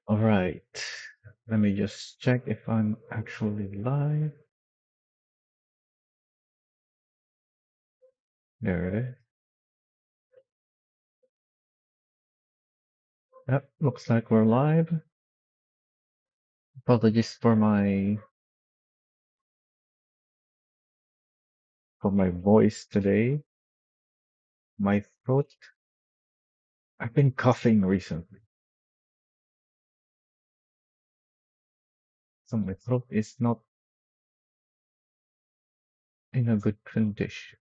All right. Let me just check if I'm actually live. There it is. Yep, looks like we're live. Apologies for my voice today. My throat. I've been coughing recently, so my throat is not in a good condition.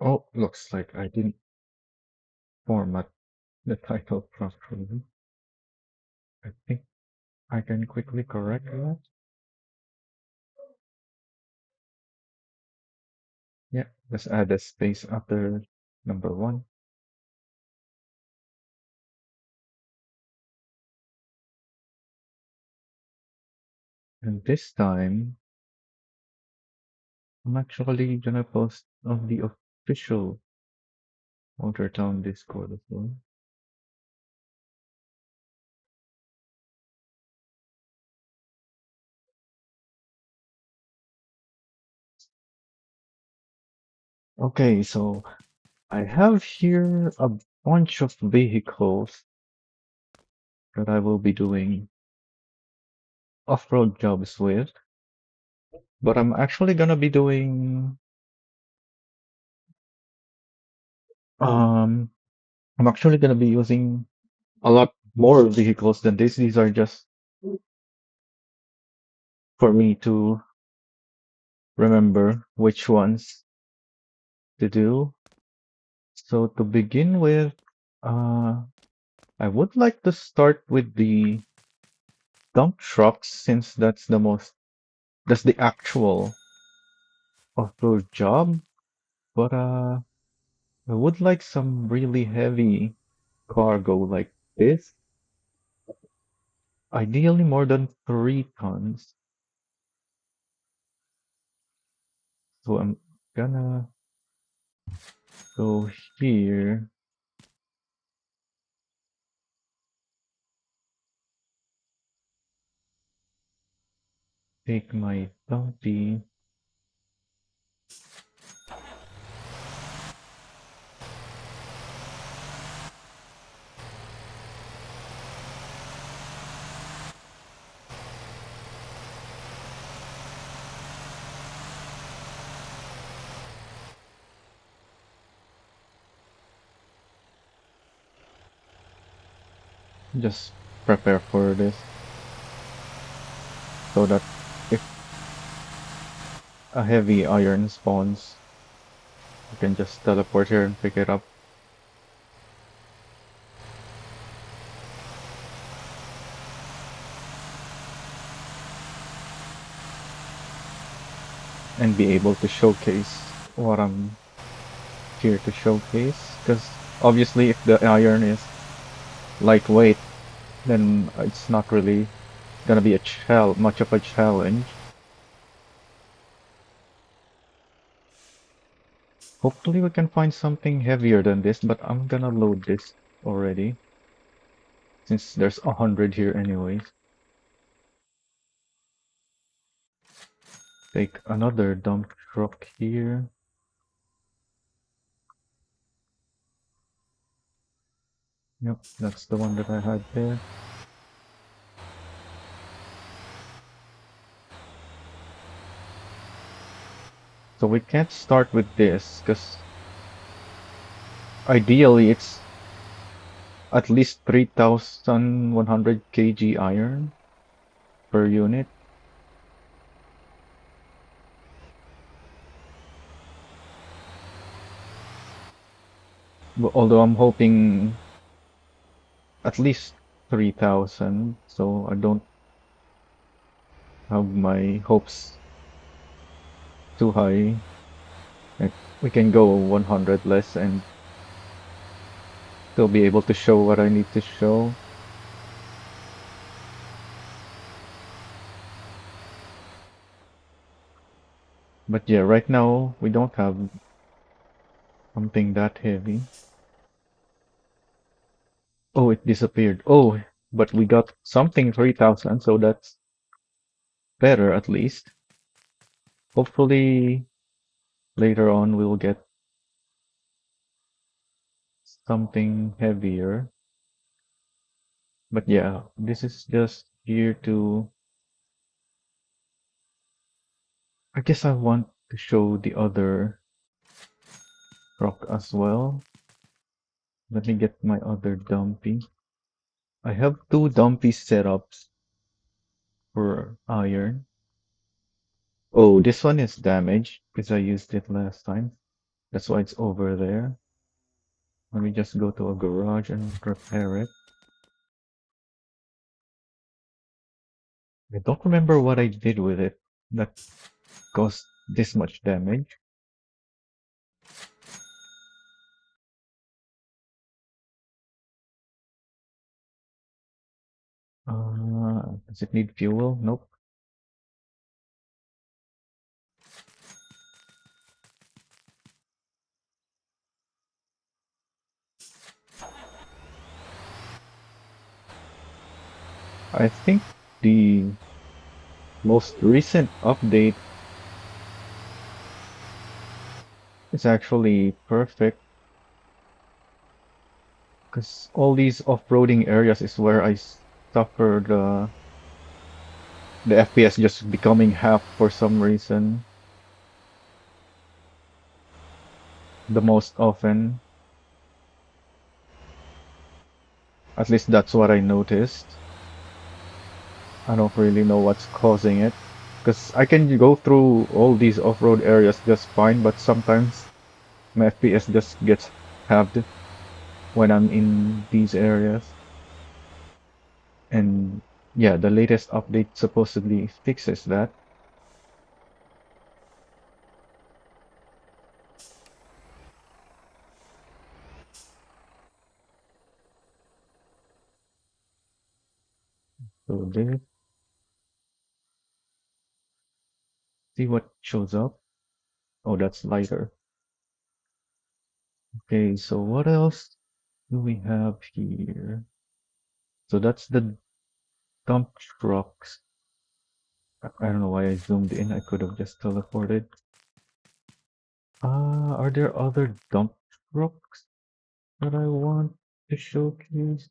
Oh, looks like I didn't format the title properly. I think I can quickly correct that. Yeah, just add a space after number one. And this time, I'm actually gonna post on the official Motortown Discord as well. Okay, so I have here a bunch of vehicles that I will be doing off-road jobs with, but um I'm actually gonna be using a lot more vehicles than this. These are just for me to remember which ones to do. So to begin with, uh I would like to start with the dump trucks since that's the actual off-road job. But I would like some really heavy cargo like this. Ideally more than 3 tons. So I'm gonna go here, take my Dumpy, just prepare for this so that if a heavy iron spawns, I can just teleport here and pick it up. And be able to showcase what I'm here to showcase. Because obviously, if the iron is lightweight, then it's not really gonna be much of a challenge. Hopefully, we can find something heavier than this, but I'm gonna load this already since there's 100 here anyways. Take another dump truck here. Yep, that's the one that I had there. So we can't start with this because ideally it's at least 3,100 kg iron per unit. Although I'm hoping at least 3,000, so I don't have my hopes too high. Like we can go 100 less and still be able to show what I need to show. But yeah, right now we don't have something that heavy. Oh, it disappeared. Oh, but we got something 3000, so that's better at least. Hopefully later on we'll get something heavier. But yeah, this is just here to. I guess I want to show the other rock as well. Let me get my other dumpy. I have two dumpy setups for iron. Oh, this one is damaged because I used it last time. That's why it's over there. Let me just go to a garage and repair it. I don't remember what I did with it that caused this much damage. Does it need fuel? Nope. I think the most recent update is actually perfect because all these off-roading areas is where I suffer the FPS just becoming half for some reason the most often. At least that's what I noticed. I don't really know what's causing it. Because I can go through all these off-road areas just fine, but sometimes my FPS just gets halved when I'm in these areas. And yeah, the latest update supposedly fixes that. So let's see what shows up. Oh, that's lighter. Okay, so what else do we have here? So that's the dump trucks. I don't know why I zoomed in. I could have just teleported. Are there other dump trucks that I want to showcase?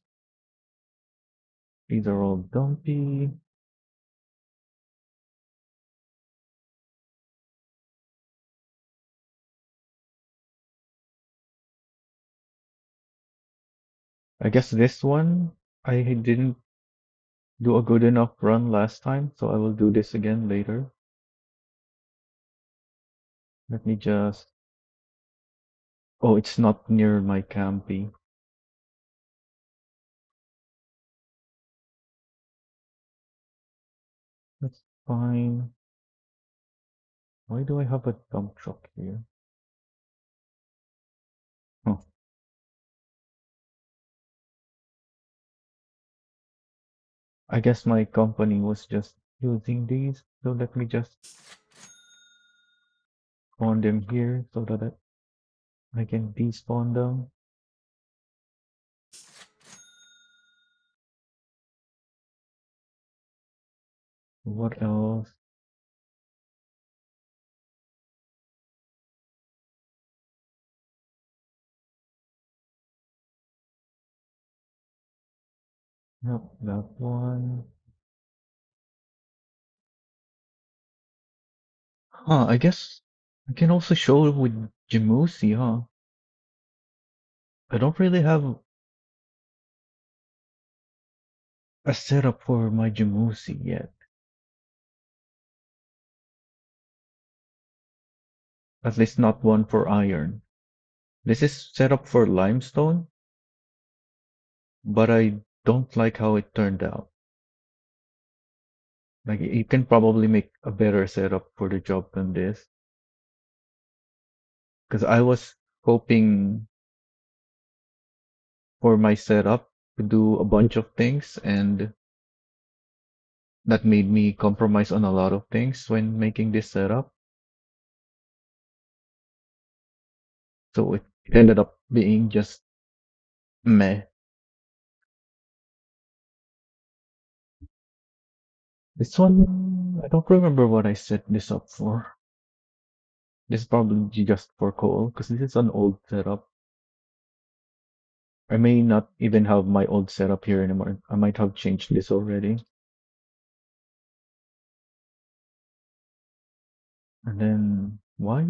These are all dumpy. I guess this one I didn't do a good enough run last time, so I will do this again later. Let me just. Oh, it's not near my campy. That's fine. Why do I have a dump truck here? Huh. I guess my company was just using these, so let me just spawn them here so that I can despawn them. What else? Nope, that one. Huh, I guess I can also show it with Jamusi, huh? I don't really have a setup for my Jamusi yet. At least not one for iron. This is set up for limestone, but I don't like how it turned out. Like you can probably make a better setup for the job than this. Because I was hoping for my setup to do a bunch of things, and that made me compromise on a lot of things when making this setup. So it ended up being just meh. This one, I don't remember what I set this up for. This is probably just for coal, because this is an old setup. I may not even have my old setup here anymore. I might have changed this already. And then, why?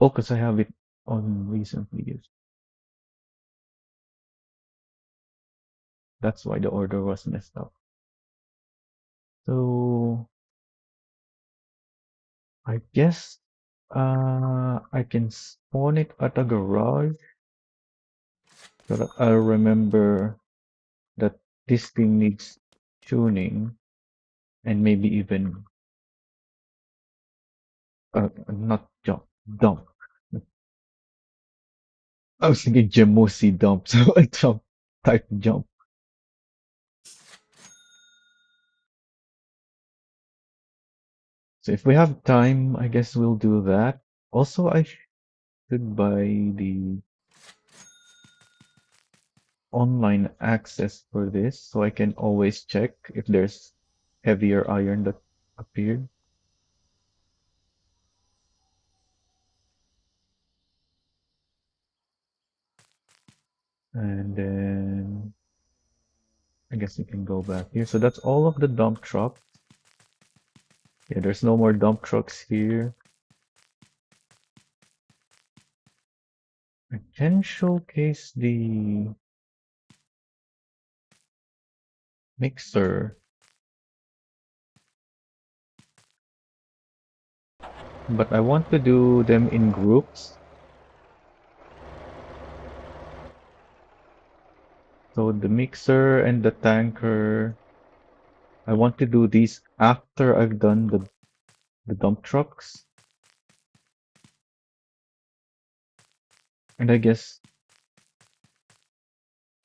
Oh, because I have it on recently used. That's why the order was messed up. So, I guess I can spawn it at a garage so that I'll remember that this thing needs tuning and maybe even not dump. I was thinking Jamusi dump, so I jump type jump. So if we have time, I guess we'll do that. Also, I should buy the online access for this so I can always check if there's heavier iron that appeared. And then I guess we can go back here. So that's all of the dump trucks. Yeah, there's no more dump trucks here. I can showcase the mixer, but I want to do them in groups. So the mixer and the tanker, I want to do these after I've done the dump trucks. And I guess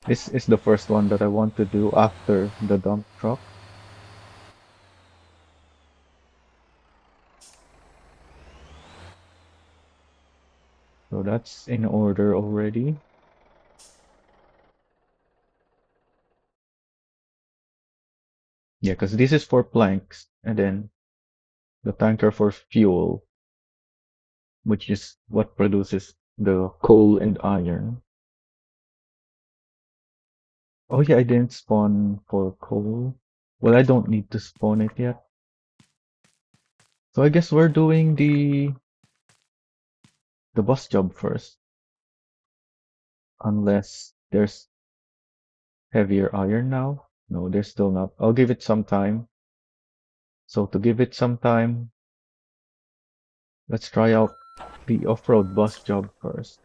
this is the first one that I want to do after the dump truck. So that's in order already. Yeah, because this is for planks, and then the tanker for fuel, which is what produces the coal and iron. Oh yeah, I didn't spawn for coal. Well, I don't need to spawn it yet. So I guess we're doing the bus job first, unless there's heavier iron now. No, there's still not. I'll give it some time. So to give it some time, let's try out the off-road bus job first.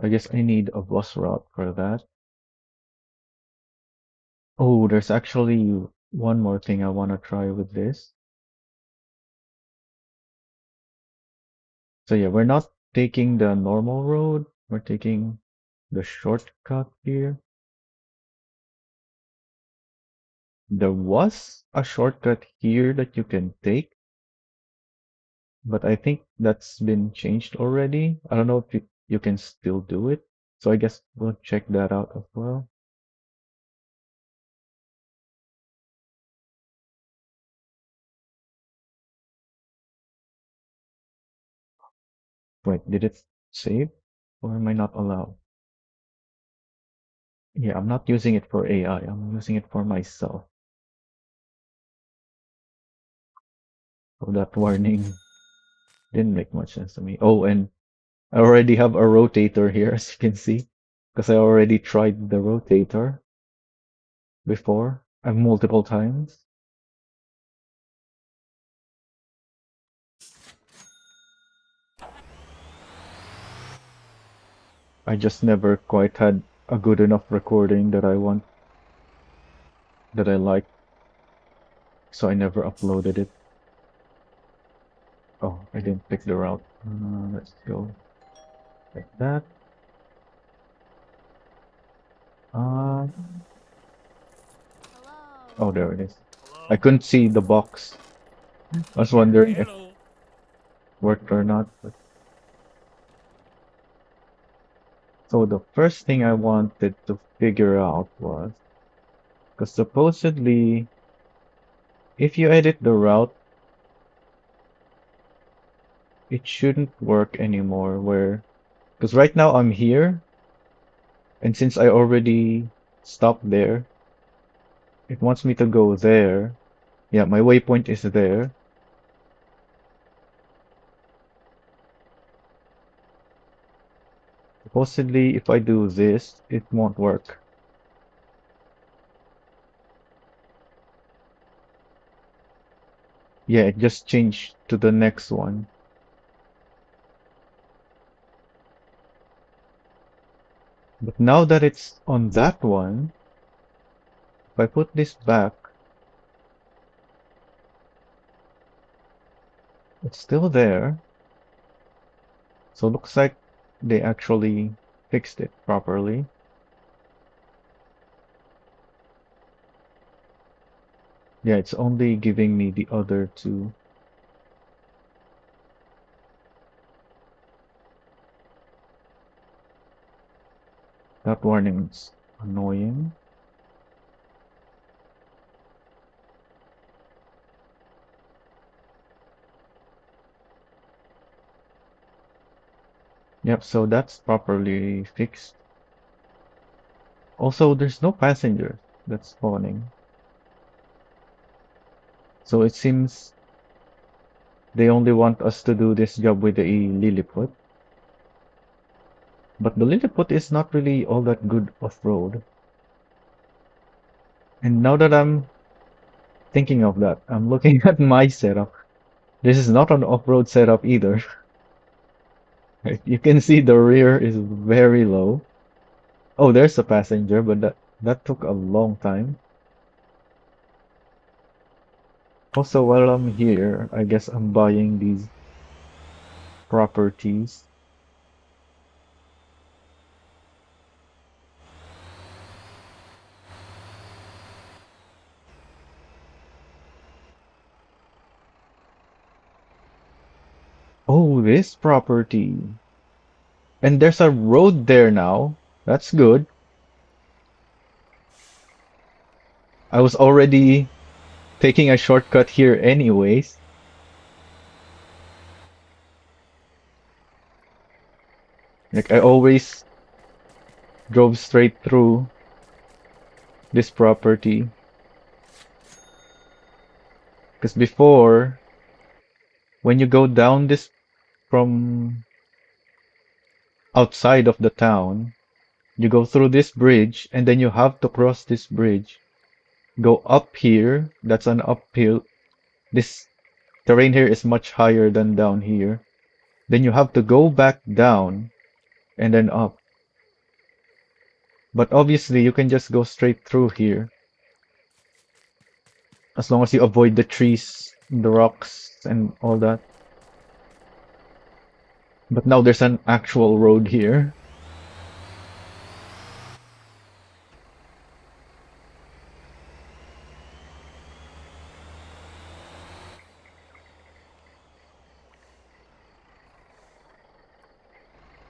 I guess I need a bus route for that. Oh, there's actually one more thing I want to try with this. So yeah, we're not taking the normal road. We're taking the shortcut here. There was a shortcut here that you can take, but I think that's been changed already. I don't know if you can still do it. So I guess we'll check that out as well. Wait, did it save? Or am I not allowed? Yeah, I'm not using it for AI. I'm using it for myself. So that warning didn't make much sense to me. Oh, and I already have a rotator here, as you can see, because I already tried the rotator before, multiple times. I just never quite had a good enough recording that I want, that I like, so I never uploaded it. Oh, I didn't pick the route. Let's go like that. Uh, oh, there it is. I couldn't see the box. I was wondering if Hello. worked or not. But so the first thing I wanted to figure out was because supposedly if you edit the route, it shouldn't work anymore. Where because right now I'm here, and since I already stopped there, it wants me to go there. Yeah, my waypoint is there. Supposedly, if I do this, it won't work. Yeah, it just changed to the next one. But now that it's on that one, if I put this back, it's still there. So it looks like they actually fixed it properly. Yeah, it's only giving me the other two. That warning's annoying. Yep, so that's properly fixed. Also, there's no passengers that's spawning. So it seems they only want us to do this job with the Lilliput. But the Lilliput is not really all that good off-road. And now that I'm thinking of that, I'm looking at my setup. This is not an off-road setup either. Right? You can see the rear is very low. Oh, there's a passenger, but that took a long time. Also, while I'm here, I guess I'm buying these properties. Oh, this property. And there's a road there now. That's good. I was already taking a shortcut here anyways. Like I always drove straight through this property. Because before, when you go down this from outside of the town, you go through this bridge and then you have to cross this bridge. Go up here, that's an uphill. This terrain here is much higher than down here. Then you have to go back down and then up. But obviously you can just go straight through here. As long as you avoid the trees, the rocks, and all that. But now there's an actual road here.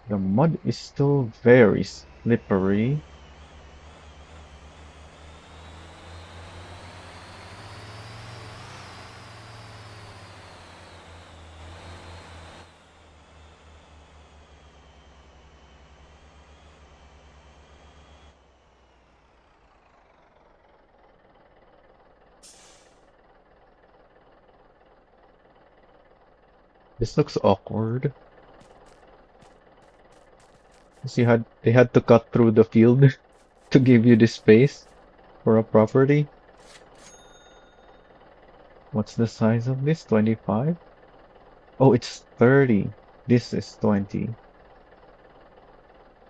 The mud is still very slippery. This looks awkward. See, they had to cut through the field to give you this space for a property. What's the size of this? 25? Oh, it's 30. This is 20.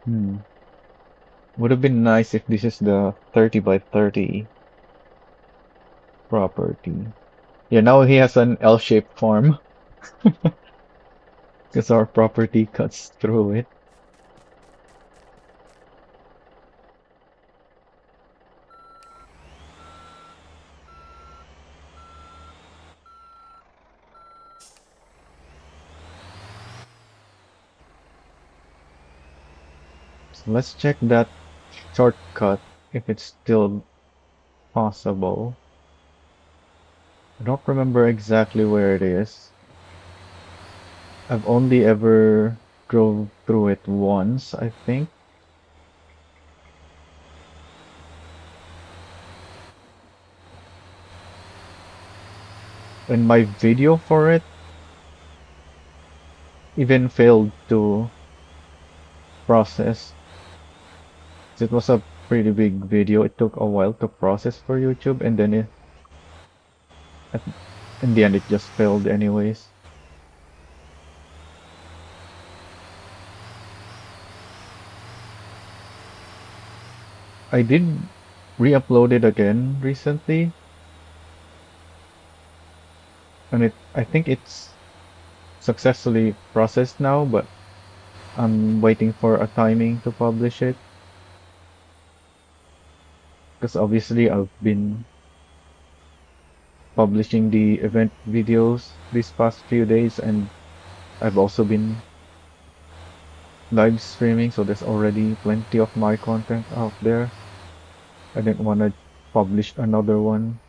Hmm. Would have been nice if this is the 30 by 30 property. Yeah, now he has an L-shaped farm because our property cuts through it. So let's check that shortcut if it's still possible. I don't remember exactly where it is. I've only ever drove through it once, I think. And my video for it even failed to process. It was a pretty big video. It took a while to process for YouTube, and then at, in the end, it just failed anyways. I did re-upload it again recently, and I think it's successfully processed now, but I'm waiting for a timing to publish it because obviously I've been publishing the event videos these past few days, and I've also been live streaming, so there's already plenty of my content out there. I didn't want to publish another one.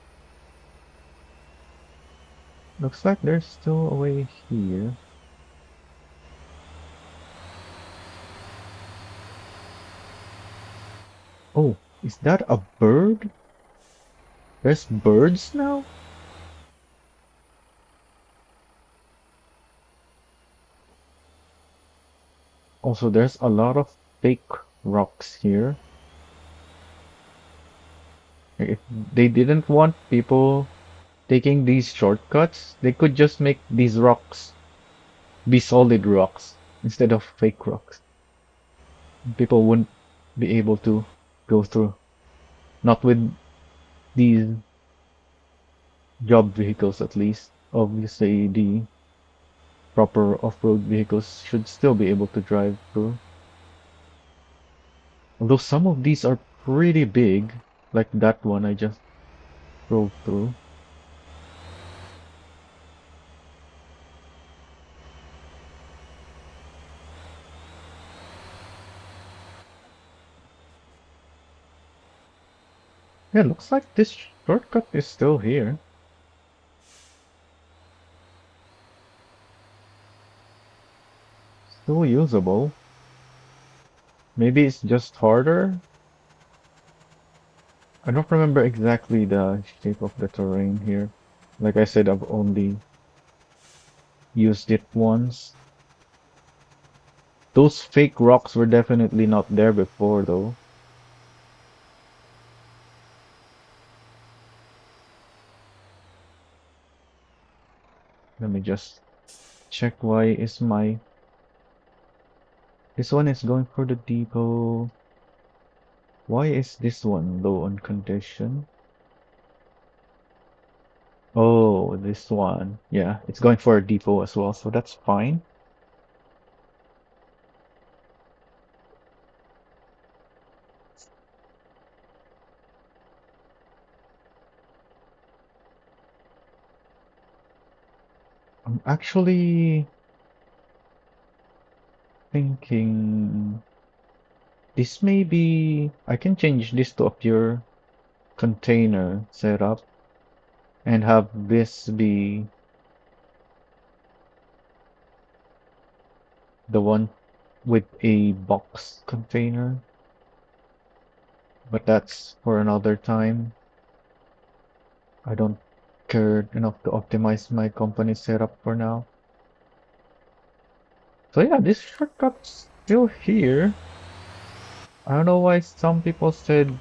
Looks like there's still a way here. Oh, is that a bird? There's birds now? Also, there's a lot of fake rocks here. If they didn't want people taking these shortcuts, they could just make these rocks be solid rocks instead of fake rocks. People wouldn't be able to go through. Not with these job vehicles, at least. Obviously, the proper off-road vehicles should still be able to drive through. Although some of these are pretty big, like that one I just drove through. Yeah, looks like this shortcut is still here. Still usable. Maybe it's just harder? I don't remember exactly the shape of the terrain here. Like I said, I've only used it once. Those fake rocks were definitely not there before, though. Let me just check why is my... This one is going for the depot. Why is this one low on condition? Oh, this one. Yeah, it's going for a depot as well, so that's fine. I'm actually thinking this may be... I can change this to a pure container setup and have this be the one with a box container, but that's for another time. I don't care enough to optimize my company setup for now. So yeah, this shortcut's still here. I don't know why some people said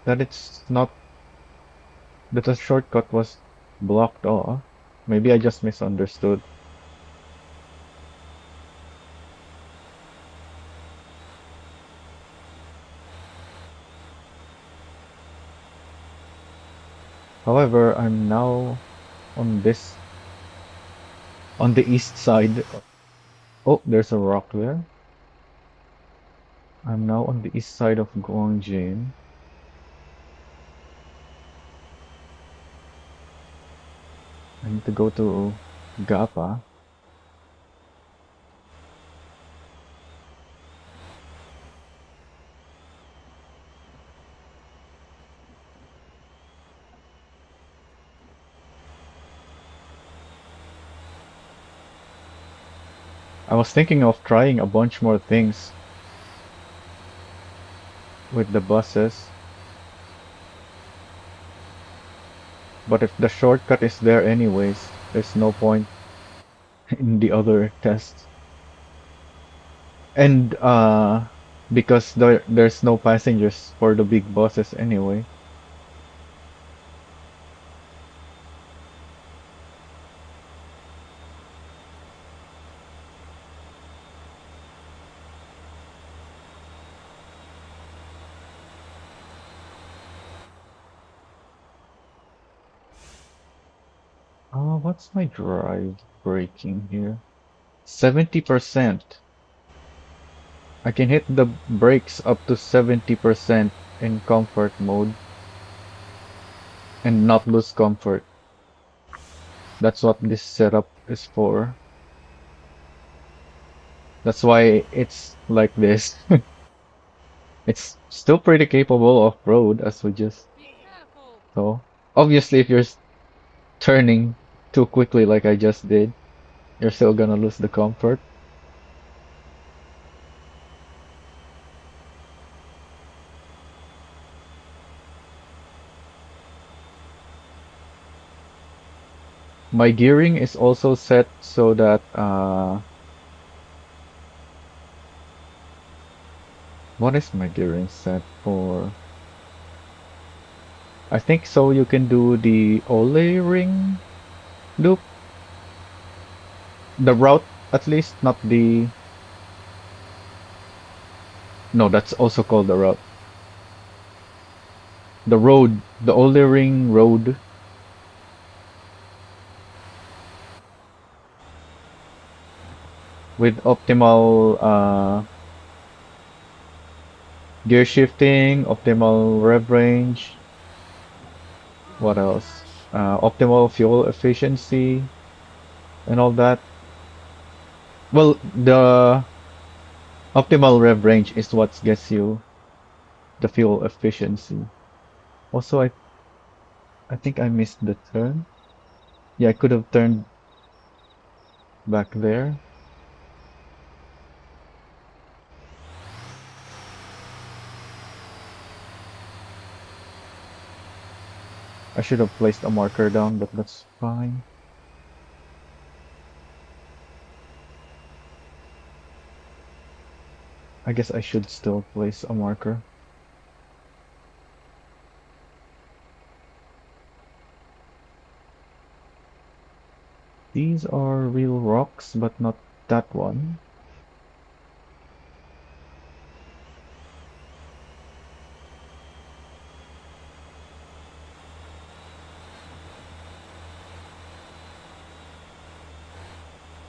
that it's not, that the shortcut was blocked off. Maybe I just misunderstood. However, I'm now on this, on the east side. Oh, there's a rock there. I'm now on the east side of Gwangjin. I need to go to Gapa. I was thinking of trying a bunch more things with the buses, but if the shortcut is there anyways, there's no point in the other tests. And because there's no passengers for the big buses anyway. What's my drive braking here? 70%. I can hit the brakes up to 70% in comfort mode and not lose comfort. That's what this setup is for. That's why it's like this. It's still pretty capable off-road as we just saw. Obviously, if you're turning too quickly like I just did, you're still gonna lose the comfort. My gearing is also set so that what is my gearing set for? I think so you can do the Ole ring loop. The route at least, not the no, that's also called the route. The road, the Ole ring road with optimal gear shifting, optimal rev range. What else? Optimal fuel efficiency and all that. Well, the optimal rev range is what gets you the fuel efficiency. Also, I think I missed the turn. Yeah, I could have turned back there. I should have placed a marker down, but that's fine. I guess I should still place a marker. These are real rocks, but not that one.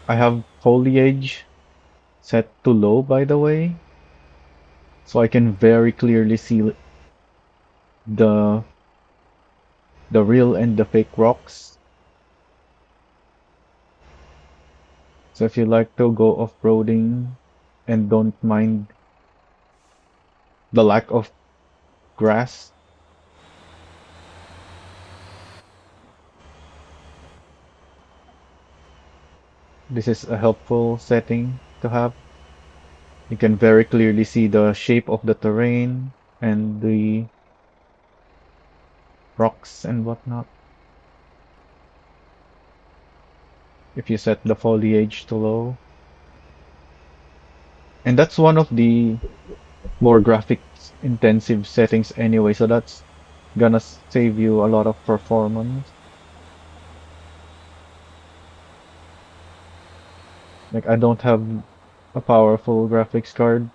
I have foliage set to low, by the way, so I can very clearly see the the real and the fake rocks. So if you like to go off-roading and don't mind the lack of grass, this is a helpful setting to have. You can very clearly see the shape of the terrain and the rocks and whatnot. If you set the foliage to low. And that's one of the more graphics intensive settings anyway, so that's gonna save you a lot of performance. Like I don't have a powerful graphics card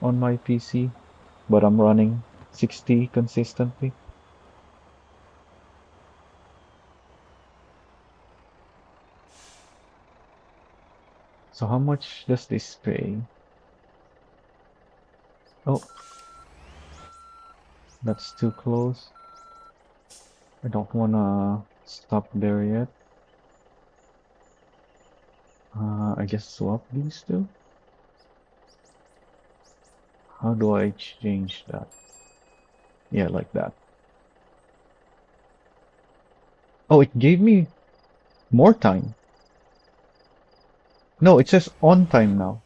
on my PC, but I'm running 60 consistently. So how much does this pay? Oh, that's too close. I don't wanna stop there yet. I guess swap these two. How do I change that? Yeah, like that. Oh, it gave me more time. No, it says on time now.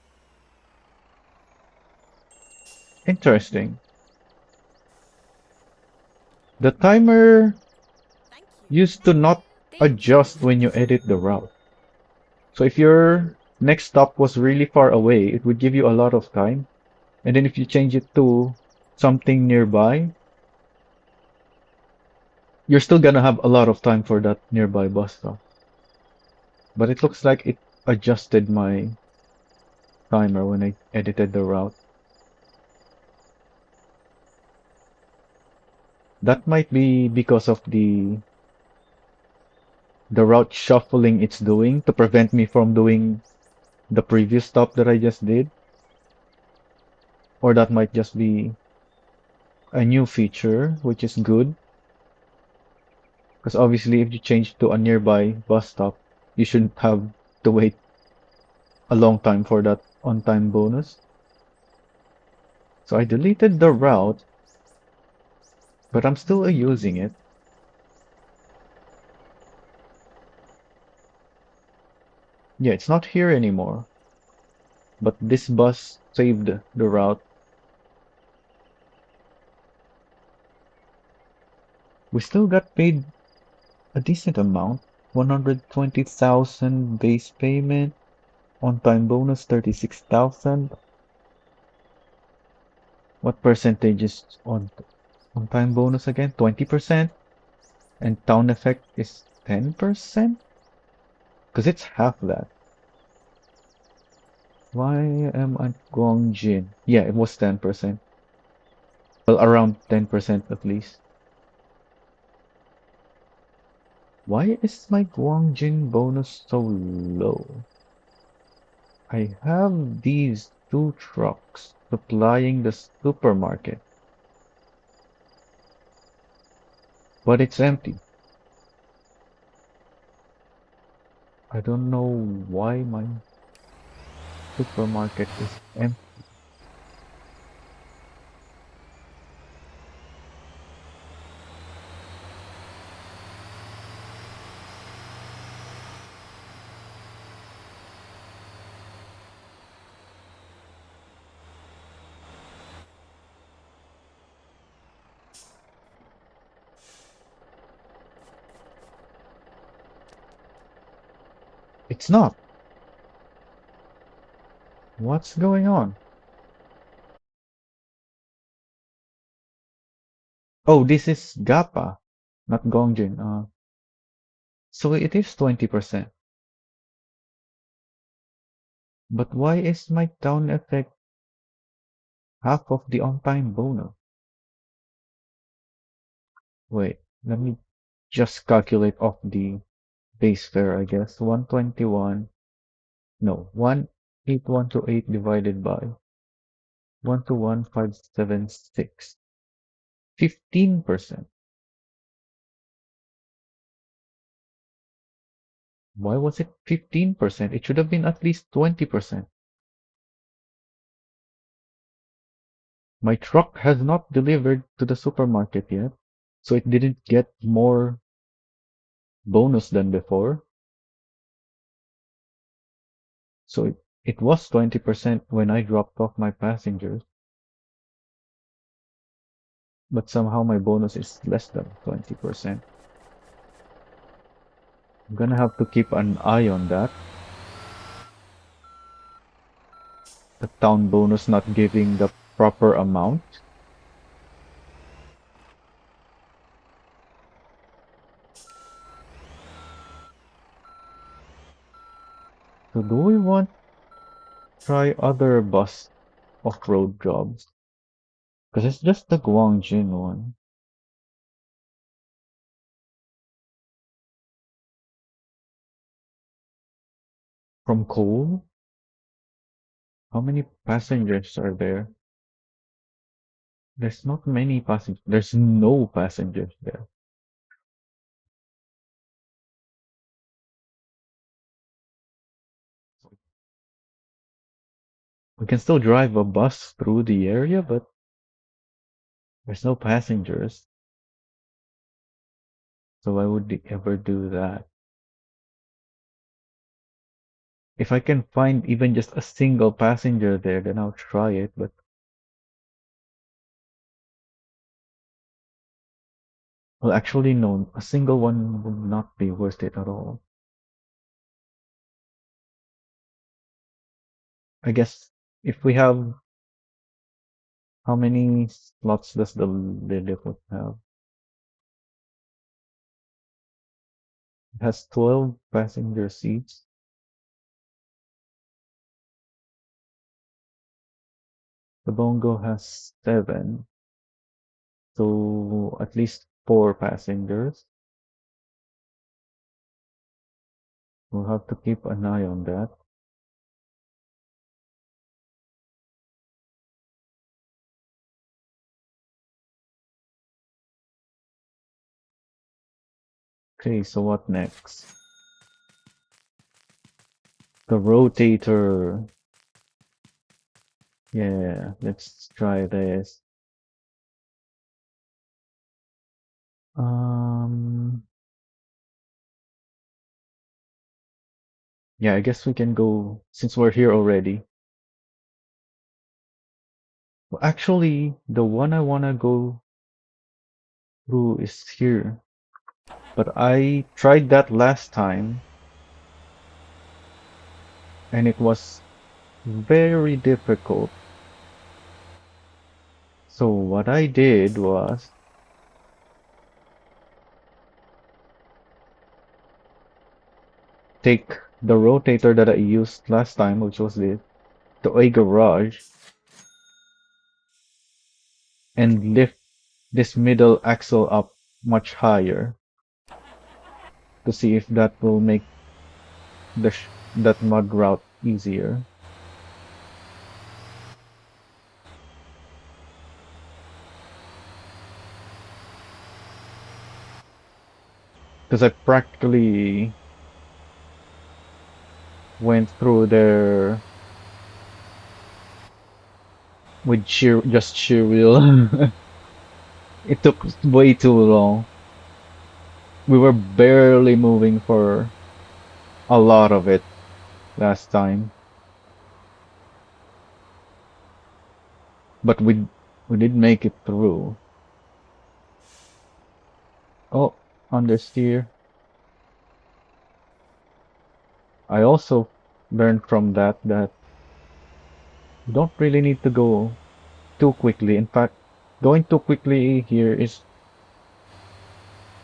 Interesting. The timer Thank you. used to not Thank you. adjust when you edit the route. So if your next stop was really far away, it would give you a lot of time. And then if you change it to something nearby, you're still gonna have a lot of time for that nearby bus stop. But it looks like it adjusted my timer when I edited the route. That might be because of the route shuffling it's doing to prevent me from doing the previous stop that I just did. Or that might just be a new feature, which is good. Because obviously if you change to a nearby bus stop, you shouldn't have to wait a long time for that on-time bonus. So I deleted the route, but I'm still using it. Yeah, it's not here anymore. But this bus saved the route. We still got paid a decent amount. 120,000 base payment, on-time bonus 36,000. What percentage is on-time bonus again? 20%? And town effect is 10%? Because it's half that. Why am I Gwangjin? Yeah, it was 10%. Well, around 10% at least. Why is my Gwangjin bonus so low? I have these two trucks supplying the supermarket, but it's empty. I don't know why my supermarket is empty. It's not. What's going on? Oh, this is Gappa, not Gongjin. So it is 20%. But why is my town effect half of the on-time bonus? Wait, let me just calculate off the base fare, I guess. 121. No, 18128 divided by 121,576. 15%. Why was it 15%? It should have been at least 20%. My truck has not delivered to the supermarket yet, so it didn't get more bonus than before. So it was 20% when I dropped off my passengers, but somehow my bonus is less than 20%. I'm gonna have to keep an eye on that. The town bonus not giving the proper amount. So do we want to try other bus off-road jobs? Because it's just the Gwangjin one. From Coal? How many passengers are there? There's not many passengers. There's no passengers there. We can still drive a bus through the area, but there's no passengers. So why would they ever do that? If I can find even just a single passenger there, then I'll try it, but well, actually, no, a single one would not be worth it at all. I guess if we have, how many slots does the Lilliput have? It has 12 passenger seats. The Bongo has 7, so at least 4 passengers. We'll have to keep an eye on that. Okay, so what next? The rotator. Yeah, let's try this. Um, yeah, I guess we can go since we're here already. Well, actually, the one I wanna go through is here, but I tried that last time and it was very difficult. So what I did was take the rotator that I used last time, which was the A garage, and lift this middle axle up much higher to see if that will make that mud route easier. Because I practically went through there with just sheer wheel. It took way too long. We were barely moving for a lot of it last time, but we did make it through. Oh, understeer. I also learned from that you don't really need to go too quickly. In fact, going too quickly here is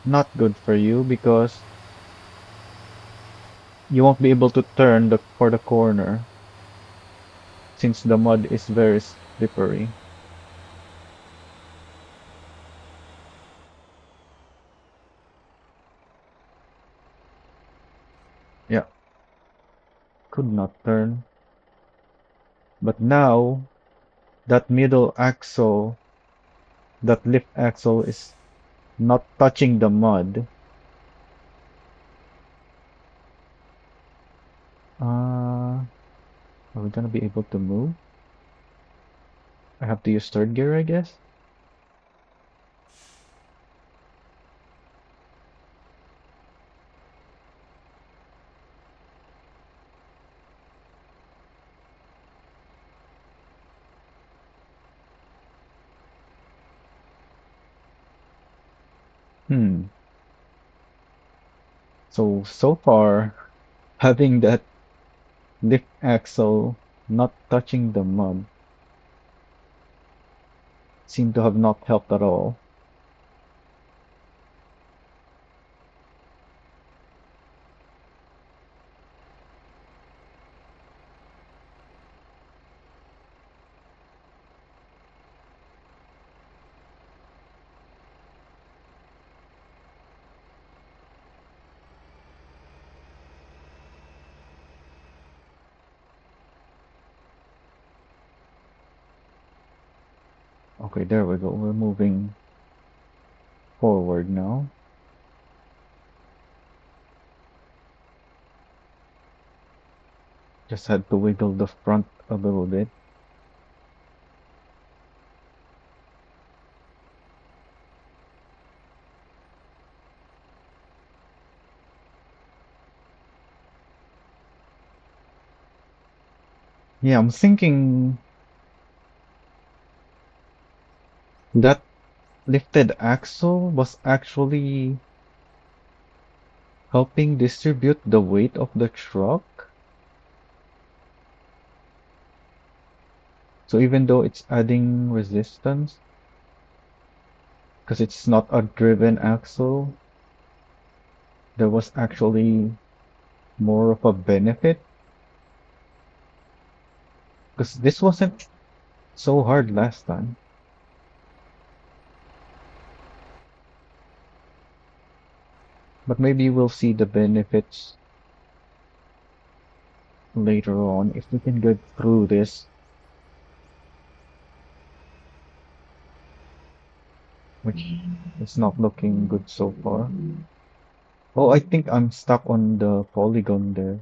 not good for you because you won't be able to turn for the corner since the mud is very slippery. Yeah, could not turn. But now that middle axle, that lift axle is not touching the mud. Are we gonna be able to move? I have to use third gear, I guess. Hmm. So far, having that lift axle not touching the mud seemed to have not helped at all. Okay, there we go. We're moving forward now. Just had to wiggle the front a little bit. Yeah, I'm thinking that lifted axle was actually helping distribute the weight of the truck. So even though it's adding resistance, because it's not a driven axle, there was actually more of a benefit. Because this wasn't so hard last time. But maybe we'll see the benefits later on if we can get through this, which is not looking good so far. Oh, I think I'm stuck on the polygon there.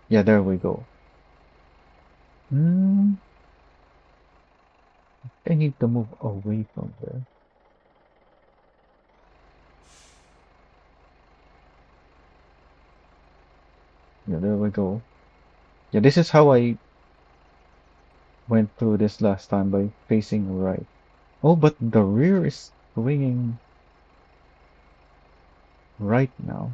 Yeah, there we go. Hmm, I need to move away from there. Yeah, there we go. Yeah, this is how I went through this last time by facing right. Oh, but the rear is swinging right now.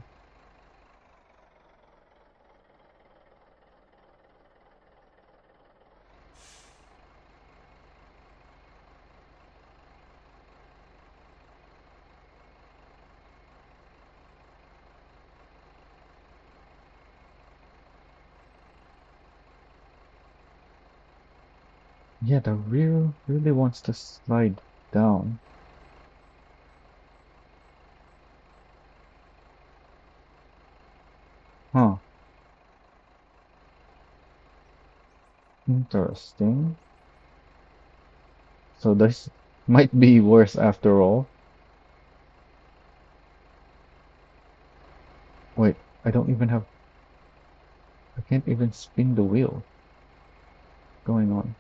Yeah, the rear really wants to slide down. Huh, interesting. So this might be worse after all. Wait, I don't even have, I can't even spin the wheel. Going on.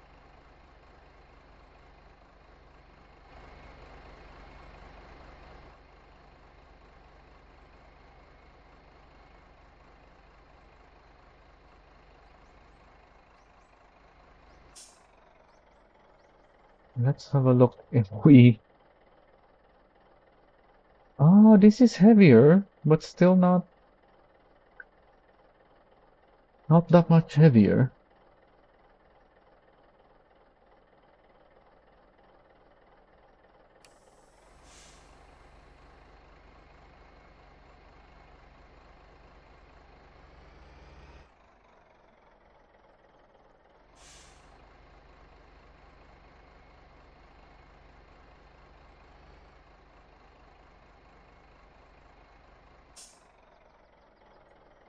Let's have a look if we, oh, this is heavier, but still not that much heavier.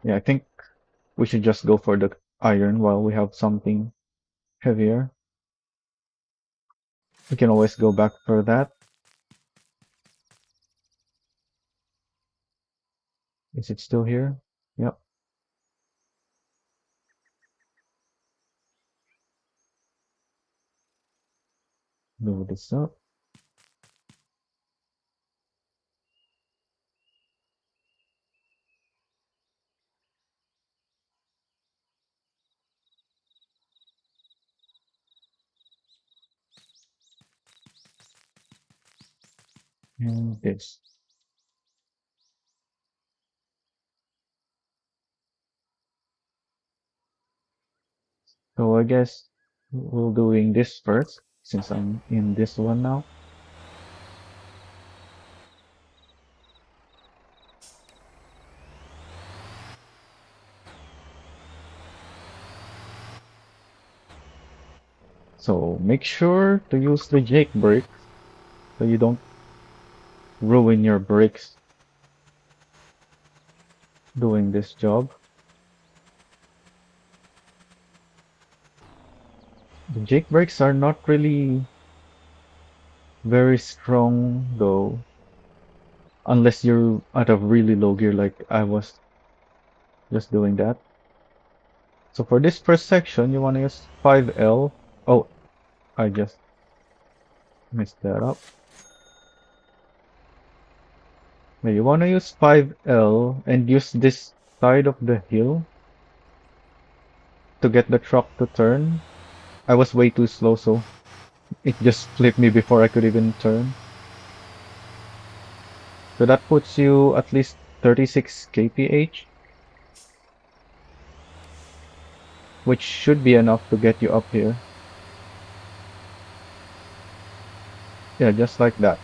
Yeah, I think we should just go for the iron while we have something heavier. We can always go back for that. Is it still here? Yep. Move this up. And this. So I guess we're doing this first, since I'm in this one now. So make sure to use the Jake brakes so you don't ruin your brakes doing this job. The Jake brakes are not really very strong though, unless you're at a really low gear like I was just doing that. So for this first section, you want to use 5L. Oh, I just messed that up. Yeah, you want to use 5L and use this side of the hill to get the truck to turn. I was way too slow, so it just flipped me before I could even turn. So that puts you at least 36 kph, which should be enough to get you up here. Yeah, just like that.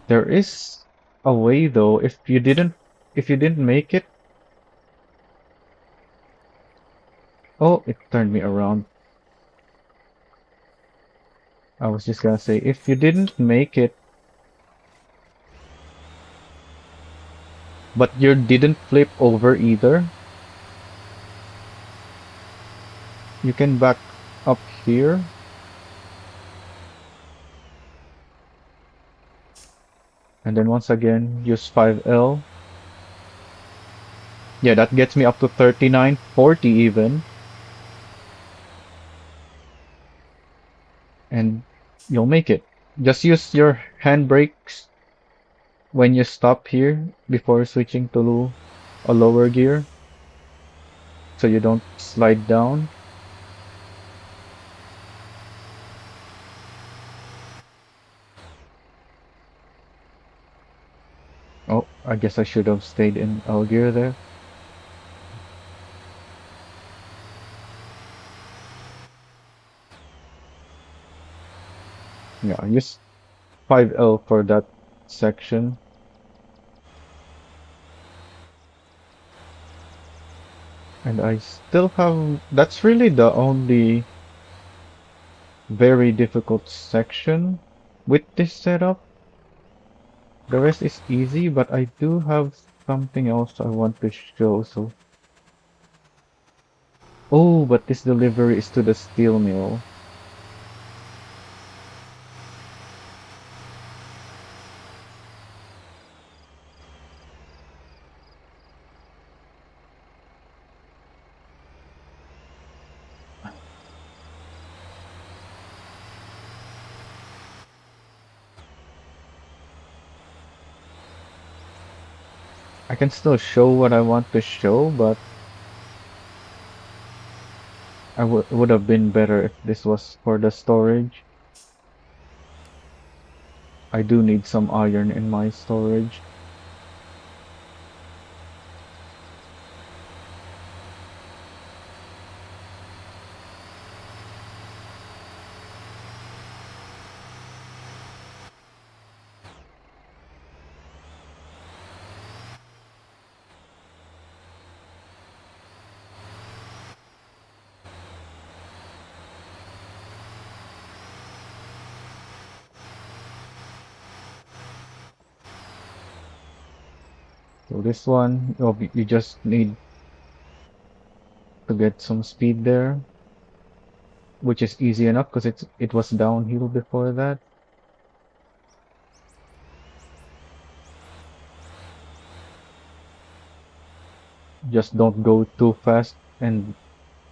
There is a way though, if you didn't make it. Oh, it turned me around. I was just gonna say, if you didn't make it, but you didn't flip over either, you can back up here, and then once again, use 5L. Yeah, that gets me up to 3940 even, and you'll make it. Just use your handbrakes when you stop here before switching to a lower gear, so you don't slide down. Oh, I guess I should have stayed in L gear there. Yeah, use 5L for that section. And I still have, that's really the only very difficult section with this setup. The rest is easy, but I do have something else I want to show. So, oh, but this delivery is to the steel mill. I can still show what I want to show, but I would have been better if this was for the storage. I do need some iron in my storage. So this one, oh, you just need to get some speed there, which is easy enough because it was downhill before that. Just don't go too fast, and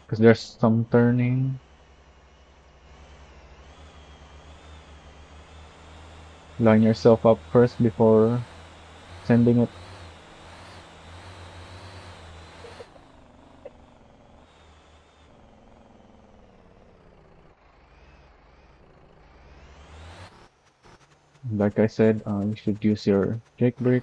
because there's some turning. Line yourself up first before sending it. Like I said, you should use your jake brake.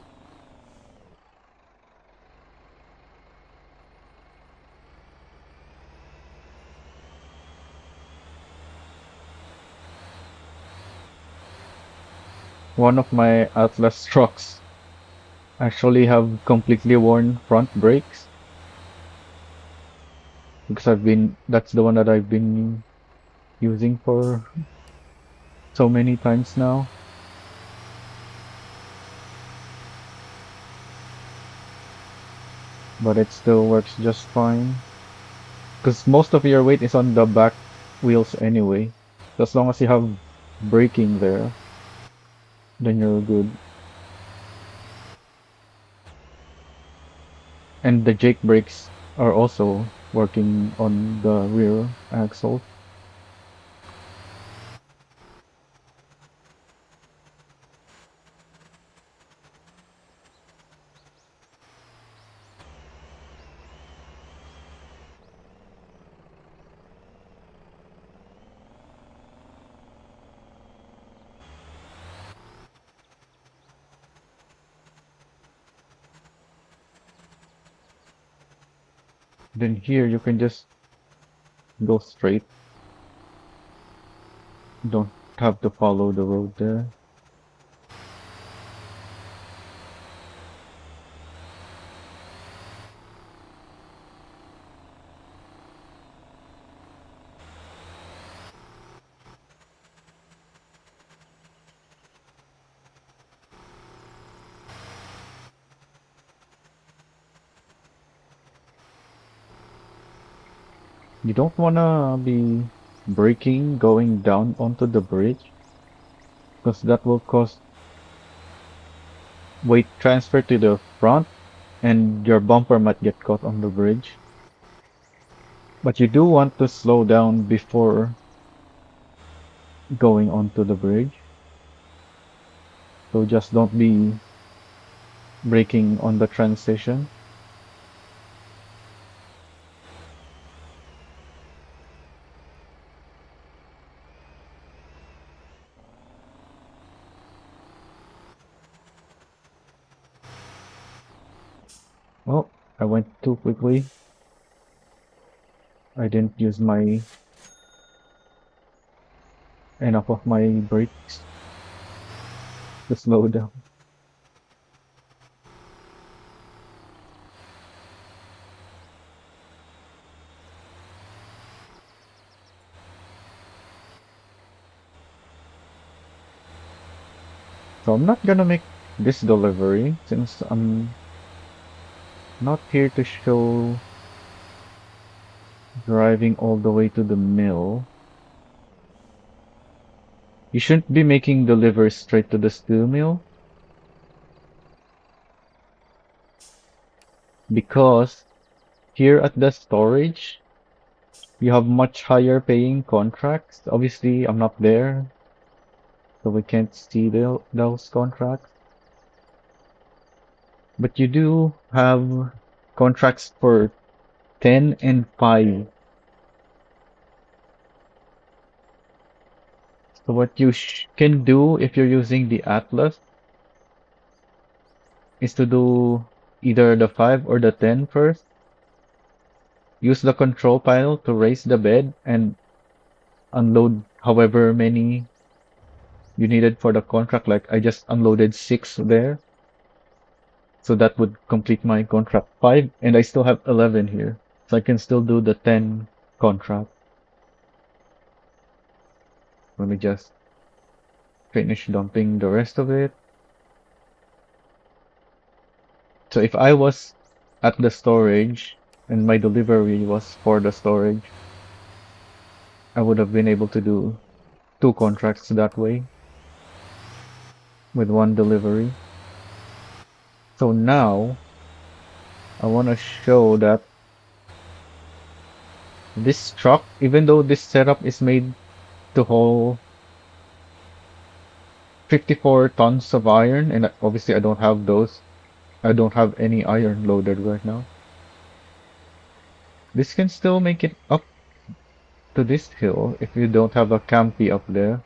One of my Atlas trucks actually have completely worn front brakes because that's the one that I've been using for so many times now. But it still works just fine because most of your weight is on the back wheels anyway. So as long as you have braking there, then you're good. And the jake brakes are also working on the rear axle. Then here you can just go straight. You don't have to follow the road there. You don't wanna be braking going down onto the bridge because that will cause weight transfer to the front and your bumper might get caught on the bridge. But you do want to slow down before going onto the bridge. So just don't be braking on the transition. Oh, I went too quickly. I didn't use my enough of my brakes to slow down. So I'm not gonna make this delivery since I'm not here to show driving all the way to the mill. You shouldn't be making deliveries straight to the steel mill because here at the storage you have much higher paying contracts. Obviously, I'm not there, so we can't see those contracts. But you do have contracts for 10 and 5. So what you can do if you're using the Atlas is to do either the 5 or the 10 first. Use the control panel to raise the bed and unload however many you needed for the contract. Like I just unloaded 6 there. So that would complete my contract 5 and I still have 11 here. So I can still do the 10 contract. Let me just finish dumping the rest of it. So if I was at the storage and my delivery was for the storage, I would have been able to do 2 contracts that way with 1 delivery. So now I want to show that this truck, even though this setup is made to haul 54 tons of iron, and obviously I don't have those. I don't have any iron loaded right now. This can still make it up to this hill if you don't have a campy up there.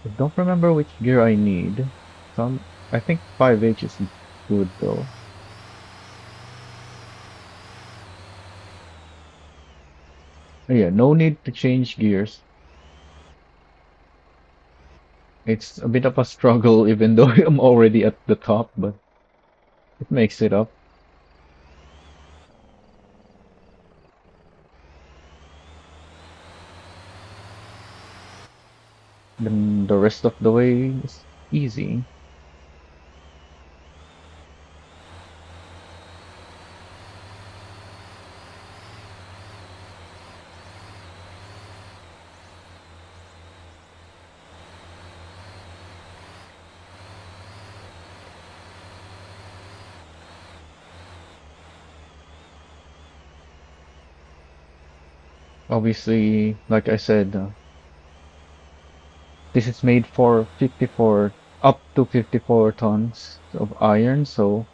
I don't remember which gear I need. I think 5H is good though. Yeah, no need to change gears. It's a bit of a struggle even though I'm already at the top, but it makes it up. Then the rest of the way is easy. Obviously, like I said, this is made for 54, up to 54 tons of iron, so,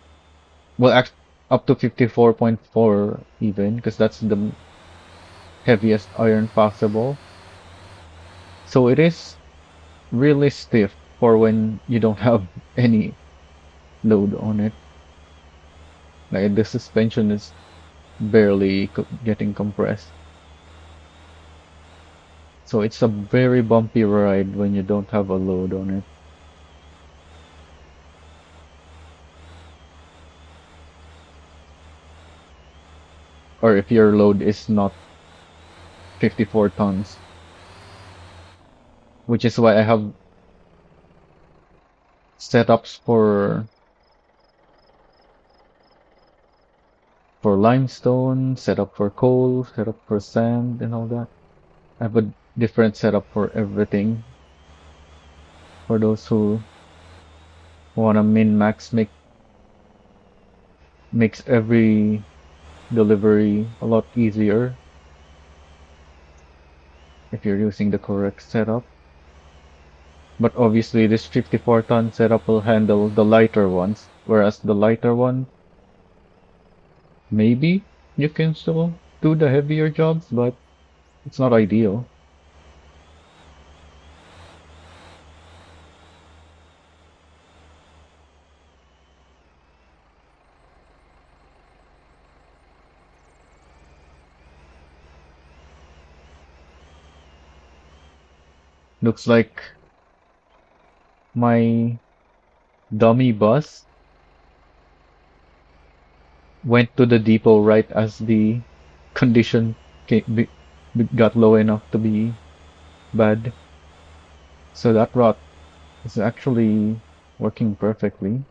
well, up to 54.4 even, because that's the heaviest iron possible. So it is really stiff for when you don't have any load on it. Like the suspension is barely getting compressed. So it's a very bumpy ride when you don't have a load on it. Or if your load is not 54 tons, which is why I have setups for limestone, setup for coal, setup for sand and all that. I have a different setup for everything for those who wanna min-max makes every delivery a lot easier if you're using the correct setup. But obviously this 54-ton setup will handle the lighter ones, whereas the lighter one, maybe you can still do the heavier jobs, but it's not ideal. Looks like my dummy bus went to the depot right as the condition got low enough to be bad. So that route is actually working perfectly.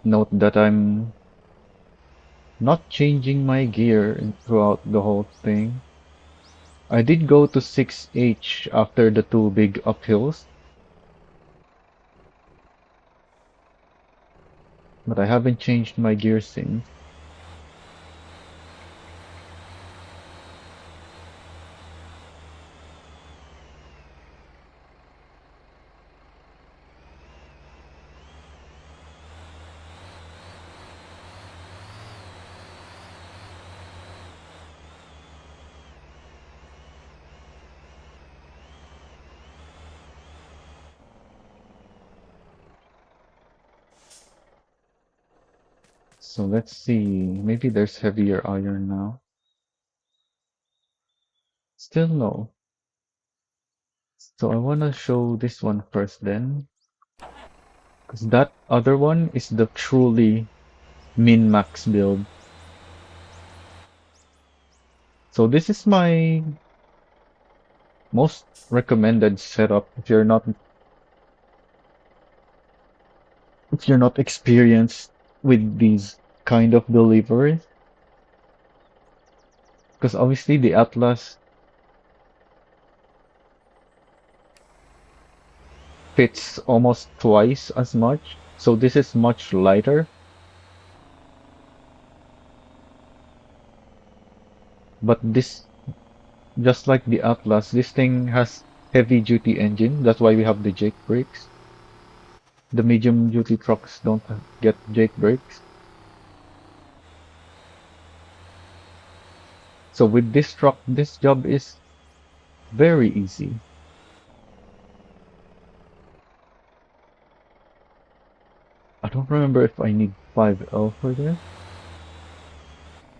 Note that I'm not changing my gear throughout the whole thing. I did go to 6H after the two big uphills, but I haven't changed my gear since. So let's see, maybe there's heavier iron now. Still no. So I wanna show this one first then, because that other one is the truly min-max build. So this is my most recommended setup if you're not experienced with these kind of deliveries. Because obviously the Atlas fits almost twice as much. So this is much lighter. But this, just like the Atlas, this thing has heavy duty engine. That's why we have the Jake brakes. The medium duty trucks don't get Jake brakes. So with this truck, this job is very easy. I don't remember if I need 5L for this.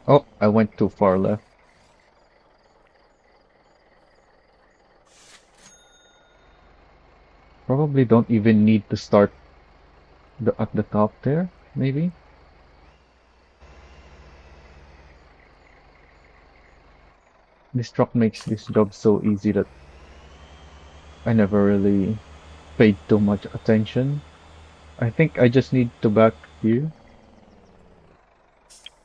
Oh, I went too far left. Probably don't even need to start at the top there, maybe. This truck makes this job so easy that I never really paid too much attention. I think I just need to back here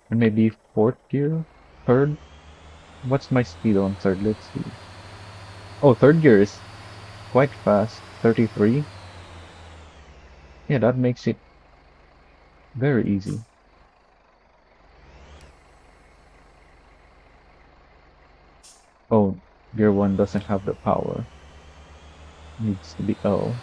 and maybe fourth gear, third. What's my speed on third? Let's see. Oh, third gear is quite fast, 33. Yeah, that makes it very easy. Oh, gear 1 doesn't have the power. Needs to be L.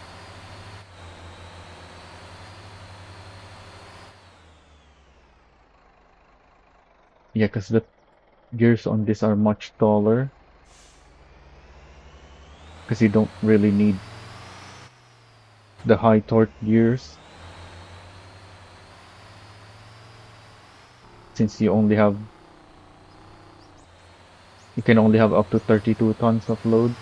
Yeah, because the gears on this are much taller. Because you don't really need the high torque gears. Since you can only have up to 32 tons of load.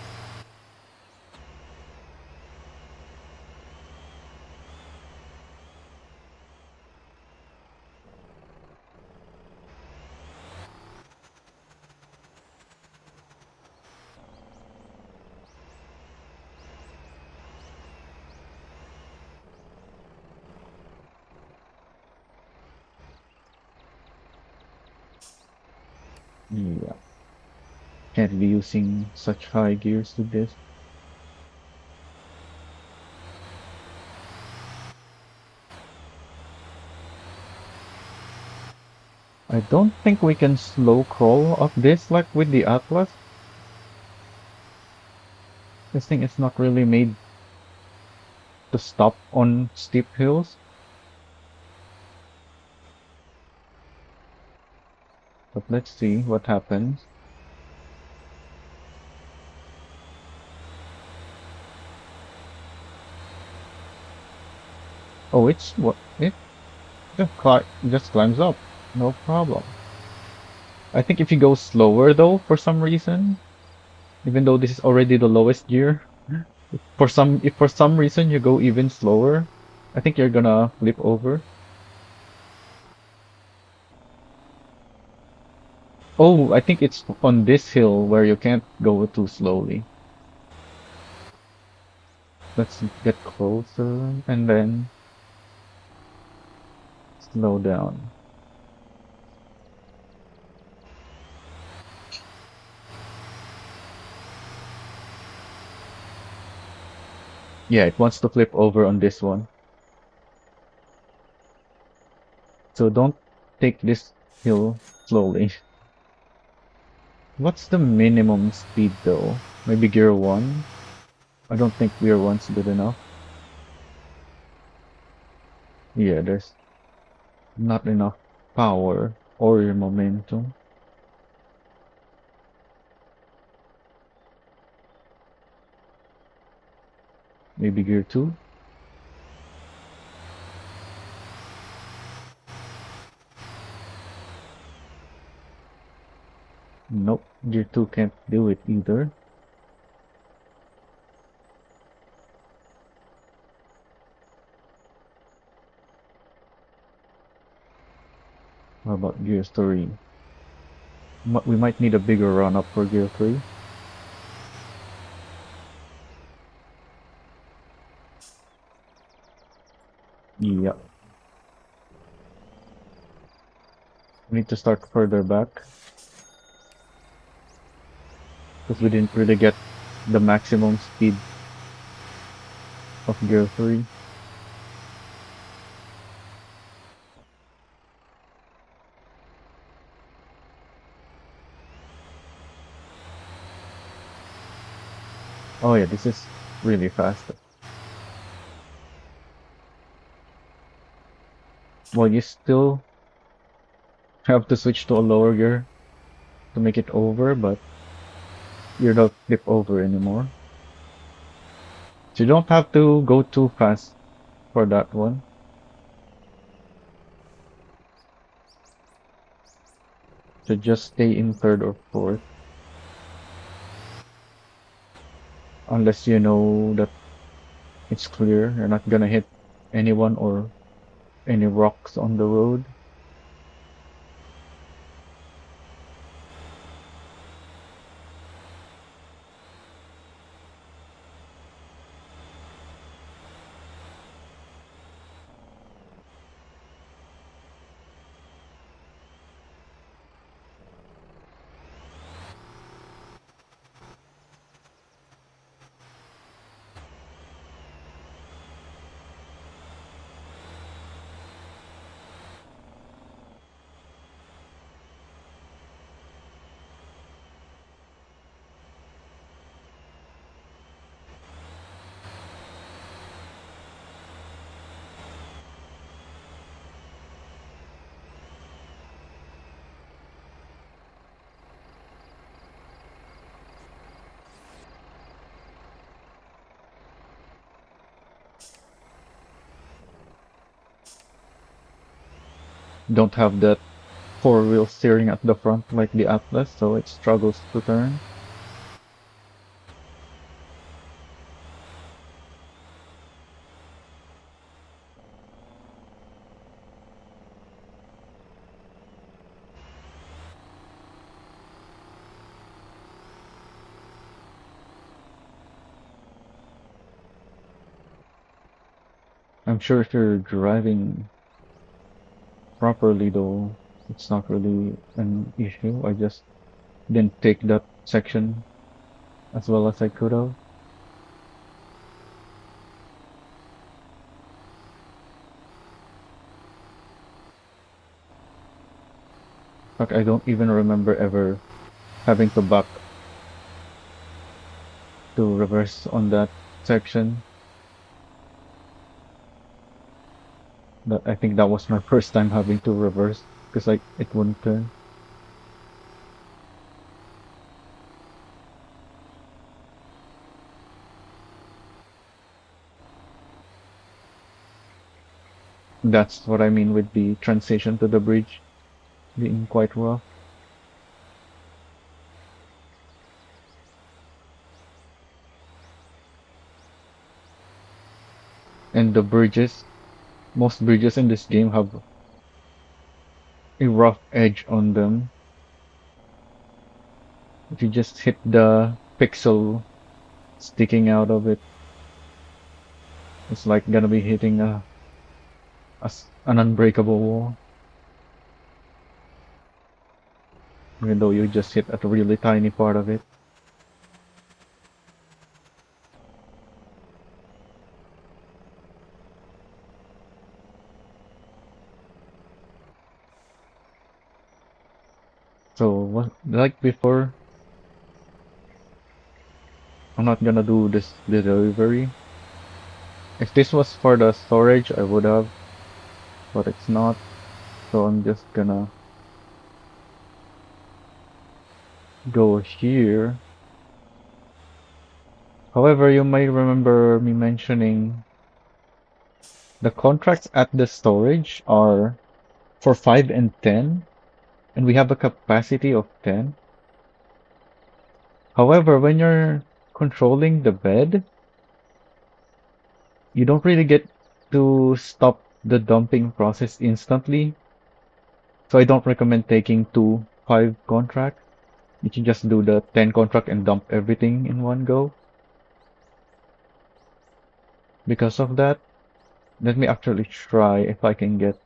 Yeah, can't be using such high gears with this. I don't think we can slow crawl up this like with the Atlas. This thing is not really made to stop on steep hills. But let's see what happens. Oh, it's what it just climbs up. No problem. I think if you go slower though, for some reason, even though this is already the lowest gear, if for some reason you go even slower, I think you're gonna flip over. Oh, I think it's on this hill where you can't go too slowly. Let's get closer and then slow down. Yeah, it wants to flip over on this one. So don't take this hill slowly. What's the minimum speed though? Maybe gear 1? I don't think gear 1's good enough. Yeah, there's not enough power or momentum. Maybe gear 2? Nope, gear 2 can't do it either. How about gear 3? We might need a bigger run up for gear 3. Yeah, we need to start further back because we didn't really get the maximum speed of gear 3. Oh yeah, this is really fast. Well, you still have to switch to a lower gear to make it over, but you don't flip over anymore. So you don't have to go too fast for that one. So just stay in third or fourth, unless you know that it's clear, you're not gonna hit anyone or any rocks on the road. don't have that four-wheel steering at the front like the Atlas, so it struggles to turn. I'm sure if you're driving properly though, it's not really an issue. I just didn't take that section as well as I could have. In fact, I don't even remember ever having to back to reverse on that section. But I think that was my first time having to reverse because like it wouldn't turn. That's what I mean with the transition to the bridge being quite rough. And the bridges, most bridges in this game have a rough edge on them. If you just hit the pixel sticking out of it, it's like gonna be hitting an unbreakable wall, even though you just hit a really tiny part of it. So, what, like before, I'm not gonna do this delivery. If this was for the storage, I would have, but it's not. So I'm just gonna go here. However, you may remember me mentioning the contracts at the storage are for 5 and 10, and we have a capacity of 10. However, when you're controlling the bed, you don't really get to stop the dumping process instantly. So I don't recommend taking two 5 contracts. You can just do the 10 contract and dump everything in one go. Because of that, let me actually try if I can get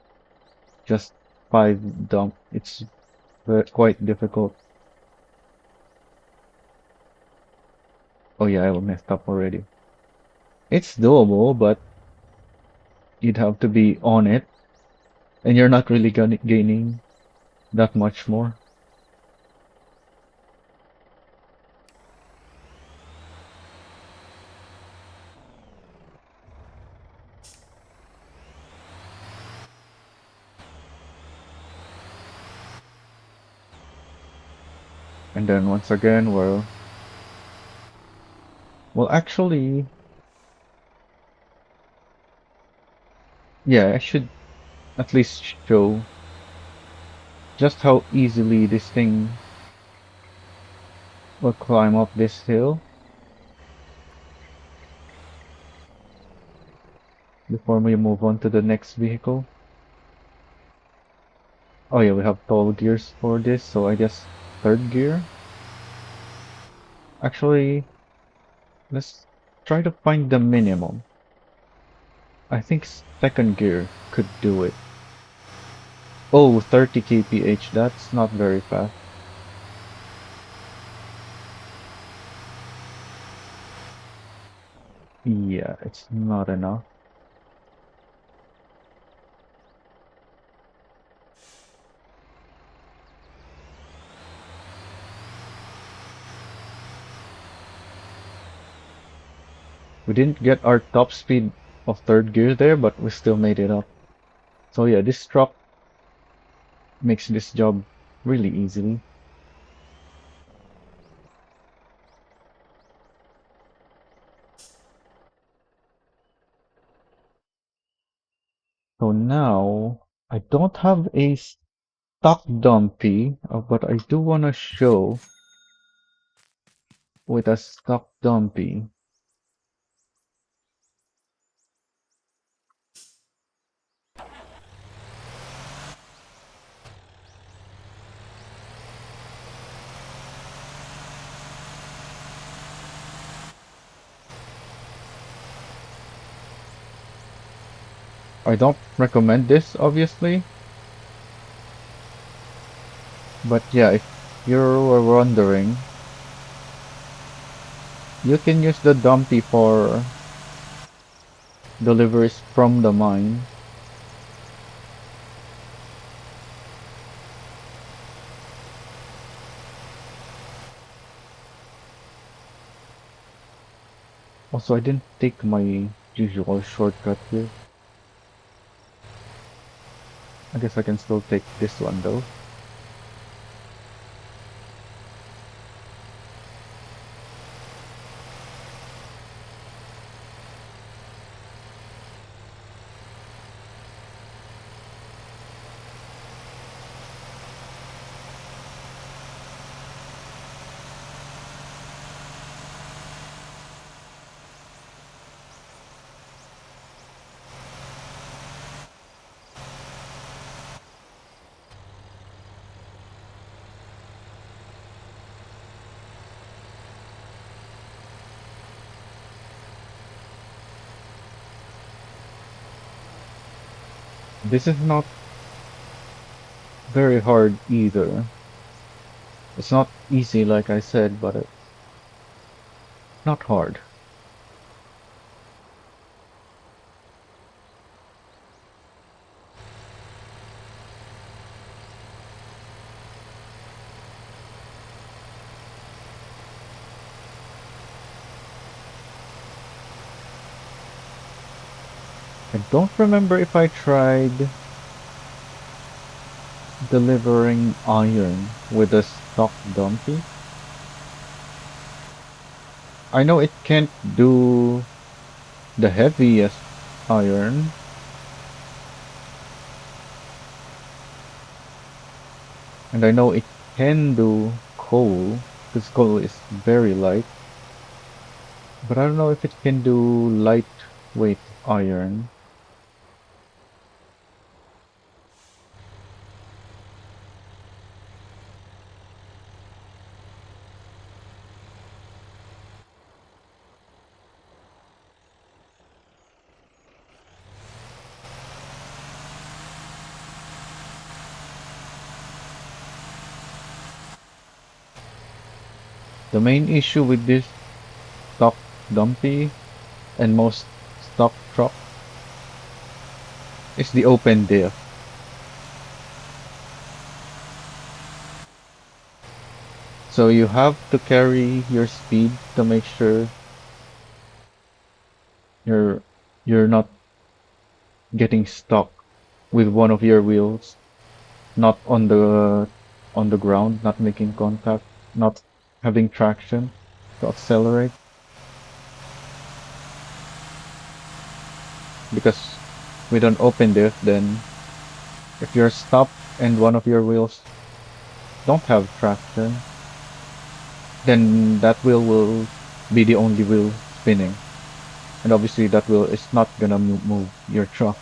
just 5 dump. It's quite difficult. Oh yeah, I messed up already. It's doable, but you'd have to be on it, and you're not really gonna gaining that much more. And then once again, well, actually, yeah, I should at least show just how easily this thing will climb up this hill before we move on to the next vehicle. Oh yeah, we have tall gears for this, so I guess third gear. Actually, let's try to find the minimum. I think second gear could do it. Oh, 30 kph, that's not very fast. Yeah, it's not enough. We didn't get our top speed of third gear there, but we still made it up. So yeah, this truck makes this job really easily. So now I don't have a stock dumpy, but I do want to show with a stock dumpy. I don't recommend this, obviously, but yeah, if you were wondering, you can use the dumpy for deliveries from the mine. Also, I didn't take my usual shortcut here. I guess I can still take this one though. This is not very hard either. It's not easy, like I said, but it's not hard. I don't remember if I tried delivering iron with a stock donkey. I know it can't do the heaviest iron, and I know it can do coal, because coal is very light, but I don't know if it can do lightweight iron. The main issue with this stock dumpy and most stock truck is the open diff. So you have to carry your speed to make sure you're you're not getting stuck with one of your wheels, not on the ground, not making contact, not having traction to accelerate. Because with an open diff, then if you're stopped and one of your wheels don't have traction, then that wheel will be the only wheel spinning. And obviously that wheel is not gonna move your truck.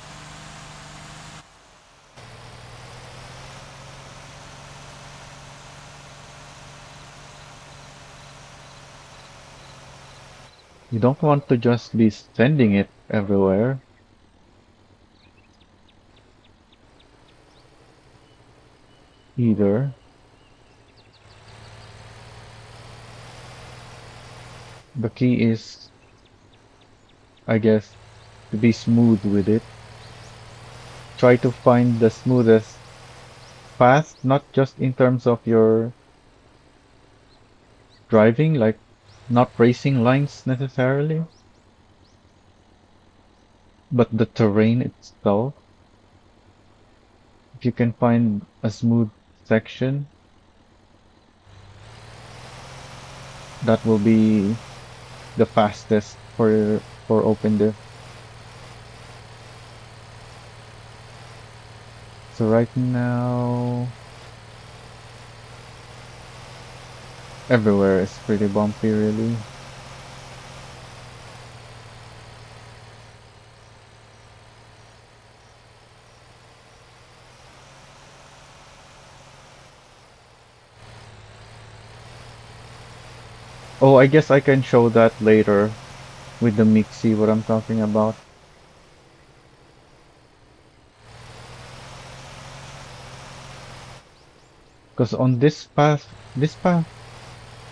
You don't want to just be sending it everywhere either. The key is, I guess, to be smooth with it. Try to find the smoothest path, not just in terms of your driving, like not racing lines necessarily, but the terrain itself. If you can find a smooth section, that will be the fastest for open diff. So right now, everywhere is pretty bumpy, really. Oh, I guess I can show that later with the Mixi, what I'm talking about. Because on this path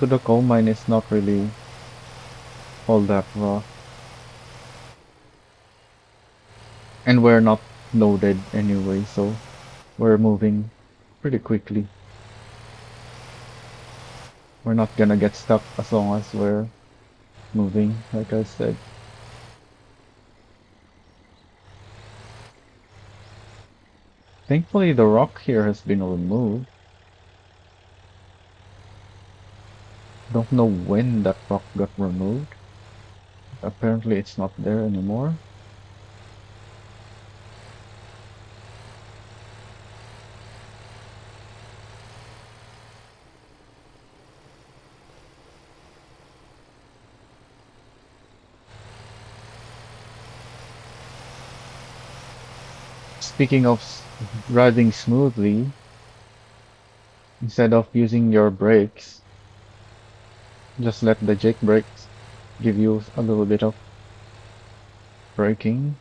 to the coal mine is not really all that rough. And we're not loaded anyway, so we're moving pretty quickly. We're not gonna get stuck as long as we're moving, like I said. Thankfully, the rock here has been removed. Don't know when that rock got removed. Apparently, it's not there anymore. Speaking of riding smoothly, instead of using your brakes, just let the jake brakes give you a little bit of braking.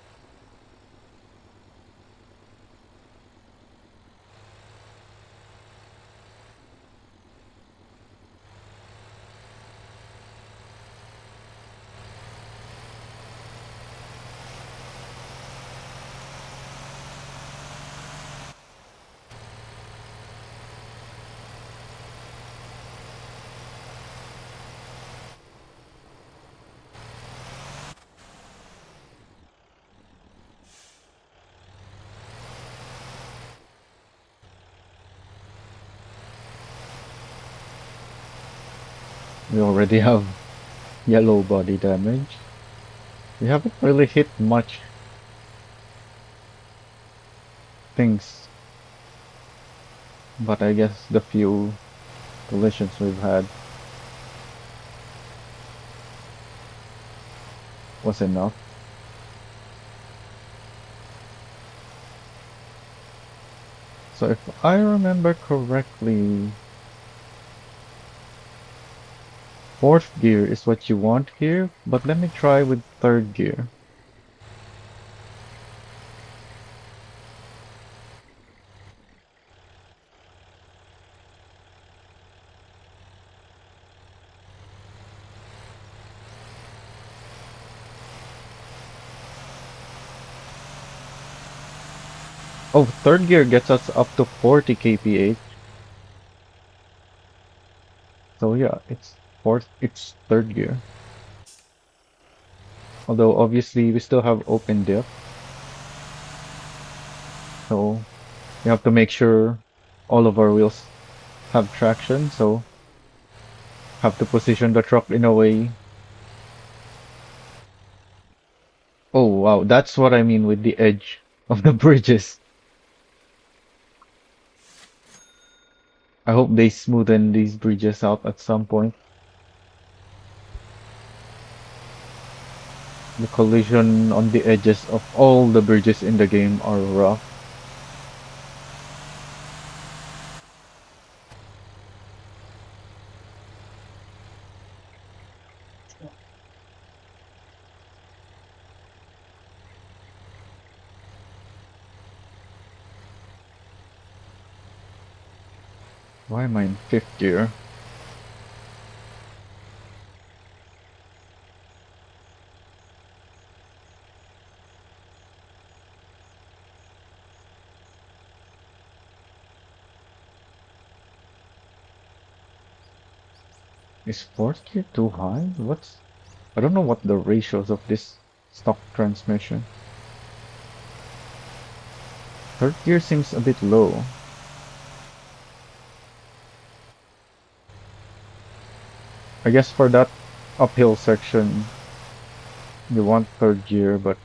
We already have yellow body damage. We haven't really hit much things, but I guess the few collisions we've had was enough. So if I remember correctly, fourth gear is what you want here, but let me try with third gear. Oh, third gear gets us up to 40 kph. So yeah, it's third gear. Although obviously we still have open diff, so we have to make sure all of our wheels have traction, so have to position the truck in a way. Oh wow, that's what I mean with the edge of the bridges. I hope they smoothen these bridges out at some point. The collision on the edges of all the bridges in the game are rough. Why am I in fifth gear? Is fourth gear too high? I don't know what the ratios of this stock transmission. Third gear seems a bit low. I guess for that uphill section, you want third gear, but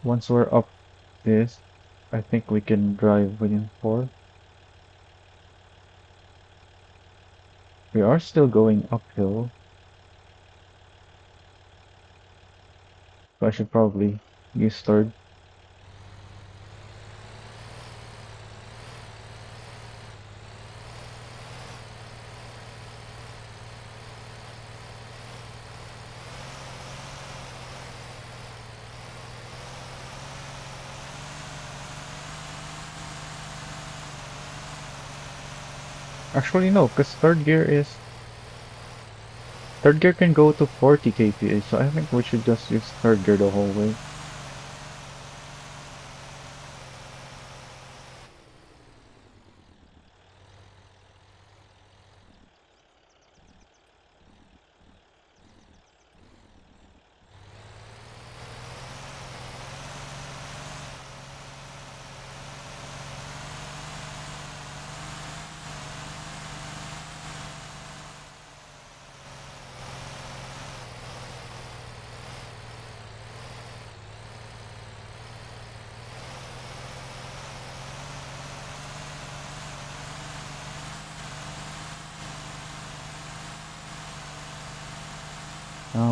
once we're up this, I think we can drive within 4. We are still going uphill, so I should probably use third. Actually, no, because third gear can go to 40 kph, so I think we should just use third gear the whole way.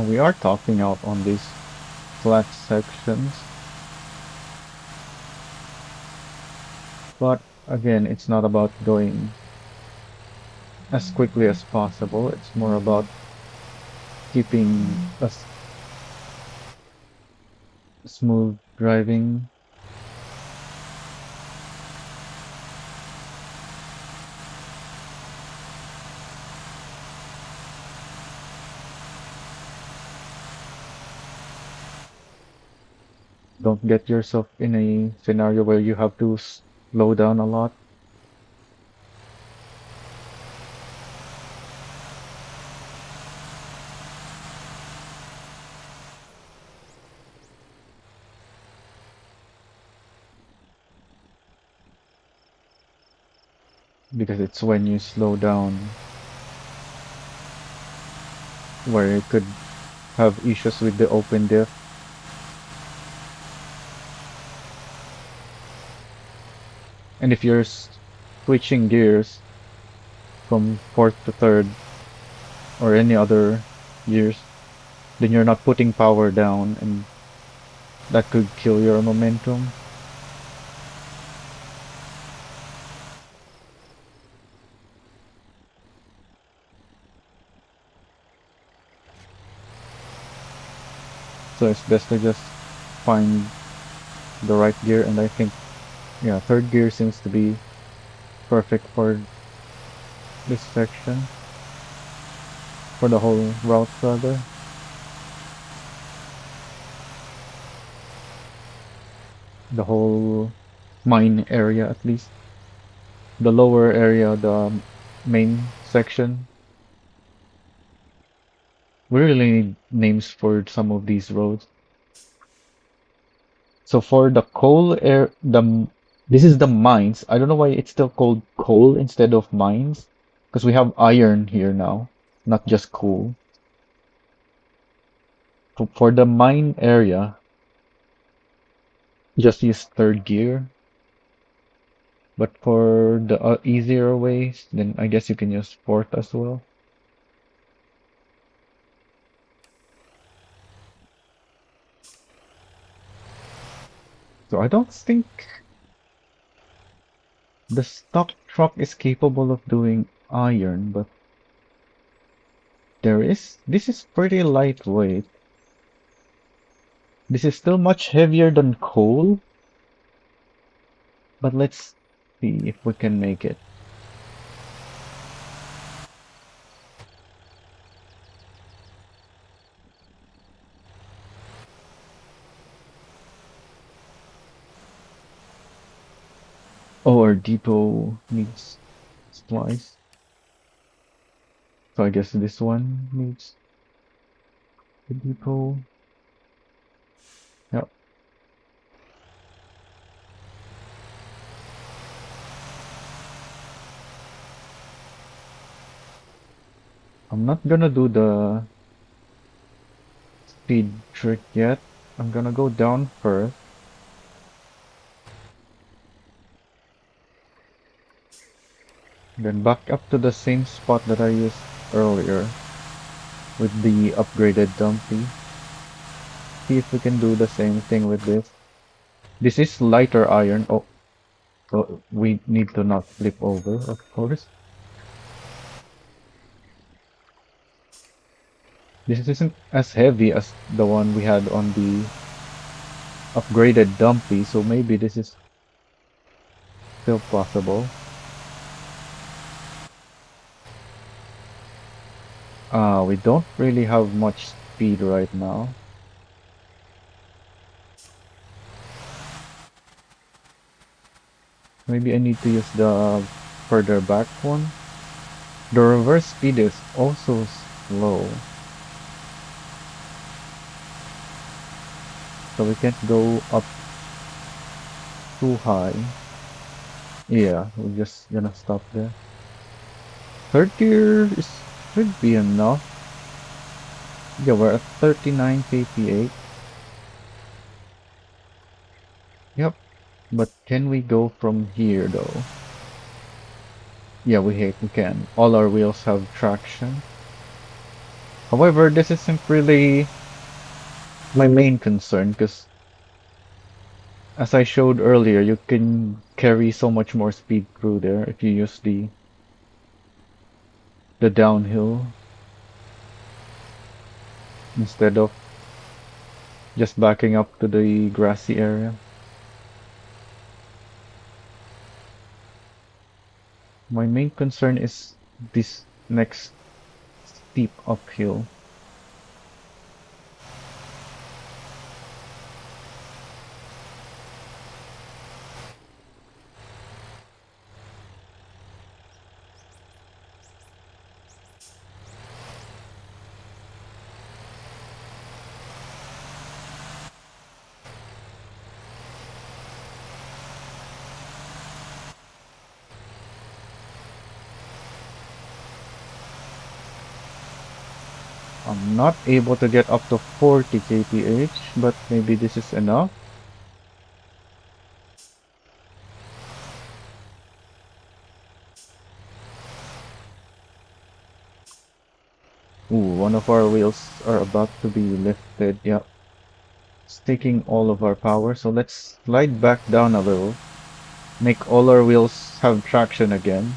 We are topping out on these flat sections, but again, it's not about going as quickly as possible. It's more about keeping a smooth driving. Don't get yourself in a scenario where you have to slow down a lot, because it's when you slow down where you could have issues with the open diff. And if you're switching gears from fourth to third or any other gears, then you're not putting power down, and that could kill your momentum. So it's best to just find the right gear, and I think, yeah, third gear seems to be perfect for this section, for the whole route rather. The whole mine area at least. The lower area, the main section. We really need names for some of these roads. So for the coal air, this is the mines. I don't know why it's still called coal instead of mines, because we have iron here now, not just coal. For the mine area, just use third gear. But for the easier ways, then I guess you can use fourth as well. So I don't think the stock truck is capable of doing iron, but this is pretty lightweight. This is still much heavier than coal, but let's see if we can make it. Oh, our depot needs splice. So I guess this one needs the depot. Yep. I'm not gonna do the speed trick yet. I'm gonna go down first. Then back up to the same spot that I used earlier with the upgraded Dumpy. See if we can do the same thing with this. This is lighter iron. Oh, so we need to not flip over, of course. This isn't as heavy as the one we had on the upgraded Dumpy, so maybe this is still possible. We don't really have much speed right now. Maybe I need to use the further back one. The reverse speed is also slow, so we can't go up too high. Yeah, we're just gonna stop there. Third gear is should be enough. Yeah, we're at 39 kph. Yep, but can we go from here though? Yeah, we can. All our wheels have traction. However, this isn't really my main concern because as I showed earlier, you can carry so much more speed through there if you use the downhill instead of just backing up to the grassy area. My main concern is this next steep uphill. I'm not able to get up to 40 kph, but maybe this is enough. Ooh, one of our wheels are about to be lifted. Yeah, it's taking all of our power. So let's slide back down a little. Make all our wheels have traction again.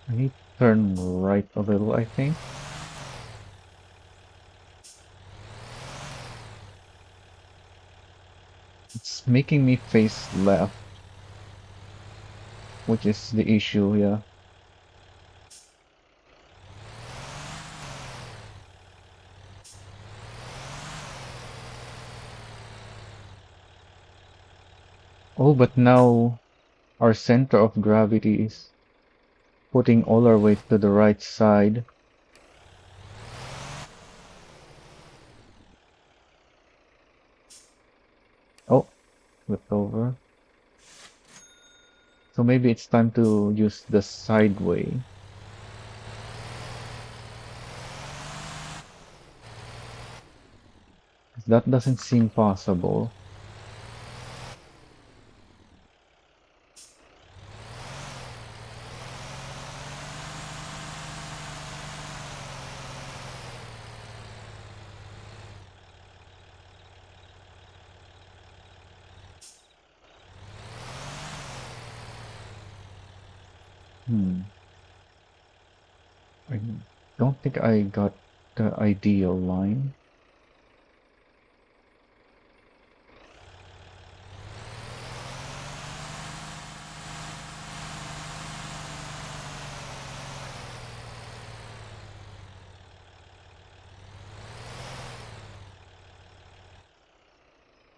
I need to turn right a little, I think. It's making me face left, which is the issue, yeah. Oh, but now our center of gravity is putting all our weight to the right side. Oh, flipped over. So maybe it's time to use the sideway. That doesn't seem possible. Hmm. I don't think I got the ideal line.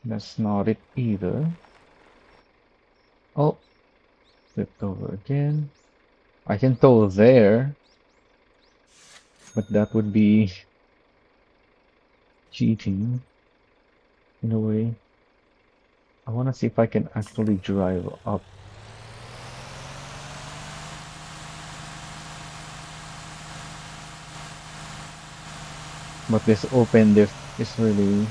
That's not it either. Oh, flipped over again. I can tow there, but that would be cheating in a way. I want to see if I can actually drive up. But this open lift is really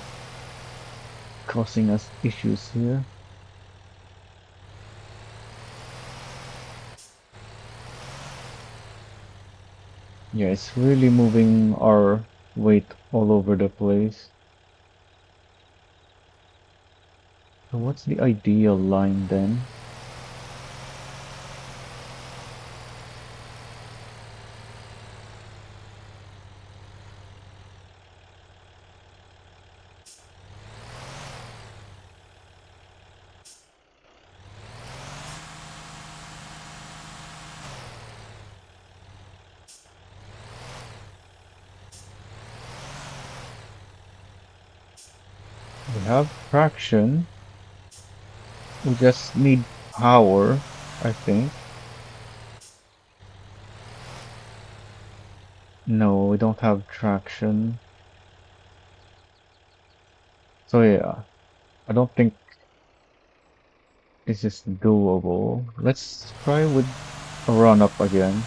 causing us issues here. Yeah, it's really moving our weight all over the place. So what's the ideal line then? We have traction. We just need power, I think. No, we don't have traction. So yeah, I don't think this is doable. Let's try with a run up again.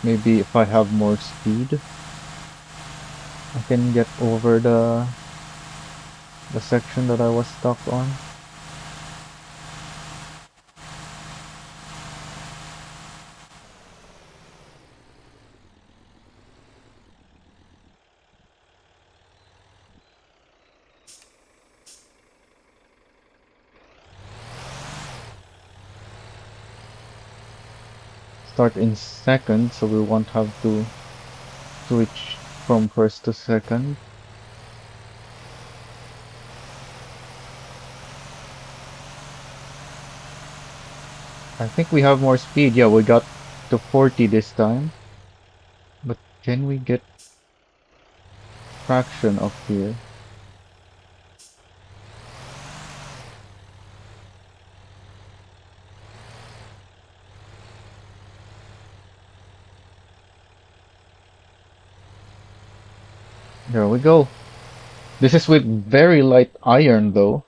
Maybe if I have more speed, I can get over the section that I was stuck on. Start in second, so we won't have to switch from first to second. I think we have more speed. Yeah, we got to 40 this time. But can we get traction up here? There we go. This is with very light iron though.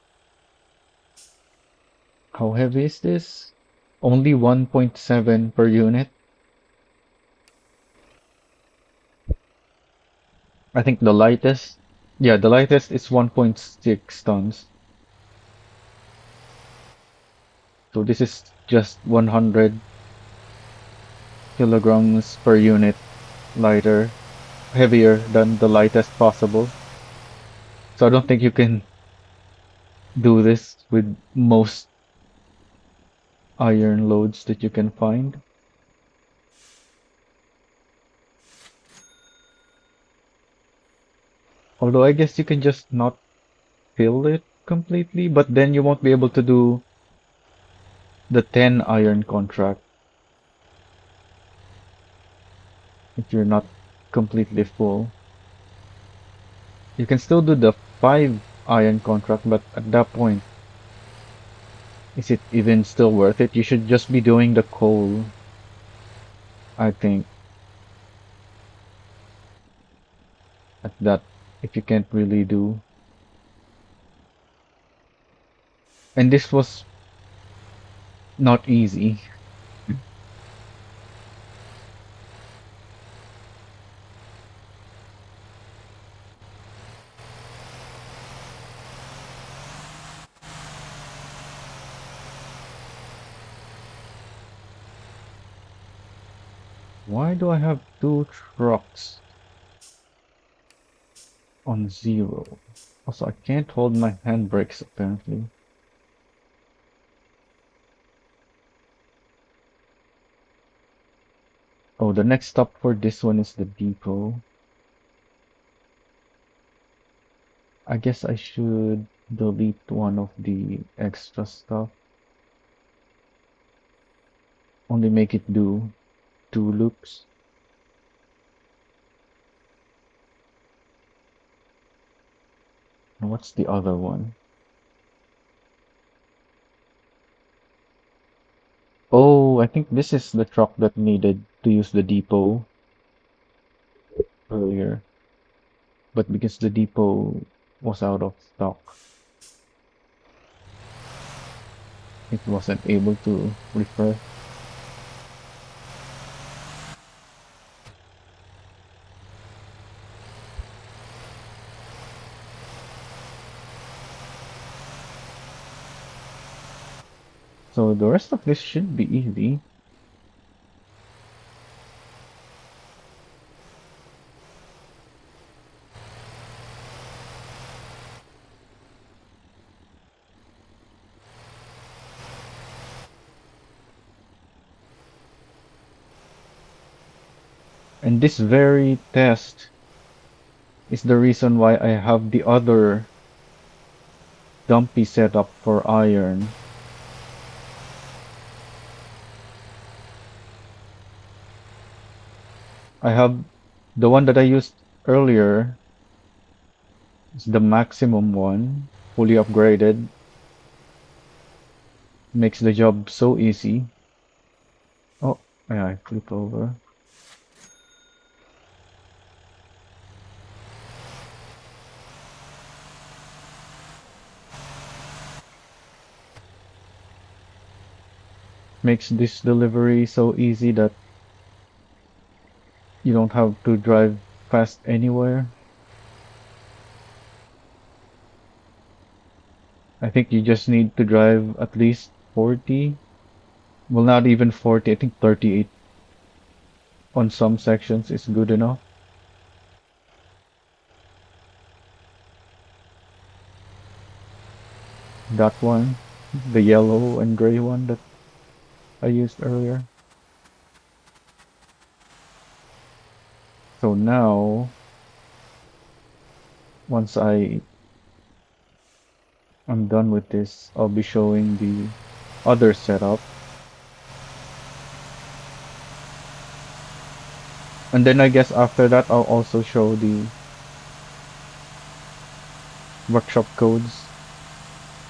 How heavy is this? Only 1.7 per unit. I think the lightest, yeah, the lightest is 1.6 tons. So this is just 100 kilograms per unit lighter, heavier than the lightest possible. So I don't think you can do this with most iron loads that you can find. Although I guess you can just not fill it completely, but then you won't be able to do the 10 iron contract if you're not completely full. You can still do the 5 iron contract, but at that point, is it even still worth it? You should just be doing the coal, I think, at that, if you can't really do. And this was not easy. Why do I have two trucks on zero? Also, I can't hold my handbrakes apparently. Oh, the next stop for this one is the depot. I guess I should delete one of the extra stuff. Only make it do 2 loops. And what's the other one? Oh, I think this is the truck that needed to use the depot earlier. But because the depot was out of stock, it wasn't able to refresh. So the rest of this should be easy. And this very test is the reason why I have the other Dumpy setup for iron. I have the one that I used earlier is the maximum one, fully upgraded, makes the job so easy. Oh, yeah, I flipped over. Makes this delivery so easy that you don't have to drive fast anywhere. I think you just need to drive at least 40. Well, not even 40. I think 38 on some sections is good enough. That one, the yellow and gray one that I used earlier. So now, once I'm done with this, I'll be showing the other setup. And then I guess after that, I'll also show the workshop codes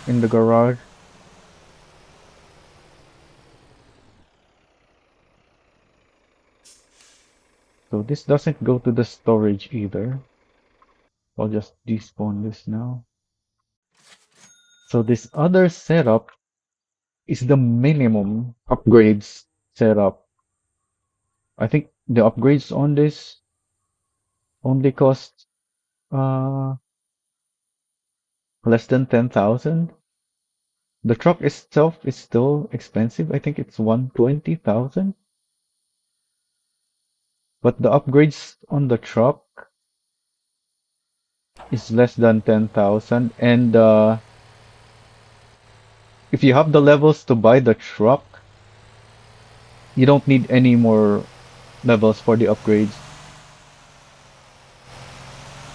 in the garage. So this doesn't go to the storage either. I'll just despawn this now. So this other setup is the minimum upgrades setup. I think the upgrades on this only cost uh less than 10,000. The truck itself is still expensive. I think it's 120,000. But the upgrades on the truck is less than 10,000. And if you have the levels to buy the truck, you don't need any more levels for the upgrades.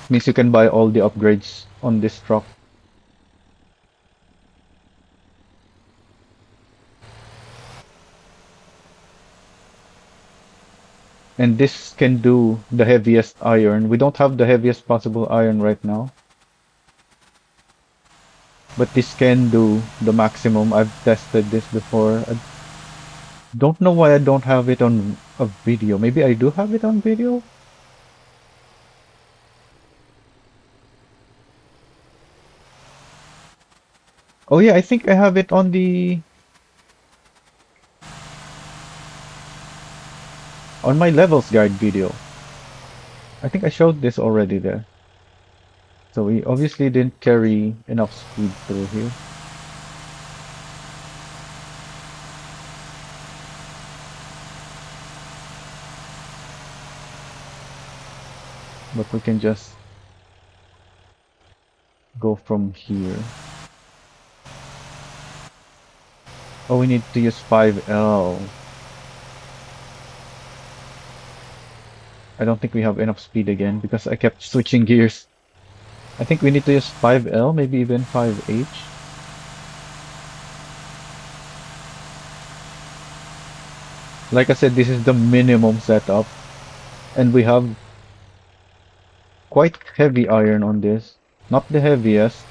Means you can buy all the upgrades on this truck. And this can do the heaviest iron. We don't have the heaviest possible iron right now. But this can do the maximum. I've tested this before. I don't know why I don't have it on a video. Maybe I do have it on video? Oh yeah, I think I have it on my levels guide video. I think I showed this already there. So we obviously didn't carry enough speed through here. But we can just go from here. Oh, we need to use 5L. I don't think we have enough speed again because I kept switching gears. I think we need to use 5L, maybe even 5H. Like I said, this is the minimum setup. And we have quite heavy iron on this. Not the heaviest,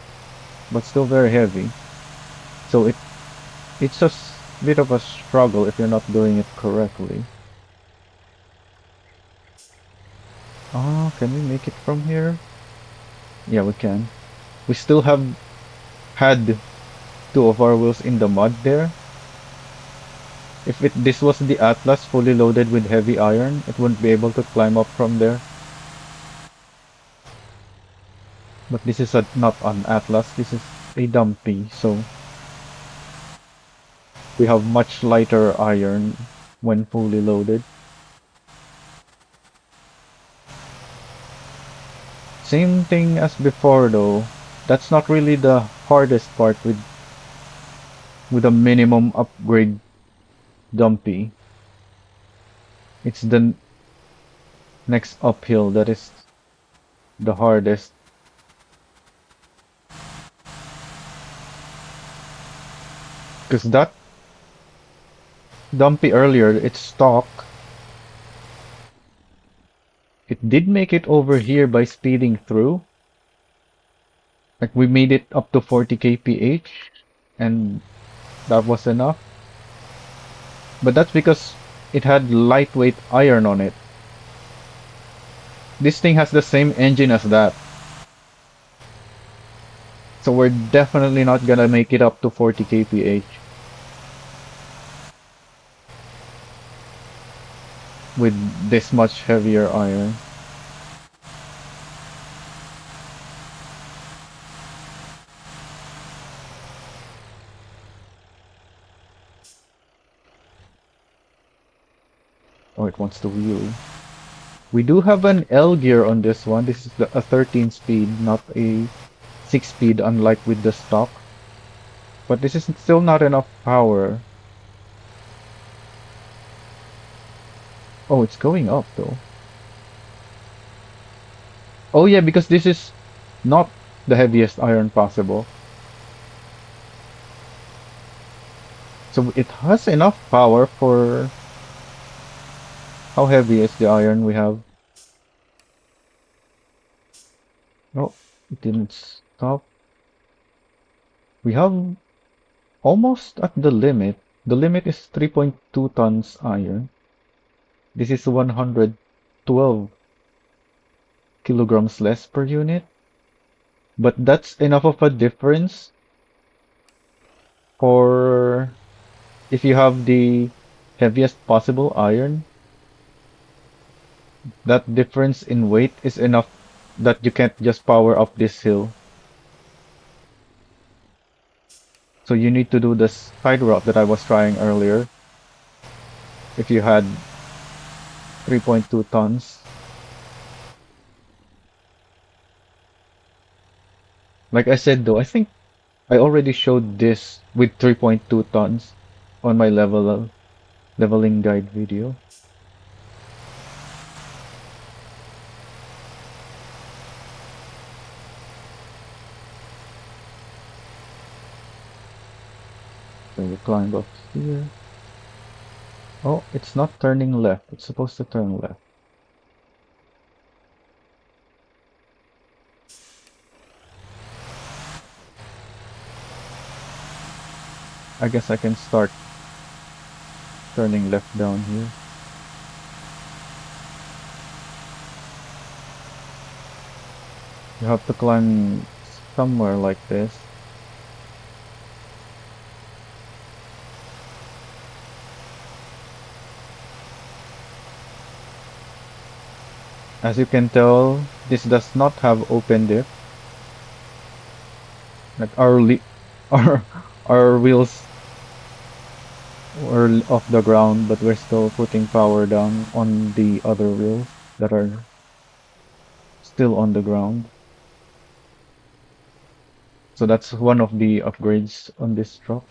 but still very heavy. So it's a bit of a struggle if you're not doing it correctly. Oh, can we make it from here? Yeah, we can. We still have had two of our wheels in the mud there. If this was the Atlas fully loaded with heavy iron, it wouldn't be able to climb up from there. But this is not an Atlas, this is a Dumpy, so we have much lighter iron when fully loaded. Same thing as before though. That's not really the hardest part with a minimum upgrade dumpy. It's the next uphill that is the hardest. Because that dumpy earlier, its stock, it did make it over here by speeding through. Like we made it up to 40 kph and that was enough. But that's because it had lightweight iron on it. This thing has the same engine as that. So we're definitely not gonna make it up to 40 kph with this much heavier iron. Oh, it wants to wheel. We do have an L gear on this one. This is a 13 speed, not a 6 speed, unlike with the stock. But this is still not enough power. Oh, it's going up though. Oh yeah, because this is not the heaviest iron possible. So it has enough power for how heavy is the iron we have. Oh, it didn't stop. We have almost at the limit. The limit is 3.2 tons iron. This is 112 kilograms less per unit. But that's enough of a difference for if you have the heaviest possible iron. That difference in weight is enough that you can't just power up this hill. So you need to do the side route that I was trying earlier. If you had 3.2 tons. Like I said though, I think I already showed this with 3.2 tons on my leveling guide video. So you climb up here. Oh, it's not turning left. It's supposed to turn left. I guess I can start turning left down here. You have to climb somewhere like this. As you can tell, this does not have open diff. Like our our wheels were off the ground, but we're still putting power down on the other wheels that are still on the ground. So that's one of the upgrades on this truck.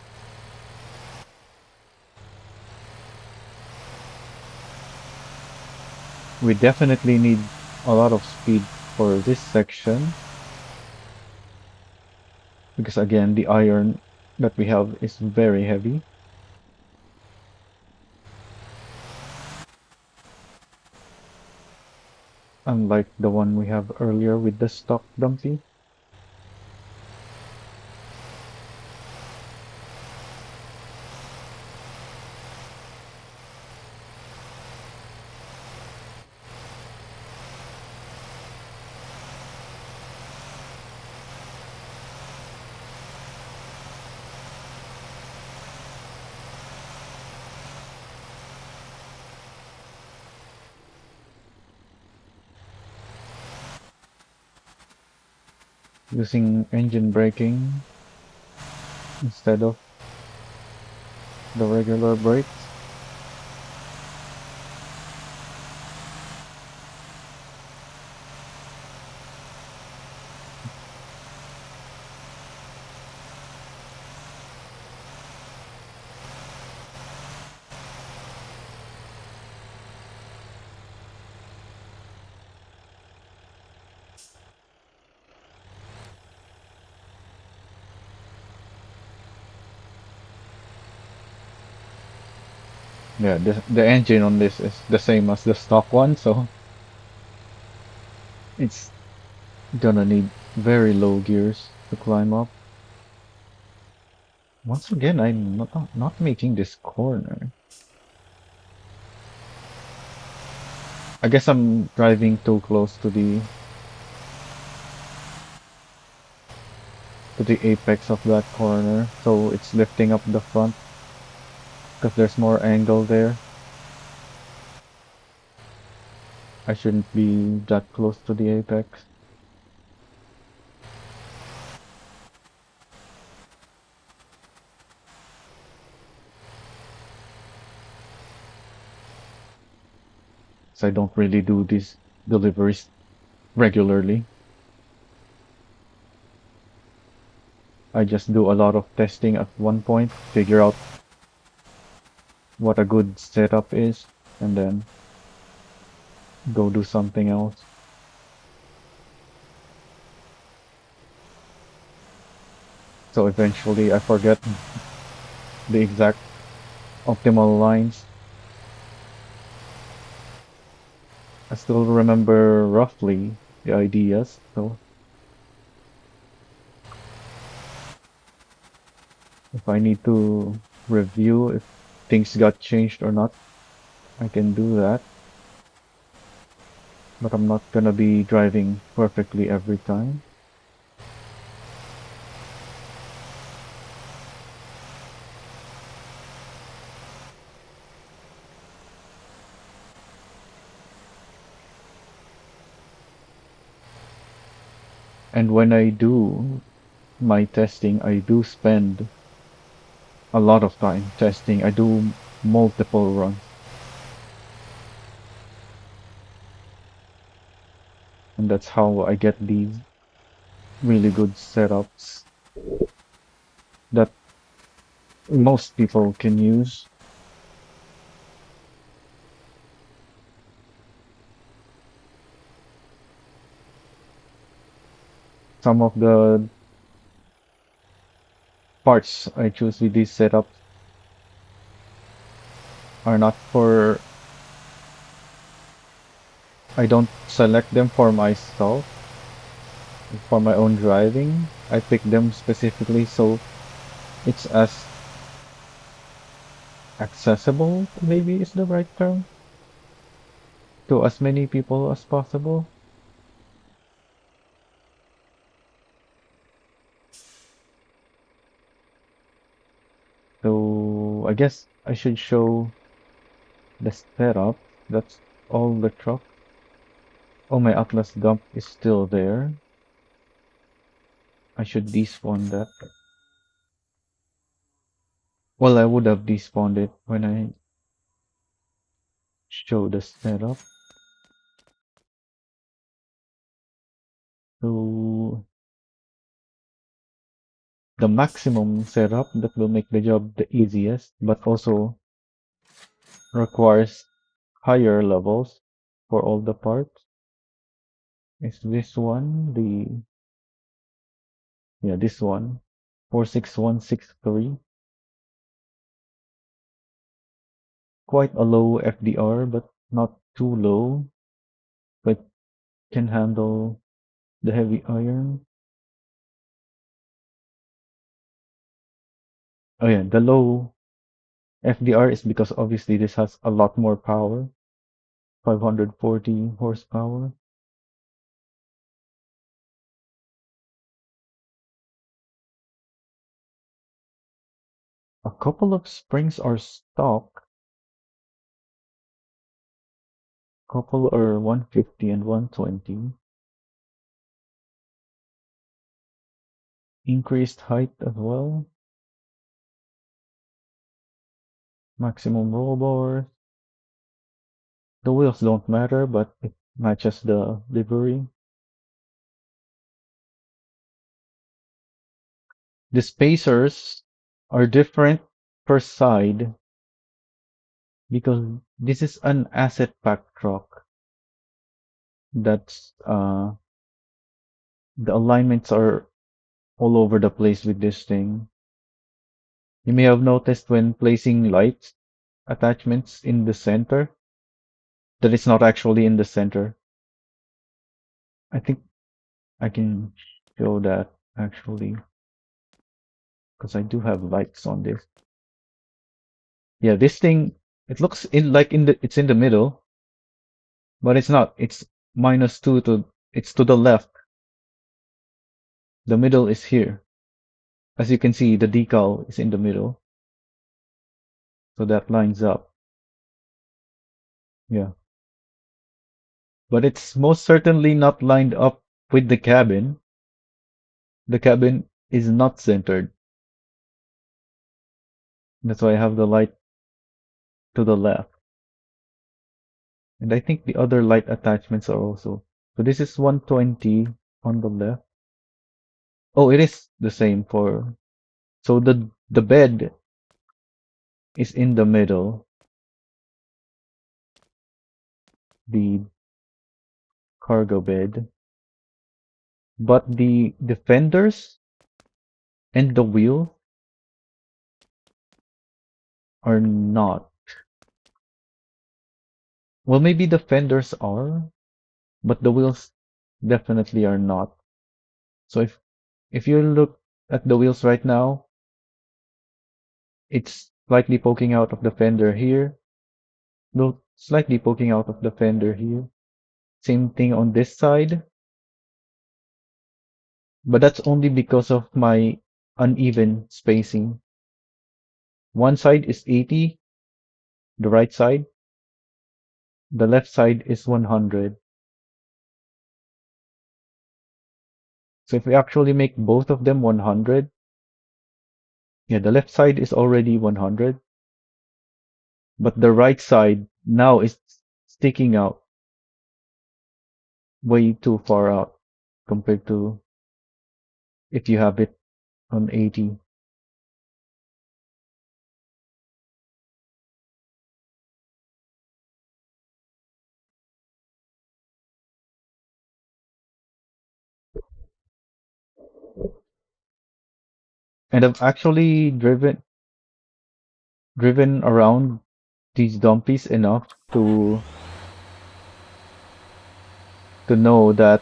We definitely need a lot of speed for this section. Because again, the iron that we have is very heavy. Unlike the one we have earlier with the stock Dumpy. Using engine braking instead of the regular brakes. Yeah, the engine on this is the same as the stock one, so it's gonna need very low gears to climb up. Once again, I'm not making this corner. I guess I'm driving too close to the apex of that corner, so it's lifting up the front because there's more angle there. I shouldn't be that close to the apex. So I don't really do these deliveries regularly. I just do a lot of testing at one point, figure out what a good setup is, and then go do something else. So eventually I forget the exact optimal lines. I still remember roughly the ideas, so if I need to review if things got changed or not, I can do that. But I'm not gonna be driving perfectly every time. And when I do my testing, I do spend a lot of time testing. I do multiple runs, and that's how I get these really good setups that most people can use. Some of the parts I choose with these setups are not for, I don't select them for myself, for my own driving. I pick them specifically so it's as accessible, maybe is the right term, to as many people as possible. So I guess I should show the setup. That's all the truck. Oh, my Atlas dump is still there. I should despawn that. Well, I would have despawned it when I show the setup. So the maximum setup that will make the job the easiest, but also requires higher levels for all the parts is this one, this one, 46163. Quite a low FDR, but not too low, but can handle the heavy iron. Oh yeah, the low FDR is because obviously this has a lot more power, 540 horsepower. A couple of springs are stock, couple are 150 and 120. Increased height as well. Maximum roll bar. The wheels don't matter, but it matches the livery. The spacers are different per side because this is an asset pack truck. That's the alignments are all over the place with this thing. You may have noticed when placing light attachments in the center that it's not actually in the center. I think I can show that actually because I do have lights on this. Yeah, this thing it looks in like in the it's in the middle, but it's not. It's -2 to it's to the left. The middle is here. As you can see, the decal is in the middle, so that lines up. Yeah. But it's most certainly not lined up with the cabin. The cabin is not centered. That's why I have the light to the left. And I think the other light attachments are also. So this is 120 on the left. Oh, it is the same for. So the bed is in the middle. The cargo bed. But the fenders and the wheel are not. Well, maybe the fenders are, but the wheels definitely are not. So if you look at the wheels right now, it's slightly poking out of the fender here. Look, slightly poking out of the fender here. Same thing on this side, but that's only because of my uneven spacing. One side is 80, the right side. The left side is 100. So if we actually make both of them 100, yeah, the left side is already 100, but the right side now is sticking out way too far out compared to if you have it on 80. And I've actually driven around these dumpies enough to know that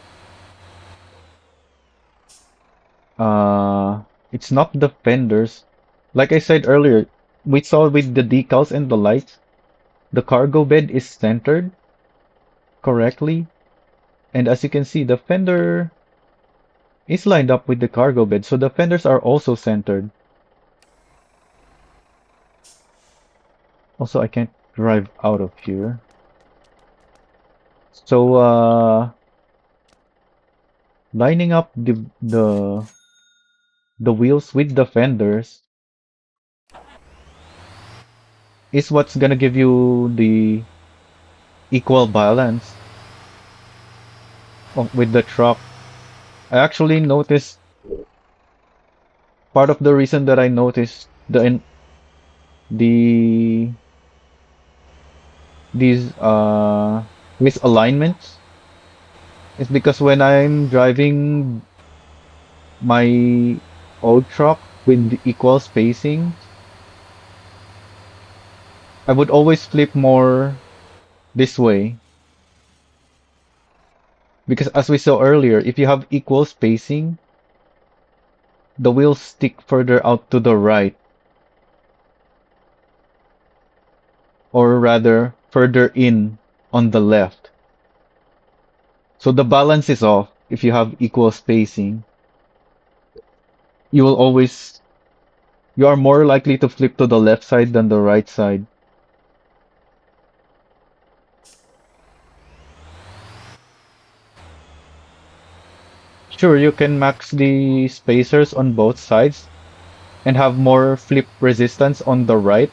it's not the fenders. Like I said earlier, we saw with the decals and the lights, the cargo bed is centered correctly. And as you can see, the fender is lined up with the cargo bed, so the fenders are also centered. Also, I can't drive out of here. So, lining up the wheels with the fenders is what's gonna give you the equal balance with the truck. I actually noticed part of the reason that I noticed the these misalignments is because when I'm driving my old truck with the equal spacing, I would always flip more this way. Because as we saw earlier, if you have equal spacing, the wheels stick further out to the right, or rather, further in on the left. So the balance is off if you have equal spacing. You will always, you are more likely to flip to the left side than the right side. Sure, you can max the spacers on both sides and have more flip resistance on the right.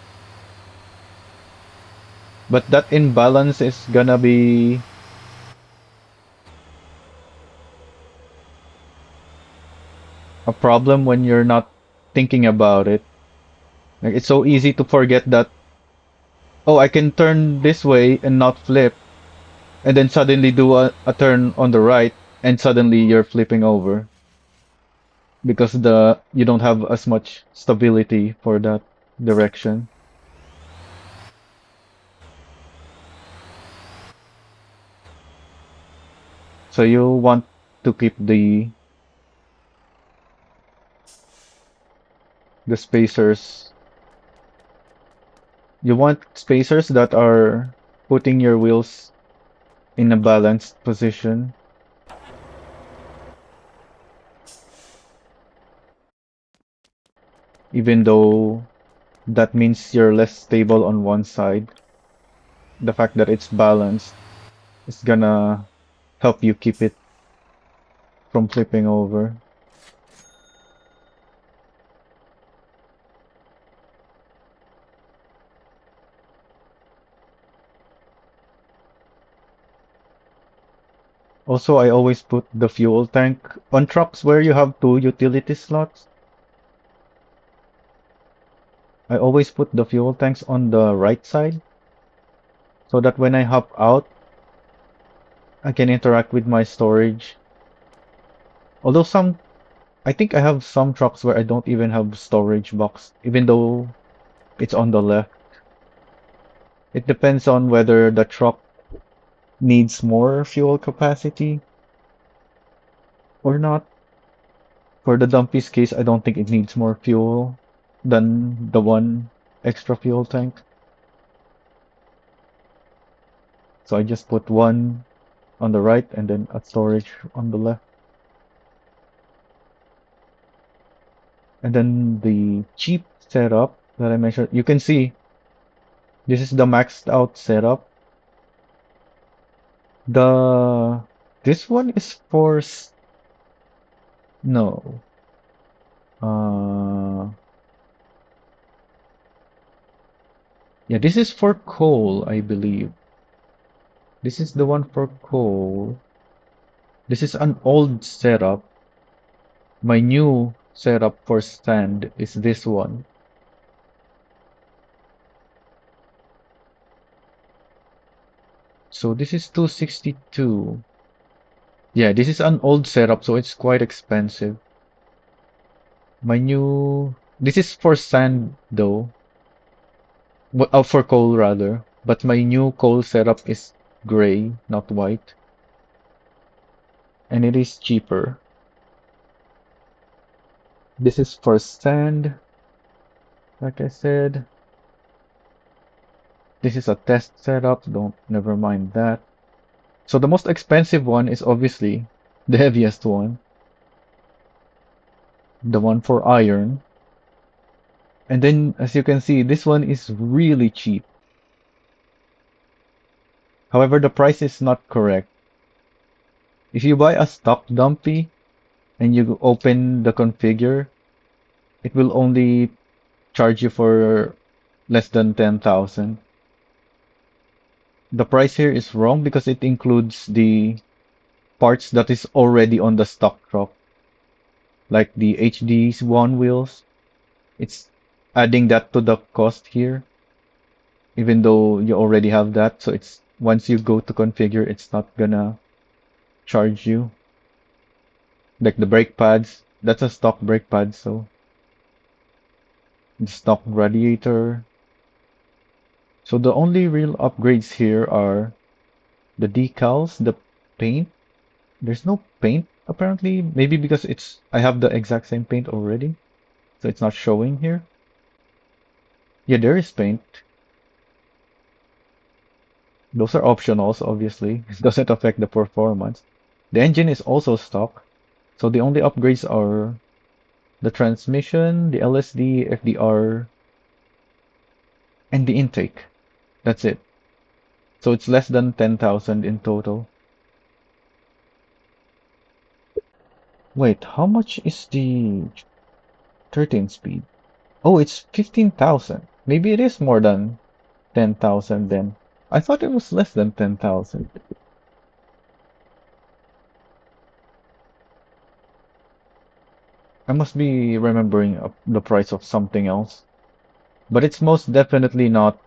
But that imbalance is gonna be a problem when you're not thinking about it. Like it's so easy to forget that, oh, I can turn this way and not flip, and then suddenly do a turn on the right, and suddenly you're flipping over because the you don't have as much stability for that direction. So you want to keep the spacers. You want spacers that are putting your wheels in a balanced position, even though that means you're less stable on one side. The fact that it's balanced is gonna help you keep it from flipping over. Also, I always put the fuel tank on trucks where you have two utility slots. I always put the fuel tanks on the right side so that when I hop out, I can interact with my storage. Although I think I have some trucks where I don't even have storage box, even though it's on the left. It depends on whether the truck needs more fuel capacity or not. For the Dumpy's case, I don't think it needs more fuel than the one extra fuel tank. So I just put one on the right and then a storage on the left. And then the cheap setup that I mentioned, you can see this is the maxed out setup. The this one is for no. Uh yeah, this is for coal, I believe. This is the one for coal. This is an old setup. My new setup for sand is this one. So this is 262. Yeah, this is an old setup, so it's quite expensive. This is for sand though. For coal rather. But my new coal setup is gray, not white. And it is cheaper. This is for sand, like I said. This is a test setup, never mind that. So the most expensive one is obviously the heaviest one. The one for iron. And then, as you can see, this one is really cheap. However, the price is not correct. If you buy a stock Dumpy and you open the configure, it will only charge you for less than 10,000. The price here is wrong because it includes the parts that is already on the stock truck, like the HD1 wheels. It's adding that to the cost here, even though you already have that. So it's once you go to configure, it's not gonna charge you. Like the brake pads, that's a stock brake pad, so the stock radiator. So the only real upgrades here are the decals, the paint. There's no paint apparently, maybe because I have the exact same paint already, so it's not showing here. Yeah, there is paint. Those are optionals, obviously. It doesn't affect the performance. The engine is also stock, so the only upgrades are the transmission, the LSD, FDR, and the intake. That's it. So it's less than 10,000 in total. Wait, how much is the 13 speed? Oh, it's 15,000. Maybe it is more than 10,000 then. I thought it was less than 10,000. I must be remembering the price of something else. But it's most definitely not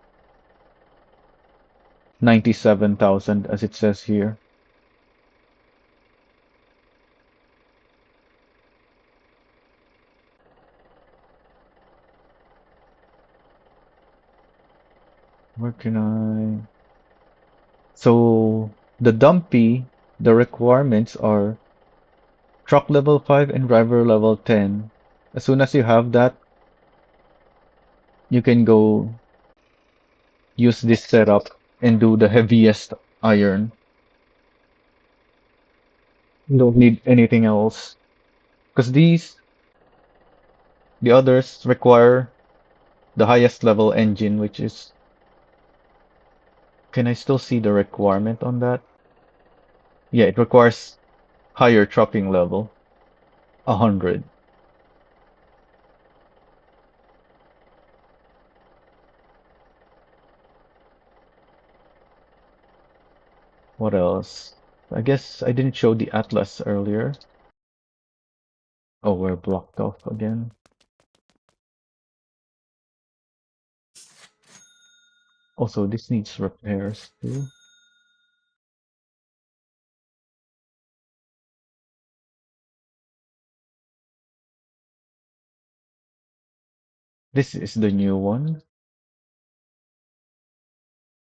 97,000 as it says here. Where can I? So the Dumpy, the requirements are truck level 5 and driver level 10. As soon as you have that, you can go use this setup and do the heaviest iron. You don't need anything else. Because the others require the highest level engine, which is, can I still see the requirement on that? Yeah, it requires higher trucking level, 100. What else? I guess I didn't show the Atlas earlier. Oh, we're blocked off again. Also, this needs repairs too. This is the new one.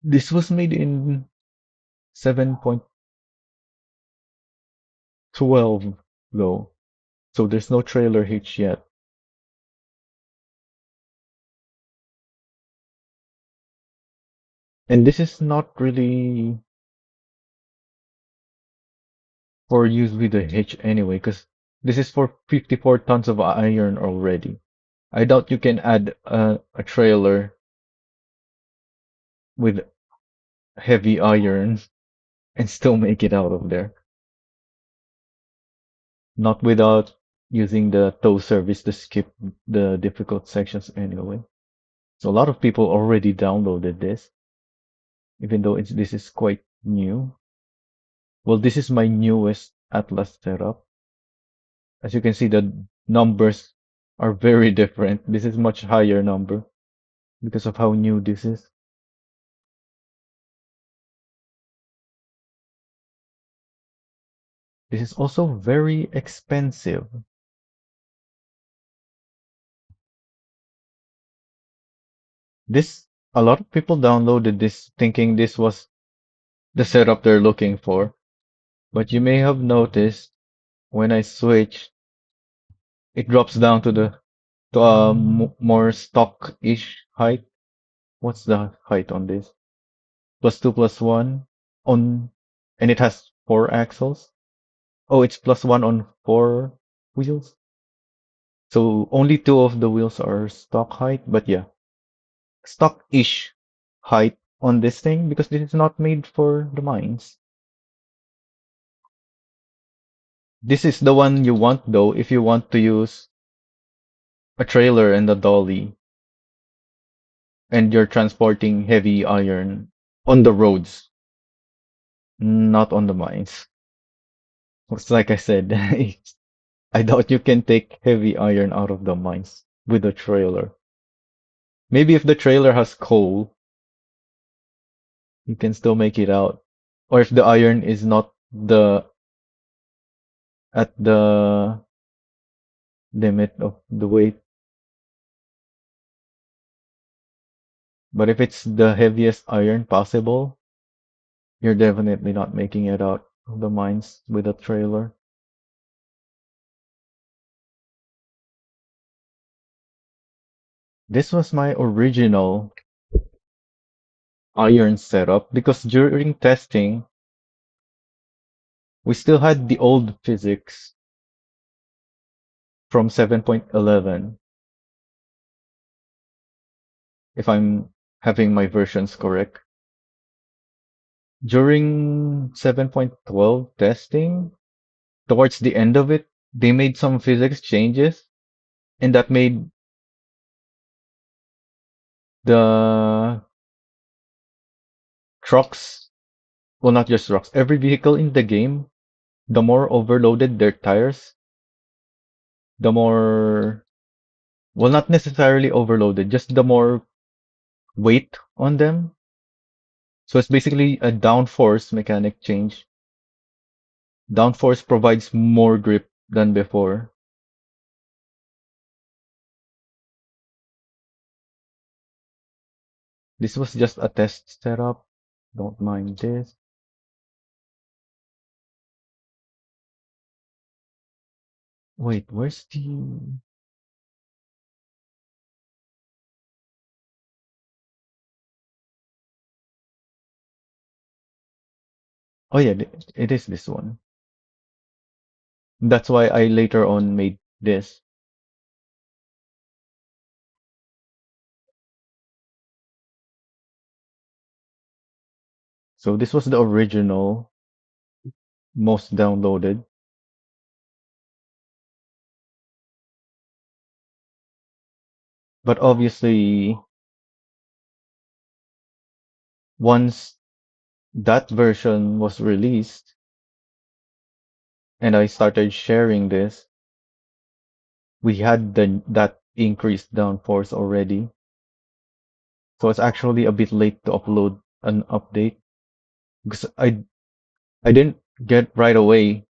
This was made in 7.12 though, so there's no trailer hitch yet. And this is not really for use with a hitch anyway, because this is for 54 tons of iron already. I doubt you can add a trailer with heavy iron and still make it out of there. Not without using the tow service to skip the difficult sections anyway. So a lot of people already downloaded this, even though this is quite new. Well, this is my newest Atlas setup. As you can see, the numbers are very different. This is much higher number because of how new this is. This is also very expensive. This, a lot of people downloaded this thinking this was the setup they're looking for. But you may have noticed when I switch, it drops down to the to a more stock-ish height. What's the height on this? Plus two plus one on, and it has four axles. Oh, it's plus one on four wheels. So only two of the wheels are stock height, but yeah, stock-ish height on this thing because this is not made for the mines. This is the one you want though if you want to use a trailer and a dolly and you're transporting heavy iron on the roads, not on the mines. It's like I said, I doubt you can take heavy iron out of the mines with a trailer. Maybe if the trailer has coal, you can still make it out. Or if the iron is not the at the limit of the weight. But if it's the heaviest iron possible, you're definitely not making it out of the mines with a trailer. This was my original iron setup because during testing, we still had the old physics from 7.11, if I'm having my versions correct. During 7.12 testing, towards the end of it, they made some physics changes, and that made the trucks, well, not just trucks, every vehicle in the game, the more overloaded their tires, the more, well, not necessarily overloaded, just the more weight on them. So it's basically a downforce mechanic change. Downforce provides more grip than before. This was just a test setup. Don't mind this. Wait, where's the... Oh yeah, it is this one. That's why I later on made this. So this was the original, most downloaded. But obviously, once that version was released and I started sharing this, we had that increased downforce already. So it's actually a bit late to upload an update because I didn't get right away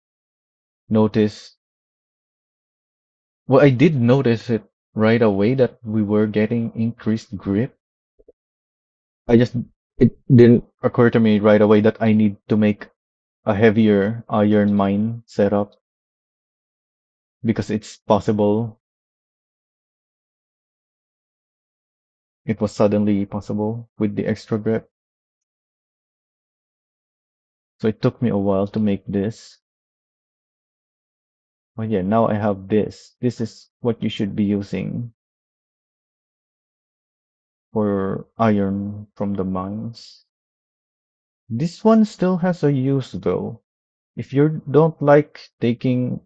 notice. Well, I did notice it right away that we were getting increased grip. I just it didn't occur to me right away that I need to make a heavier iron mine setup because it's possible. It was suddenly possible with the extra grip. So it took me a while to make this. But yeah, now I have this. This is what you should be using for iron from the mines. This one still has a use though. If you don't like taking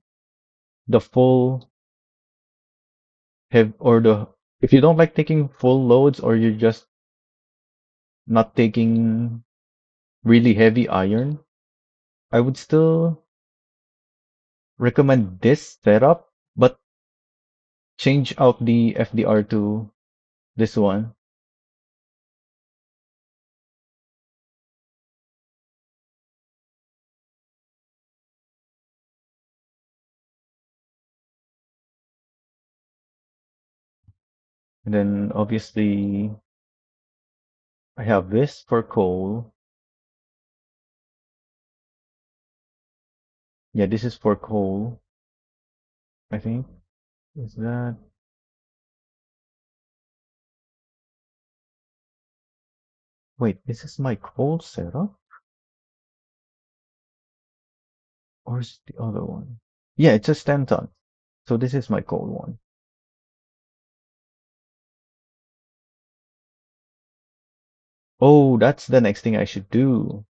the full have or the if you don't like taking full loads or you're just not taking really heavy iron, I would still recommend this setup, but change out the FDR to this one. And then obviously I have this for coal. Yeah, this is for coal, I think. Is that... Wait, is this my coal setup? Or is it the other one? Yeah, it's a 10 ton. So this is my coal one. Oh, that's the next thing I should do.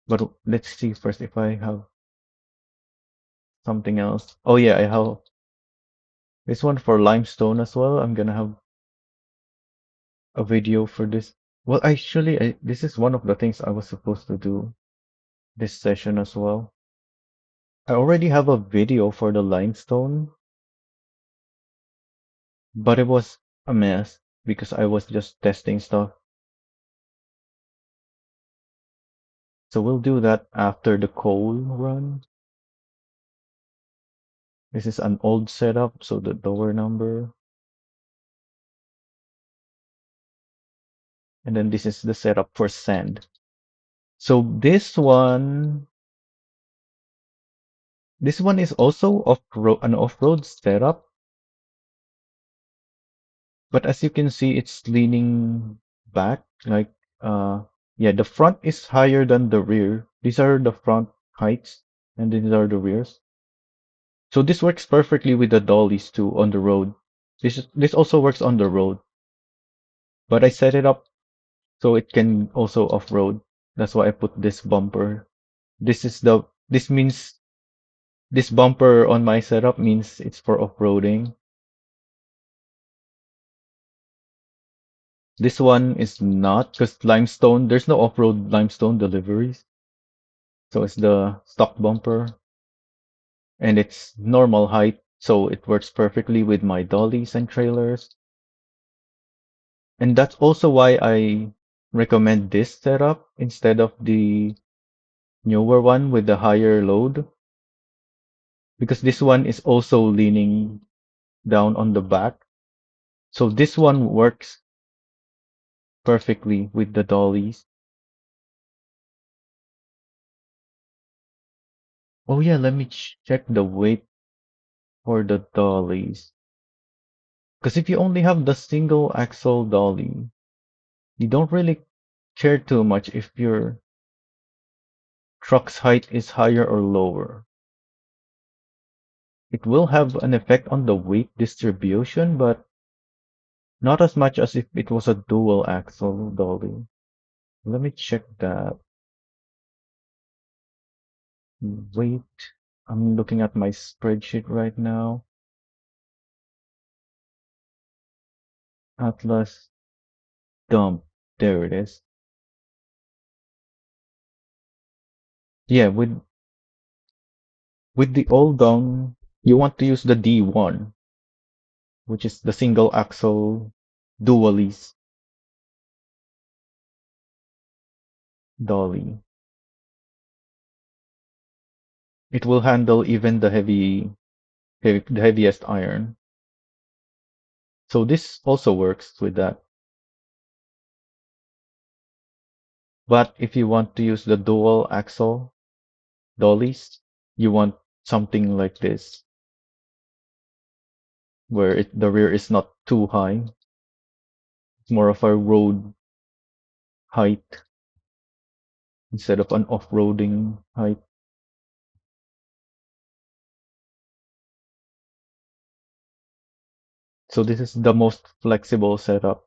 But let's see first if I have something else. Oh yeah, I have this one for limestone as well. I'm gonna have a video for this. Well, actually, this is one of the things I was supposed to do this session as well. I already have a video for the limestone, but it was a mess because I was just testing stuff. So we'll do that after the coal run. This is an old setup, so the door number. And then this is the setup for sand. So this one is also an off-road setup, but as you can see, it's leaning back. Like, yeah, the front is higher than the rear. These are the front heights, and these are the rears. So this works perfectly with the dollies too on the road. This also works on the road, but I set it up so it can also off-road. That's why I put this bumper. This means this bumper on my setup means it's for off-roading. This one is not, because limestone, there's no off-road limestone deliveries. So it's the stock bumper, and it's normal height, so it works perfectly with my dollies and trailers. And that's also why I recommend this setup instead of the newer one with the higher load, because this one is also leaning down on the back. So this one works perfectly with the dollies. Oh yeah, let me check the weight for the dollies. Because if you only have the single axle dolly, you don't really care too much if your truck's height is higher or lower. It will have an effect on the weight distribution, but not as much as if it was a dual axle dolly. Let me check that. Weight. I'm looking at my spreadsheet right now. Atlas dump. There it is. Yeah, with the Oldum, you want to use the D1, which is the single axle dualies dolly. It will handle even the the heaviest iron. So this also works with that. But if you want to use the dual axle dollies, you want something like this, where the rear is not too high. It's more of a road height instead of an off-roading height. So this is the most flexible setup.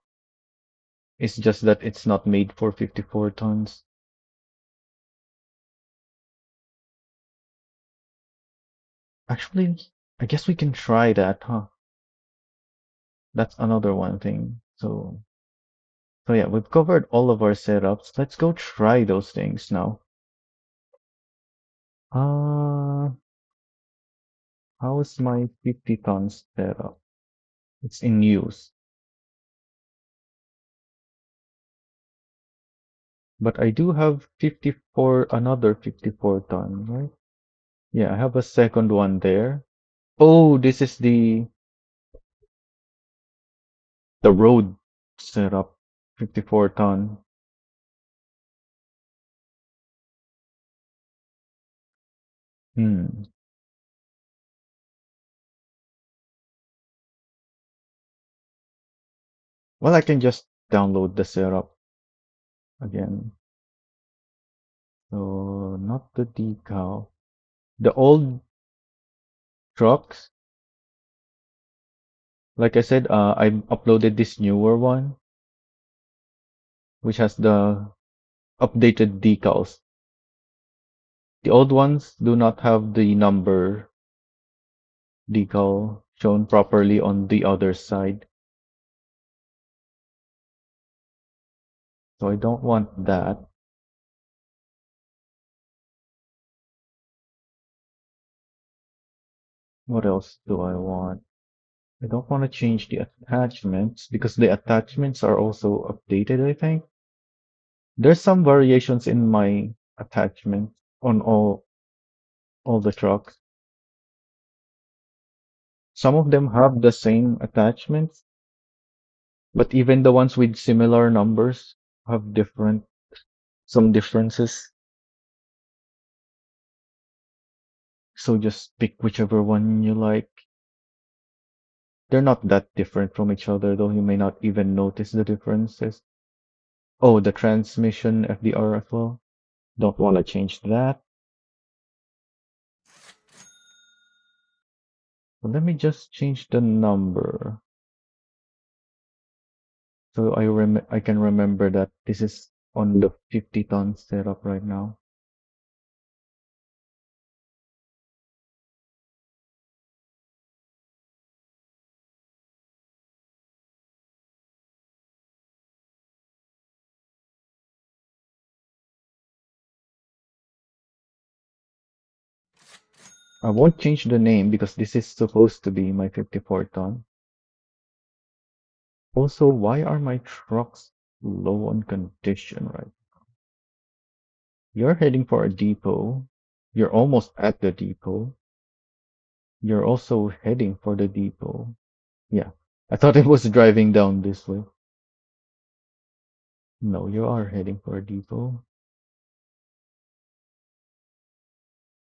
It's just that it's not made for 54 tons. Actually, I guess we can try that, huh? That's another one thing. So yeah, we've covered all of our setups. Let's go try those things now. Uh, how is my 50 tons setup? It's in use. But I do have 54, another 54 ton, right? Yeah, I have a second one there. Oh, this is the road setup, 54 ton. Hmm. Well, I can just download the setup again. So not the decal. The old trucks, like I said, I uploaded this newer one, which has the updated decals. The old ones do not have the number decal shown properly on the other side. So I don't want that. What else do I want? I don't want to change the attachments because the attachments are also updated, I think. There's some variations in my attachments on all the trucks. Some of them have the same attachments, but even the ones with similar numbers have some differences. So just pick whichever one you like. They're not that different from each other, though you may not even notice the differences. Oh, the transmission FDR as well. Don't want to change that. Well, let me just change the number so I can remember that this is on the 50 ton setup right now. I won't change the name because this is supposed to be my 54 ton. Also, why are my trucks low on condition, right? You're heading for a depot. You're almost at the depot. You're also heading for the depot. Yeah, I thought it was driving down this way. No, you are heading for a depot.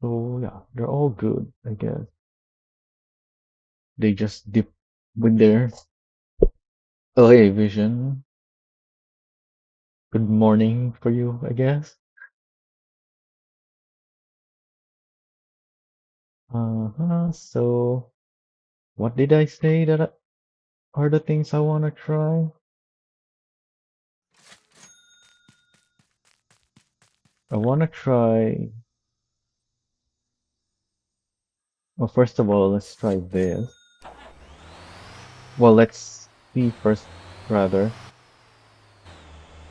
So yeah, they're all good, I guess. They just dip with their LA vision. Good morning for you, I guess. So what did I say that are the things I want to try? I want to try. Well, first of all, let's try this. Well, let's see first, rather,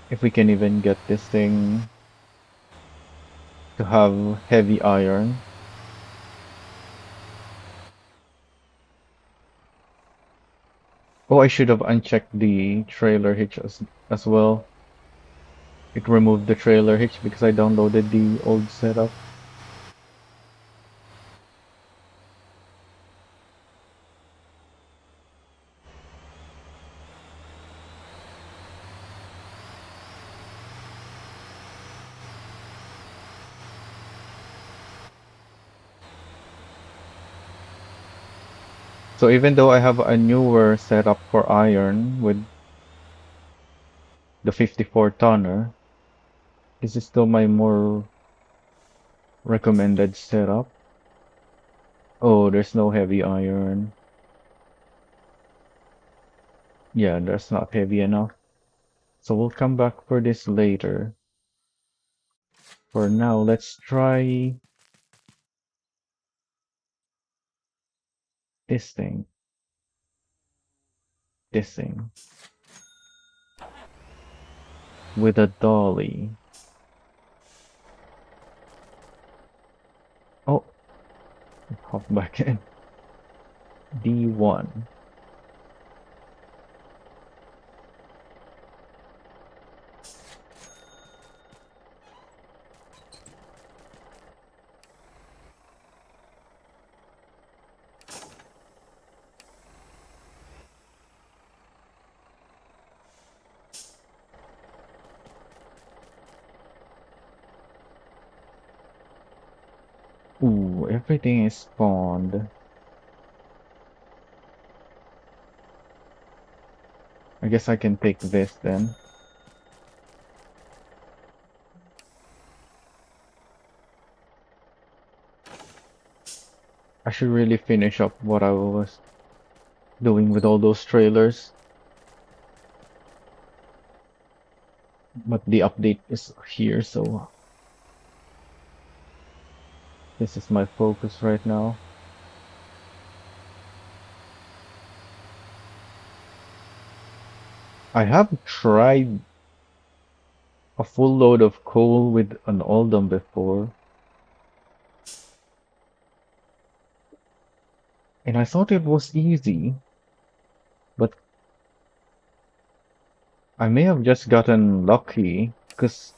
if we can even get this thing to have heavy iron. Oh, I should have unchecked the trailer hitch as well. It removed the trailer hitch because I downloaded the old setup. So even though I have a newer setup for iron with the 54 tonner, this is still my more recommended setup. Oh, there's no heavy iron. Yeah, that's not heavy enough. So we'll come back for this later. For now, let's try this thing. This thing. With a dolly. Oh, hop back in. D1. Ooh, everything is spawned. I guess I can take this then. I should really finish up what I was doing with all those trailers. But the update is here, so this is my focus right now. I have tried a full load of coal with an Oldum before, and I thought it was easy, but I may have just gotten lucky, because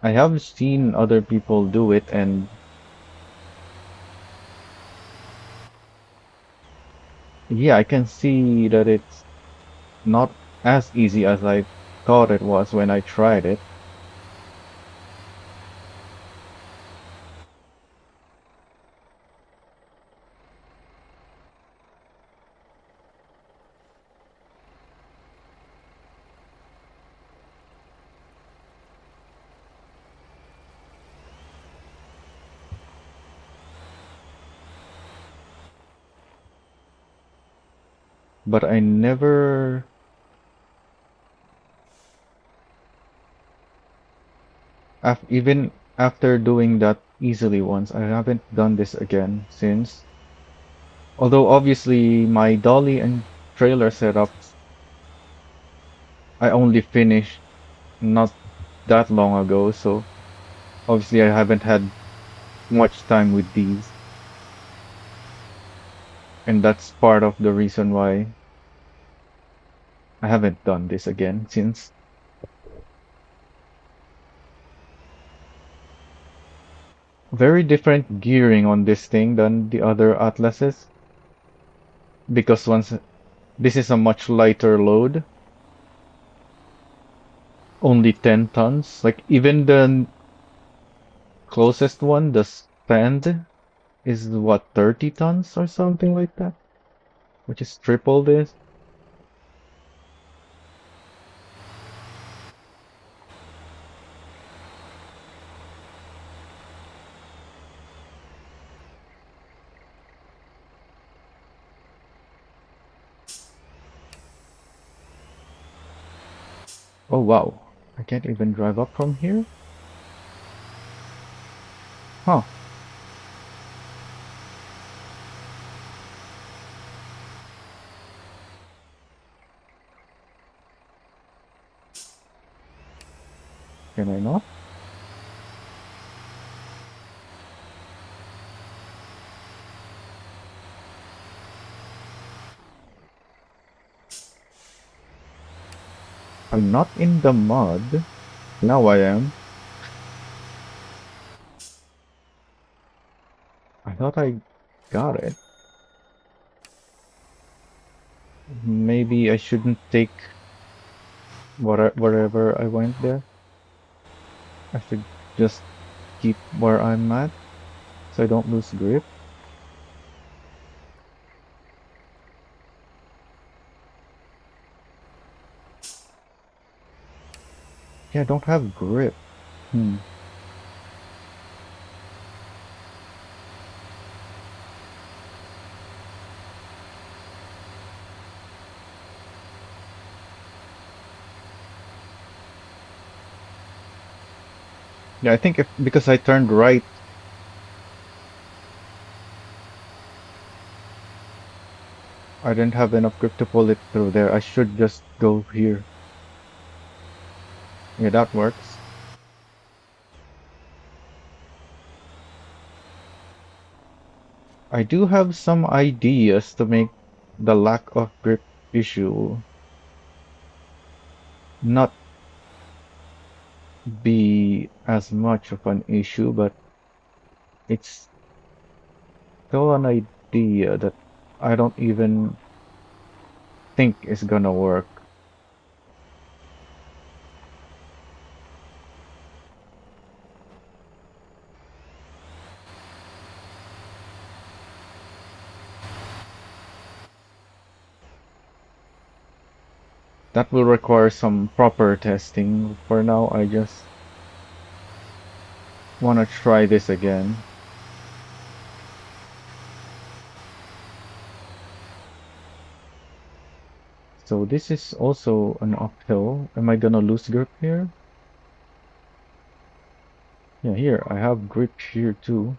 I have seen other people do it, and yeah, I can see that it's not as easy as I thought it was when I tried it. But I never, even after doing that easily once, I haven't done this again since. Although obviously my dolly and trailer setups, I only finished not that long ago, so obviously I haven't had much time with these. And that's part of the reason why I haven't done this again since. Very different gearing on this thing than the other Atlases because once this is a much lighter load, only 10 tons. Like even the closest one, the stand, is what, 30 tons or something like that, which is triple this. Oh wow, I can't even drive up from here? Huh, can I not? I'm not in the mud. Now I am. I thought I got it. Maybe I shouldn't take wherever I went there. I should just keep where I'm at so I don't lose grip. Yeah, I don't have grip. Hmm. Yeah, I think if because I turned right, I didn't have enough grip to pull it through there. I should just go here. Yeah, that works. I do have some ideas to make the lack of grip issue not be as much of an issue, but it's still an idea that I don't even think is gonna work. That will require some proper testing. For now, I just want to try this again. So this is also an uphill. Am I gonna lose grip here? Yeah, here, I have grip here too.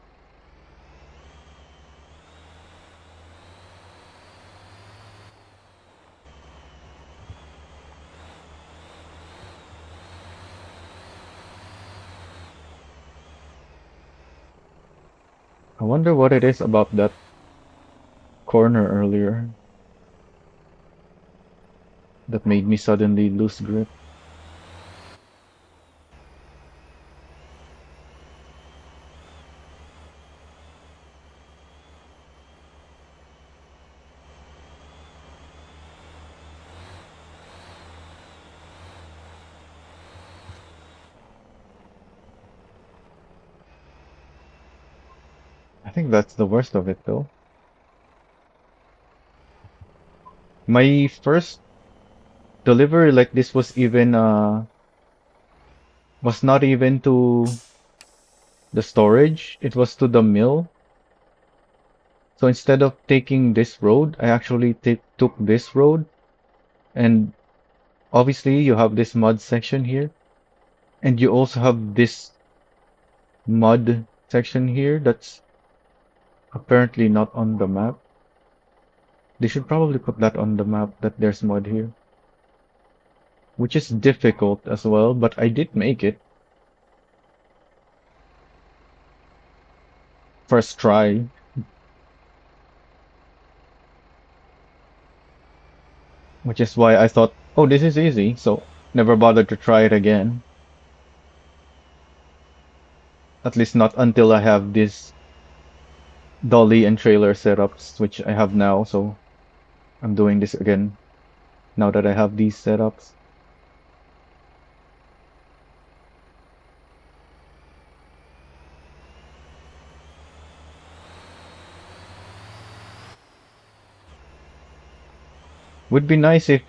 I wonder what it is about that corner earlier that made me suddenly lose grip. I think that's the worst of it though. My first delivery like this was not even to the storage, it was to the mill. So instead of taking this road, I actually took this road. And obviously you have this mud section here. And you also have this mud section here that's apparently not on the map. They should probably put that on the map that there's mud here. Which is difficult as well, but I did make it. first try, which is why I thought, oh, this is easy, so never bothered to try it again. At least not until I have this dolly and trailer setups, which I have now, so I'm doing this again now that I have these setups. Would be nice if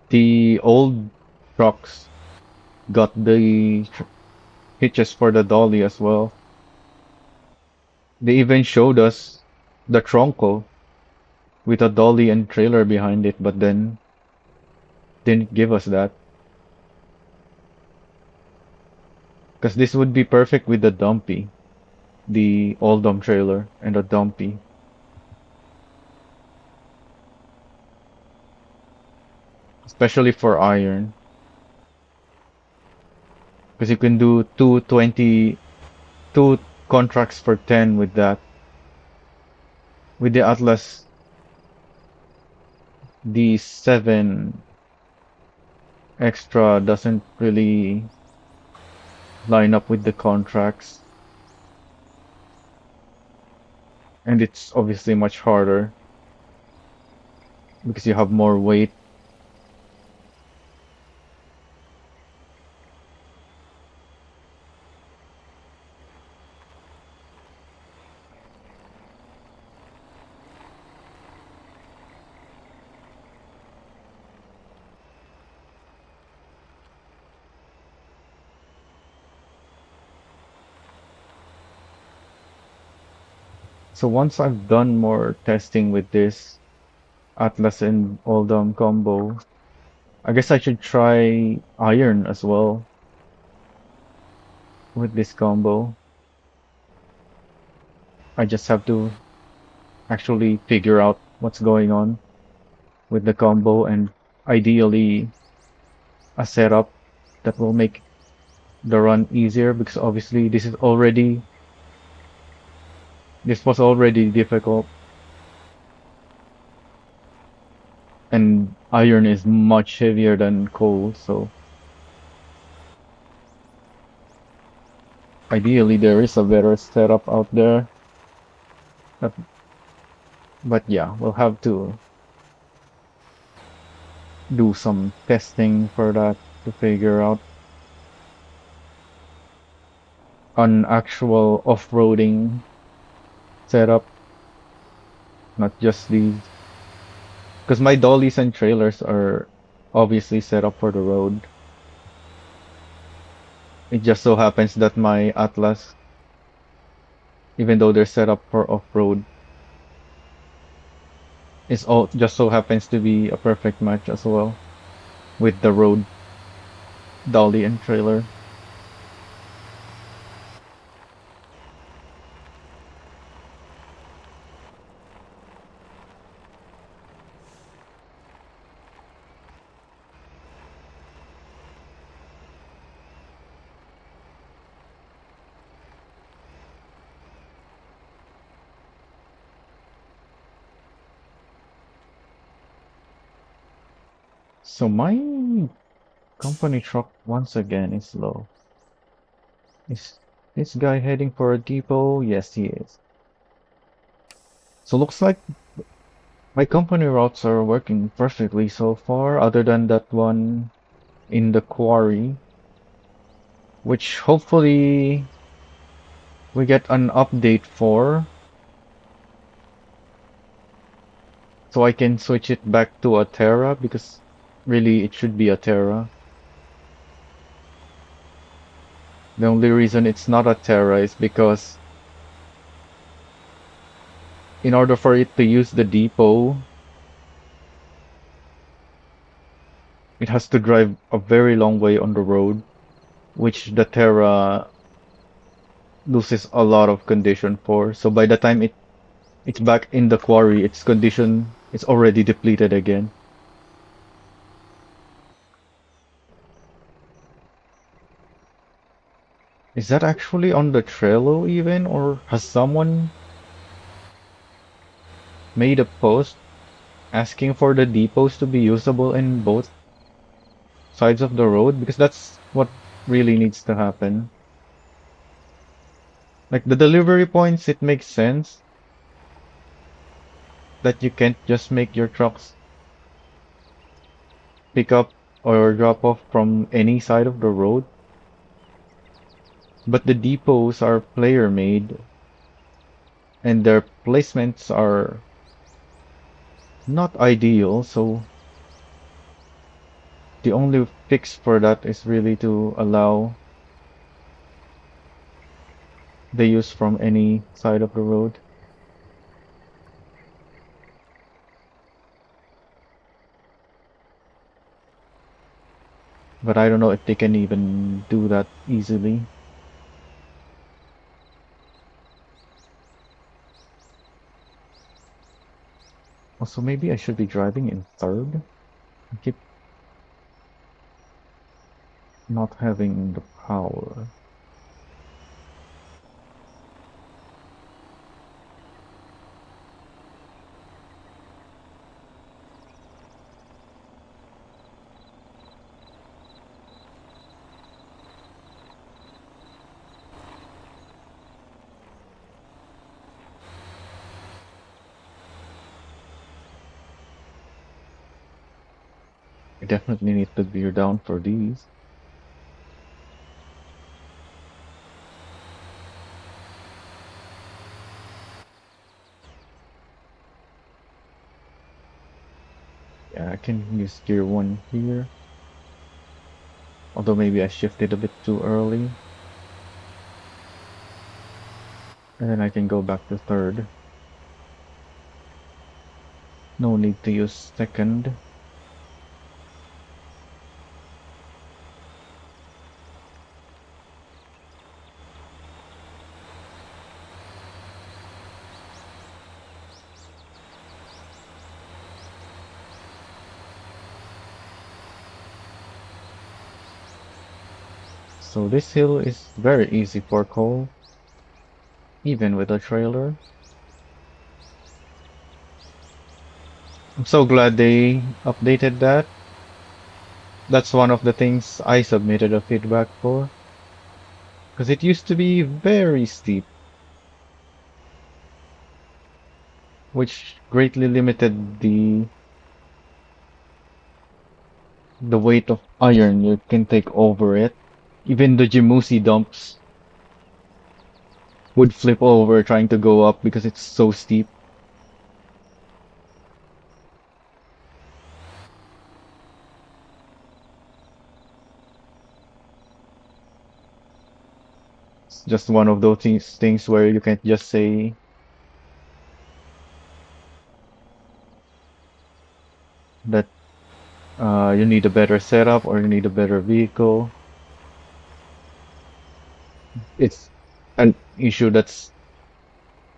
the old trucks got the hitches for the dolly as well. They even showed us the Tronco with a dolly and trailer behind it, but then didn't give us that. Because this would be perfect with the Dumpy, the Oldum trailer and the Dumpy. Especially for iron. Because you can do 2 contracts for 10 with that. With the Atlas, the 7 extra doesn't really line up with the contracts. And it's obviously much harder because you have more weight. So once I've done more testing with this Atlas and Oldham combo, I guess I should try iron as well with this combo. I just have to actually figure out what's going on with the combo and ideally a setup that will make the run easier because obviously this was already difficult and iron is much heavier than coal, so ideally there is a better setup out there. But, but yeah, we'll have to do some testing for that to figure out an actual off-roading setup, not just these. Because my dollies and trailers are obviously set up for the road. It just so happens that my Atlas, even though they're set up for off-road, is all just so happens to be a perfect match as well with the road dolly and trailer. So my company truck once again is low. Is this guy heading for a depot? Yes, he is. So looks like my company routes are working perfectly so far, other than that one in the quarry, which hopefully we get an update for, so I can switch it back to a Terra, because really it should be a Terra. The only reason it's not a Terra is because in order for it to use the depot, it has to drive a very long way on the road, which the Terra loses a lot of condition for. So by the time it's back in the quarry, its condition is already depleted again. Is that actually on the Trello even, or has someone made a post asking for the depots to be usable in both sides of the road? Because that's what really needs to happen. Like the delivery points, it makes sense that you can't just make your trucks pick up or drop off from any side of the road. But the depots are player made and their placements are not ideal, so the only fix for that is really to allow the use from any side of the road. But I don't know if they can even do that easily. Also, maybe I should be driving in third. I keep not having the power. I definitely need to gear down for these. Yeah, I can use gear 1 here. Although maybe I shifted a bit too early. And then I can go back to third. No need to use second. So this hill is very easy for coal, even with a trailer. I'm so glad they updated that. That's one of the things I submitted a feedback for. Because it used to be very steep, which greatly limited the weight of iron you can take over it. Even the Jimusi dumps would flip over trying to go up because it's so steep. It's just one of those things where you can't just say that you need a better setup or you need a better vehicle. It's an issue that's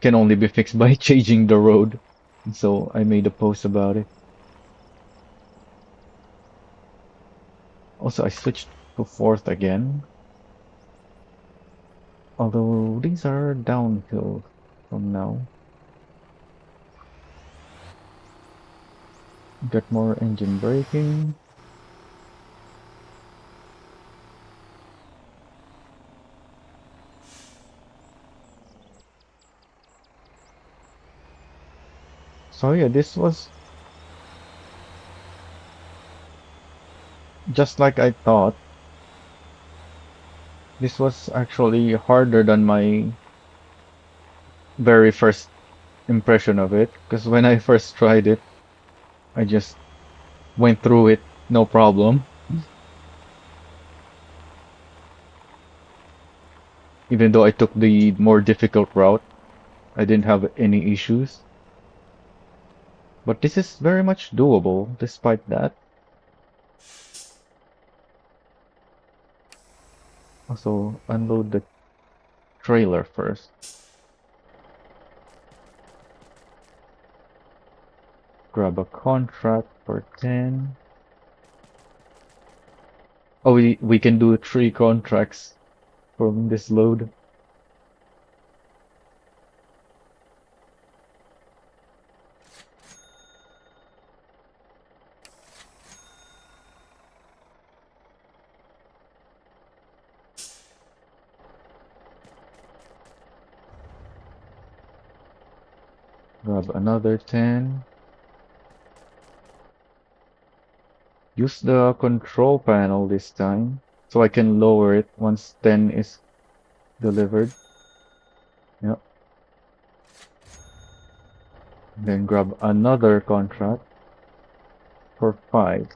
can only be fixed by changing the road. So I made a post about it. Also, I switched to fourth again. Although these are downhill from now. Get more engine braking. So yeah, this was just like I thought. This was actually harder than my very first impression of it. Because when I first tried it, I just went through it, no problem. Even though I took the more difficult route, I didn't have any issues. But this is very much doable despite that. Also, unload the trailer first. Grab a contract for 10. Oh, we can do 3 contracts from this load. Grab another 10. Use the control panel this time so I can lower it once 10 is delivered. Yep. Then grab another contract for 5.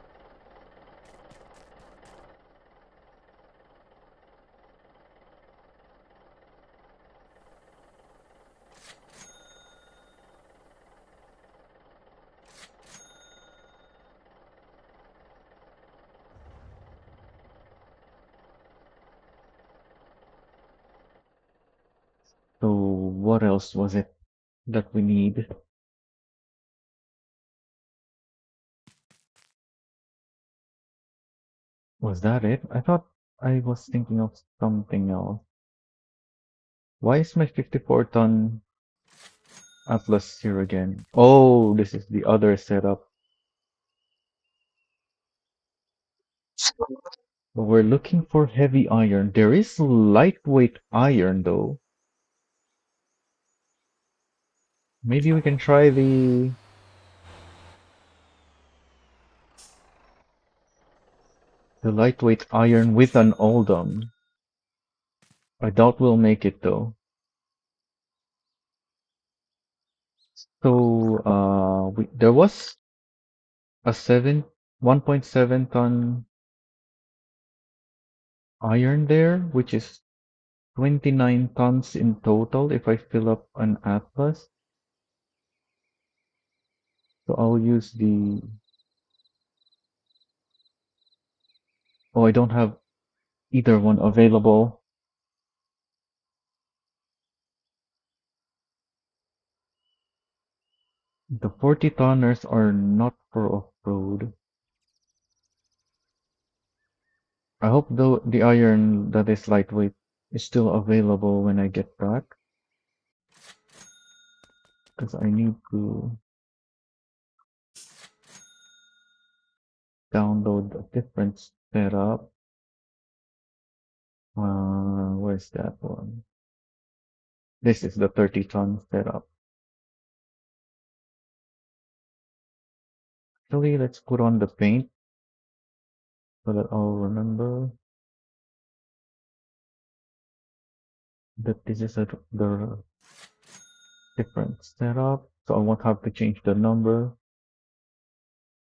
So what else was it that we need? Was that it? I thought I was thinking of something else. Why is my 54-ton Atlas here again? Oh, this is the other setup. But we're looking for heavy iron. There is lightweight iron though. Maybe we can try the lightweight iron with an Oldum. I doubt we'll make it though. So there was a 1.7 ton iron there, which is 29 tons in total if I fill up an Atlas. So I'll use the... Oh, I don't have either one available. The 40 tonners are not for off-road. I hope though the iron that is lightweight is still available when I get back. Because I need to download a different setup. Where's that one? This is the 30-ton setup. Actually, let's put on the paint so that I'll remember that this is the different setup. So I won't have to change the number.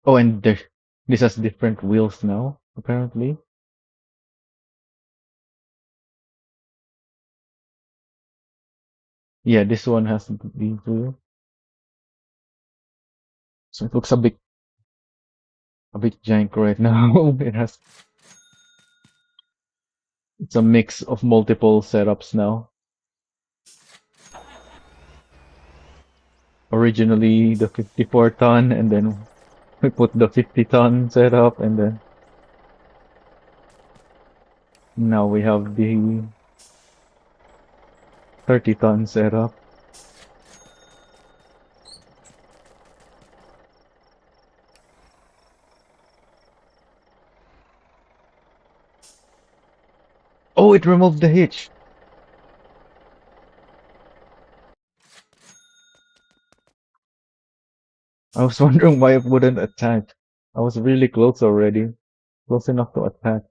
Oh, and this has different wheels now, apparently. Yeah, this one has these wheels. So it looks a bit jank right now. It's a mix of multiple setups now. Originally the 54 ton, and then we put the 50-ton setup, and then now we have the 30-ton setup. Oh, it removed the hitch. I was wondering why it wouldn't attack. I was really close already. Close enough to attack.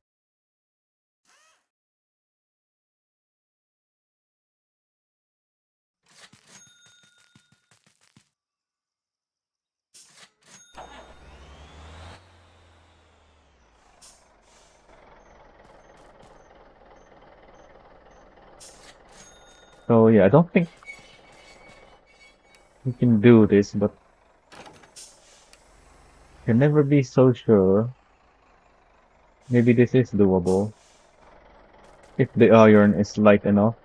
So yeah, I don't think we can do this, but can never be so sure. Maybe this is doable. If the iron is light enough.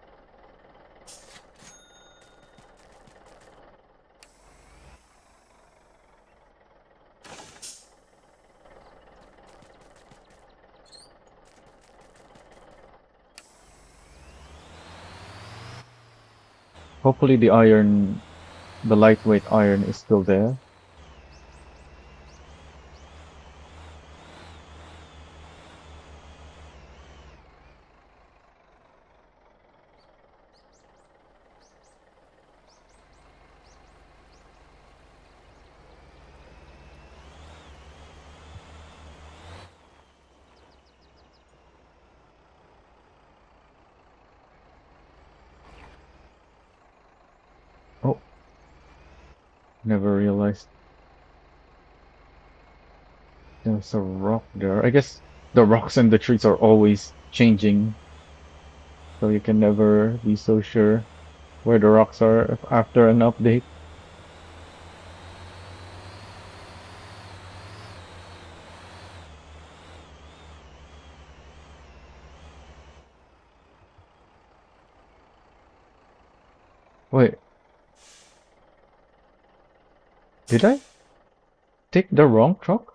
Hopefully the lightweight iron is still there. Oh, never realized there's a rock there. I guess the rocks and the trees are always changing, so you can never be so sure where the rocks are after an update. Wait, did I take the wrong truck?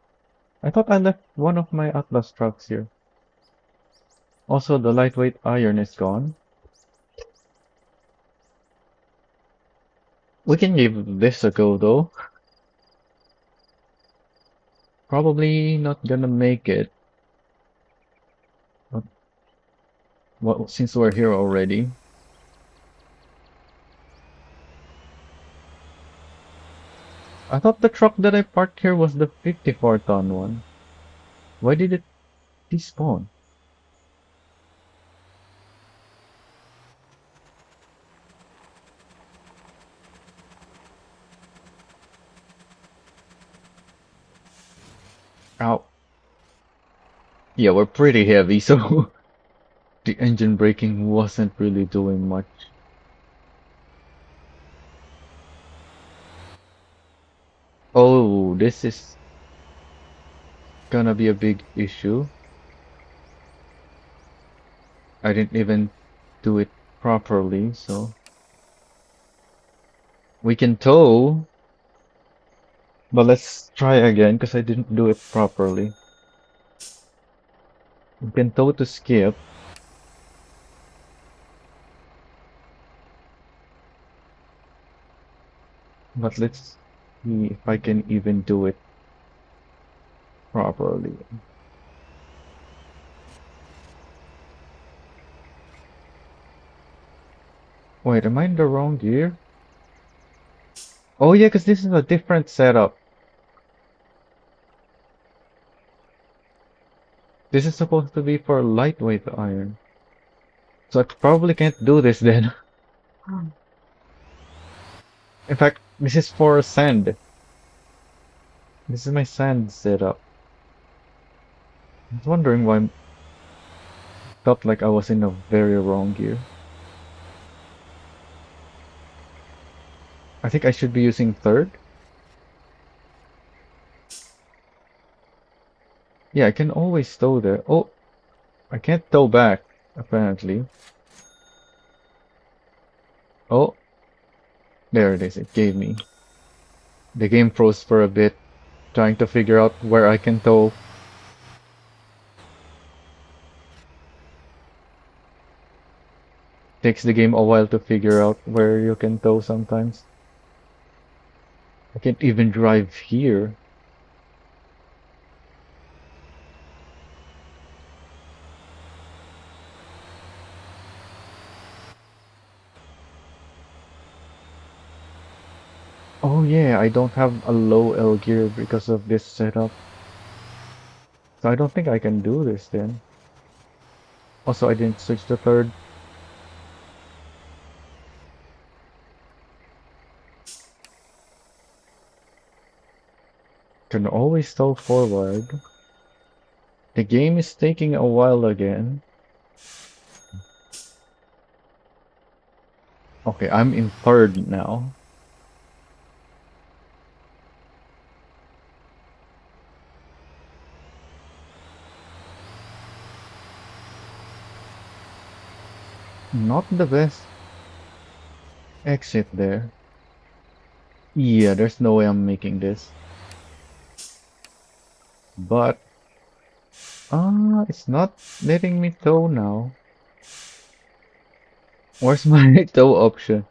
I thought I left one of my Atlas trucks here. Also, the lightweight iron is gone. We can give this a go though. Probably not gonna make it. But well, since we're here already. I thought the truck that I parked here was the 54-ton one. Why did it despawn? Ow. Yeah, we're pretty heavy, so the engine braking wasn't really doing much. Oh, this is gonna be a big issue. I didn't even do it properly, so we can tow, but let's try again because I didn't do it properly. We can tow to skip, but let's see if I can even do it properly. Wait, am I in the wrong gear? Oh yeah, because this is a different setup. This is supposed to be for lightweight iron. So I probably can't do this then. In fact, this is for sand. This is my sand setup. I was wondering why I felt like I was in a very wrong gear. I think I should be using third. Yeah, I can always tow there. Oh, I can't tow back, apparently. Oh, there it is. It gave me. The game froze for a bit, trying to figure out where I can tow. Takes the game a while to figure out where you can tow sometimes. I can't even drive here. Oh yeah, I don't have a low L gear because of this setup. So I don't think I can do this then. Also, I didn't switch to third. Can always tow forward. The game is taking a while again. Okay, I'm in third now. Not the best exit there. Yeah, there's no way I'm making this. But, it's not letting me tow now. Where's my tow option?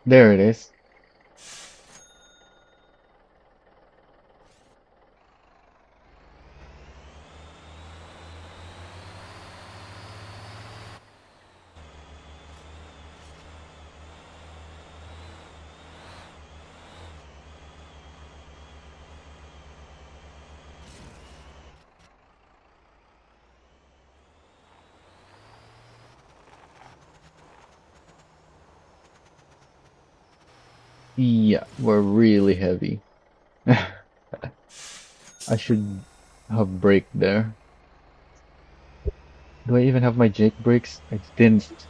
There it is. Yeah, we're really heavy. I should have brake there. Do I even have my Jake brakes? I didn't.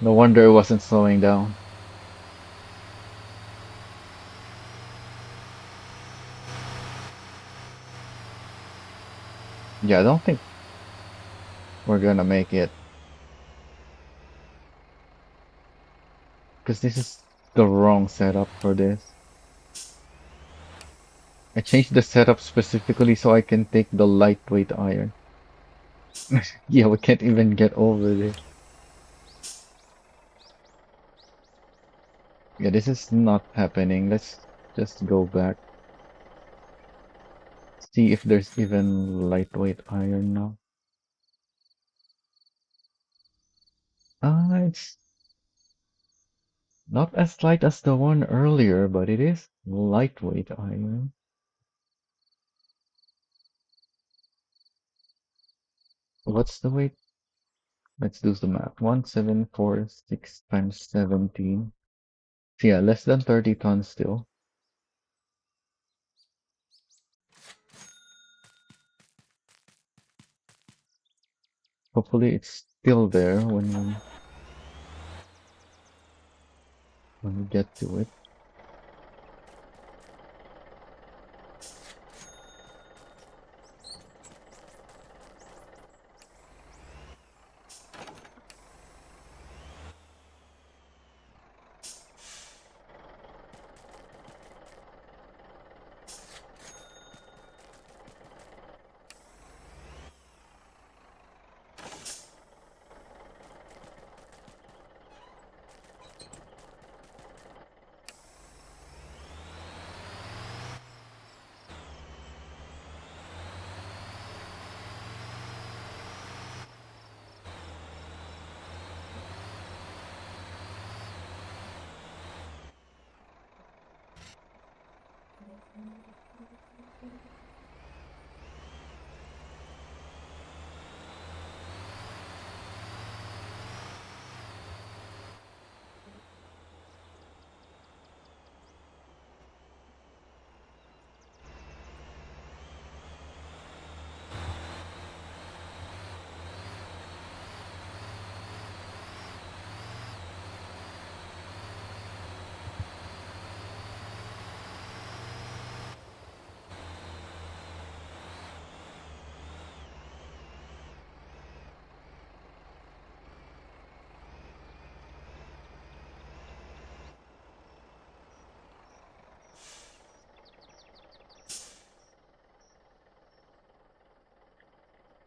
No wonder it wasn't slowing down. Yeah, I don't think we're gonna make it. Because this is the wrong setup for this. I changed the setup specifically so I can take the lightweight iron. Yeah, we can't even get over this. Yeah, this is not happening. Let's just go back. See if there's even lightweight iron now. It's not as light as the one earlier, but it is lightweight iron. What's the weight? Let's do the math. 1746 times 17. So yeah, less than 30 tons still. Hopefully it's still there when we get to it.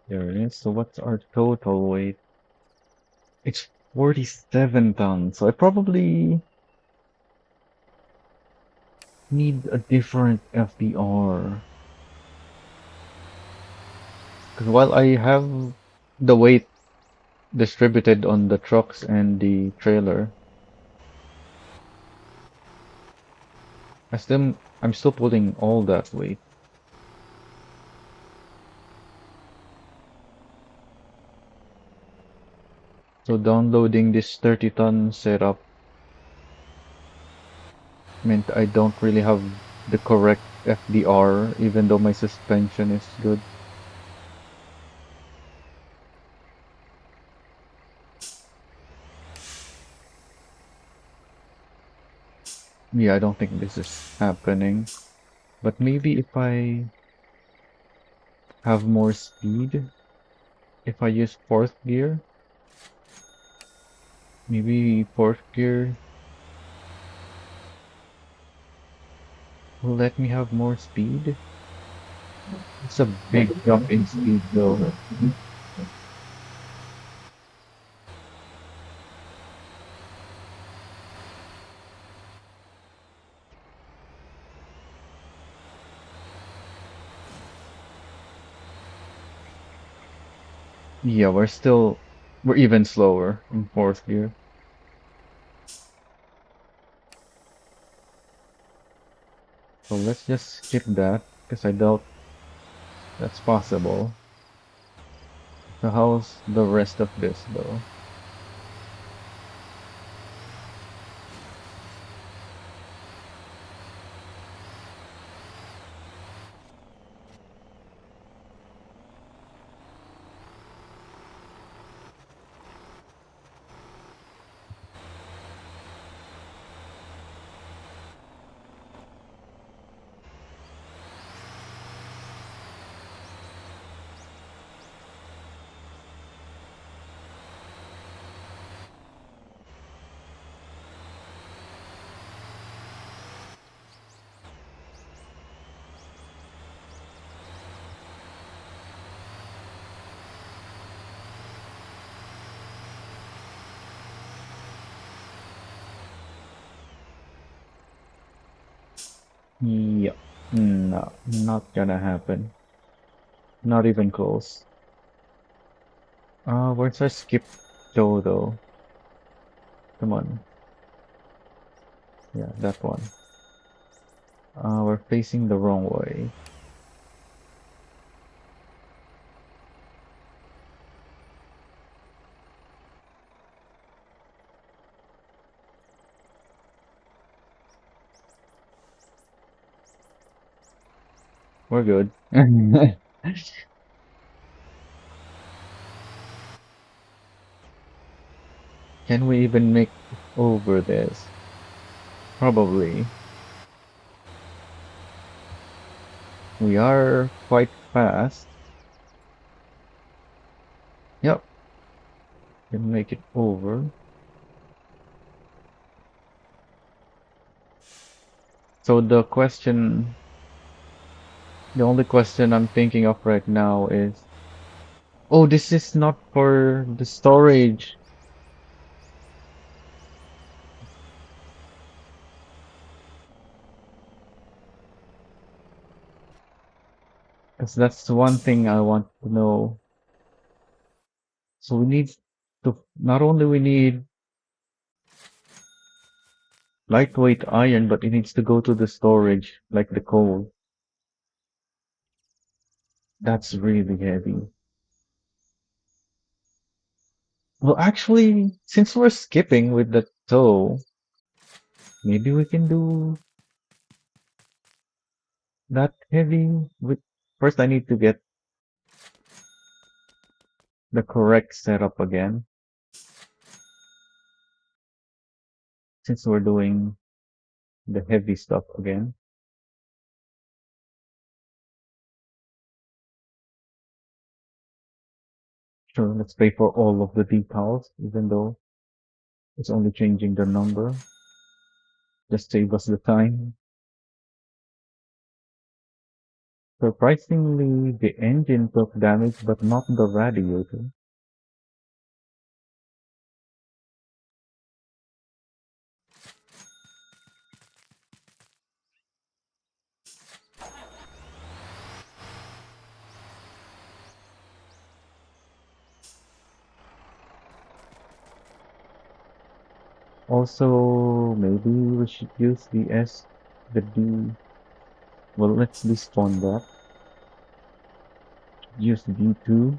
There it is. So what's our total weight? It's 47 tons. So I probably need a different FDR. Because while I have the weight distributed on the trucks and the trailer, I'm still pulling all that weight. So downloading this 30-ton setup meant I don't really have the correct FDR, even though my suspension is good. Yeah, I don't think this is happening. But maybe if I have more speed, if I use fourth gear, maybe fourth gear will let me have more speed. It's a big jump in speed though. Yeah, we're even slower in fourth gear. So let's just skip that because I doubt that's possible. So how's the rest of this though? Yeah. No, not gonna happen. Not even close. Where's our skip though? Come on. Yeah, that one. We're facing the wrong way. We're good. Can we even make it over this? Probably. We are quite fast. Yep, can make it over. So the only question I'm thinking of right now is, oh, this is not for the storage. Because that's the one thing I want to know. So we need not only we need lightweight iron, but it needs to go to the storage, like the coal. That's really heavy. Well, actually, since we're skipping with the tow, maybe we can do that heavy with. First, I need to get the correct setup again, since we're doing the heavy stuff again. Sure, let's pay for all of the decals, even though it's only changing the number. Just save us the time. Surprisingly, the engine took damage, but not the radiator. Also, maybe we should use the D. Well, let's despawn that. Use D2.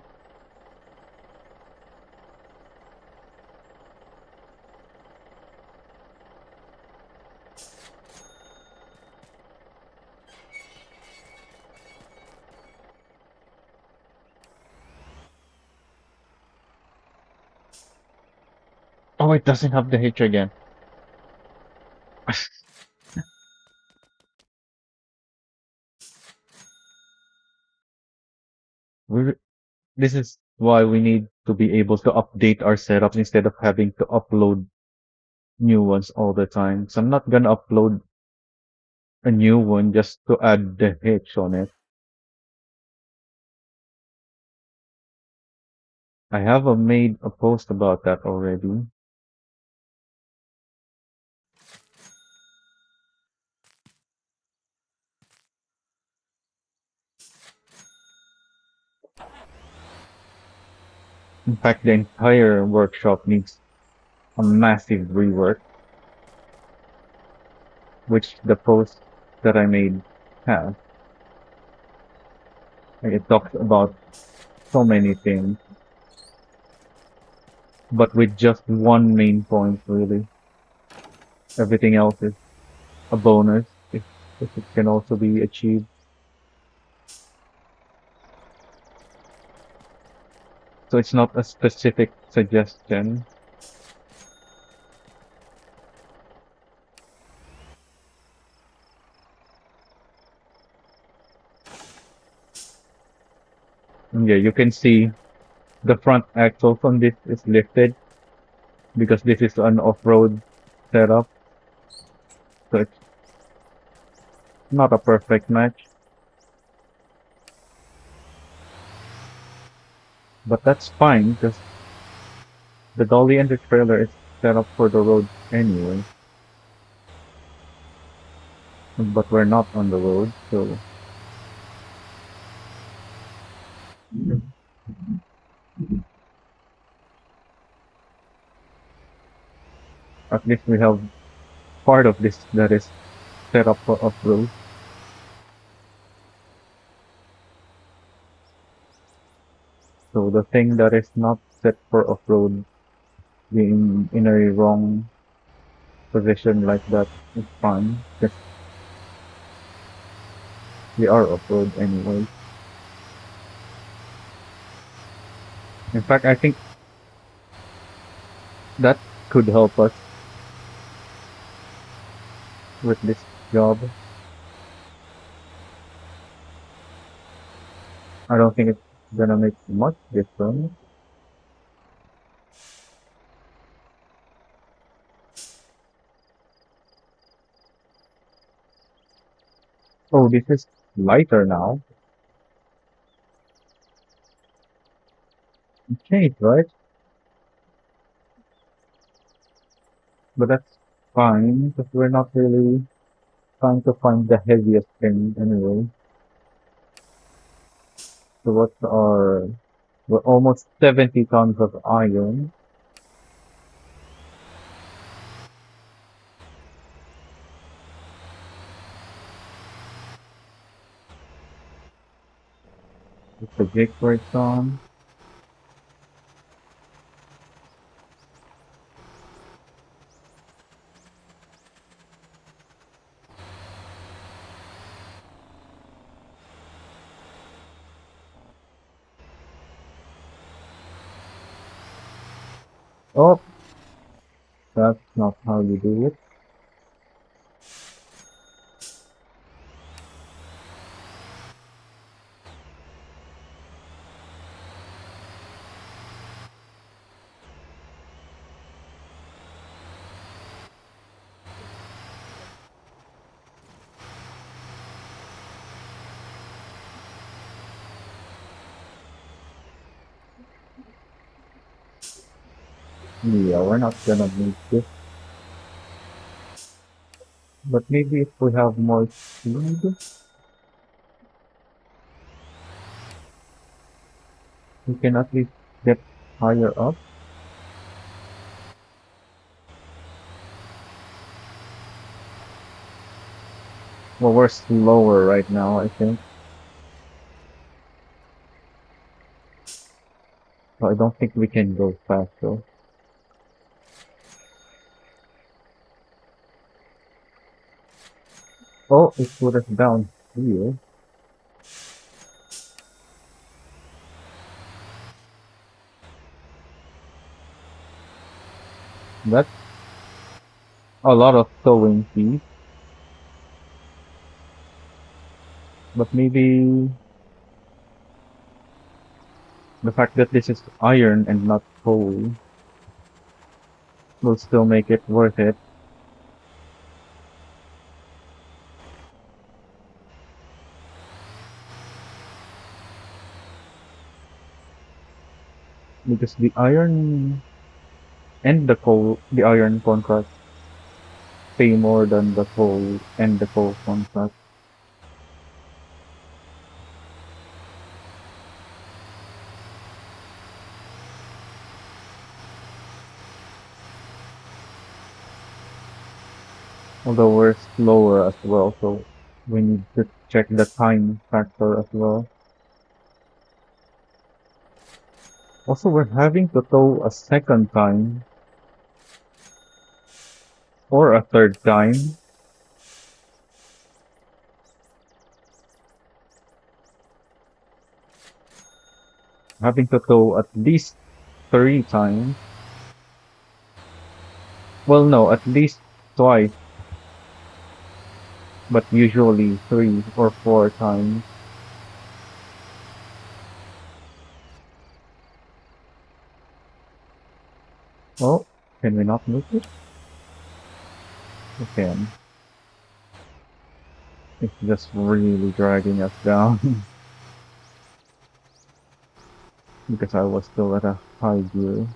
Oh, it doesn't have the hitch again. We're, this is why we need to be able to update our setups instead of having to upload new ones all the time. So I'm not gonna upload a new one just to add the hitch on it. I have made a post about that already. In fact, the entire workshop needs a massive rework, which the post that I made has. Like, it talks about so many things, but with just one main point, really. Everything else is a bonus if it can also be achieved. So it's not a specific suggestion. And yeah, you can see the front axle from this is lifted because this is an off-road setup. So it's not a perfect match, but that's fine because the dolly and the trailer is set up for the road anyway. But we're not on the road, so at least we have part of this that is set up for off-road. So the thing that is not set for off-road being in a wrong position like that is fine because we are off-road anyway. In fact, I think that could help us with this job. I don't think it's gonna make much difference. Oh, this is lighter now. It changed, right? But that's fine because we're not really trying to find the heaviest thing anyway. So what's our... We're almost 70 tons of iron. If the jig breaks on. Oh, that's not how you do it. Yeah, we're not gonna need this. But maybe if we have more speed, we can at least get higher up. Well, we're slower right now, I think. So I don't think we can go faster. Oh, it put us down here. That's a lot of towing fees. But maybe the fact that this is iron and not coal will still make it worth it. Because the iron and the coal, the iron contract pay more than the coal and the coal contract. Although we're slower as well, so we need to check the time factor as well. Also, we're having to tow a second time or a third time. Having to tow at least 3 times. Well, no, at least twice, but usually 3 or 4 times. Oh, can we not move it? We can. It's just really dragging us down because I was still at a high gear.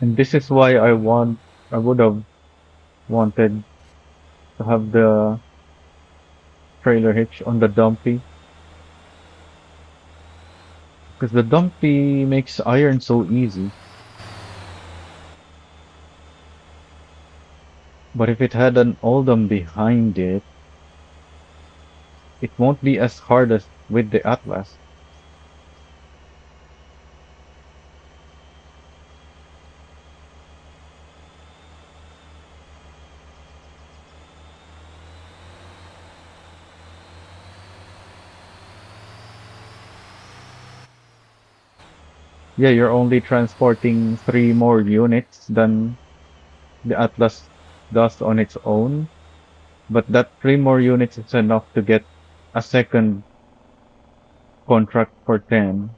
And this is why I would have wanted to have the trailer hitch on the Dumpy. Because the Dumpy makes iron so easy. But if it had an Oldham behind it, it won't be as hard as with the Atlas. Yeah, you're only transporting 3 more units than the Atlas does on its own. But that 3 more units is enough to get a second contract for 10.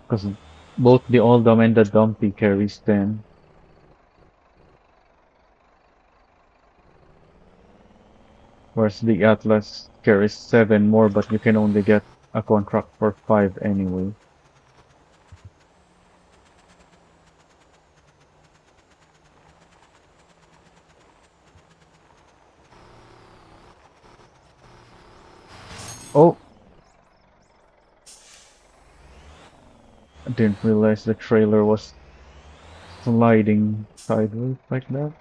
Because both the Oldham and the Dumpy carries 10. Whereas the Atlas carries 7 more, but you can only get a contract for 5 anyway. Oh, I didn't realize the trailer was sliding sideways like that.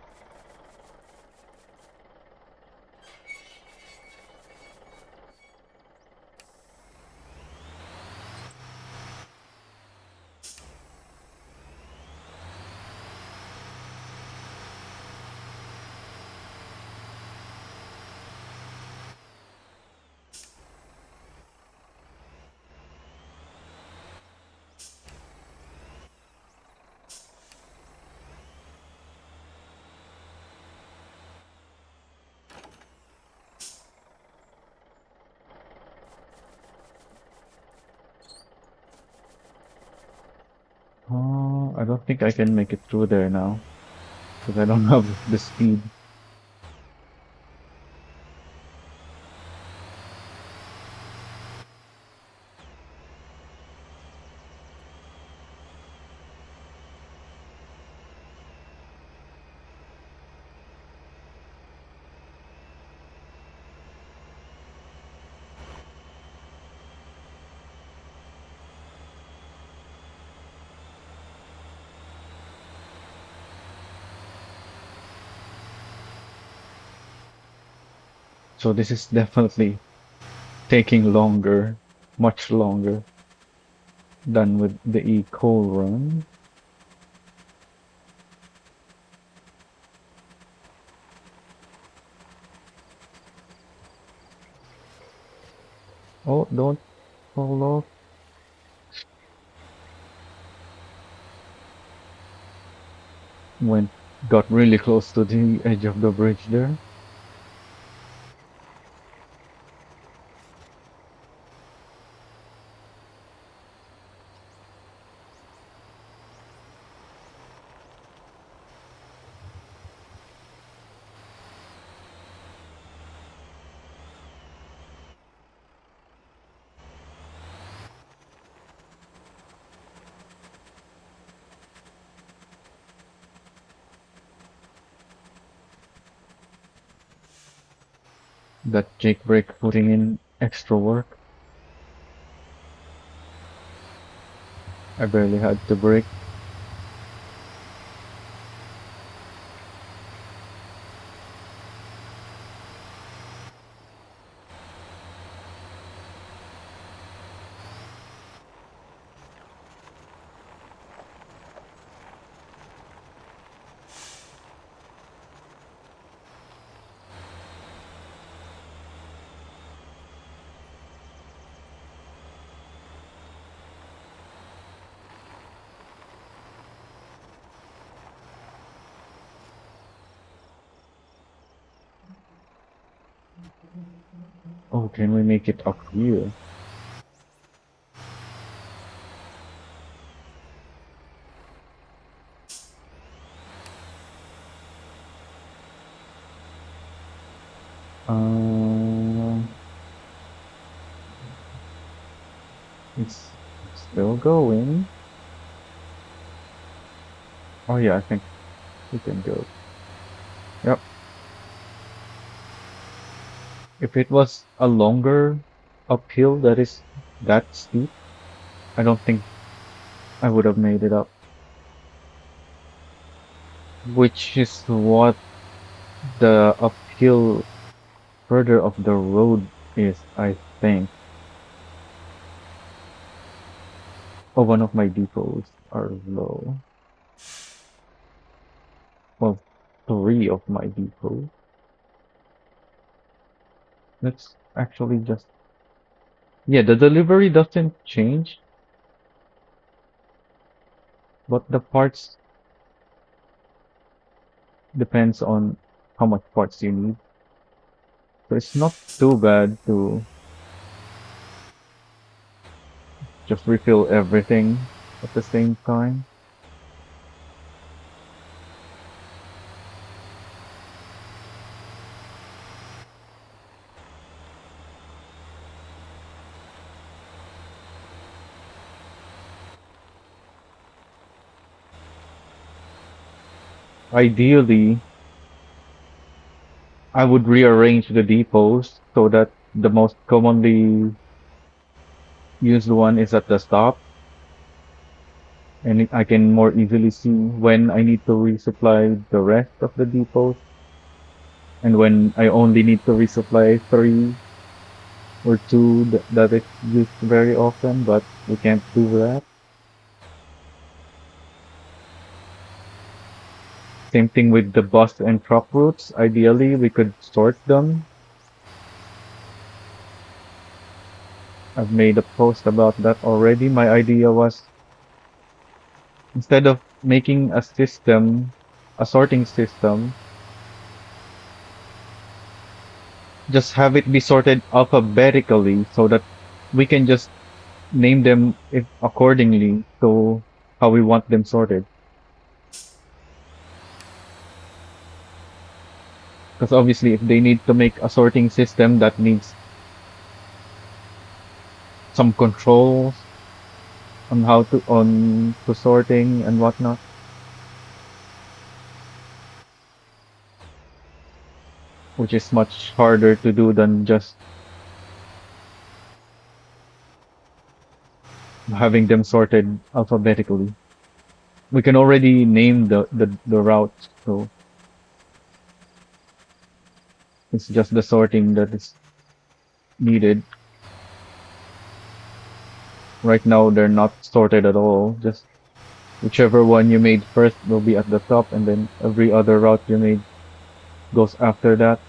I don't think I can make it through there now because I don't have the speed. So this is definitely taking longer, much longer than with the eco run. Oh, don't fall off. Went Got really close to the edge of the bridge there. That Jake break putting in extra work. I barely had to break. Oh, can we make it up here? Uh, it's still going. Oh yeah, I think we can go. Yep. If it was a longer uphill that is that steep, I don't think I would have made it up. Which is what the uphill further of the road is, I think. Oh, one of my depots are low. Well, three of my depots. Let's actually just... Yeah, the delivery doesn't change, but the parts depends on how much parts you need. So it's not too bad to just refill everything at the same time. Ideally, I would rearrange the depots so that the most commonly used one is at the top, and I can more easily see when I need to resupply the rest of the depots, and when I only need to resupply three or two that is used very often, but we can't do that. Same thing with the bus and truck routes. Ideally, we could sort them. I've made a post about that already. My idea was instead of making a system, a sorting system, just have it be sorted alphabetically so that we can just name them accordingly to how we want them sorted. Because obviously, if they need to make a sorting system that needs some controls on how to sorting and whatnot, which is much harder to do than just having them sorted alphabetically. We can already name the routes, so it's just the sorting that is needed. Right now, they're not sorted at all. Just whichever one you made first will be at the top, and then every other route you made goes after that.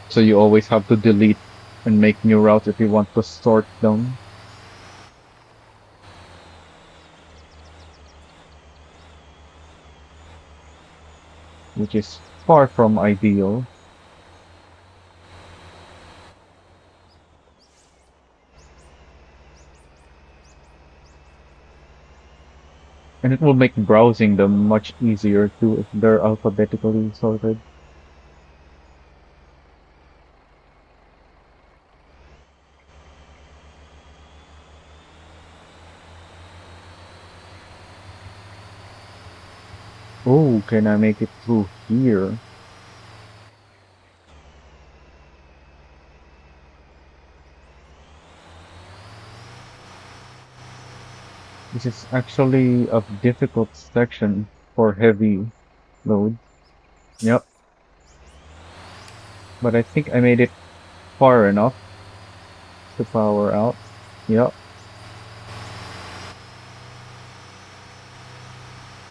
So you always have to delete and make new routes if you want to sort them. which is far from ideal. And it will make browsing them much easier too if they're alphabetically sorted. Oh, can I make it through here? This is actually a difficult section for heavy load. Yep, but I think I made it far enough to power out. Yep.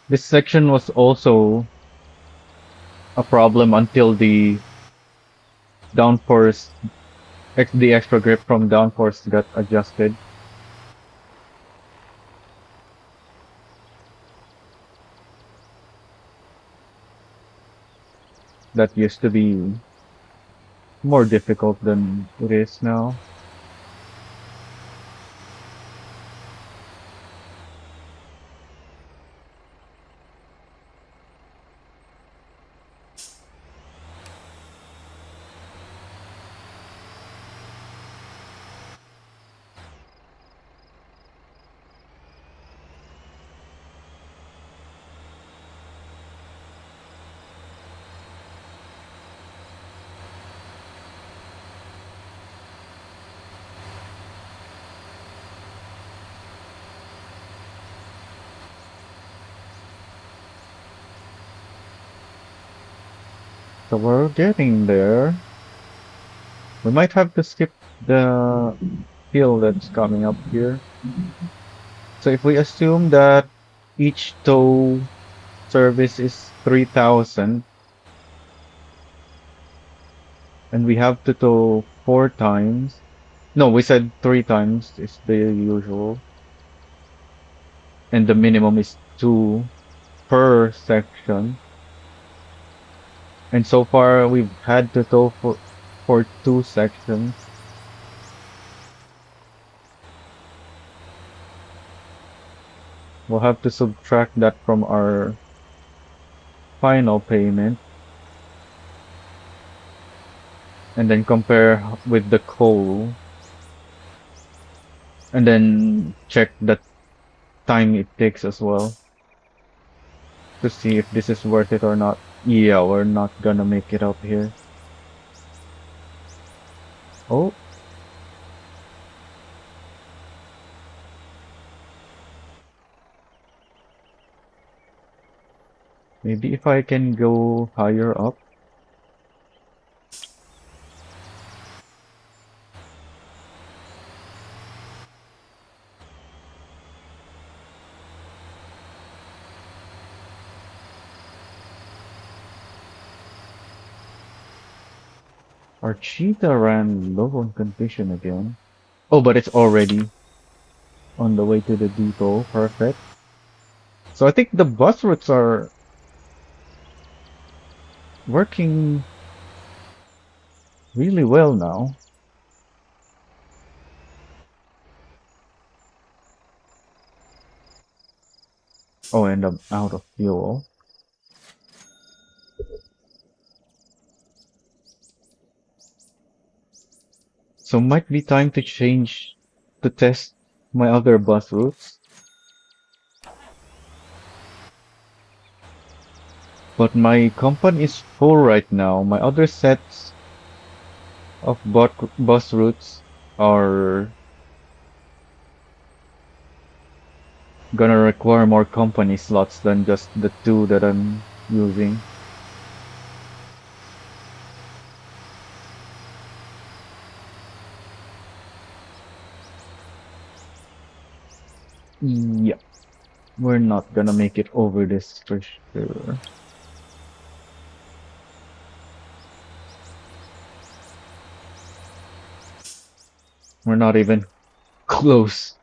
This section was also a problem until the downforce, the extra grip from downforce got adjusted. That used to be more difficult than it is now. So we're getting there. We might have to skip the hill that's coming up here. So if we assume that each tow service is 3,000 and we have to tow 4 times. No, we said 3 times is the usual. And the minimum is 2 per section. And so far we've had to tow for 2 sections. We'll have to subtract that from our final payment and then compare with the coal and then check the time it takes as well to see if this is worth it or not. Yeah, we're not gonna make it up here. Oh, maybe if I can go higher up. Our cheetah ran low on condition again. Oh, but it's already on the way to the depot. Perfect. So I think the bus routes are working really well now. Oh, and I'm out of fuel. So might be time to change to test my other bus routes. But my company is full right now. My other sets of bus routes are gonna require more company slots than just the 2 that I'm using. Yeah, we're not gonna make it over this for sure. We're not even close.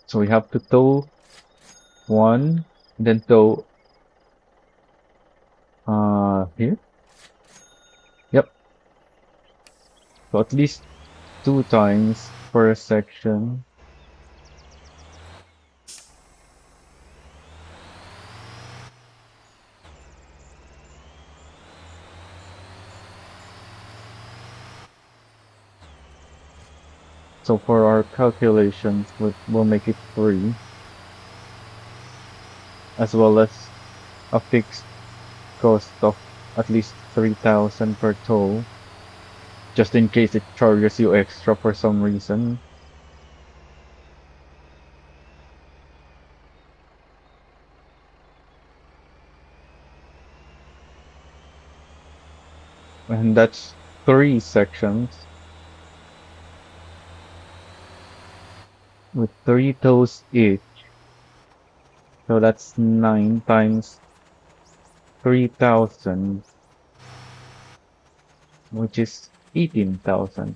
So we have to tow one, then tow here. Yep. So at least two times per section. So for our calculations, we'll make it three, as well as a fixed cost of at least 3,000 per tow, just in case it charges you extra for some reason. And that's three sections with three tows each. So that's 9 times 3,000, which is 18,000.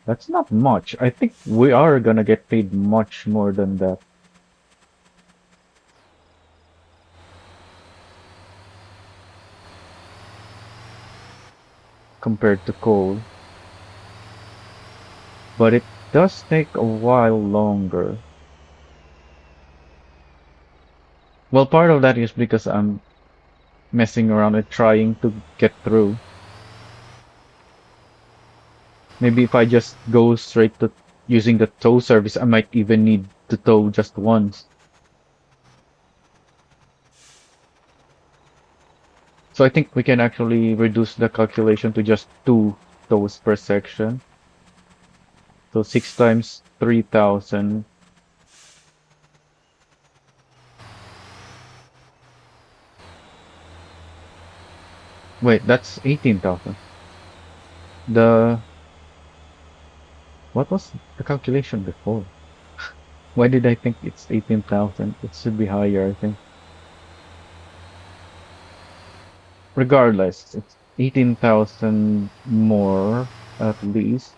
That's not much. I think we are gonna get paid much more than that compared to coal. But it does take a while longer. Well, part of that is because I'm messing around and trying to get through. Maybe if I just go straight to using the tow service, I might even need to tow just once. So I think we can actually reduce the calculation to just two tows per section. So 6 times 3,000. Wait, that's 18,000. The What was the calculation before? Why did I think it's 18,000? It should be higher, I think. Regardless, it's 18,000 more at least.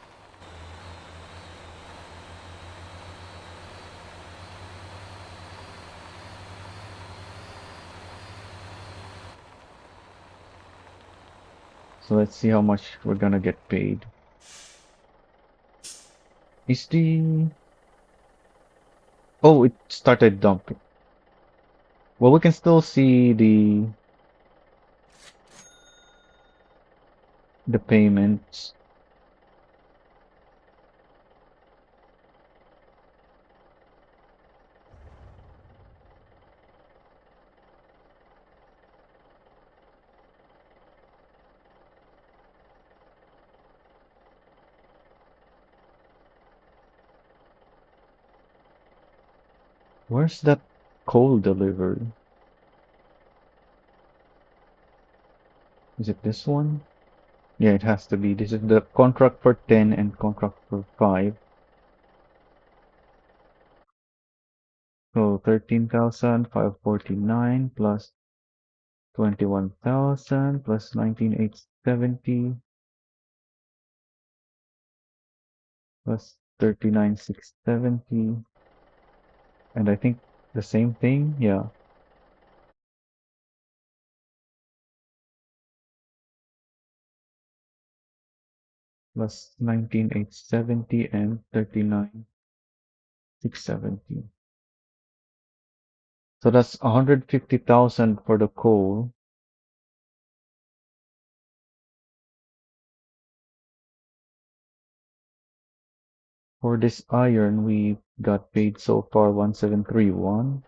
So let's see how much we're gonna get paid. Is the Oh, it started dumping. Well, we can still see the payments. Where's that coal delivery? Is it this one? Yeah, it has to be. This is the contract for 10 and contract for 5. So 13,549 plus 21,000 plus 19,870 plus 39,670. And I think the same thing, yeah, plus 19,870 and 39,670. So that's 150,000 for the coal. For this iron, we got paid so far 1731.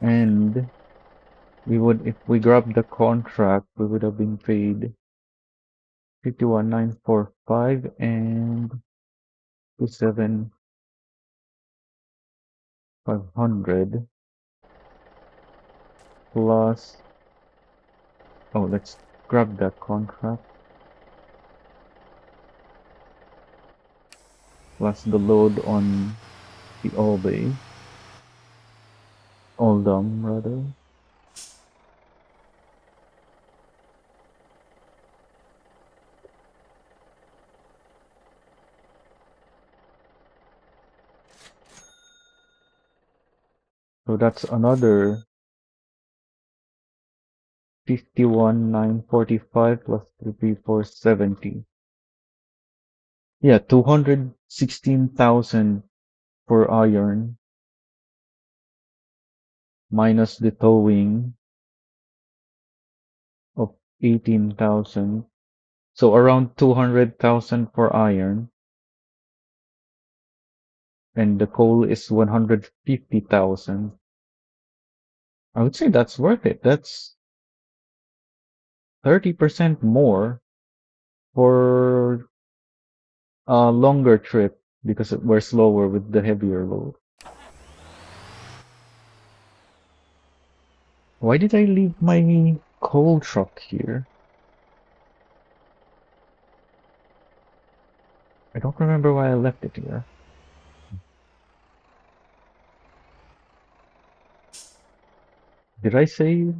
And if we grabbed the contract, we would have been paid 51,945 and 27,500 plus, oh, let's grab that contract plus the load on the Oldum rather. So that's another 51,945 plus 3,470. Yeah, 216,000 for iron minus the towing of 18,000. So around 200,000 for iron, and the coal is 150,000. I would say that's worth it. That's 30% more for a longer trip because we're slower with the heavier load. Why did I leave my coal truck here? I don't remember why I left it here. Did I say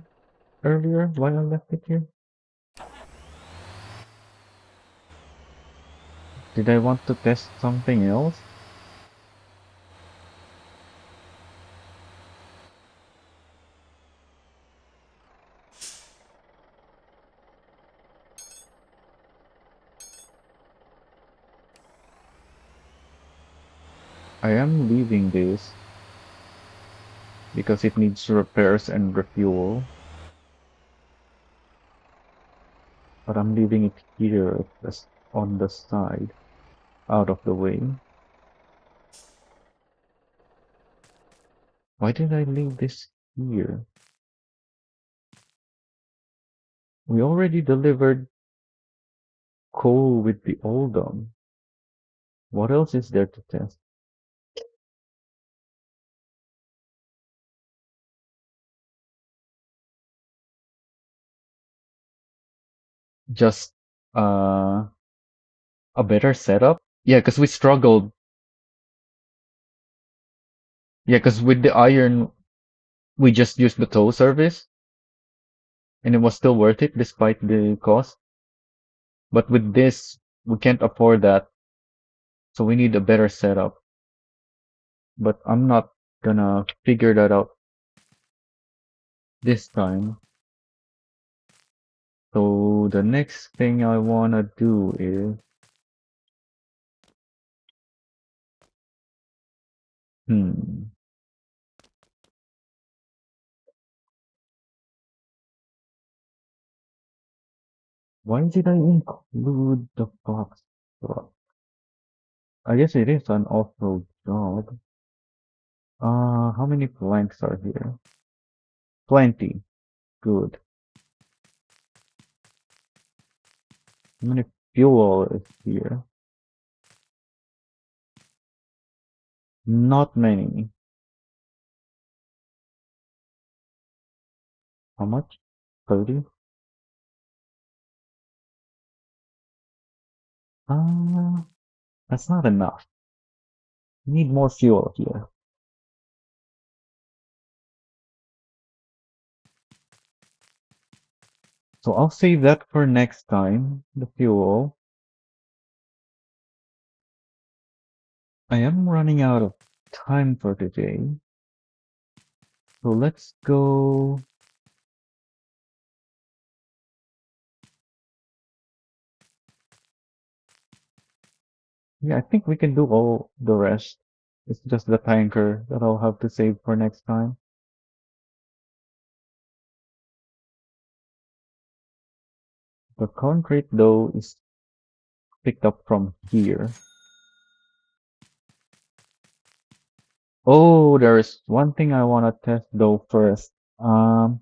earlier why I left it here? Did I want to test something else? I am leaving this because it needs repairs and refuel, but I'm leaving it here just on the side, out of the way. Why did I leave this here? We already delivered coal with the Oldum. What else is there to test? Just a better setup? Yeah, because we struggled. Yeah, because with the iron, we just used the tow service, and it was still worth it despite the cost. But with this, we can't afford that, so we need a better setup. But I'm not gonna figure that out this time. So the next thing I wanna do is, hmm, why did I include the box truck? I guess it is an off-road job. How many planks are here? 20. Good. How many fuel is here? Not many. How much? 30? Uh, that's not enough. We need more fuel here. So I'll save that for next time, the fuel. I am running out of time for today. So let's go. Yeah, I think we can do all the rest. It's just the tanker that I'll have to save for next time. The concrete though is picked up from here. Oh, there is one thing I want to test though first. I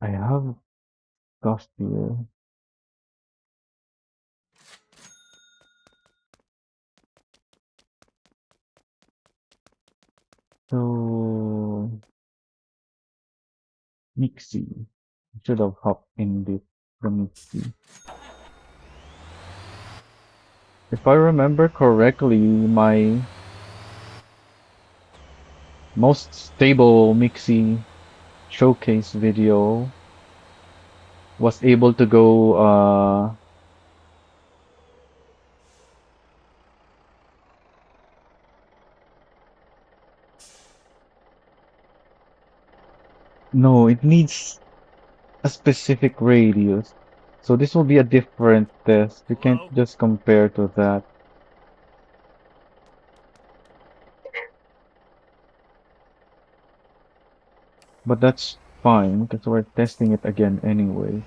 have dust here. So Mixi. Should have hopped in the Mixi. If I remember correctly, my most stable Mixi showcase video was able to go No, it needs a specific radius. So this will be a different test. We can't Hello? just compare to that. But that's fine because we're testing it again anyway.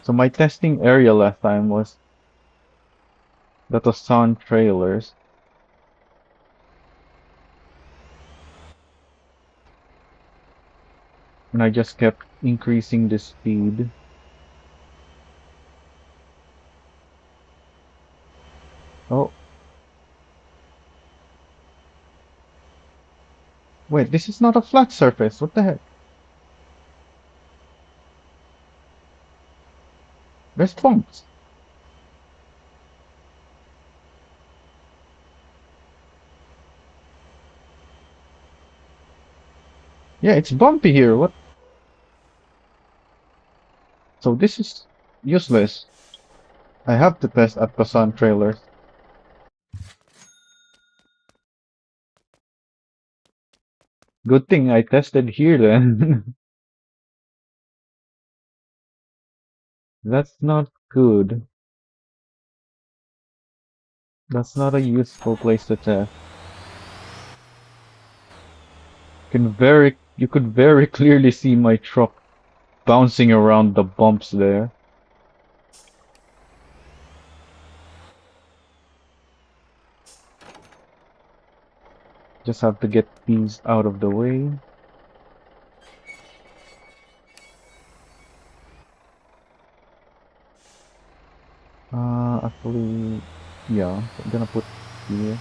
So my testing area last time was the Tucson trailers, and I just kept increasing the speed. Oh, wait, this is not a flat surface. What the heck? There's bumps. Yeah, it's bumpy here. What? So this is useless. I have to test at Tucson trailers. Good thing I tested here then. That's not good. That's not a useful place to test. You could very clearly see my truck bouncing around the bumps there. Just have to get these out of the way. Actually, yeah, I'm gonna put here.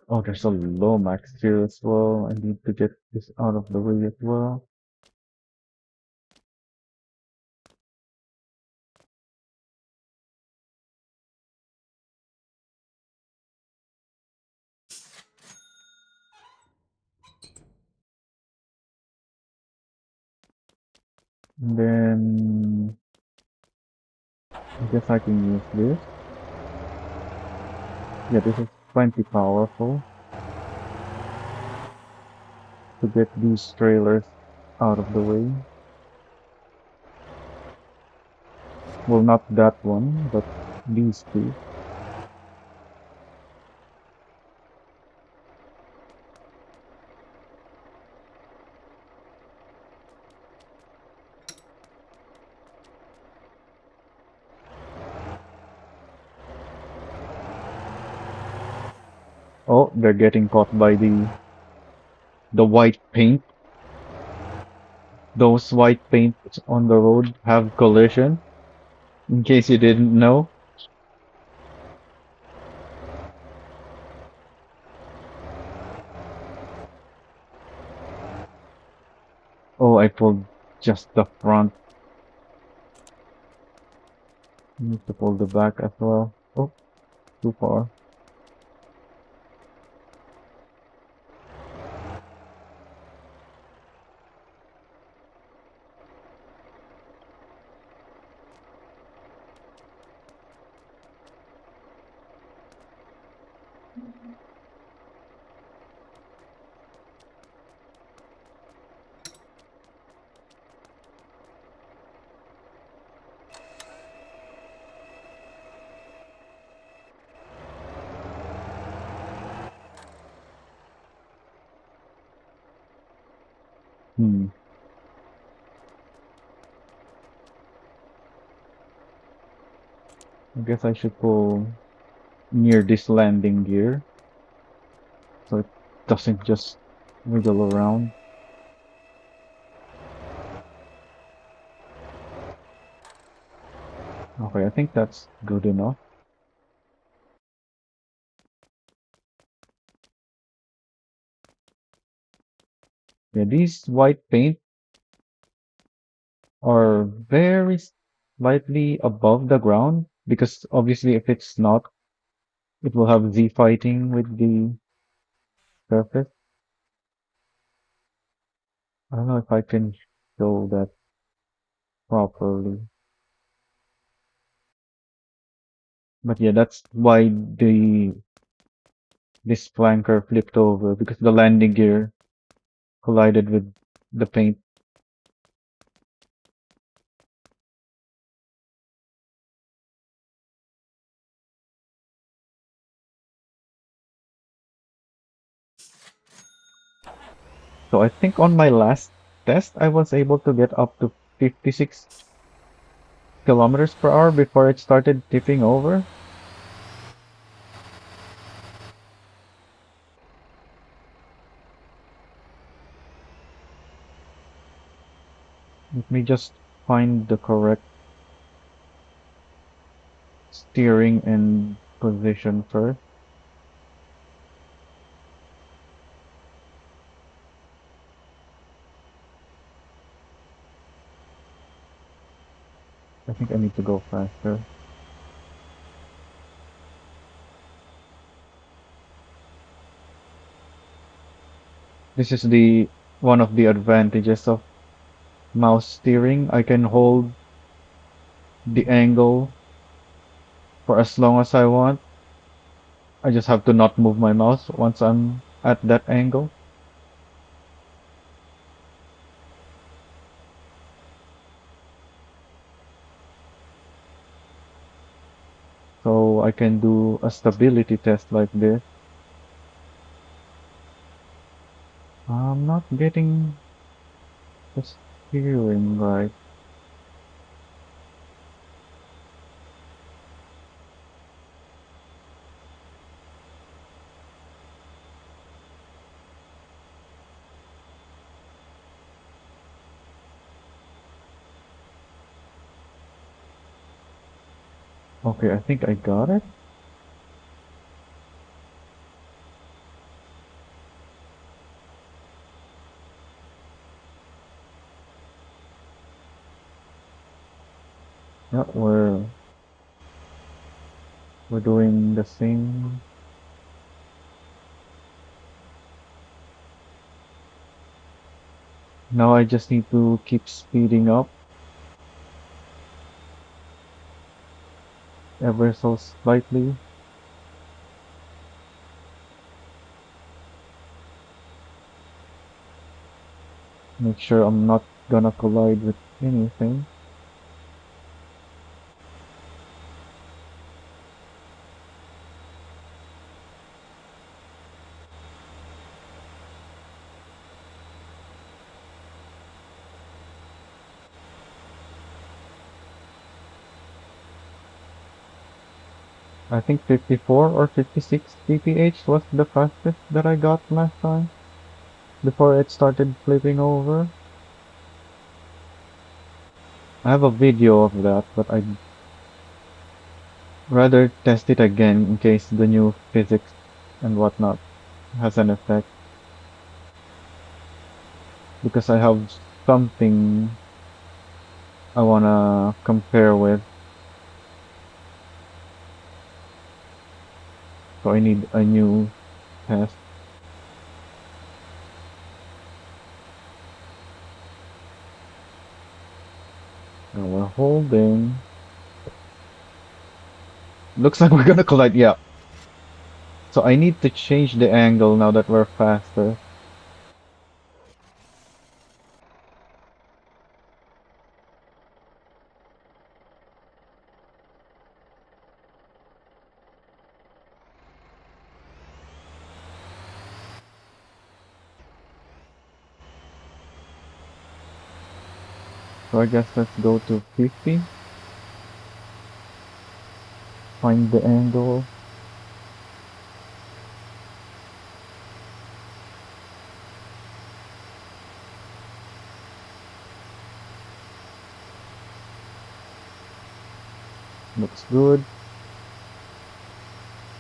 Oh, there's a low max here as well. I need to get this out of the way as well. And then I guess I can use this. Yeah, this is plenty powerful to get these trailers out of the way. Well, not that one, but these two. Oh, they're getting caught by the white paint. Those white paints on the road have collision, in case you didn't know. Oh, I pulled just the front. Need to pull the back as well. Oh, too far. Hmm. I guess I should pull near this landing gear so it doesn't just wiggle around. Okay, I think that's good enough. Yeah, these white paint are very slightly above the ground because obviously if it's not, it will have Z fighting with the surface. I don't know if I can show that properly. But yeah, that's why this flanker flipped over because the landing gear collided with the paint. So I think on my last test, I was able to get up to 56 kilometers per hour before it started tipping over. Let me just find the correct steering and position first. I think I need to go faster. This is the one of the advantages of mouse steering. I can hold the angle for as long as I want. I just have to not move my mouse once I'm at that angle. So I can do a stability test like this. I'm not getting the steering right. Okay, I think I got it. Yeah, we're doing the same. Now I just need to keep speeding up ever so slightly. Make sure I'm not gonna collide with anything. I think 54 or 56 kph was the fastest that I got last time before it started flipping over. I have a video of that, but I'd rather test it again in case the new physics and whatnot has an effect because I have something I wanna compare with. So I need a new test. And we're holding. Looks like we're gonna collide. Yeah. So I need to change the angle now that we're faster. So I guess let's go to 50. Find the angle. Looks good.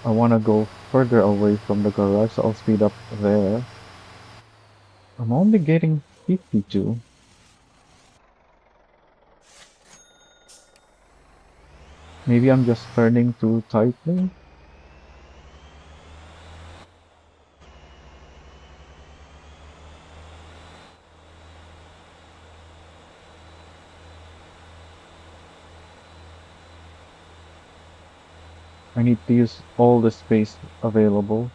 I want to go further away from the garage, so I'll speed up there. I'm only getting 52. Maybe I'm just turning too tightly. I need to use all the space available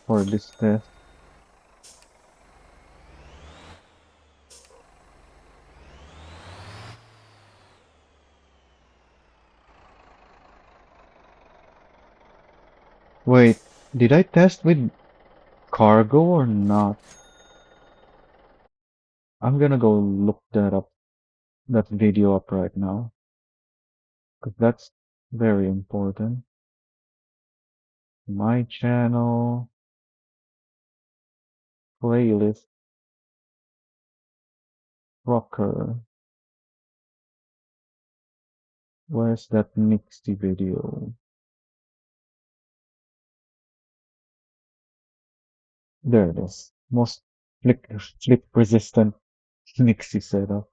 for this test. Wait, did I test with cargo or not? I'm gonna go look that video up right now, because that's very important. My channel, playlist, rocker. Where's that Mixi video? There it is. Most flip resistant Mixi setup.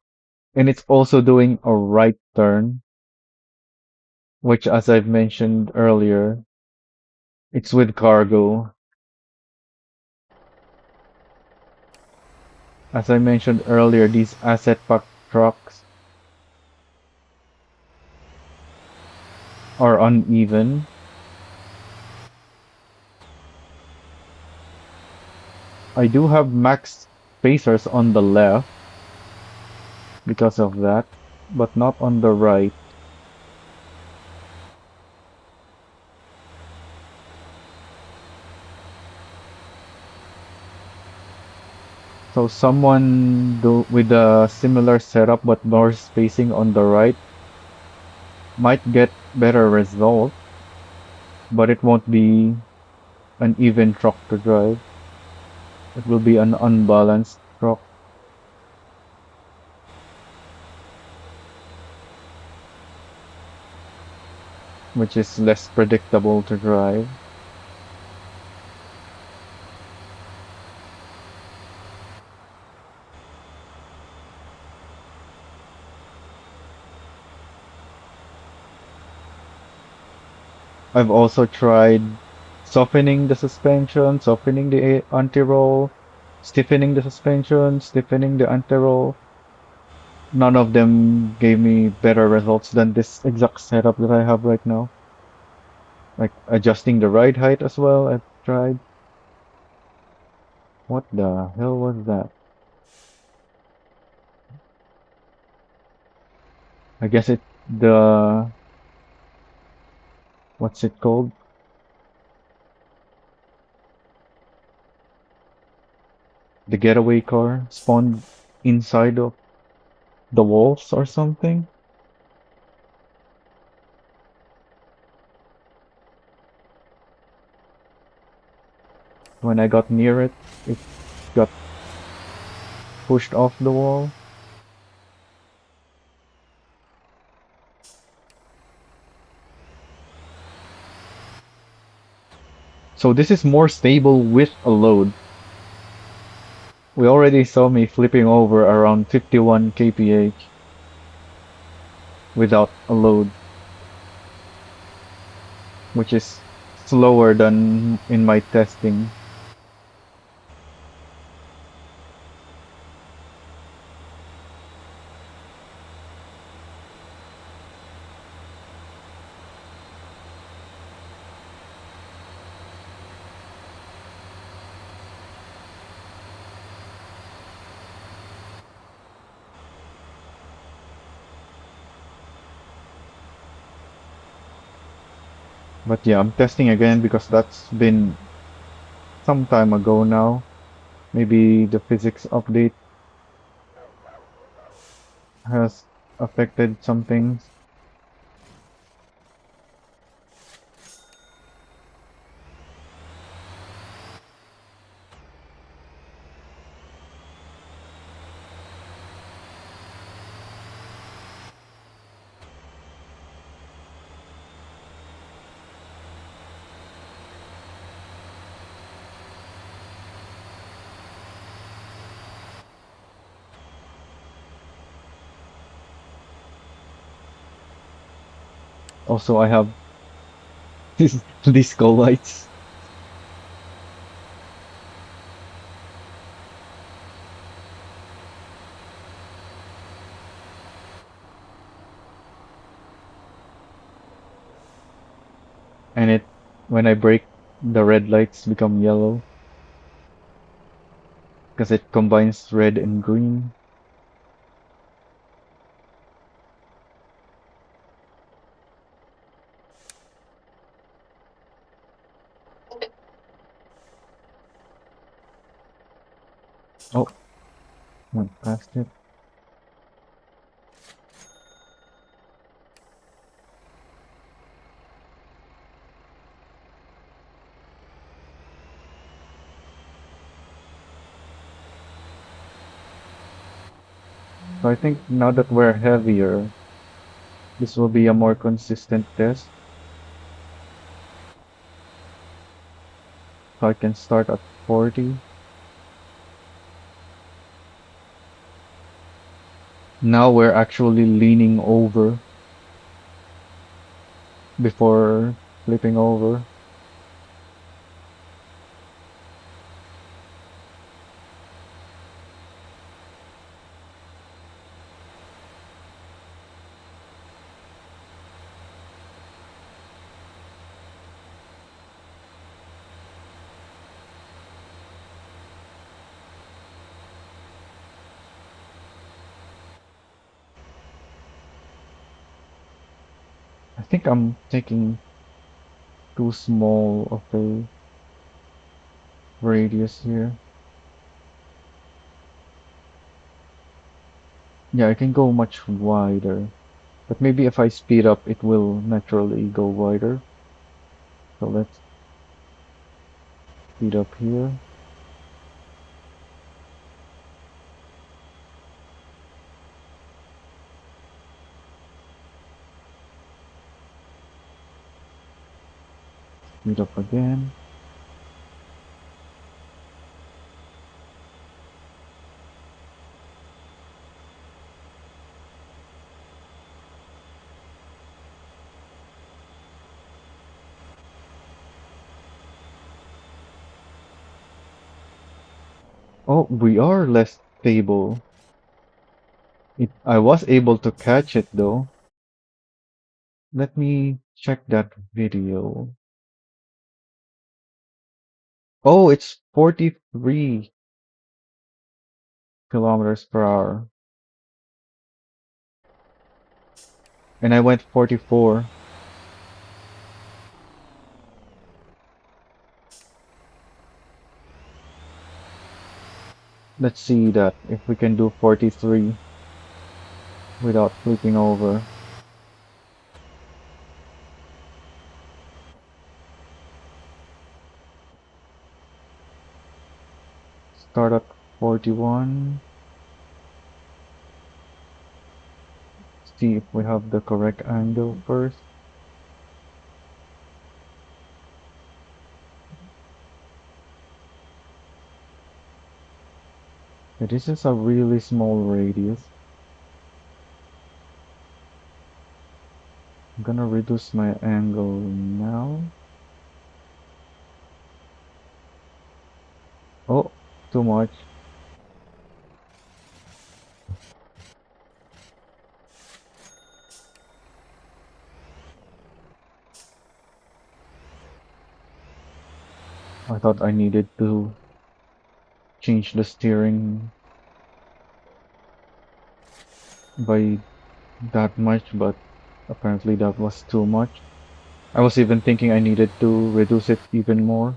And it's also doing a right turn, which as I've mentioned earlier, it's with cargo. As I mentioned earlier, these asset pack trucks are uneven. I do have max spacers on the left because of that, but not on the right. So someone with a similar setup but more spacing on the right might get better result, but it won't be an even truck to drive. It will be an unbalanced truck, which is less predictable to drive. I've also tried softening the suspension, softening the anti-roll, stiffening the suspension, stiffening the anti-roll. None of them gave me better results than this exact setup that I have right now. Like adjusting the ride height as well, I've tried. What the hell was that? I guess what's it called? The getaway car spawned inside of the walls or something. When I got near it, it got pushed off the wall. So this is more stable with a load. We already saw me flipping over around 51 kph without a load, which is slower than in my testing. But yeah, I'm testing again because that's been some time ago now. Maybe the physics update has affected some things. Also, I have disco lights. And when I break, the red lights become yellow because it combines red and green. Oh, went past it. So I think now that we're heavier, this will be a more consistent test. So I can start at 40. Now we're actually leaning over before flipping over. I think I'm taking too small of a radius here. Yeah, I can go much wider. But maybe if I speed up, it will naturally go wider. So let's speed up here. Speed up again. Oh, we are less stable. I was able to catch it though. Let me check that video. Oh, it's 43 kilometers per hour. And I went 44. Let's see that if we can do 43 without flipping over. Start at 41. See if we have the correct angle first. Yeah, this is a really small radius. I'm gonna reduce my angle now. Oh, too much. I thought I needed to change the steering by that much, but apparently that was too much. I was even thinking I needed to reduce it even more.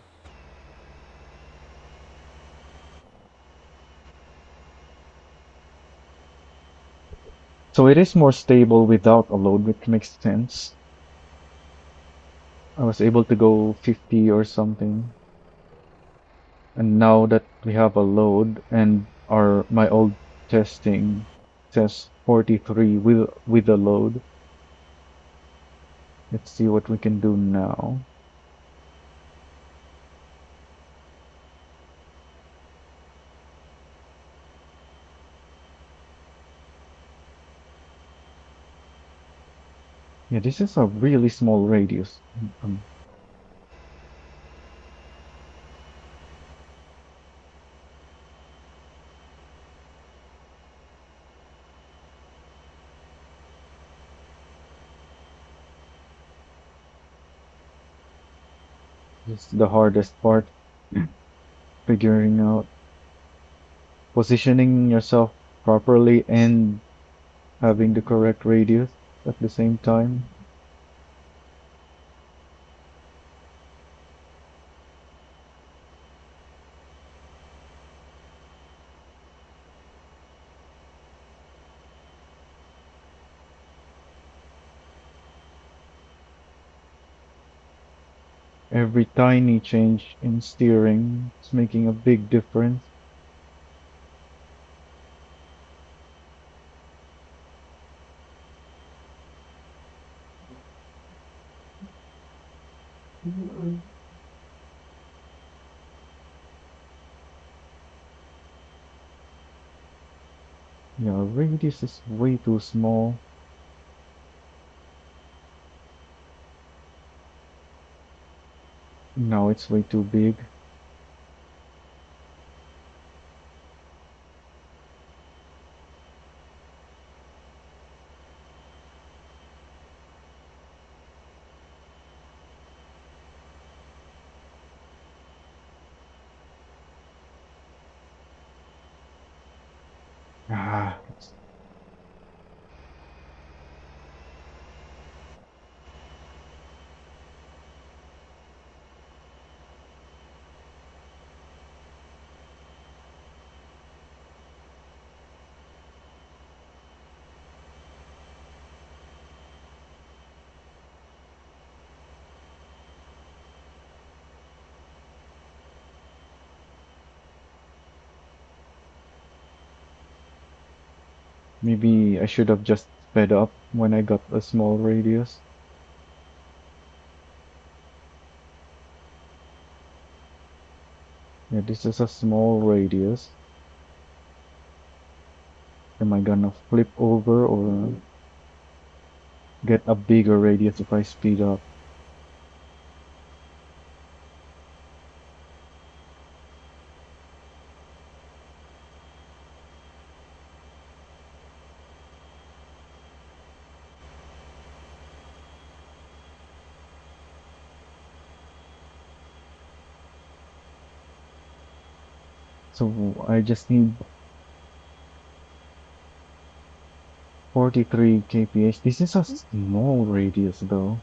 So it is more stable without a load, which makes sense. I was able to go 50 or something. And now that we have a load and my old testing says 43 with a load. Let's see what we can do now. Yeah, this is a really small radius. This is the hardest part, figuring out positioning yourself properly and having the correct radius at the same time. Every tiny change in steering is making a big difference. Yeah, radius is way too small. Now it's way too big. Ah, maybe I should have just sped up when I got a small radius. Yeah, this is a small radius. Am I gonna flip over or get a bigger radius if I speed up? So I just need 43 kph. This is a small radius though.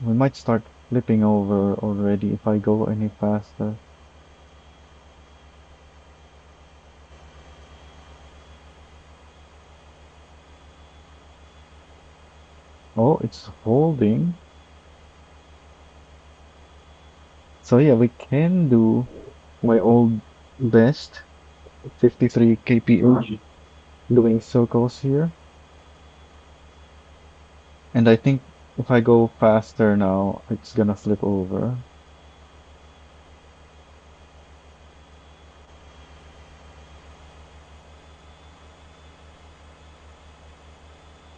We might start flipping over already if I go any faster. Oh, it's holding. So yeah, we can do my old best, 53 kph, doing circles here. And I think if I go faster now, it's gonna flip over.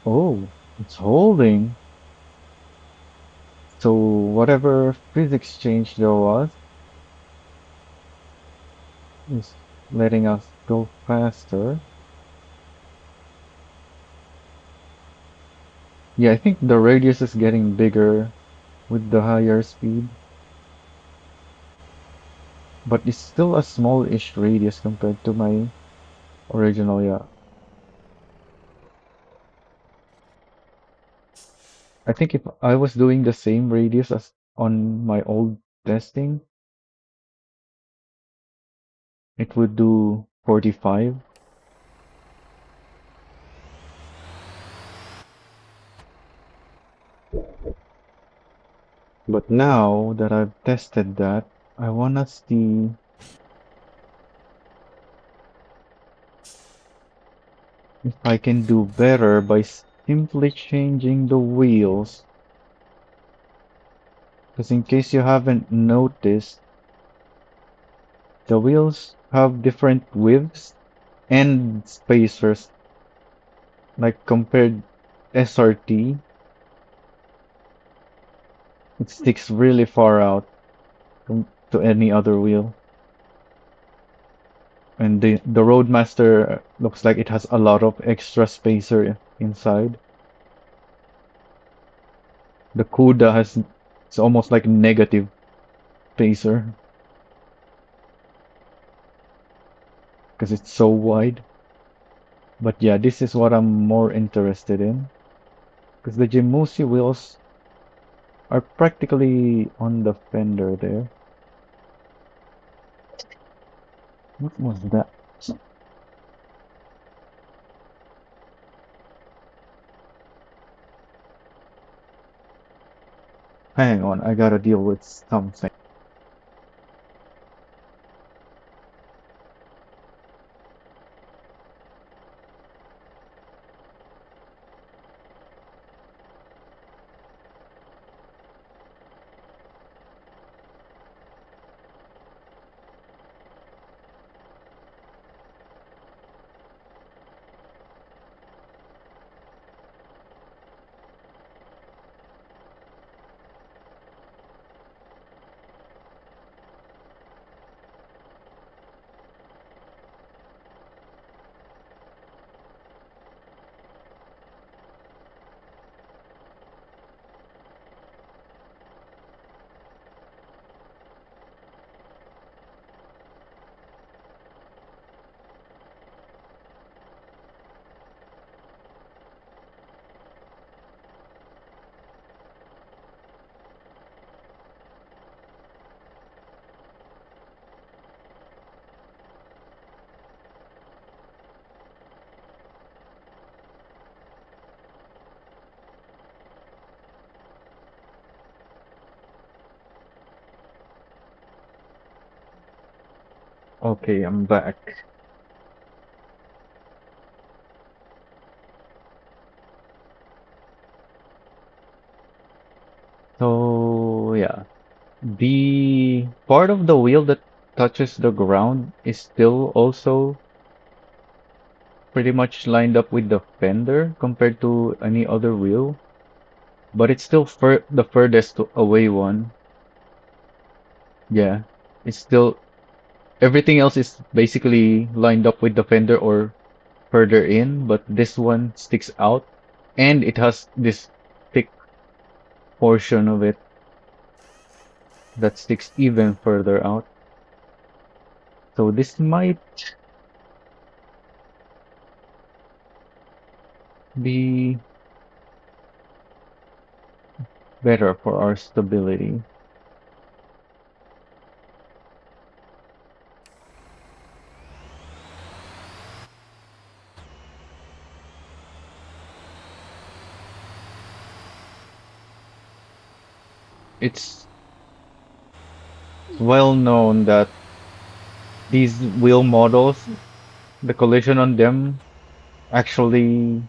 Oh, it's holding. So whatever physics change there was is letting us go faster. Yeah, I think the radius is getting bigger with the higher speed, but it's still a small-ish radius compared to my original, yeah. I think if I was doing the same radius as on my old testing, it would do 45. But now that I've tested that, I wanna see if I can do better by simply changing the wheels. Because in case you haven't noticed, the wheels have different widths and spacers. Like compared SRT, it sticks really far out to any other wheel. And the Roadmaster looks like it has a lot of extra spacer inside. The Cuda has it's almost like negative spacer because it's so wide. But yeah, this is what I'm more interested in because the Jimusi wheels are practically on the fender there. What was that? Hang on, I gotta deal with something. Okay, I'm back. So yeah, the part of the wheel that touches the ground is still also pretty much lined up with the fender compared to any other wheel, but it's still the furthest away one. Yeah, it's still everything else is basically lined up with the fender or further in, but this one sticks out and it has this thick portion of it that sticks even further out. So this might be better for our stability. It's well known that these wheel models, the collision on them actually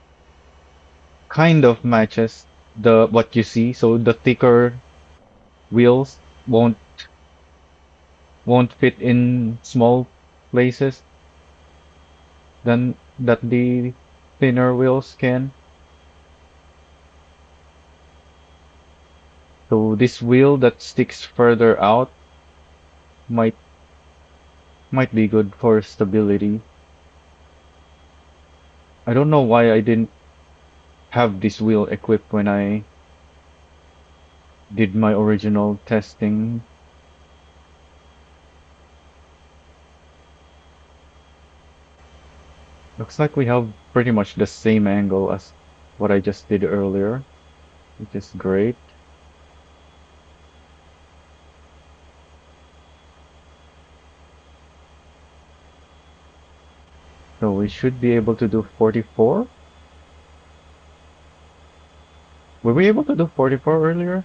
kind of matches the what you see. So the thicker wheels won't fit in small places than that the thinner wheels can. So this wheel that sticks further out might might be good for stability. I don't know why I didn't have this wheel equipped when I did my original testing. Looks like we have pretty much the same angle as what I just did earlier. which is great. So we should be able to do 44. Were we able to do 44 earlier?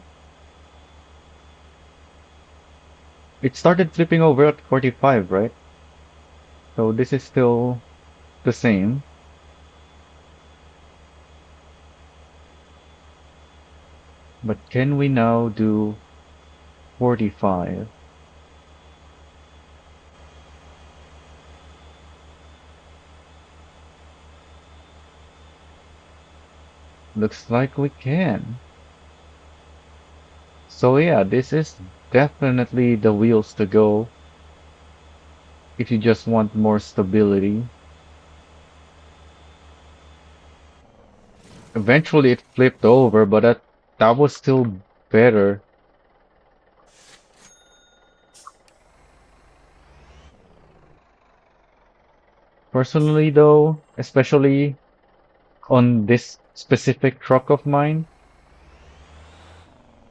It started flipping over at 45, right? So this is still the same. But can we now do 45? Looks like we can. So yeah, this is definitely the wheels to go if you just want more stability. Eventually it flipped over, but that was still better. Personally though, especially on this specific truck of mine,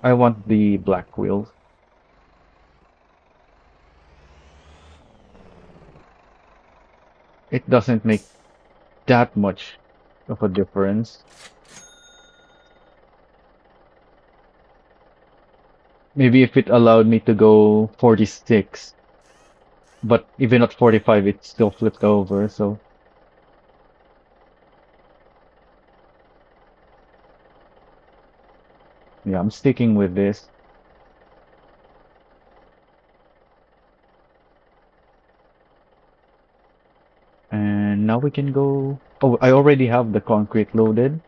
I want the black wheels. It doesn't make that much of a difference. Maybe if it allowed me to go 46, but even at 45 it still flipped over, so yeah, I'm sticking with this. And now we can go. Oh, I already have the concrete loaded,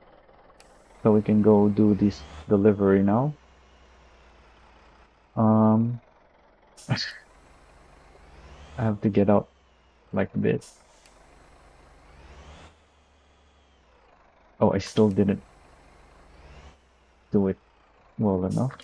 so we can go do this delivery now. Um, I have to get out like this. Oh, I still didn't do it well enough.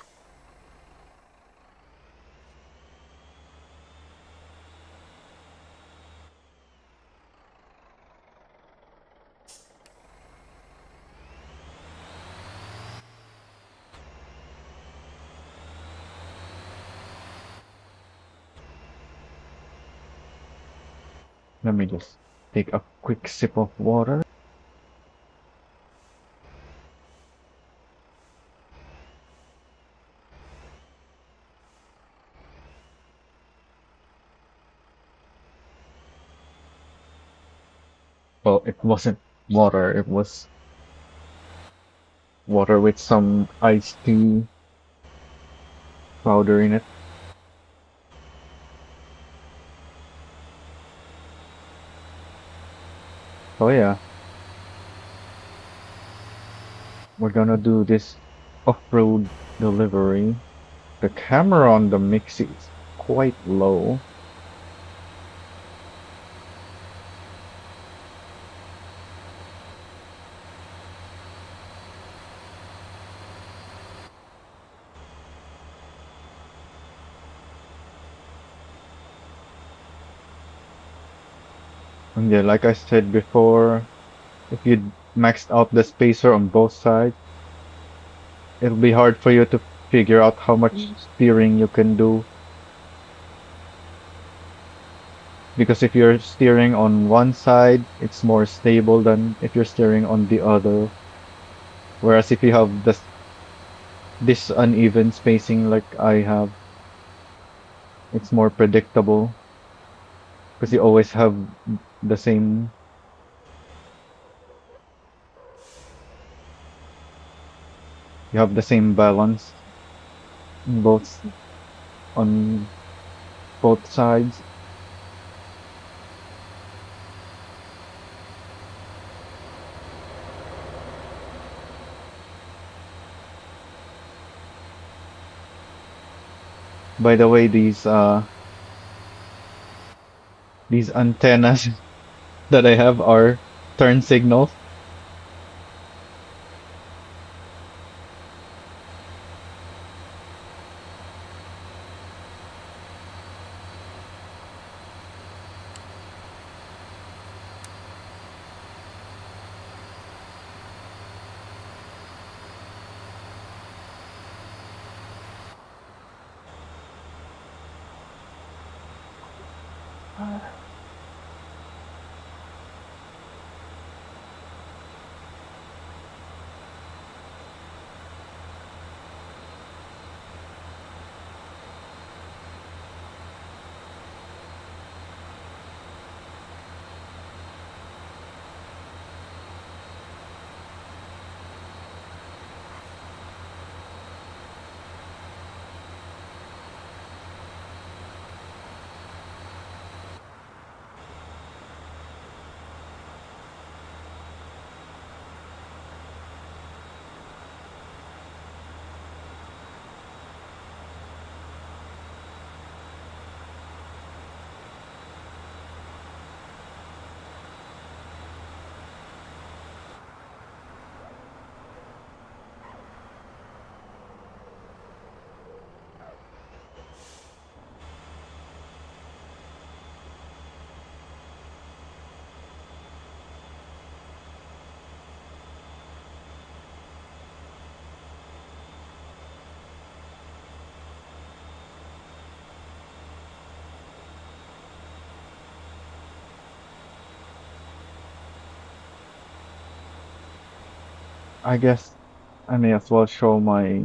Let me just take a quick sip of water. Well, it wasn't water, it was water with some iced tea powder in it. Oh yeah, we're gonna do this off-road delivery. The camera on the Mixi is quite low. And yeah, like I said before, if you maxed out the spacer on both sides, it'll be hard for you to figure out how much steering you can do. Because if you're steering on one side, it's more stable than if you're steering on the other. Whereas if you have this uneven spacing like I have, it's more predictable because you always have the same, you have the same balance in on both sides. By the way, these antennas that I have are turn signals. I guess I may as well show my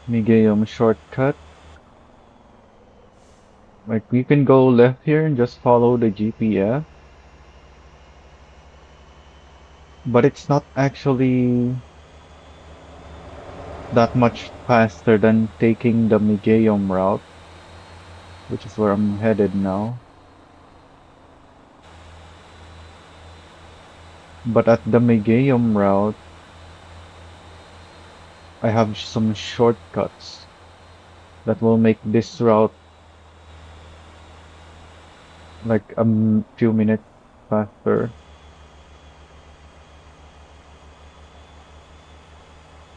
Migayum shortcut. Like you can go left here and just follow the GPS, but it's not actually that much faster than taking the Migayum route, which is where I'm headed now. But at the Migayum route, I have some shortcuts that will make this route like a few minutes faster.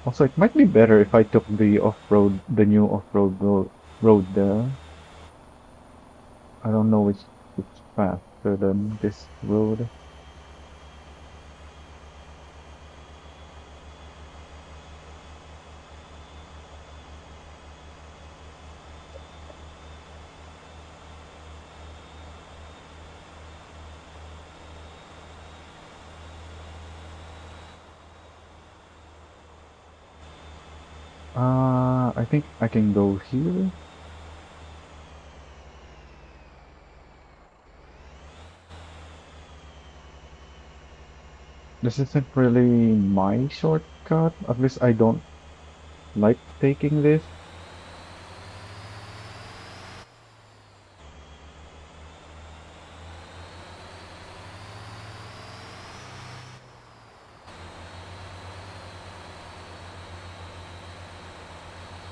Also, it might be better if I took the off-road, the new off-road road there. I don't know which it's faster than this road. I think I can go here. This isn't really my shortcut. At least I don't like taking this.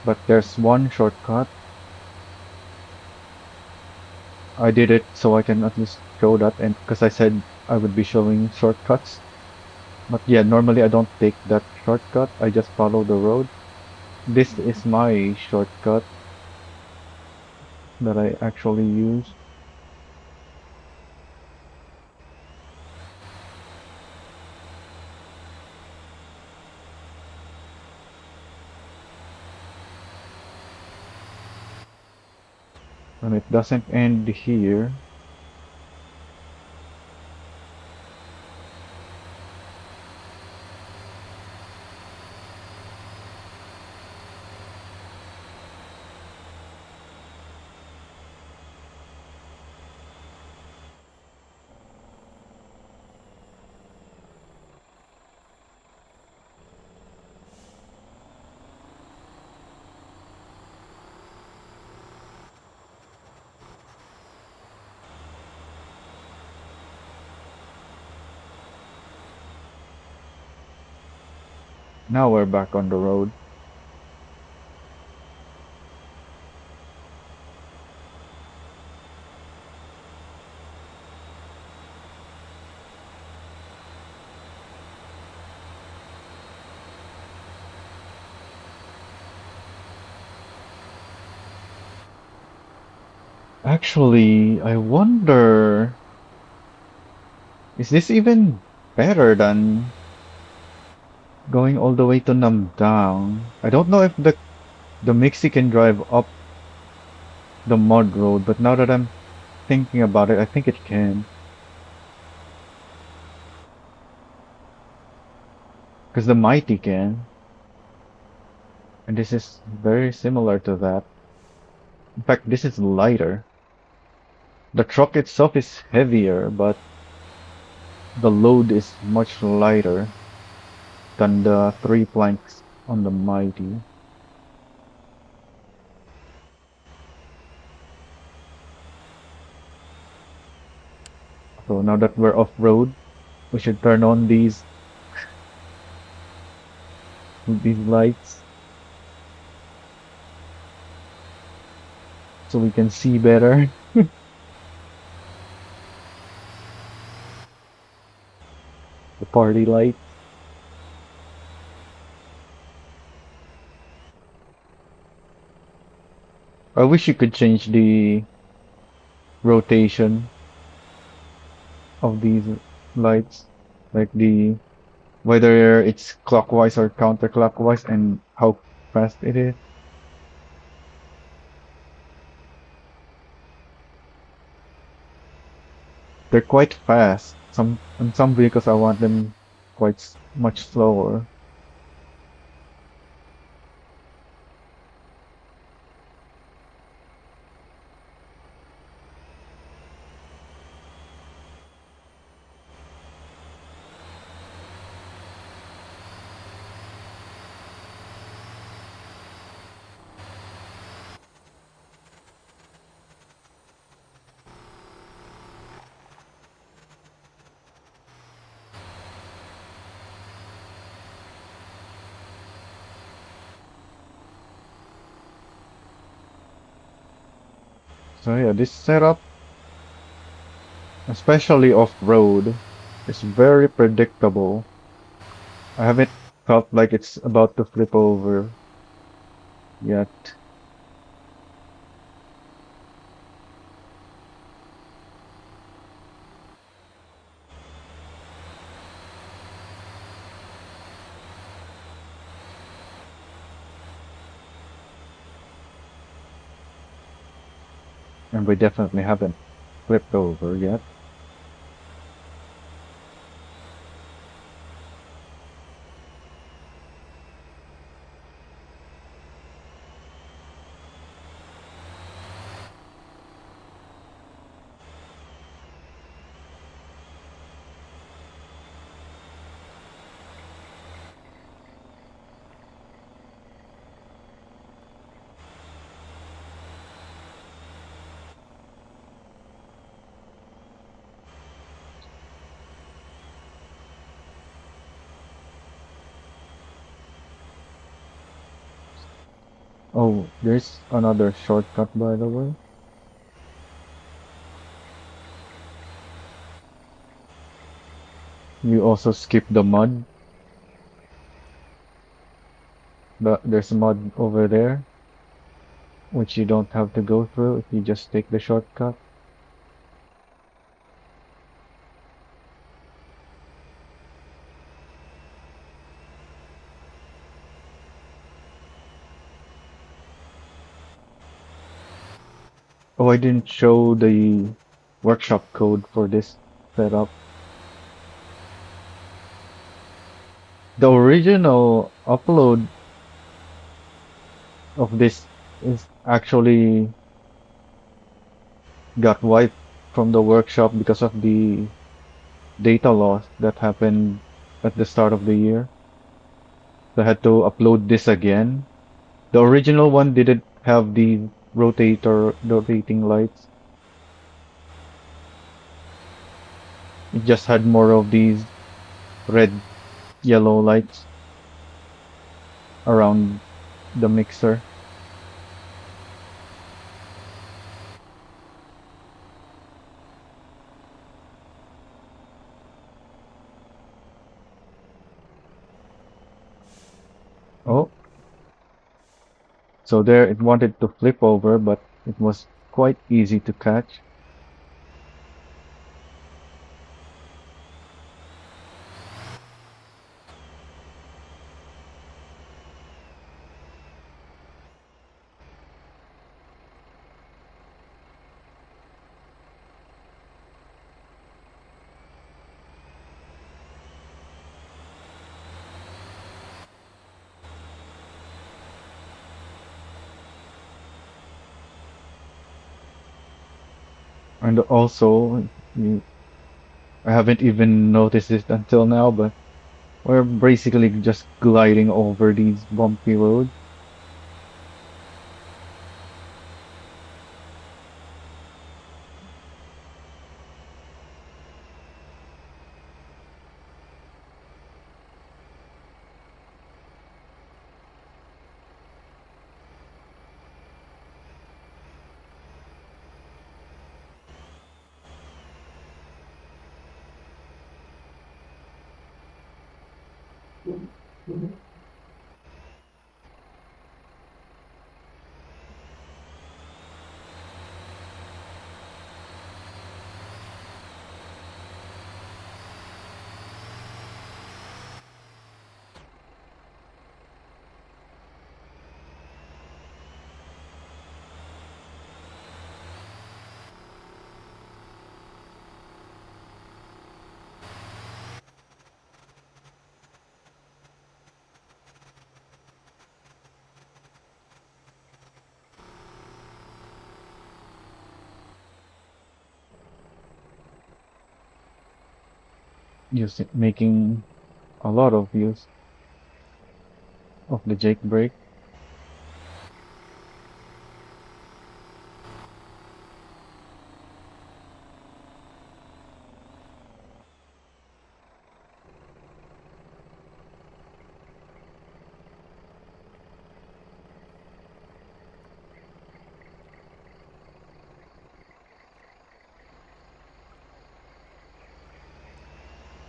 But there's one shortcut. I did it so I can at least show that, and because I said I would be showing shortcuts. But yeah, normally I don't take that shortcut. I just follow the road. This is my shortcut that I actually use. And it doesn't end here. Now we're back on the road. Actually, I wonder, is this even better than going all the way to Namdang? I don't know if the Mixi can drive up the mud road, but now that I'm thinking about it, I think it can. Because the mighty can. And this is very similar to that. In fact, this is lighter. The truck itself is heavier, but the load is much lighter than the three planks on the mighty. So now that we're off-road, we should turn on these lights so we can see better. The party lights. I wish you could change the rotation of these lights, like the whether it's clockwise or counterclockwise and how fast it is. They're quite fast. Some vehicles I want them much slower. So yeah, this setup, especially off-road, is very predictable. I haven't felt like it's about to flip over yet. And we definitely haven't flipped over yet. Oh, there's another shortcut, by the way. You also skip the mud. There's mud over there, which you don't have to go through if you just take the shortcut. Oh, I didn't show the workshop code for this setup. The original upload of this is actually got wiped from the workshop because of the data loss that happened at the start of the year. So I had to upload this again. The original one didn't have the rotating lights. It just had more of these red, yellow lights around the mixer. Oh, so there it wanted to flip over, but it was quite easy to catch. And also, you, I haven't even noticed it until now, but we're basically just gliding over these bumpy roads. Making a lot of use of the Jake brake.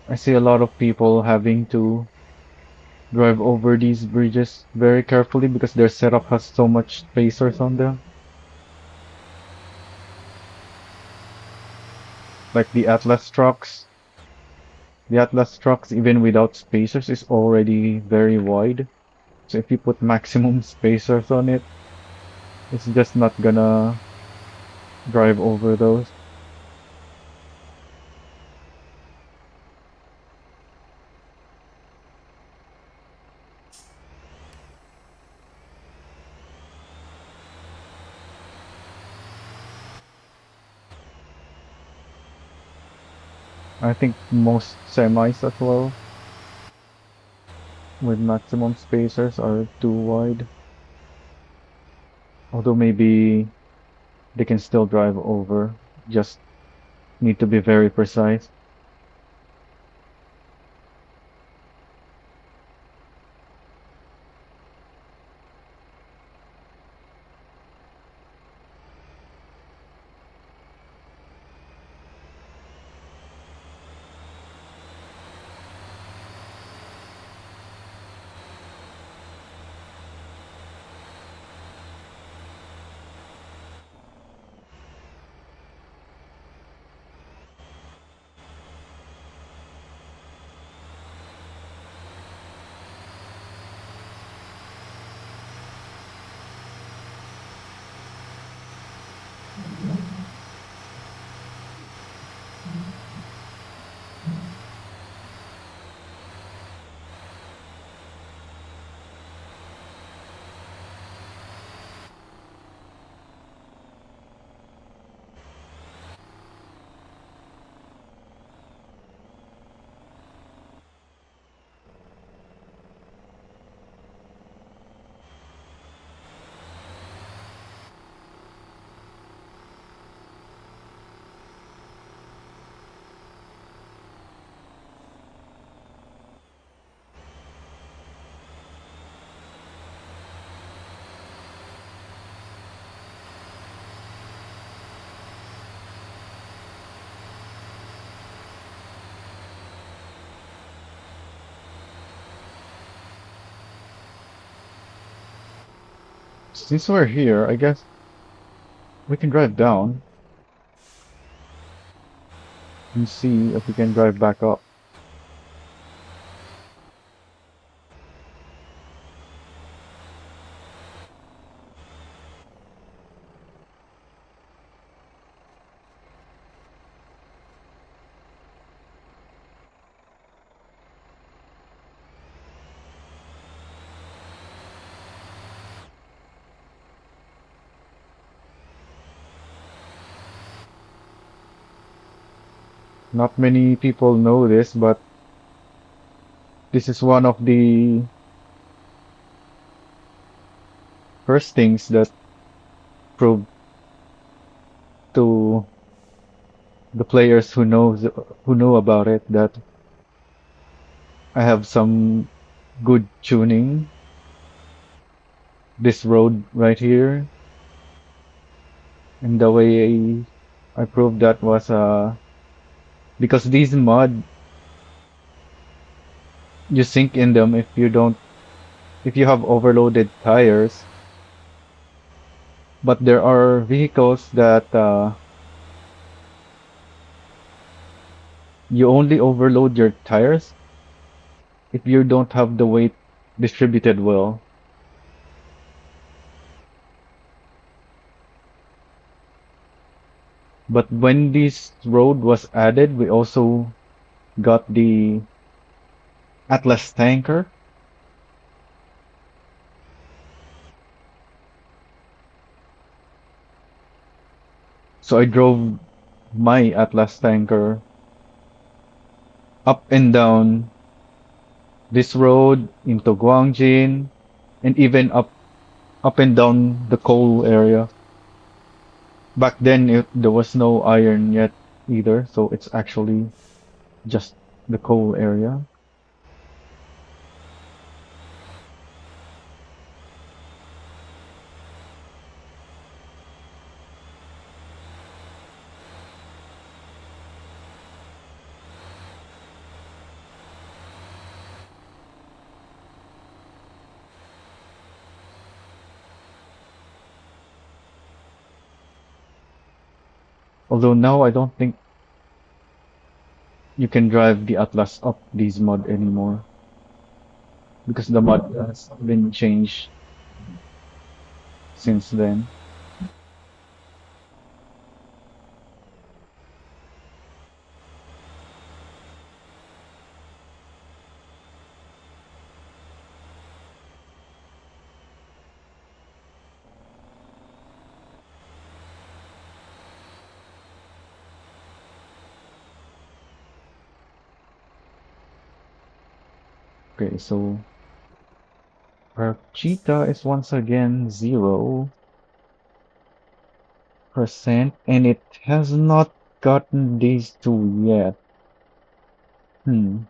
I see a lot of people having to drive over these bridges very carefully because their setup has so much spacers on them. Like the Atlas trucks. The Atlas trucks, even without spacers, is already very wide. So if you put maximum spacers on it, it's just not gonna drive over those. I think most semis as well, with maximum spacers, are too wide. Although maybe they can still drive over, just need to be very precise. Since we're here, I guess we can drive down and see if we can drive back up. Not many people know this, but this is one of the first things that proved to the players who know about it that I have some good tuning. This road right here, and the way I proved that was because these mud you sink in them if you have overloaded tires. But there are vehicles that you only overload your tires if you don't have the weight distributed well. But when this road was added, we also got the Atlas tanker. So I drove my Atlas tanker up and down this road into Gwangjin and even up and down the coal area. Back then there was no iron yet either, so it's actually just the coal area. Although now I don't think you can drive the Atlas up these mud anymore because the mud has been changed since then. Okay, so our cheetah is once again 0%, and it has not gotten these two yet. Hmm.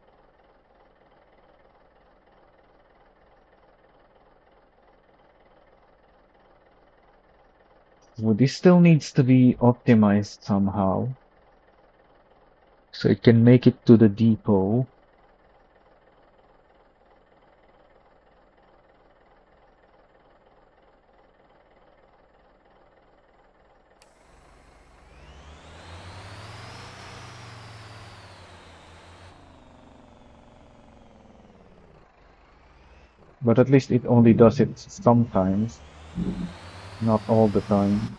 Well, this still needs to be optimized somehow so it can make it to the depot. But at least it only does it sometimes, not all the time.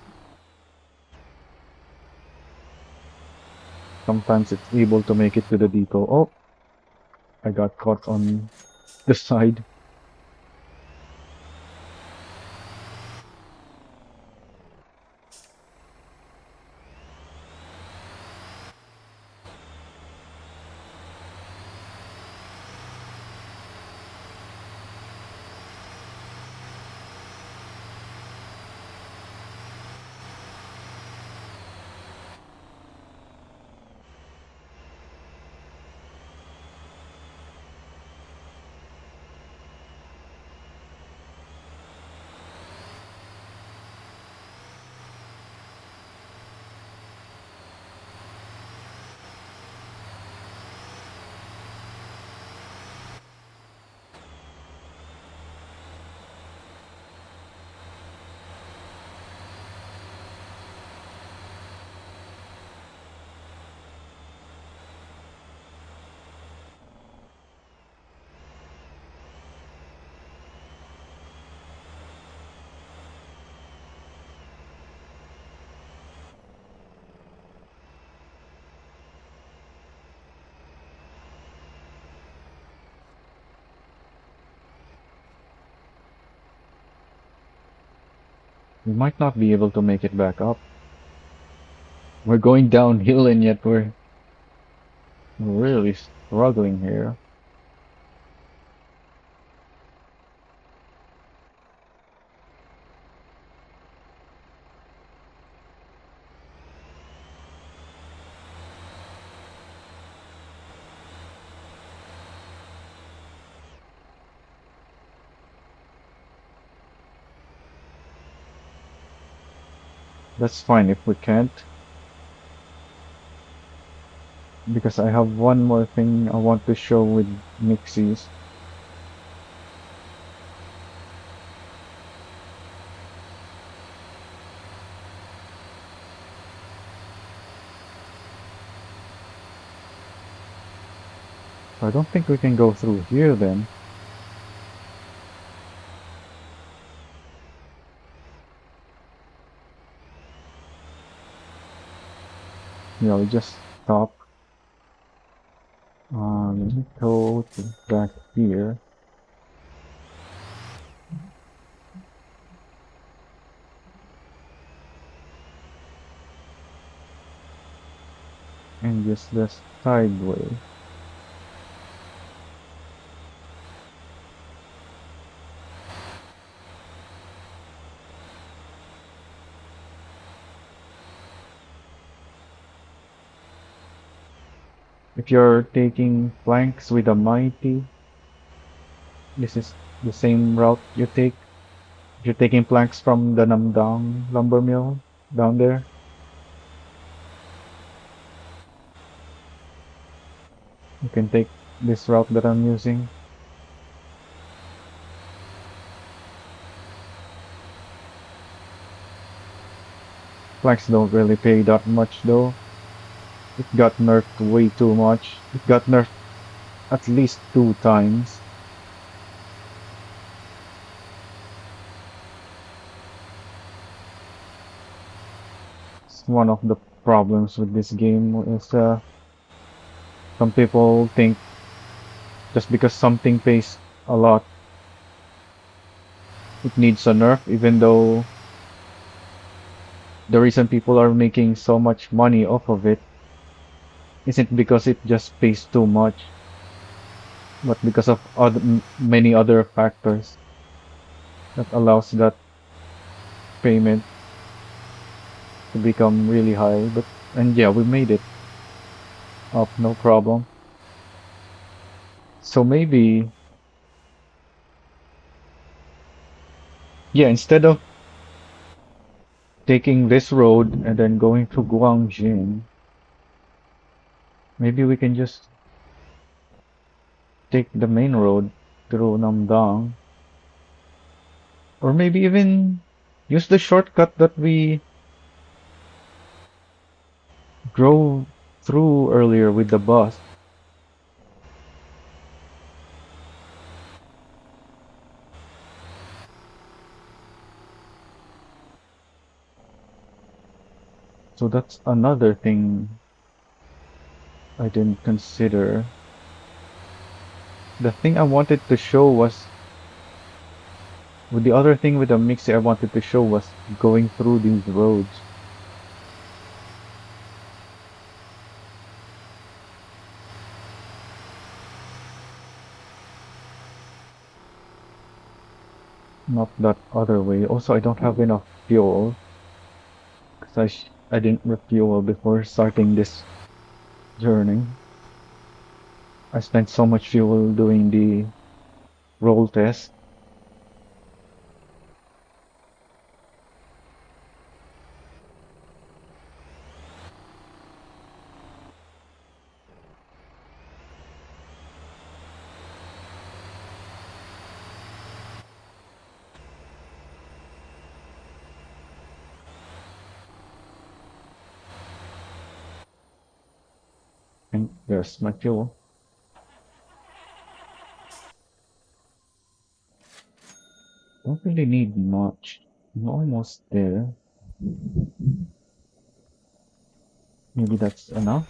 Sometimes it's able to make it to the depot. Oh, I got caught on the side. We might not be able to make it back up. We're going downhill and yet we're Really struggling here. That's fine if we can't, because I have one more thing I want to show with Mixis. So I don't think we can go through here then. Yeah, we just stop. Let me go to back here and just the sideway. If you're taking flanks with a mighty, this is the same route you take. If you're taking planks from the Namdang lumber mill down there, you can take this route that I'm using. Planks don't really pay that much though. It got nerfed way too much. It got nerfed at least 2 times. It's one of the problems with this game is some people think just because something pays a lot, it needs a nerf, even though the reason people are making so much money off of it isn't because it just pays too much, but because of many other factors that allows that payment to become really high. But and yeah, we made it up, no problem. So maybe yeah, instead of taking this road and then going to Guangjin, maybe we can just take the main road through Namdang, or maybe even use the shortcut that we drove through earlier with the bus. So that's another thing I didn't consider. The thing I wanted to show was, with the other thing with the Mixi I wanted to show was going through these roads. Not that other way. Also, I don't have enough fuel because I didn't refuel before starting this journey. I spent so much fuel doing the roll test. And there's my fuel. Don't really need much. I'm almost there. Maybe that's enough.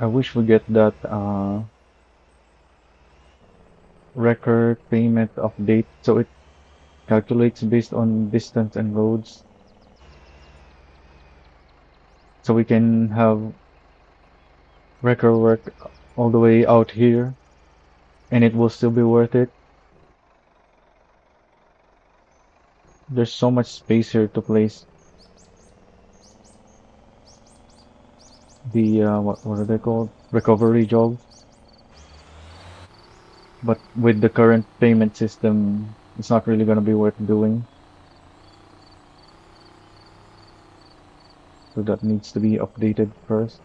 I wish we get that record payment update so it calculates based on distance and roads. So we can have record work all the way out here and it will still be worth it. There's so much space here to place the what are they called? Recovery jobs. But with the current payment system, it's not really gonna be worth doing. So that needs to be updated first.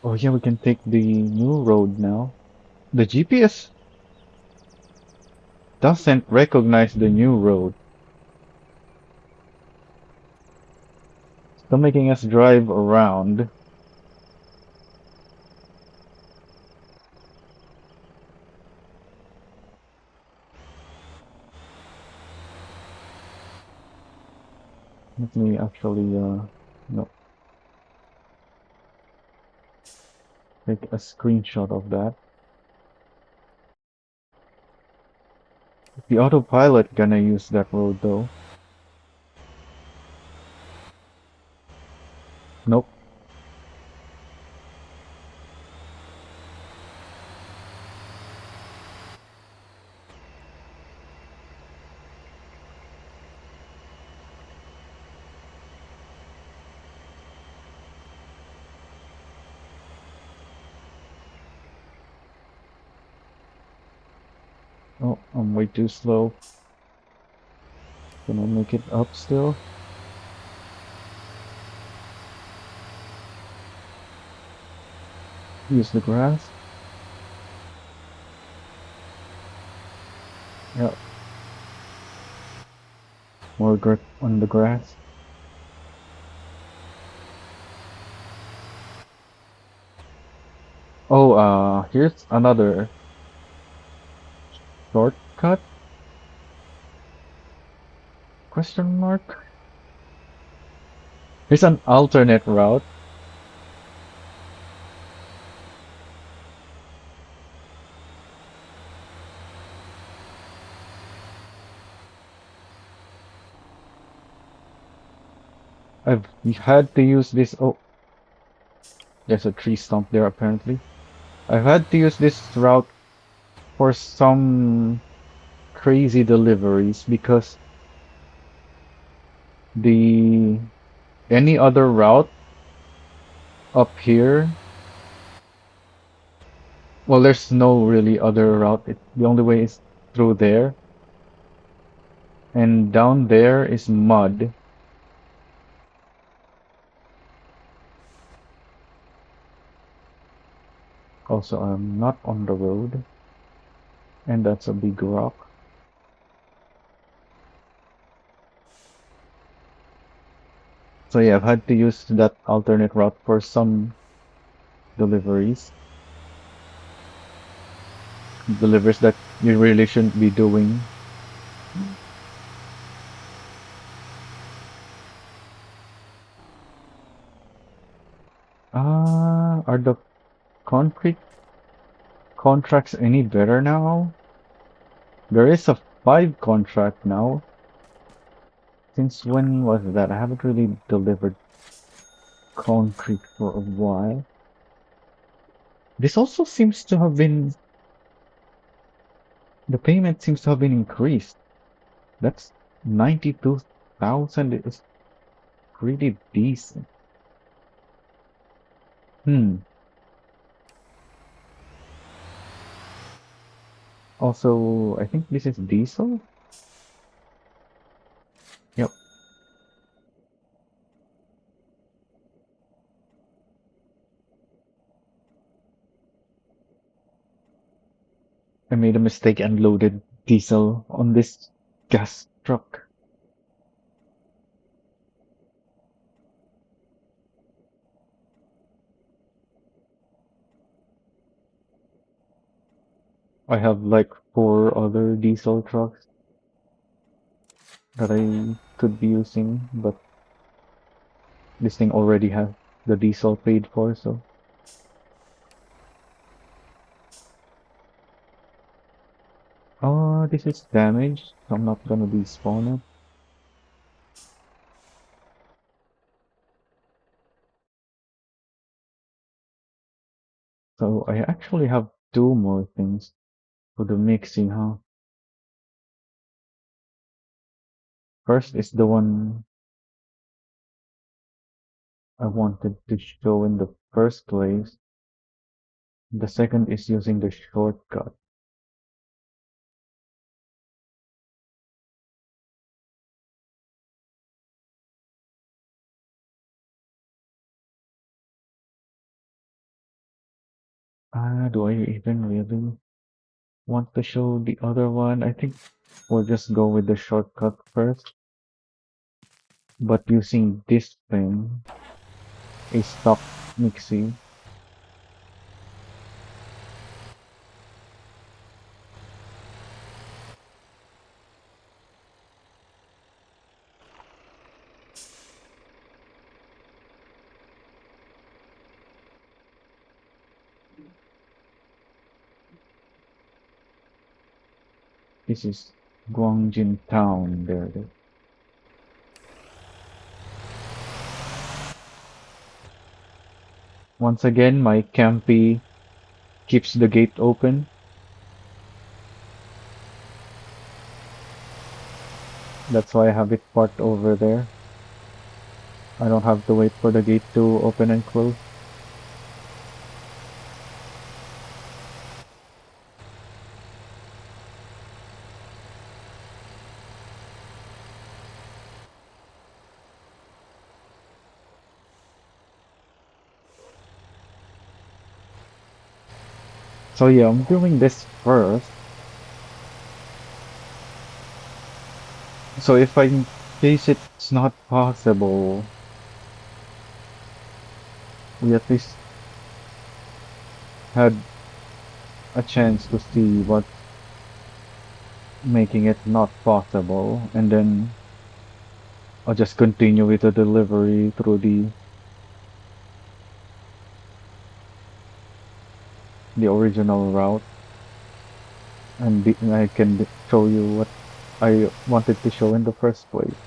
Oh yeah, we can take the new road now. The GPS doesn't recognize the new road. Still making us drive around. Let me actually no, take a screenshot of that. The autopilot gonna use that road though. Nope. Oh, I'm way too slow. Can I make it up still? Use the grass. Yeah. More grip on the grass. Oh, here's another shortcut? Question mark? Here's an alternate route. I've had to use this. Oh, there's a tree stump there apparently. I've had to use this route for some crazy deliveries because the any other route up here, well, there's no really other route. The only way is through there, and down there is mud. Also, I'm not on the road, and that's a big rock. So yeah, I've had to use that alternate route for some deliveries. Deliveries that you really shouldn't be doing. Are the concrete contracts any better now? There is a 5 contract now. Since when was that? I haven't really delivered concrete for a while. This also seems to have been, the payment seems to have been increased. That's 92,000 is pretty decent. Hmm. Also, I think this is diesel? Yep. I made a mistake and loaded diesel on this gas truck. I have like 4 other diesel trucks that I could be using, but this thing already has the diesel paid for, so. Oh, this is damaged, so I'm not gonna despawn it. So I actually have 2 more things for the mixing, huh? First is the one I wanted to show in the first place. The second is using the shortcut. Do I even really want to show the other one? I think we'll just go with the shortcut first. But using this thing, a stock Mixi, this is Gwangjin town. There it is. Once again, my Campy keeps the gate open. That's why I have it parked over there. I don't have to wait for the gate to open and close. So yeah, I'm doing this first. So if I case it's not possible, we at least had a chance to see what's making it not possible, and then I'll just continue with the delivery through the original route, and I can show you what I wanted to show in the first place.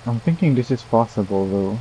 I'm thinking this is possible though.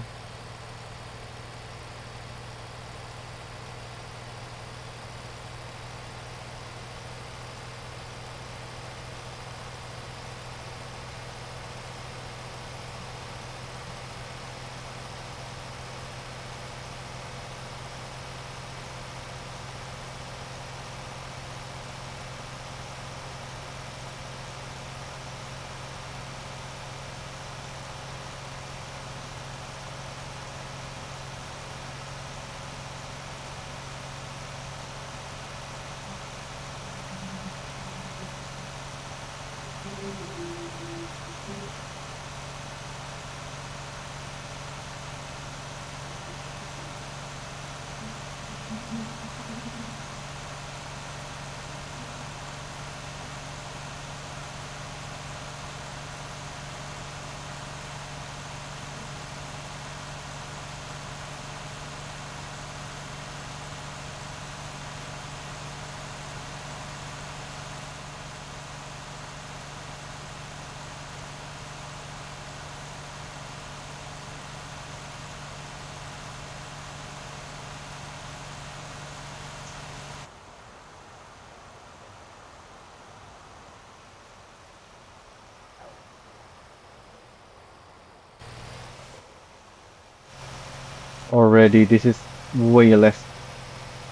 Already, this is way less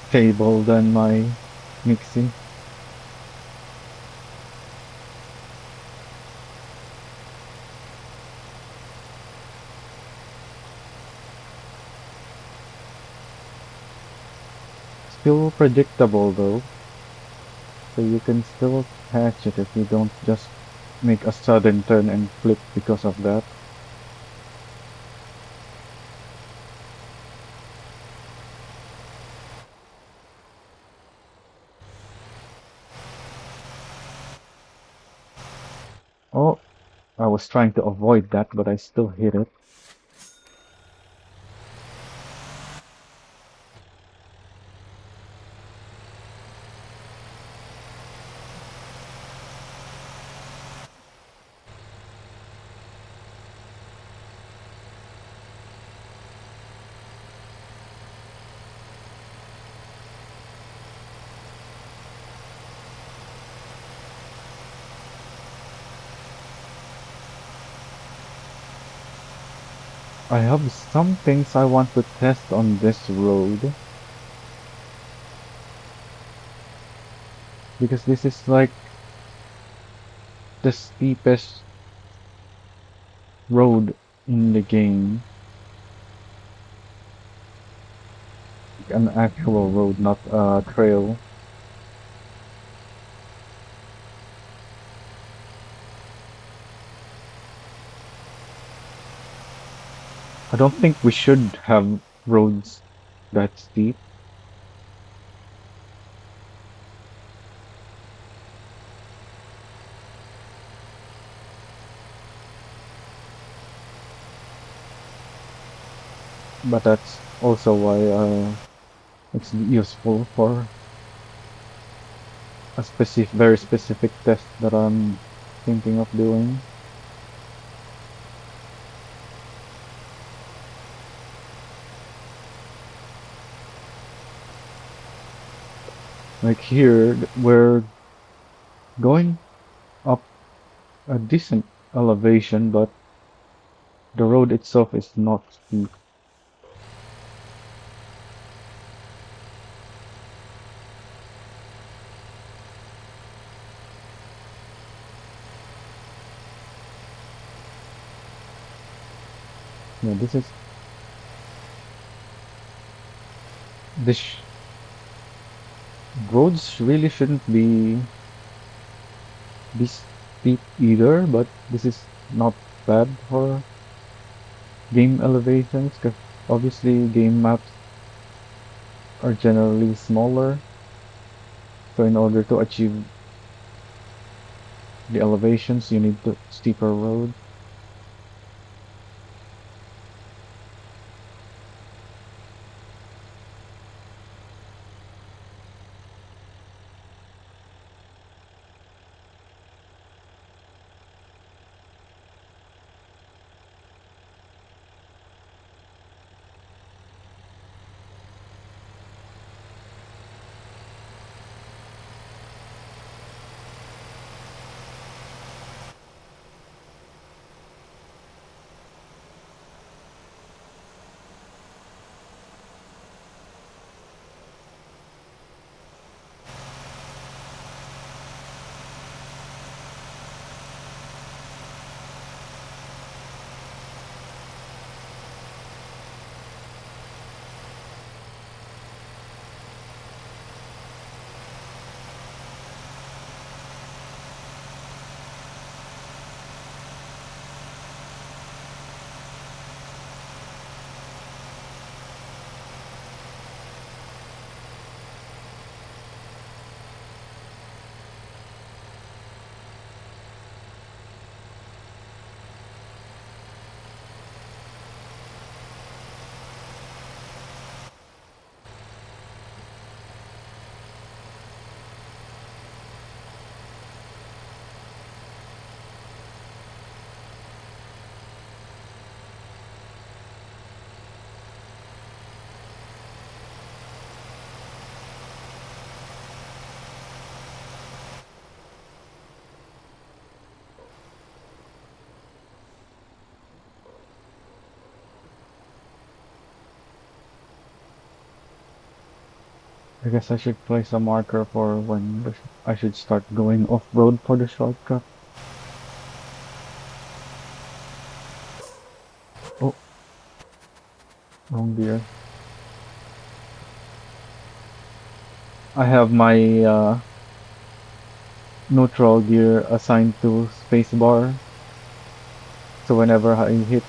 stable than my Mixi. Still predictable though, so you can still catch it if you don't just make a sudden turn and flip because of that. Oh, I was trying to avoid that, but I still hit it. I have some things I want to test on this road because this is like the steepest road in the game. An actual road, not a trail. I don't think we should have roads that steep, but that's also why it's useful for a very specific test that I'm thinking of doing. Like here, we're going up a decent elevation, but the road itself is not steep. Yeah, this is This roads really shouldn't be steep either, but this is not bad for game elevations because obviously game maps are generally smaller. So in order to achieve the elevations, you need the steeper road. I guess I should place a marker for when I should start going off-road for the shortcut. Oh, wrong gear. I have my neutral gear assigned to spacebar, so whenever I hit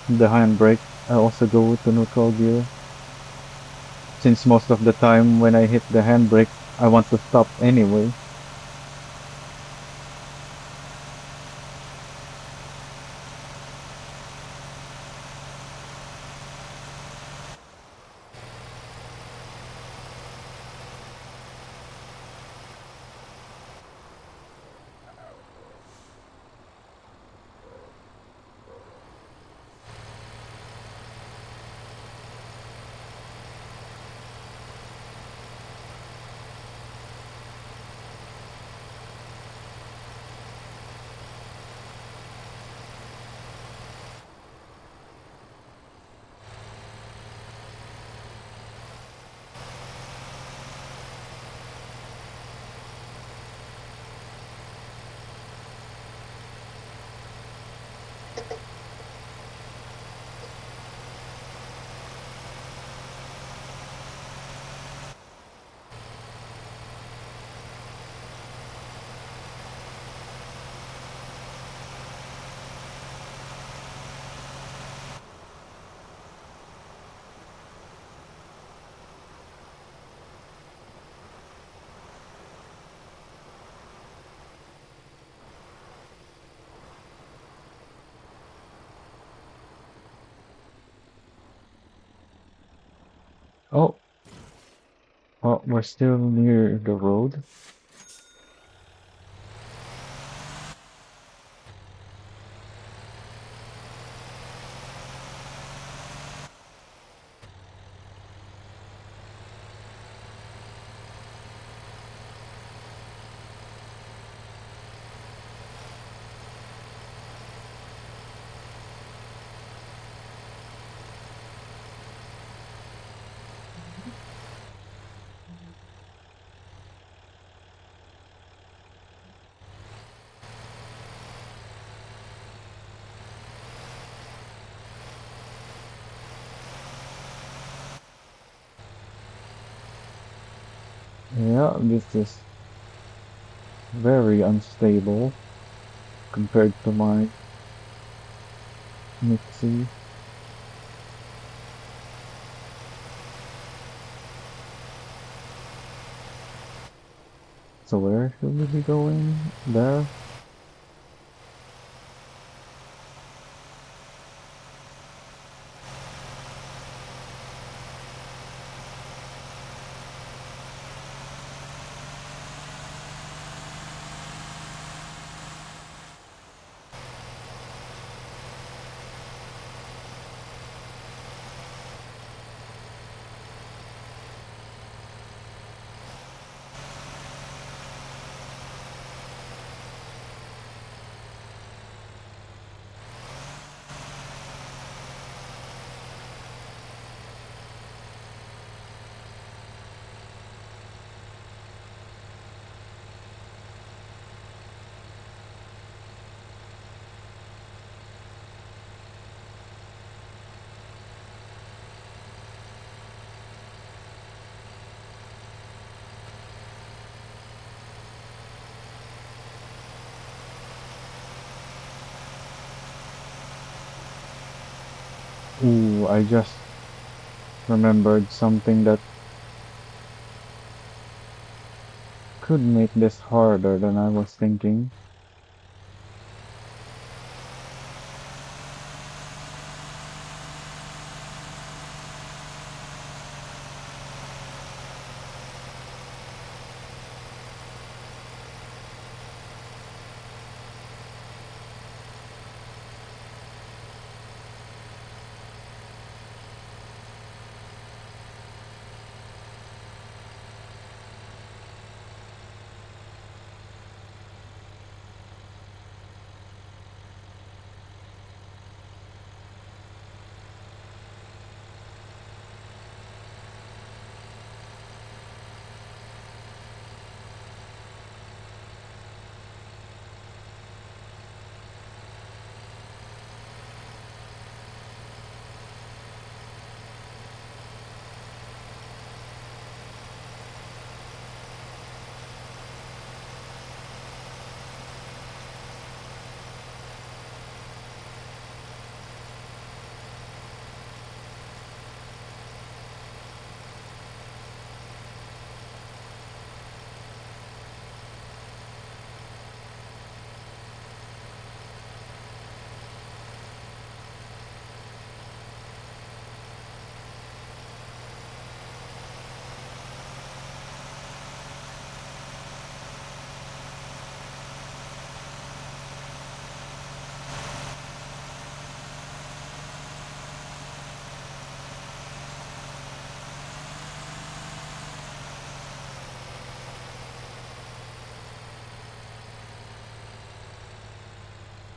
the handbrake, I also go to neutral gear. Since most of the time when I hit the handbrake, I want to stop anyway. Oh, well, we're still near the road. Yeah, this is very unstable compared to my Mixi. So where should we be going? There? Ooh, I just remembered something that could make this harder than I was thinking.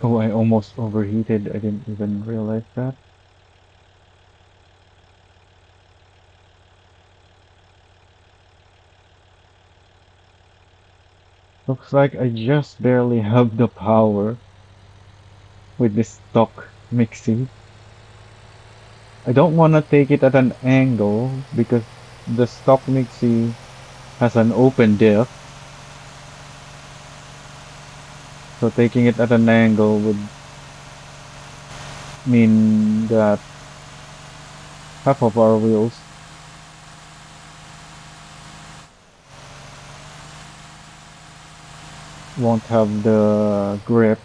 Oh, I almost overheated. I didn't even realize that. Looks like I just barely have the power with this stock Mixi. I don't want to take it at an angle because the stock Mixi has an open diff, so taking it at an angle would mean that half of our wheels won't have the grip,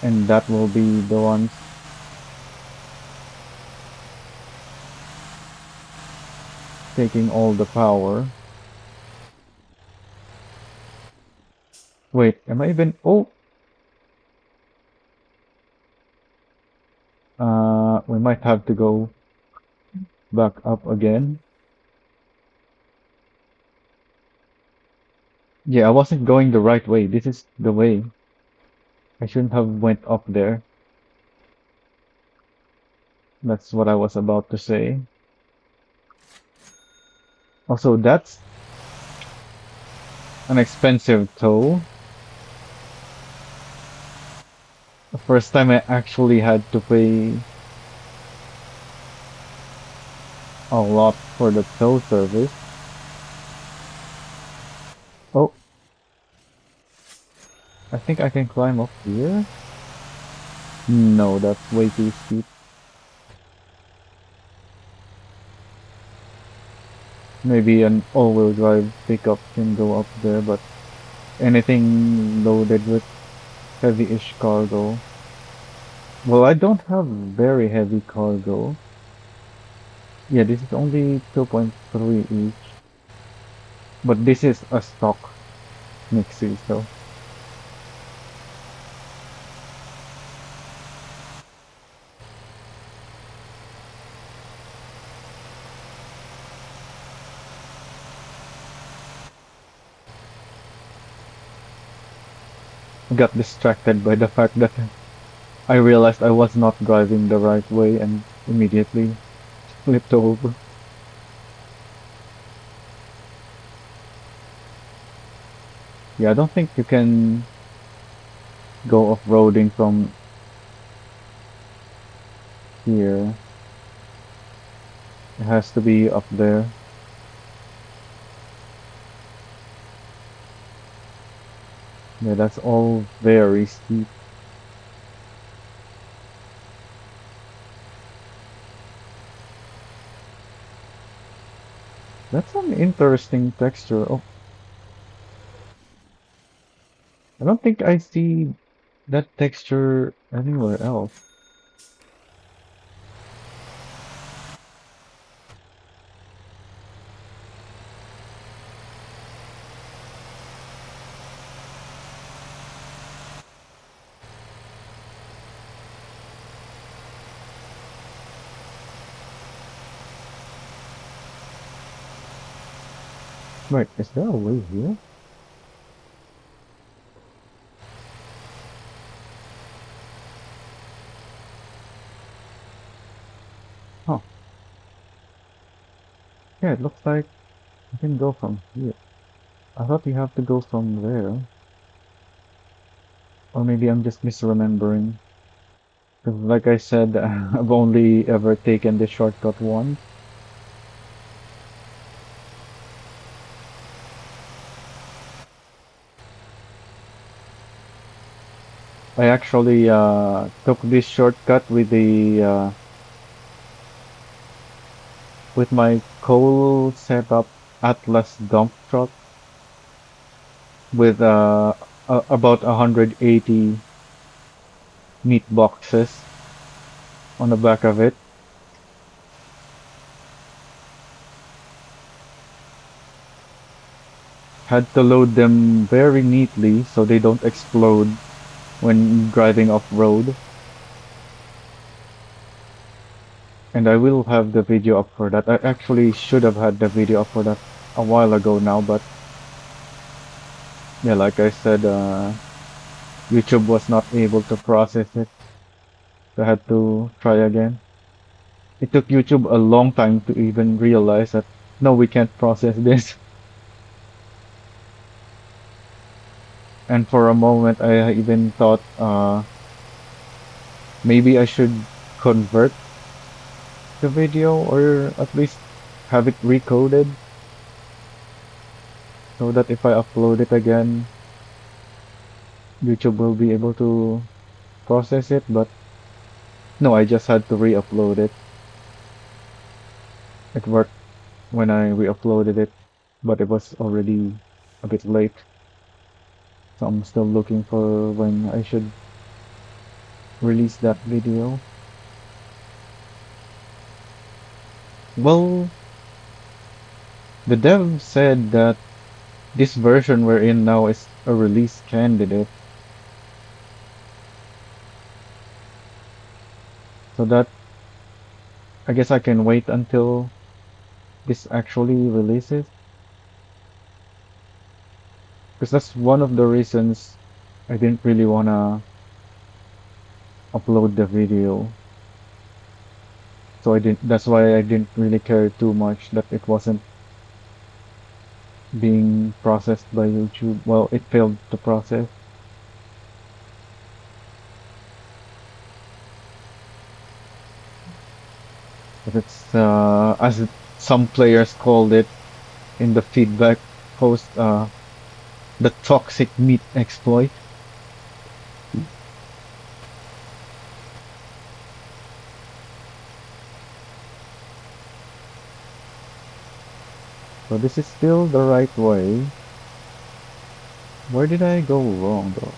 and that will be the ones taking all the power. Wait, am I even? Oh, we might have to go back up again. Yeah, I wasn't going the right way. This is the way. I shouldn't have went up there. That's what I was about to say. Also, that's an expensive tow. The first time I actually had to pay a lot for the tow service. I think I can climb up here. No, that's way too steep. Maybe an all-wheel drive pickup can go up there, but anything loaded with heavy-ish cargo. Well, I don't have very heavy cargo. Yeah, this is only 2.3 each, but this is a stock Mixi, so I got distracted by the fact that I realized I was not driving the right way and immediately flipped over. Yeah, I don't think you can go off-roading from here. It has to be up there. Yeah, that's all very steep. That's an interesting texture. Oh, I don't think I see that texture anywhere else. Wait, is there a way here? Huh. Yeah, it looks like you can go from here. I thought you have to go from there. Or maybe I'm just misremembering. 'Cause like I said, I've only ever taken the shortcut once. I actually took this shortcut with my coal setup Atlas dump truck with about 180 meat boxes on the back of it. Had to load them very neatly so they don't explode when driving off-road. And I will have the video up for that. I actually should have had the video up for that a while ago now, but yeah, like I said, YouTube was not able to process it. So I had to try again. It took YouTube a long time to even realize that no, we can't process this. And for a moment, I even thought maybe I should convert the video or at least have it recoded so that if I upload it again, YouTube will be able to process it. But no, I just had to re-upload it. It worked when I re-uploaded it, but it was already a bit late. So I'm still looking for when I should release that video. Well, the dev said that this version we're in now is a release candidate. So that I guess I can wait until this actually releases. Because that's one of the reasons I didn't really wanna upload the video. So I didn't, that's why I didn't really care too much that it wasn't being processed by YouTube. Well, it failed to process. But it's, as some players called it in the feedback post, the toxic meat exploit. So this is still the right way. Where did I go wrong though?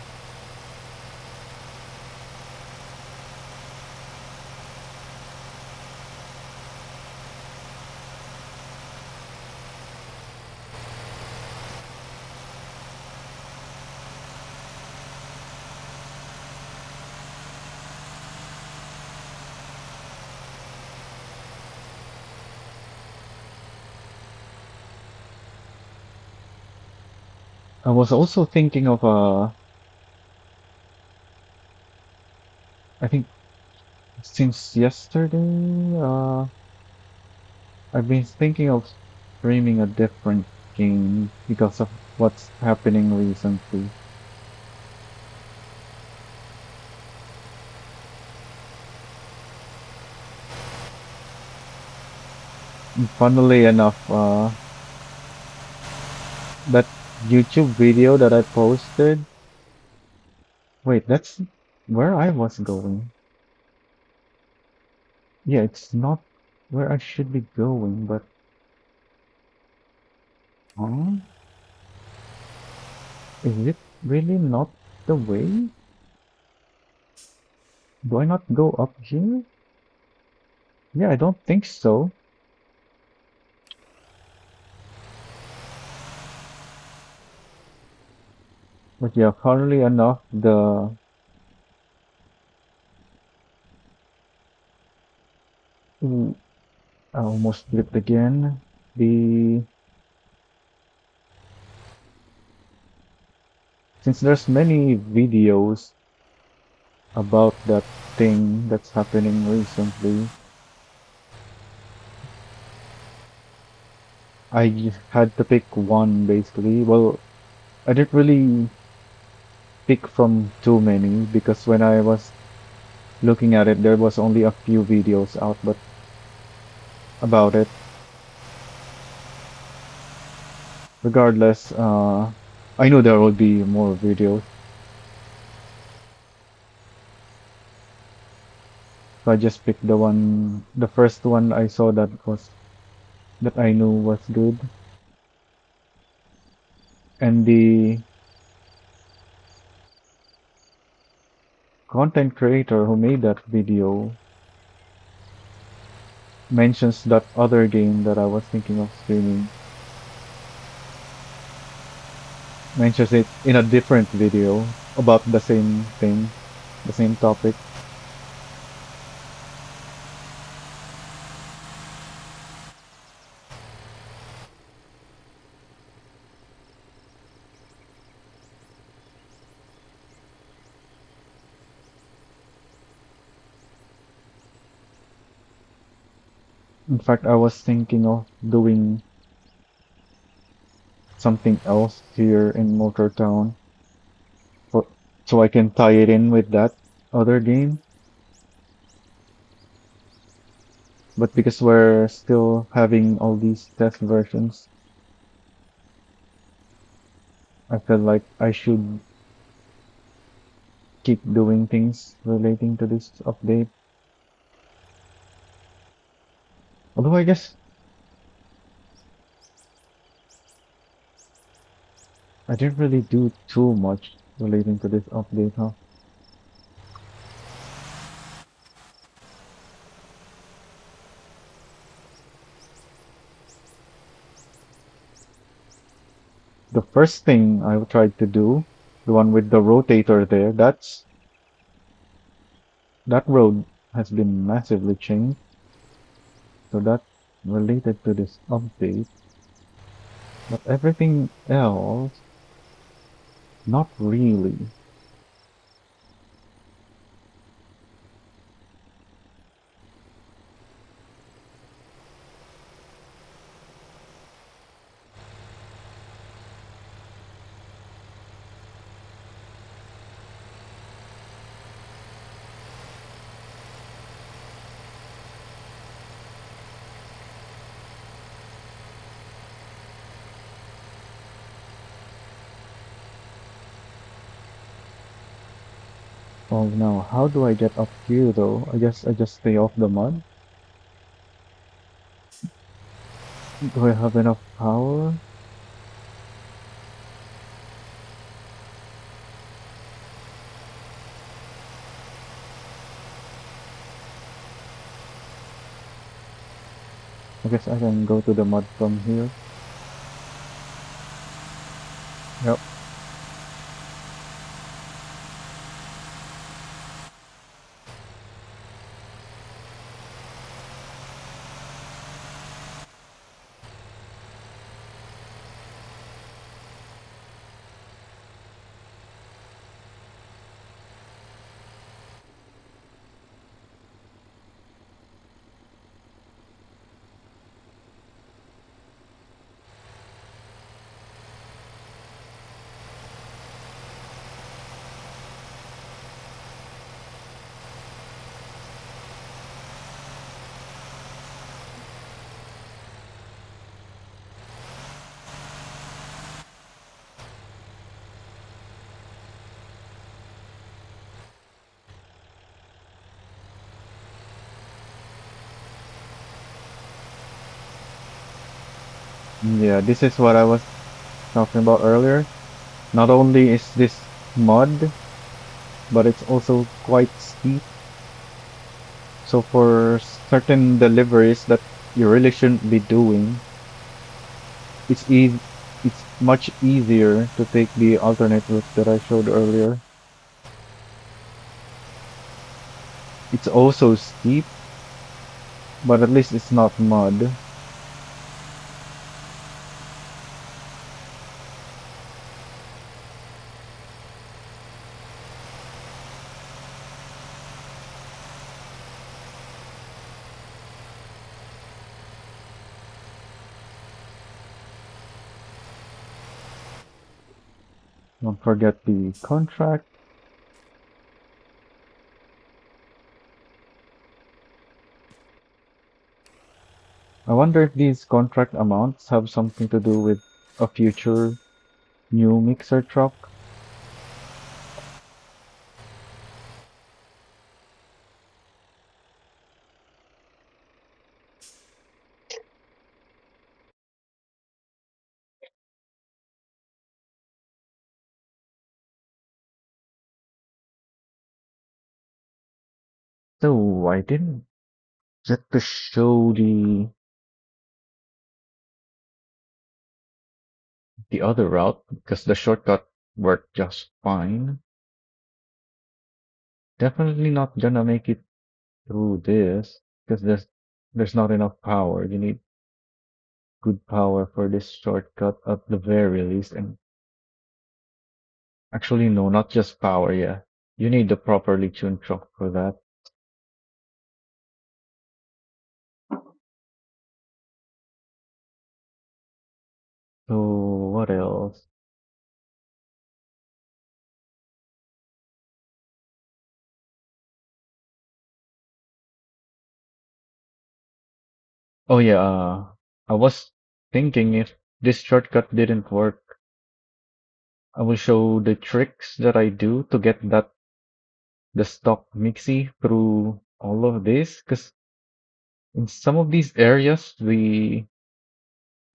I was also thinking of I think since yesterday, I've been thinking of streaming a different game because of what's happening recently. And funnily enough, that YouTube video that I posted, wait, that's where I was going. Yeah, it's not where I should be going, but huh? Is it really not the way? Do I not go up here? Yeah, I don't think so. But yeah, funnily enough, ooh, I almost flipped again. The Since there's many videos about that thing that's happening recently, I had to pick one basically. Well, I didn't really pick from too many because when I was looking at it, there was only a few videos out, but about it. Regardless, I knew there would be more videos, so I just picked the first one I saw that I knew was good, and the content creator who made that video mentions that other game that I was thinking of streaming, mentions it in a different video about the same thing, the same topic. In fact, I was thinking of doing something else here in Motor Town for, so I can tie it in with that other game. But because we're still having all these test versions, I feel like I should keep doing things relating to this update. Although I guess I didn't really do too much relating to this update, huh? The first thing I tried to do, the one with the rotator there, that road has been massively changed, so that's related to this update. But everything else, not really. Oh no, how do I get up here though? I guess I just stay off the mud. Do I have enough power? I guess I can go to the mud from here. Yep. Yeah, this is what I was talking about earlier. Not only is this mud, but it's also quite steep. So for certain deliveries that you really shouldn't be doing, it's easy, it's much easier to take the alternate route that I showed earlier. It's also steep, but at least it's not mud. Don't forget the contract. I wonder if these contract amounts have something to do with a future new mixer truck. So I didn't get to show the other route because the shortcut worked just fine. Definitely not gonna make it through this because there's not enough power. You need good power for this shortcut at the very least. And actually, no, not just power. Yeah, you need the properly tuned truck for that. So what else? Oh yeah, I was thinking if this shortcut didn't work, I will show the tricks that I do to get the stock Mixi through all of this. Because in some of these areas, the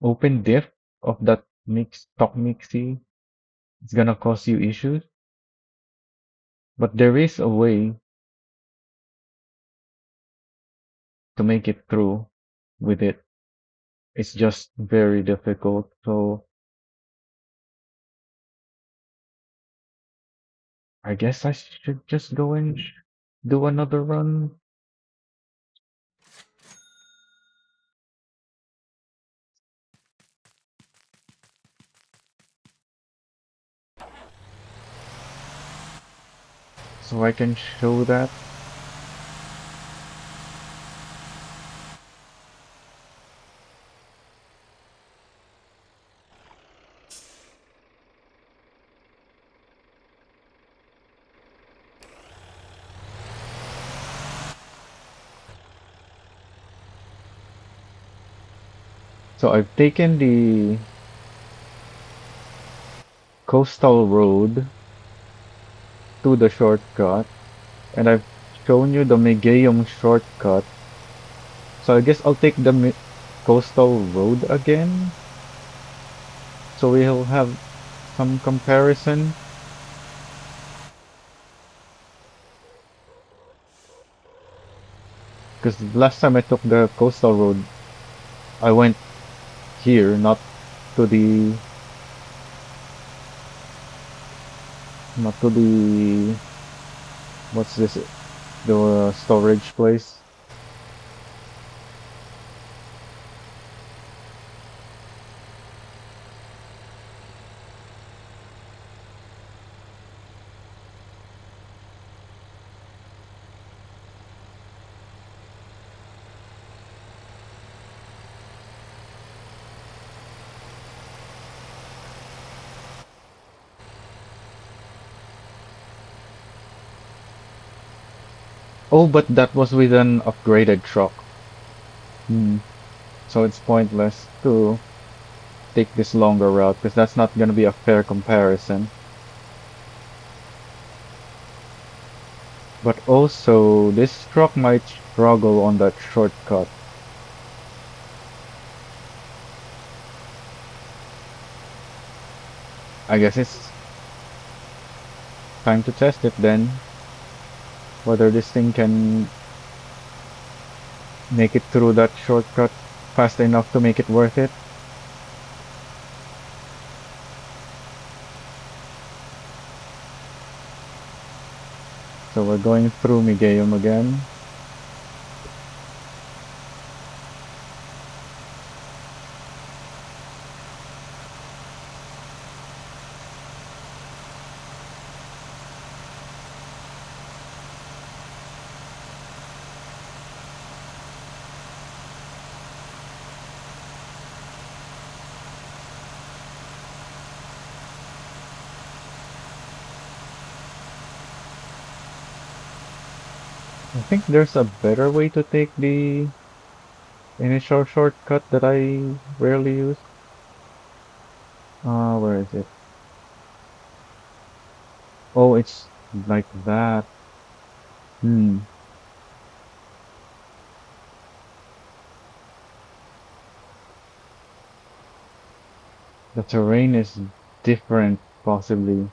open diff of that stock Mixi is gonna cause you issues. But there is a way to make it through with it. It's just very difficult. So I guess I should just go and do another run. So I can show that. So I've taken the coastal road to the shortcut, and I've shown you the Megaeum shortcut. So I guess I'll take the coastal road again, so we'll have some comparison. Because last time I took the coastal road, I went here, not to the what's this? The storage place. Oh, but that was with an upgraded truck. Hmm. So it's pointless to take this longer route because that's not going to be a fair comparison. But also, this truck might struggle on that shortcut. I guess it's time to test it then, whether this thing can make it through that shortcut fast enough to make it worth it. So we're going through Migeum again. I think there's a better way to take the initial shortcut that I rarely use. Where is it? Oh, it's like that. Hmm. The terrain is different, possibly,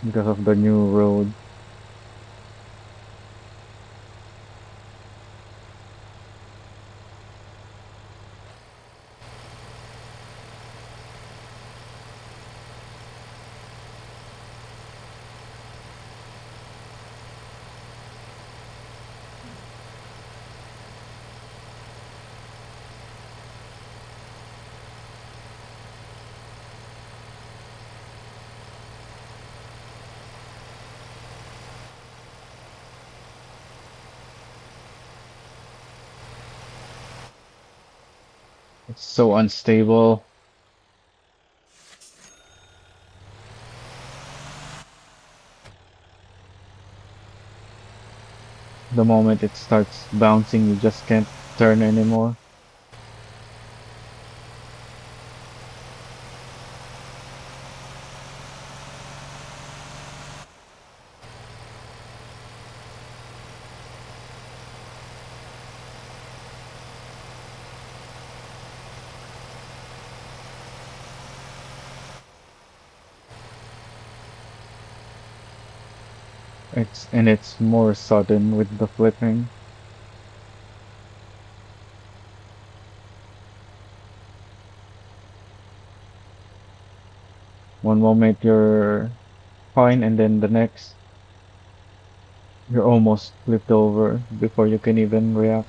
because of the new road. It's so unstable. The moment it starts bouncing, you just can't turn anymore. It's more sudden with the flipping. One moment you're fine, and then the next you're almost flipped over before you can even react.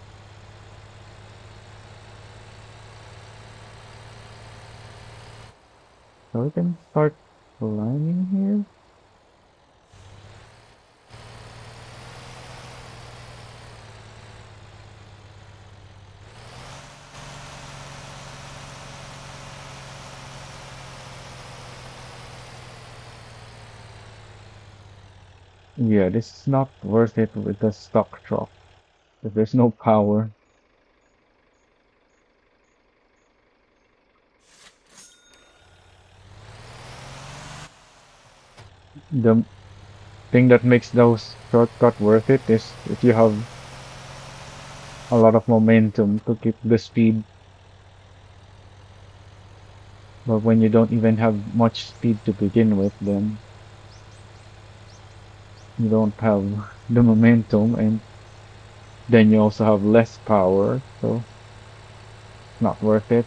So we can start climbing here. Yeah, this is not worth it with the stock truck. If there's no power. The Thing that makes those shortcut worth it is if you have a lot of momentum to keep the speed. But when you don't even have much speed to begin with, then you don't have the momentum, and then you also have less power, so not worth it.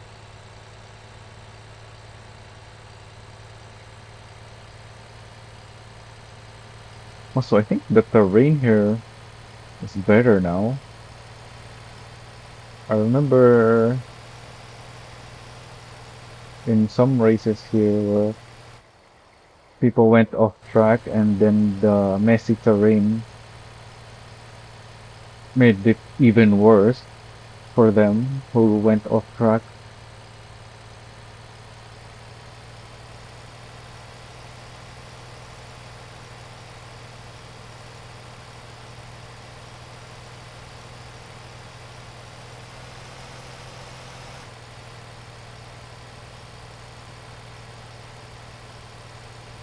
Also, I think the terrain here is better now. I remember in some races here where people went off track and then the messy terrain made it even worse for them who went off track.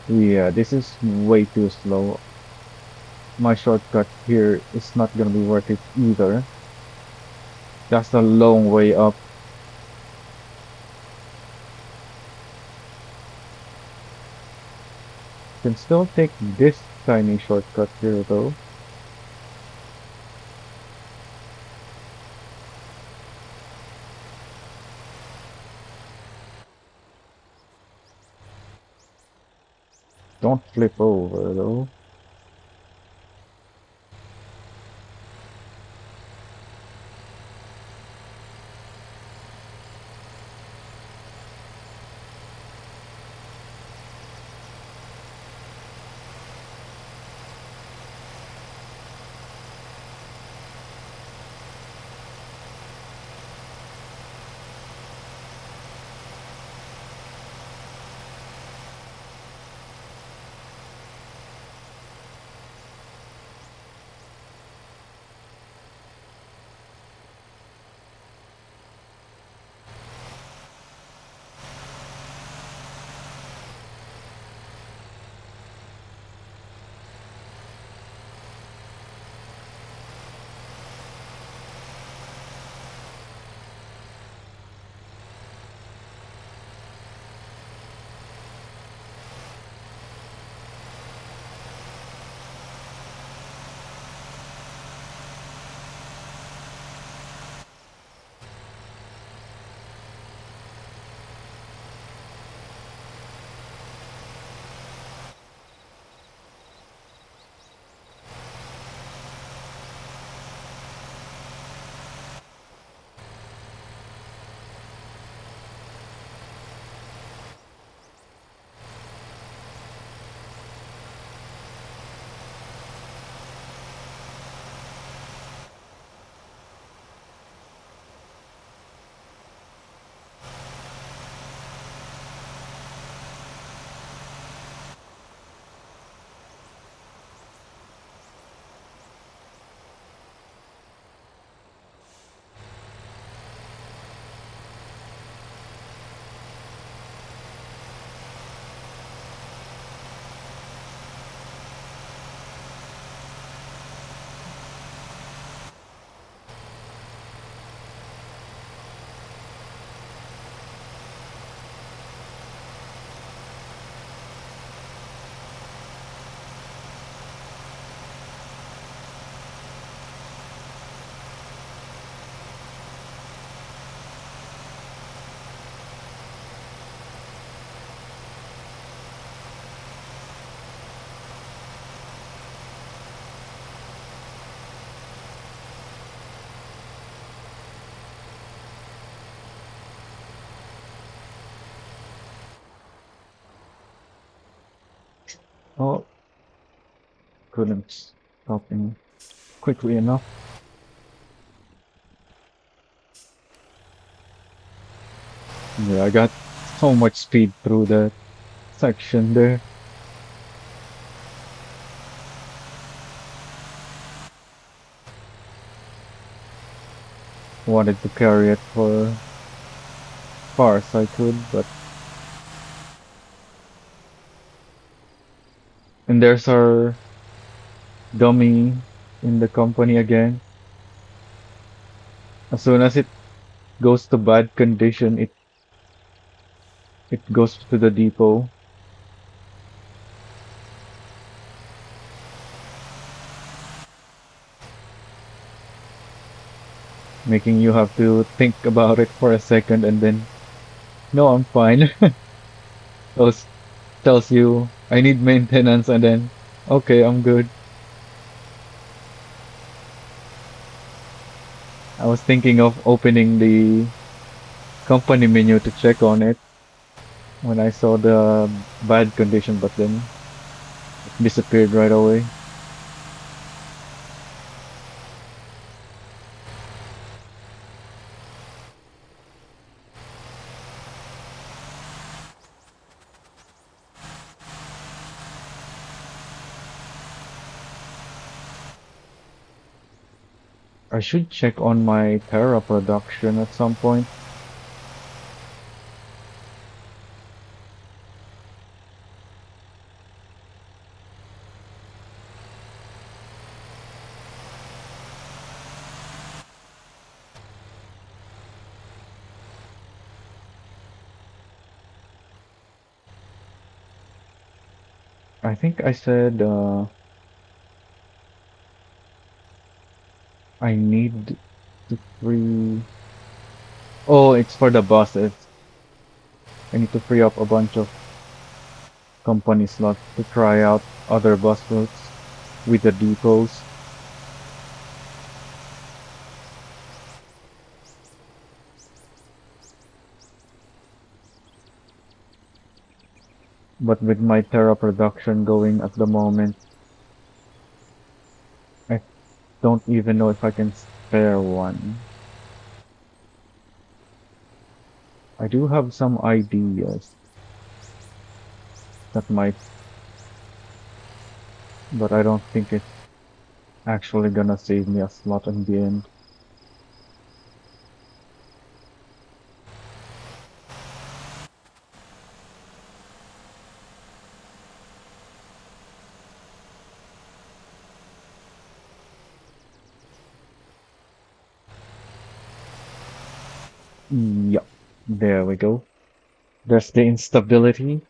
Yeah, this is way too slow. My shortcut here is not gonna be worth it either. That's a long way up. Can still take this tiny shortcut here though. Don't flip over though. Oh, couldn't stop him quickly enough. Yeah, I got so much speed through that section there. Wanted to carry it for far as I could, but and there's our dummy in the company again. As soon as it goes to bad condition, it goes to the depot, making you have to think about it for a second and then, no, I'm fine. Tells tells you I need maintenance and then, okay, I'm good. I was thinking of opening the company menu to check on it when I saw the bad condition, but then it disappeared right away. I should check on my Terra production at some point. I think I said I need to free. Oh, it's for the buses. I need to free up a bunch of company slots to try out other bus routes with the depots. But with my Terra production going at the moment, I don't even know if I can spare one. I do have some ideas that might, but I don't think it's actually gonna save me a slot in the end. Yep, there we go. There's the instability.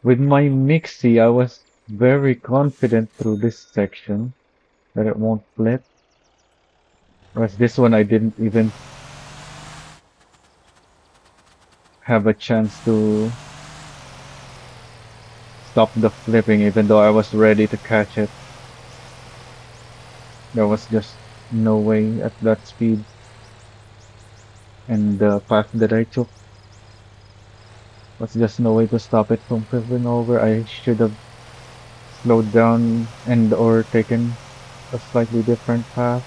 With my Mixi, I was very confident through this section that it won't flip. Whereas this one, I didn't even have a chance to stop the flipping, even though I was ready to catch it. There was just no way at that speed. And the path that I took was just no way to stop it from flipping over. I should have slowed down and or taken a slightly different path.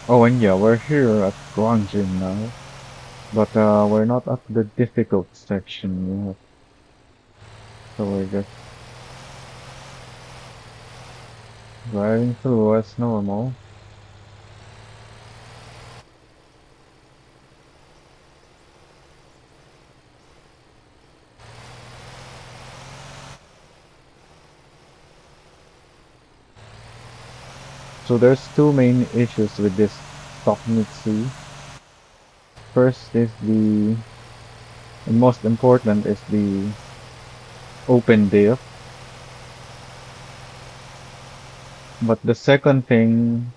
Oh, and yeah, we're here at Gwangjin now, but we're not at the difficult section yet. So we're just driving through as normal. So there's two main issues with this stock Mixi. First is and most important is the open diff. But the second thing,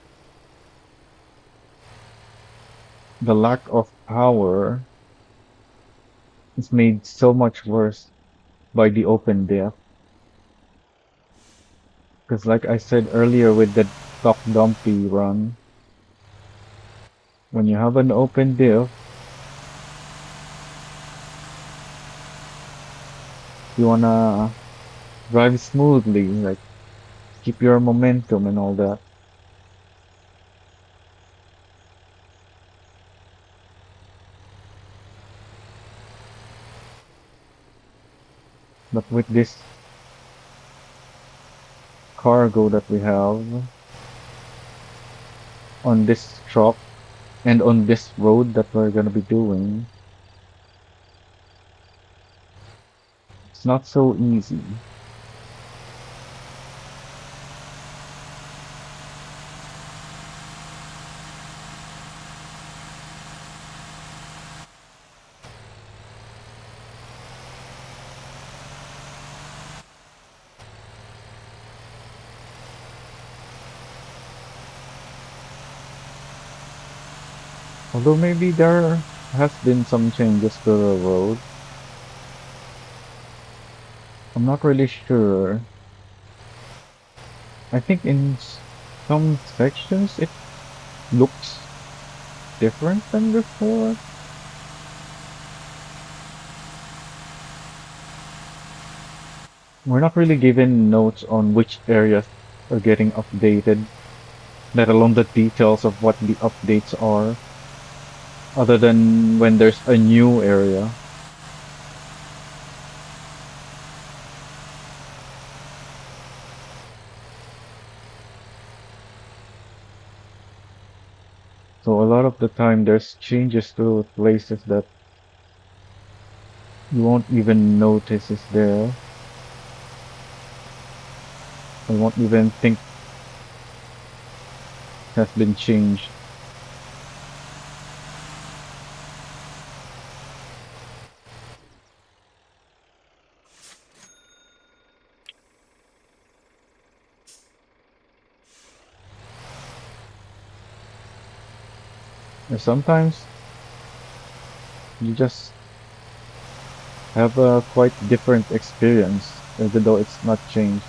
the lack of power, is made so much worse by the open diff. Because like I said earlier with the Dumpy run, when you have an open diff, you wanna drive smoothly, like keep your momentum and all that. But with this cargo that we have on this truck and on this road that we're gonna be doing, it's not so easy. Although maybe there has been some changes to the road. I'm not really sure. I think in some sections it looks different than before. We're not really given notes on which areas are getting updated, let alone the details of what the updates are, other than when there's a new area. So a lot of the time there's changes to places that you won't even notice is there. I won't even think has been changed. And sometimes you just have a quite different experience, even though it's not changed.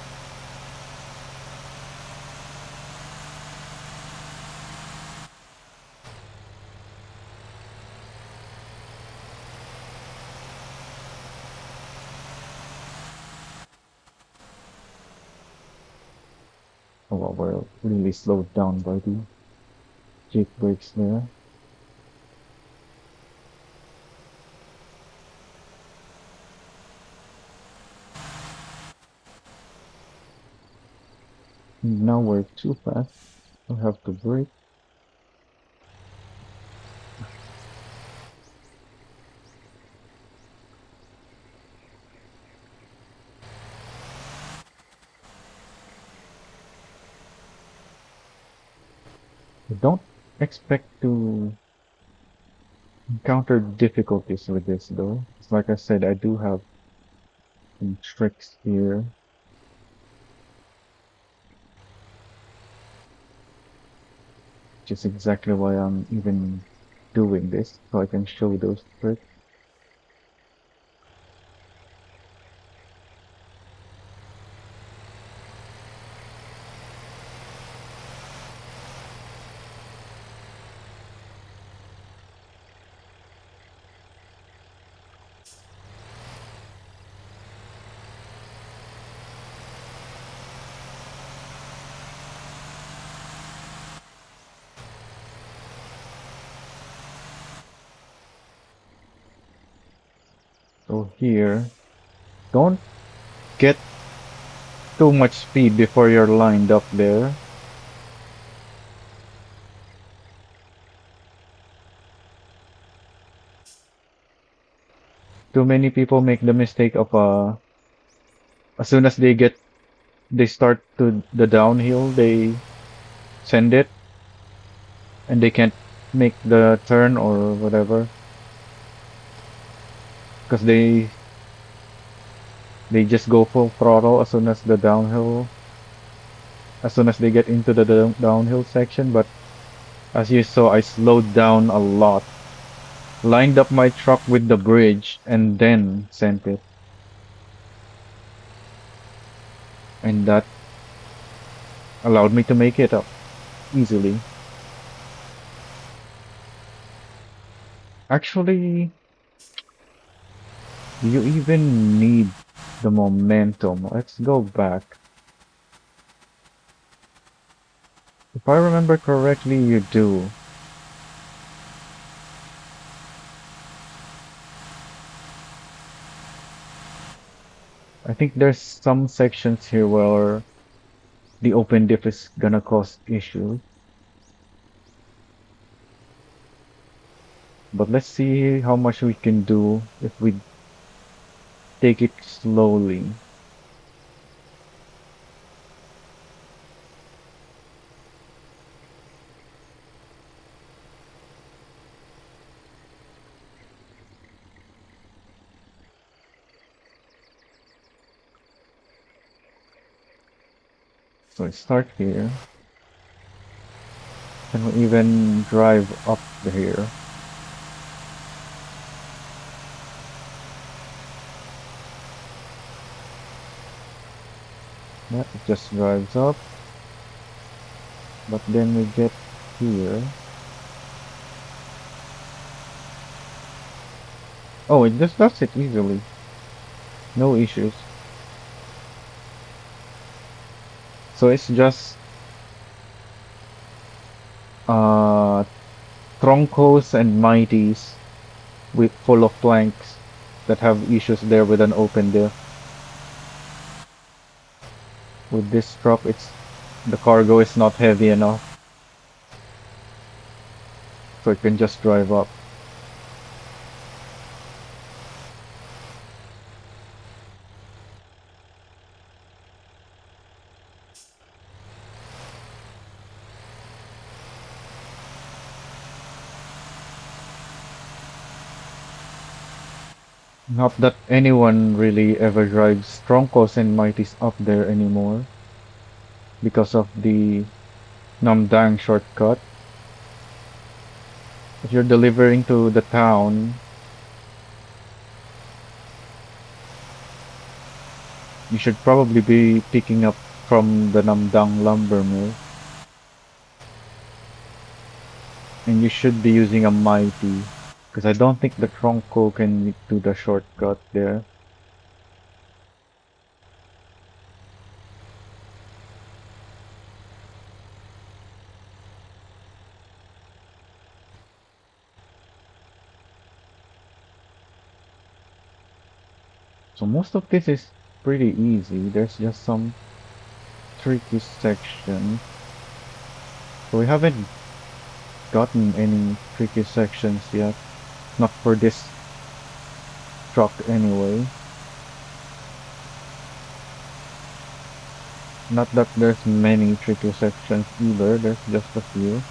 Oh, well, we're really slowed down by the jake brakes there. Now we're too fast. I have to brake. I don't expect to encounter difficulties with this though. It's like I said, I do have some tricks here, which is exactly why I'm even doing this, so I can show those tricks. So here, don't get too much speed before you're lined up there. Too many people make the mistake of as soon as they start to the downhill, they send it and they can't make the turn or whatever because they just go full throttle as soon as the downhill as soon as they get into the downhill section. But as you saw, I slowed down a lot, lined up my truck with the bridge, and then sent it. And that allowed me to make it up easily. Actually, do you even need the momentum? Let's go back. If I remember correctly, you do. I think there's some sections here where the open diff is gonna cause issues. But let's see how much we can do if we take it slowly. So I start here, and we even drive up here. Yeah, it just drives up, but then we get here. Oh, it just does it easily. No issues. So it's just uh troncos and mighties with full of planks that have issues there with an open diff. With this truck, it's the cargo is not heavy enough, so it can just drive up. Not that anyone really ever drives troncos and mighties up there anymore because of the Namdang shortcut. If you're delivering to the town, you should probably be picking up from the Namdang lumber mill. And you should be using a mighty, because I don't think the Tronco can do the shortcut there. So most of this is pretty easy. There's just some tricky sections. So we haven't gotten any tricky sections yet. Not for this truck anyway. Not that there's many tricky sections either, there's just a few.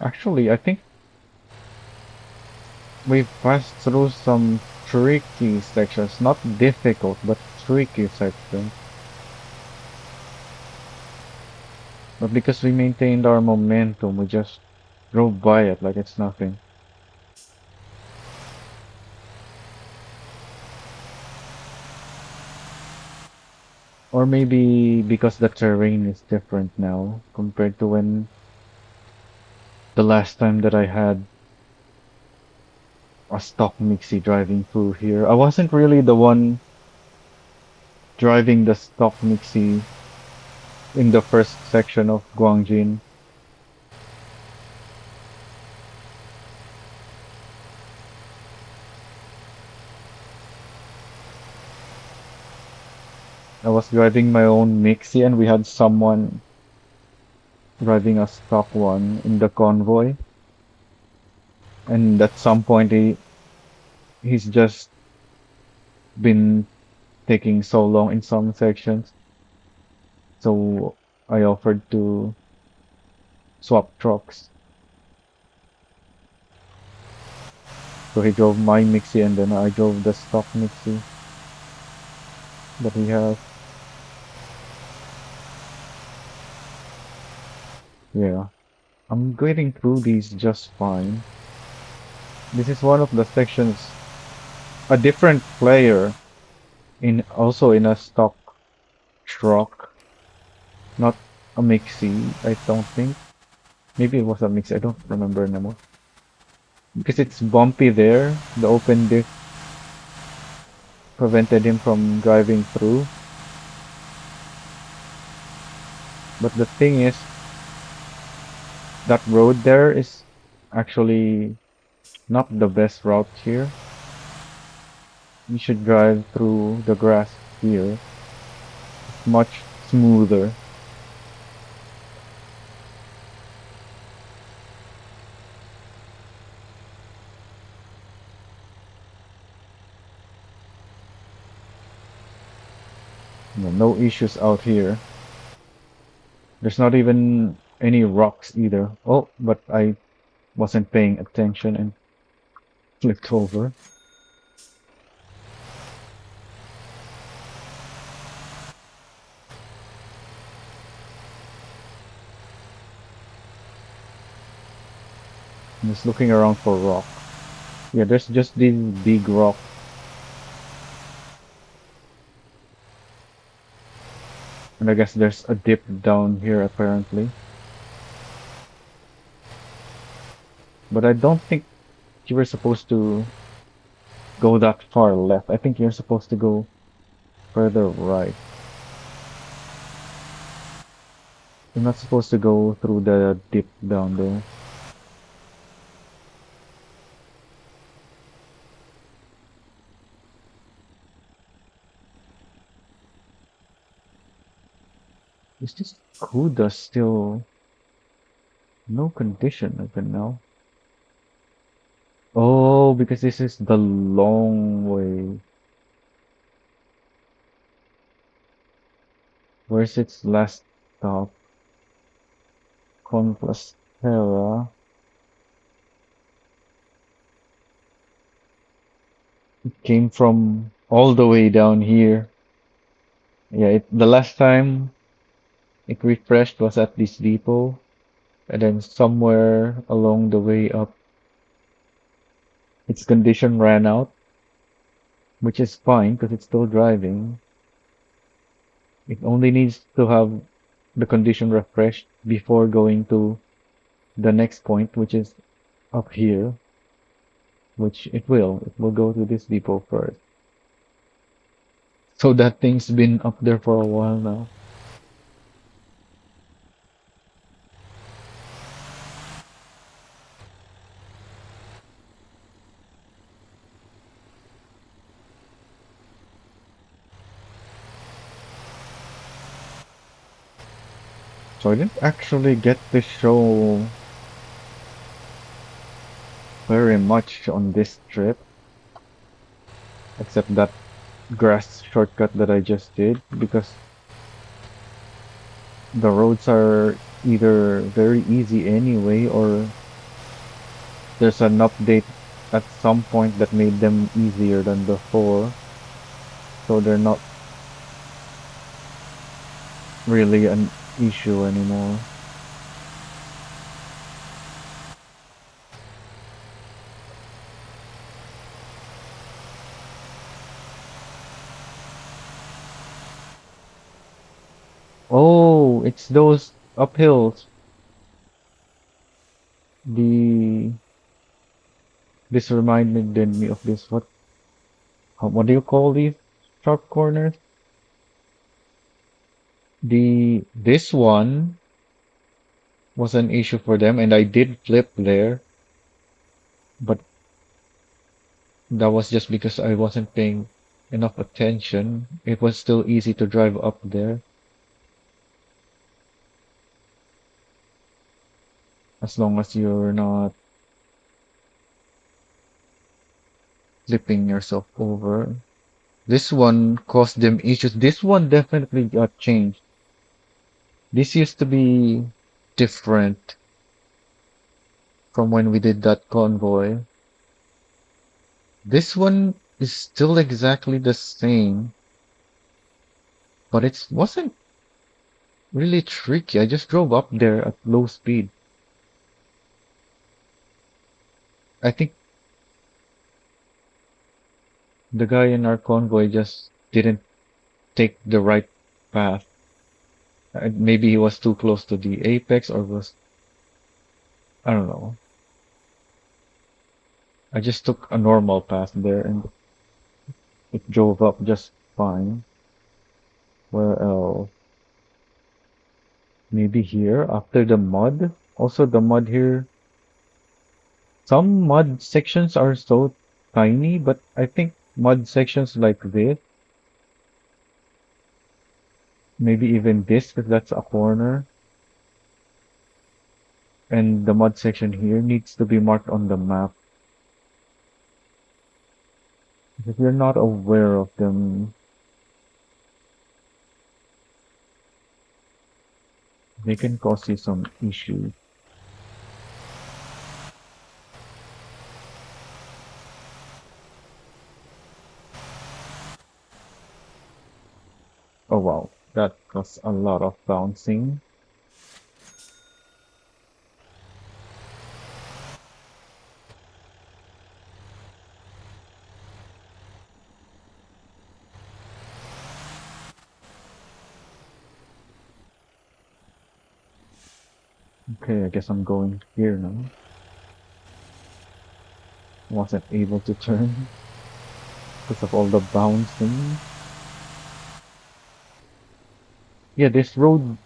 Actually, I think we've passed through some tricky sections, not difficult, but tricky sections. But because we maintained our momentum, we just drove by it like it's nothing. Or maybe because the terrain is different now compared to when the last time that I had a stock Mixi driving through here. I wasn't really the one driving the stock Mixi in the first section of Gwangjin. I was driving my own Mixi and we had someone driving a stock one in the convoy. And at some point he's just been taking so long in some sections. So I offered to swap trucks. So he drove my Mixi and then I drove the stock Mixi that he has. Yeah, I'm getting through these just fine. This is one of the sections, a different player in also in a stock truck, not a Mixi, I don't think. Maybe it was a Mixi, I don't remember anymore. Because it's bumpy there, the open diff prevented him from driving through. But the thing is, that road there is actually not the best route here. You should drive through the grass here. It's much smoother. Yeah, no issues out here. There's not even any rocks either. Oh, but I wasn't paying attention and flipped over. I'm just looking around for rock. Yeah, there's just these big rock. And I guess there's a dip down here apparently. But I don't think you were supposed to go that far left. I think you're supposed to go further right. You're not supposed to go through the dip down there. Is this Kuda still no condition even now? Oh, because this is the long way. Where's its last stop? Conquistera. It came from all the way down here. Yeah, the last time it refreshed was at this depot, and then somewhere along the way up, its condition ran out, which is fine because it's still driving. It only needs to have the condition refreshed before going to the next point, which is up here, which it will. It will go to this depot first. So that thing's been up there for a while now. So I didn't actually get to show very much on this trip, except that grass shortcut that I just did, because the roads are either very easy anyway, or there's an update at some point that made them easier than before, so they're not really an issue anymore. Oh, it's those uphills. The this reminded me of this. What do you call these sharp corners? This one was an issue for them, and I did flip there, but that was just because I wasn't paying enough attention. It was still easy to drive up there as long as you're not flipping yourself over. This one caused them issues. This one definitely got changed. This used to be different from when we did that convoy. This one is still exactly the same, but it wasn't really tricky. I just drove up there at low speed. I think the guy in our convoy just didn't take the right path. Maybe he was too close to the apex or I don't know. I just took a normal path there and it drove up just fine. Where else? Maybe here after the mud. Also the mud here. Some mud sections are so tiny, but I think mud sections like this, maybe even this, because that's a corner, and the mud section here needs to be marked on the map. If you're not aware of them, they can cause you some issues. Oh wow, that was a lot of bouncing. Okay, I guess I'm going here now. Wasn't able to turn because of all the bouncing. Yeah, this road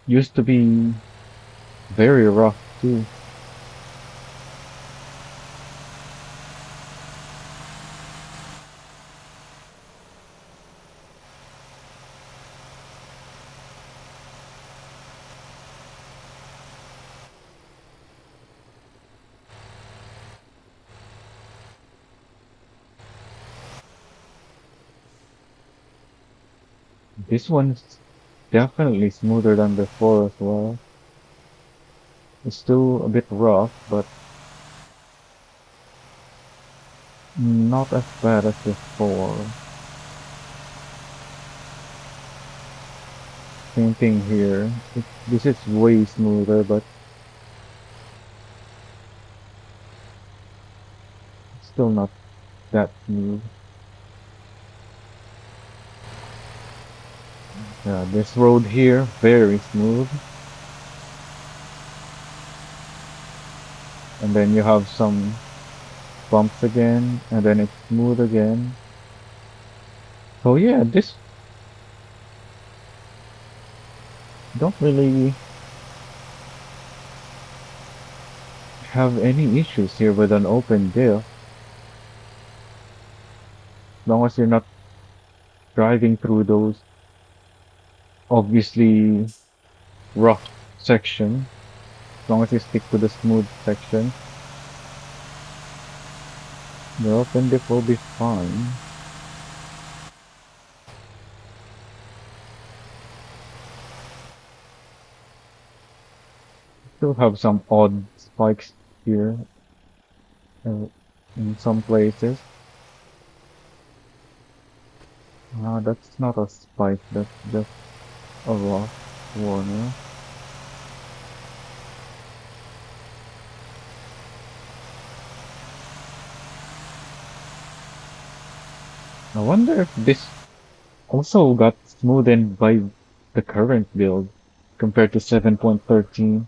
used to be very rough too. This one's definitely smoother than before as well. It's still a bit rough, but not as bad as before. Same thing here. This is way smoother, but still not that smooth. Yeah, this road here, very smooth. And then you have some bumps again, and then it's smooth again. So yeah, this don't really have any issues here with an open diff. As long as you're not driving through those obviously rough section. As long as you stick to the smooth section, the open diff will be fine. Still have some odd spikes here. uh, in some places. That's not a spike, that's just a rock corner. I wonder if this also got smoothened by the current build compared to 7.13.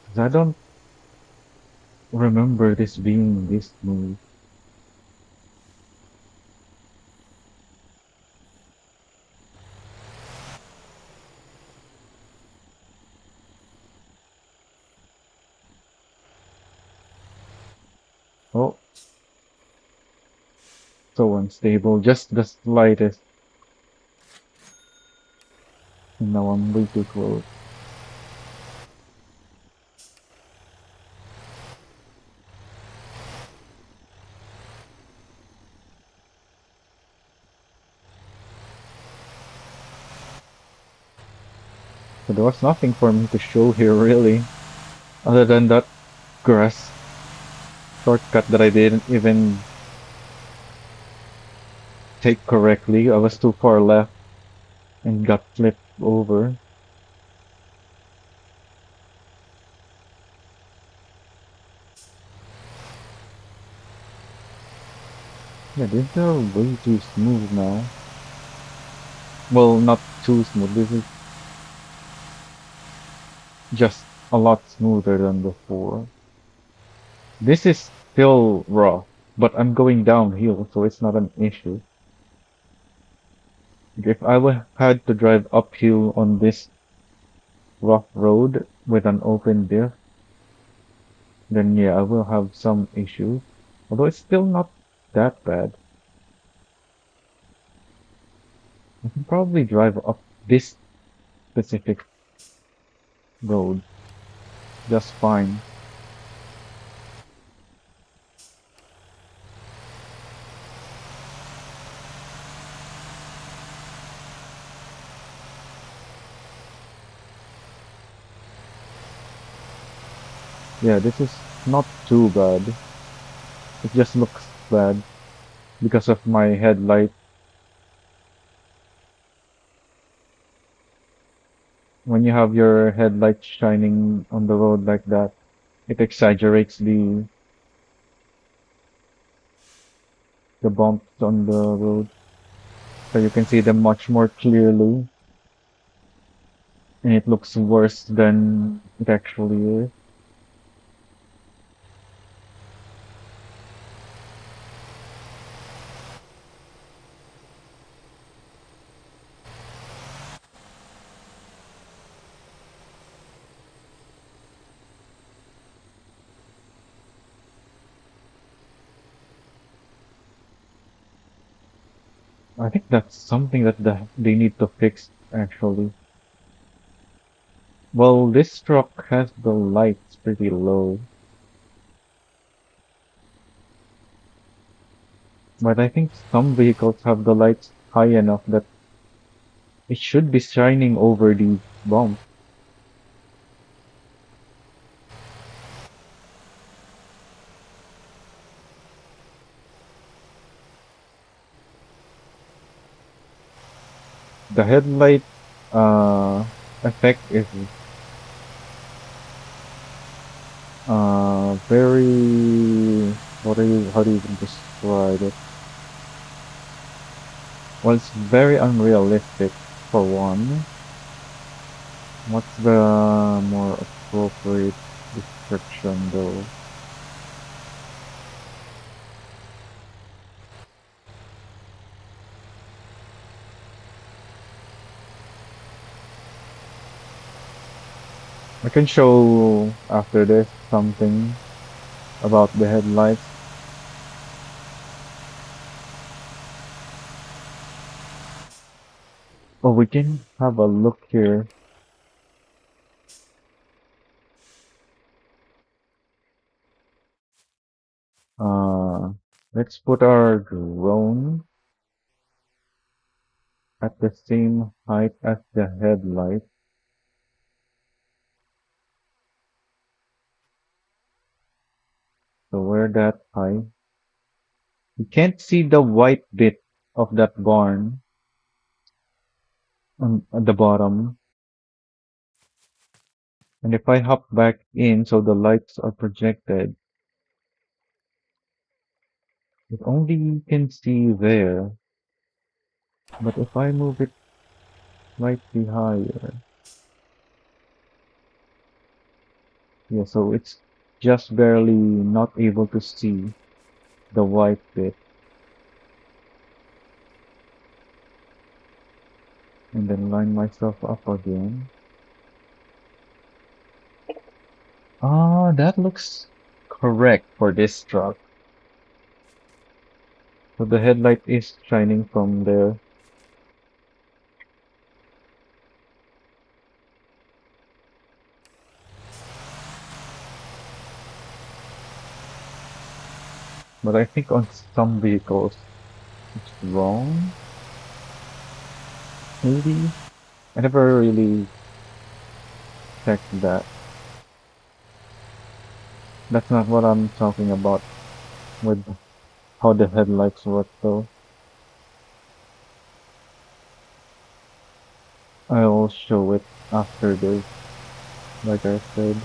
'Cause I don't remember this being this smooth. Oh, so unstable, just the slightest. And now I'm way too close. So there was nothing for me to show here really, other than that grass shortcut that I didn't even take correctly. I was too far left and got flipped over. Yeah, these are way too smooth now. Well, not too smooth. This is just a lot smoother than before. This is still raw, but I'm going downhill, so it's not an issue. If I had to drive uphill on this rough road with an open diff, then yeah, I will have some issues. Although it's still not that bad. I can probably drive up this specific road just fine. Yeah, this is not too bad. It just looks bad because of my headlight. When you have your headlight shining on the road like that, it exaggerates the bumps on the road, so you can see them much more clearly, and it looks worse than it actually is. I think that's something that they need to fix actually. Well, this truck has the lights pretty low, but I think some vehicles have the lights high enough that it should be shining over these bumps. The headlight effect is very, how do you even describe it? Well, it's very unrealistic for one. What's the more appropriate description though? I can show after this something about the headlights. Oh, we can have a look here. Uh, let's put our drone at the same height as the headlight. So we're that high. You can't see the white bit of that barn on at the bottom. And if I hop back in so the lights are projected, it only can see there. But if I move it slightly higher, yeah, so it's just barely not able to see the white bit. And then line myself up again. Ah, that looks correct for this truck. So the headlight is shining from there. But I think on some vehicles it's wrong. Maybe. I never really checked that. That's not what I'm talking about with how the headlights work though. I'll show it after this, like I said.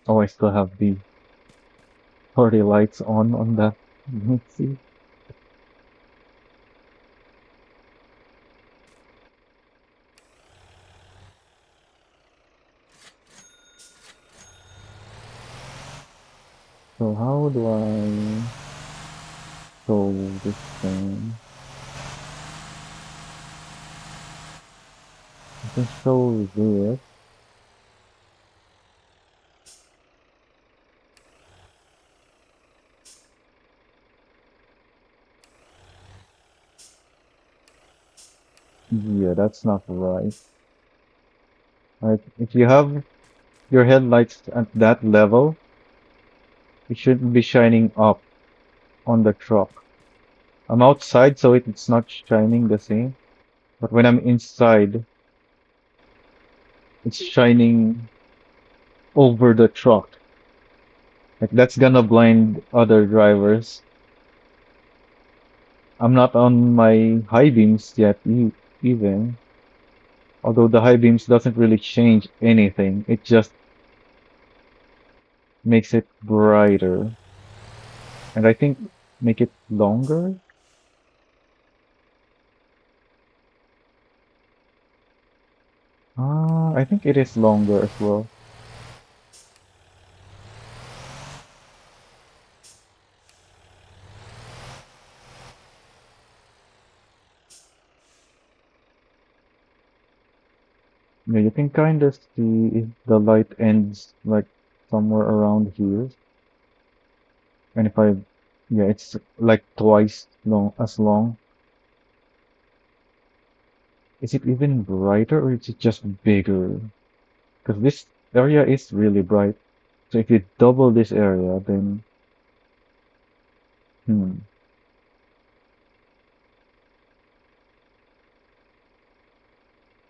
Oh, I still have the 40 lights on that. Let's see. So how do I show this thing? I can show this. Yeah, that's not right. Right, if you have your headlights at that level, it shouldn't be shining up on the truck. I'm outside, so it's not shining the same. But when I'm inside, it's shining over the truck. Like that's gonna blind other drivers. I'm not on my high beams yet, even. Although the high beams doesn't really change anything. It just makes it brighter. And I think make it longer? Ah, I think it is longer as well. Yeah, you can kind of see if the light ends like somewhere around here. And if I, yeah, it's like twice long as long. Is it even brighter or is it just bigger? Because this area is really bright. So if you double this area, then hmm,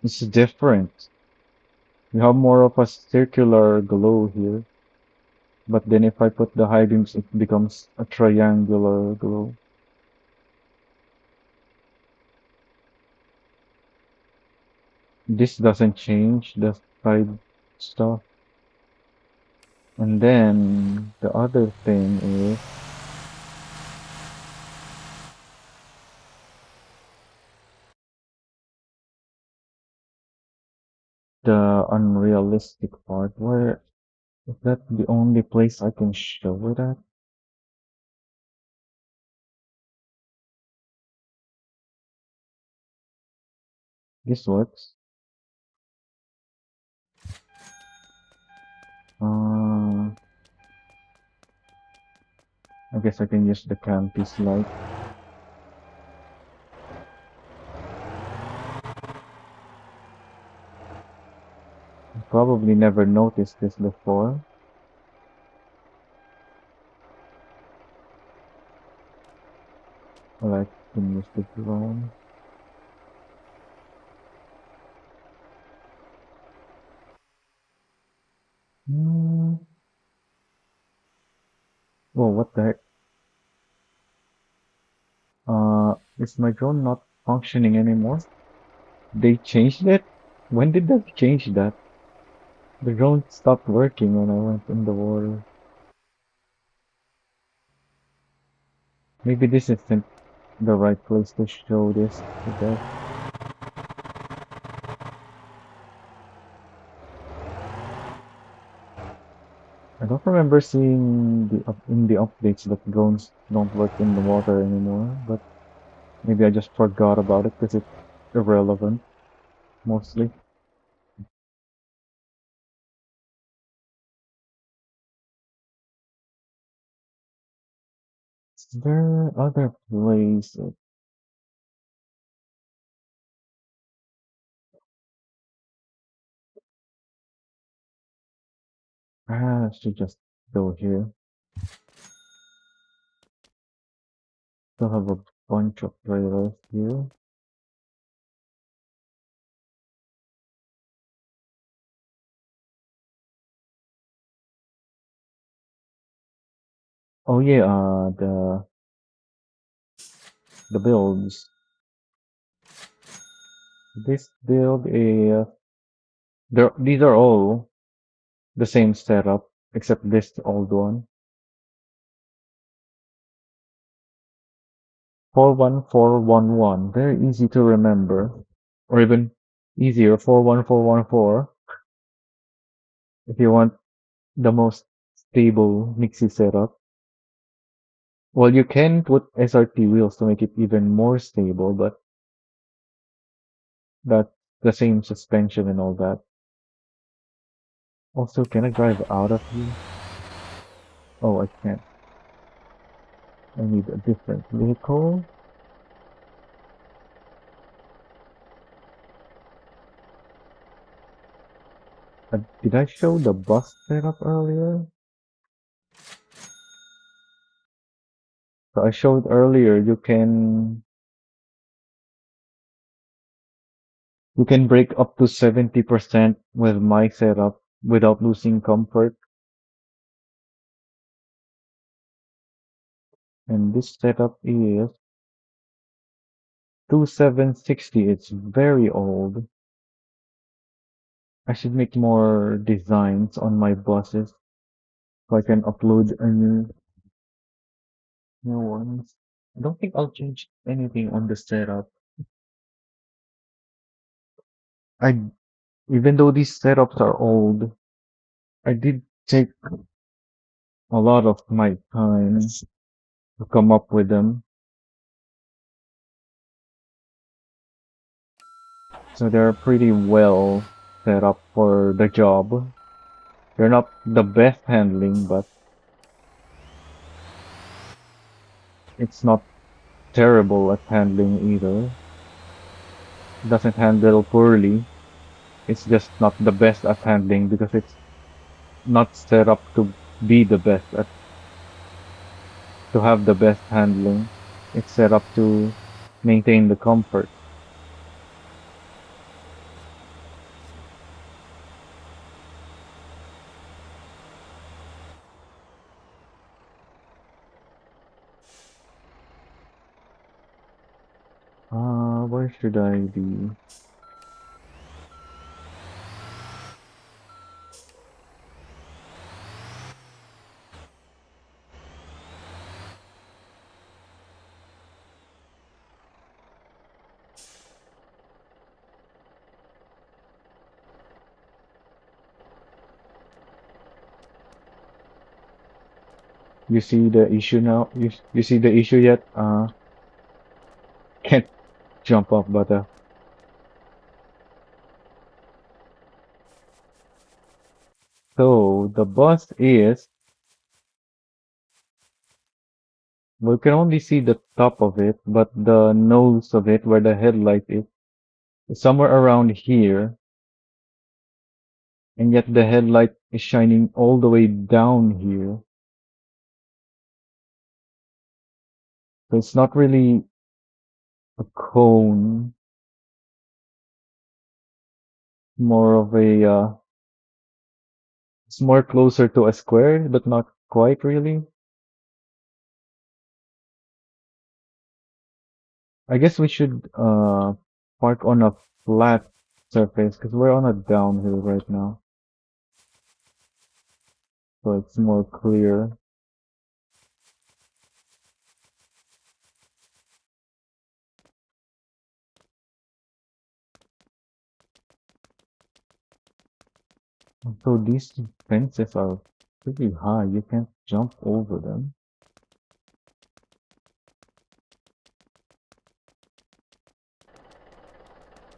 it's different. You have more of a circular glow here, but then if I put the high beams, it becomes a triangular glow. This doesn't change the side stuff. And then the other thing is the unrealistic part. Where is that the only place I can show it at? This works. Uh, I guess I can use the campus light. Probably never noticed this before. Or I can use the drone. Hmm. Whoa, what the heck? Is my drone not functioning anymore? They changed it? When did they change that? The drone stopped working when I went in the water. Maybe this isn't the right place to show this, I guess. I don't remember seeing in the updates that drones don't work in the water anymore, but maybe I just forgot about it because it's irrelevant, mostly. Is there other places? I should just go here. Still have a bunch of trailers here. Oh yeah, the builds. This build is these are all the same setup except this old one. 41411. Very easy to remember. Or even easier, 41414 if you want the most stable Mixi setup. Well, you can put SRT wheels to make it even more stable, but that's the same suspension and all that. Also, can I drive out of here? Oh, I can't. I need a different vehicle. Did I show the bus setup earlier? So I showed earlier you can break up to 70% with my setup without losing comfort. And this setup is 2760. It's very old. I should make more designs on my buses so I can upload a new ones. I don't think I'll change anything on the setup. I Even though these setups are old, I did take a lot of my time to come up with them. So they're pretty well set up for the job. They're not the best handling, but it's not terrible at handling either. It doesn't handle poorly. It's just not the best at handling because it's not set up to be the best at to have the best handling. It's set up to maintain the comfort. Where should I be? You see the issue now? You see the issue yet? Can't jump up, but so the bus is, we can only see the top of it, but the nose of it, where the headlight is somewhere around here, and yet the headlight is shining all the way down here. So it's not really a cone, more of a, it's more closer to a square, but not quite really. I guess we should park on a flat surface because we're on a downhill right now, so it's more clear. So these fences are pretty high. You can't jump over them.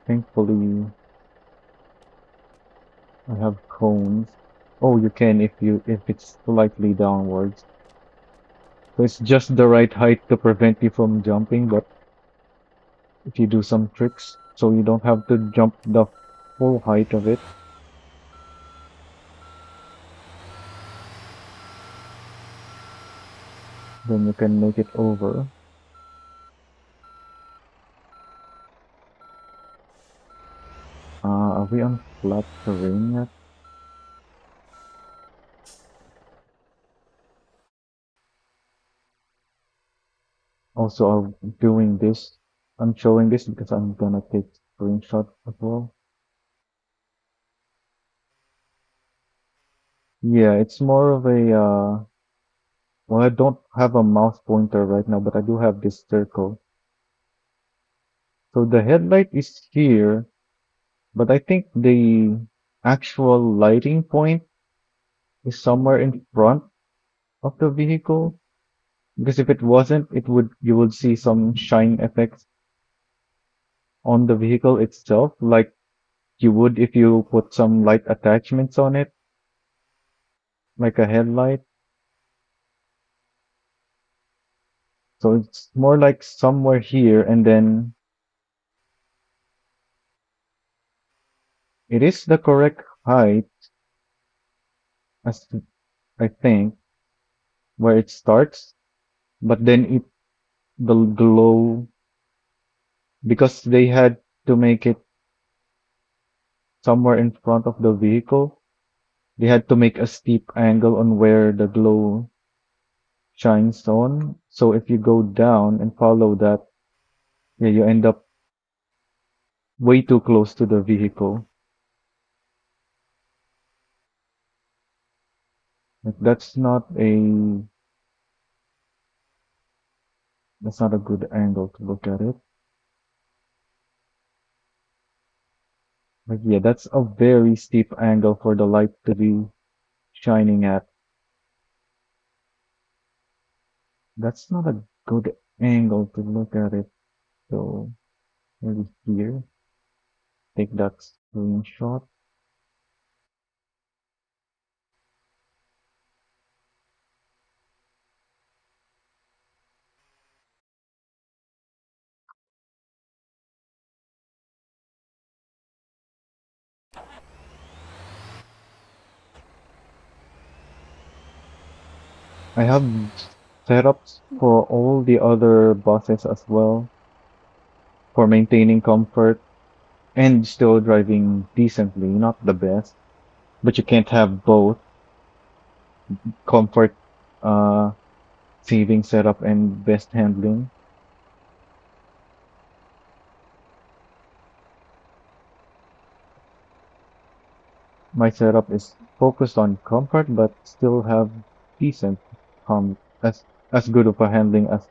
Thankfully, I have cones. Oh, you can if it's slightly downwards. So it's just the right height to prevent you from jumping, but if you do some tricks, so you don't have to jump the full height of it, then you can make it over. Are we on flat terrain yet? Also, doing this. I'm showing this because I'm gonna take screenshot as well. Yeah, it's more of a, well, I don't have a mouse pointer right now, but I do have this circle. So the headlight is here, but I think the actual lighting point is somewhere in front of the vehicle. Because if it wasn't, you would see some shine effects on the vehicle itself, like you would if you put some light attachments on it, like a headlight. So it's more like somewhere here, and then it is the correct height, as I think, where it starts, but then the glow, because they had to make it somewhere in front of the vehicle, they had to make a steep angle on where the glow shines on. So if you go down and follow that, yeah, you end up way too close to the vehicle. Like that's not a good angle to look at it. Like, yeah, that's a very steep angle for the light to be shining at. That's not a good angle to look at it. So maybe here, take that screenshot. I have setups for all the other buses as well for maintaining comfort and still driving decently, not the best, but you can't have both comfort, uh, saving setup and best handling. My setup is focused on comfort, but still have decent as good of a handling as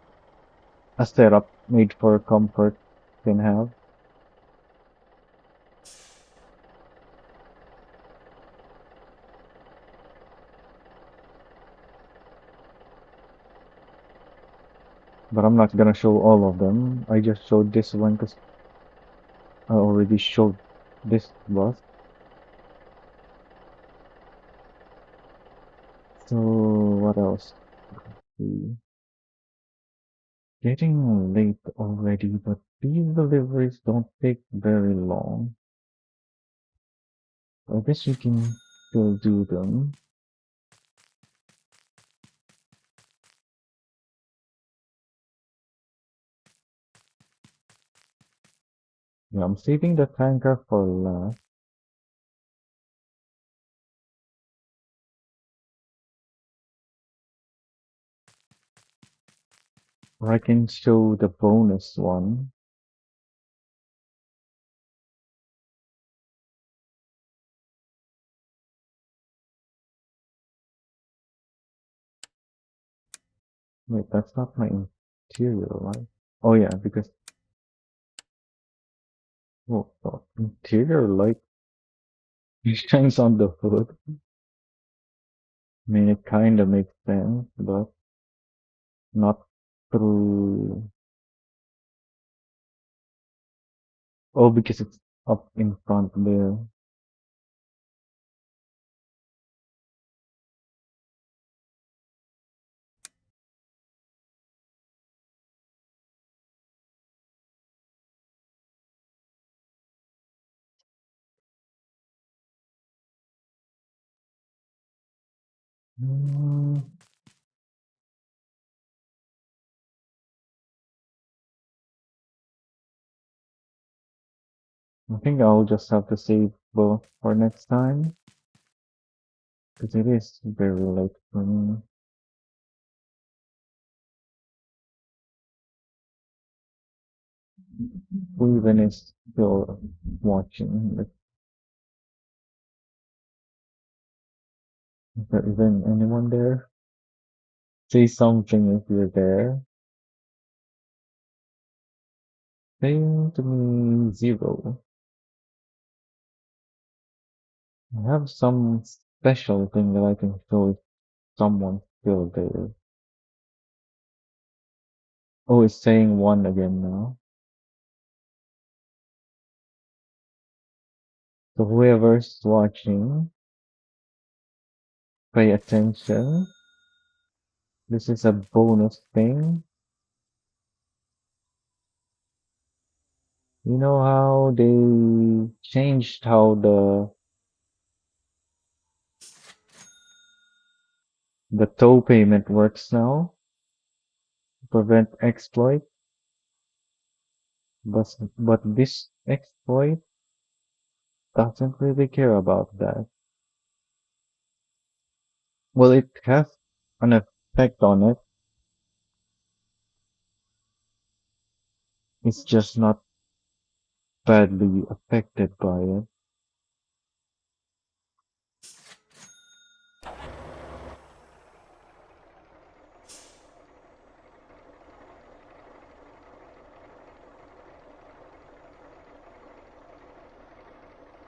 a setup made for comfort can have. But I'm not gonna show all of them. I just showed this one because I already showed this bus. So what else? Hmm. Getting late already, but these deliveries don't take very long. I guess we can still do them. Yeah, I'm saving the tanker for last. Or I can show the bonus one. Wait, that's not my interior light. Oh yeah, because interior light shines on the hood. I mean, it kind of makes sense, but not through. Oh, because it's up in front there. Hmm, I think I'll just have to save both for next time, because it is very late for me. Who even is still watching? Like, is there even anyone there? Say something if you're there. Saying to me zero. I have some special thing that I can show if someone's still there. Oh, it's saying one again now. So whoever's watching, pay attention. This is a bonus thing. You know how they changed how the tow payment works now to prevent exploit, but this exploit doesn't really care about that. Well, it has an effect on it. It's just not badly affected by it.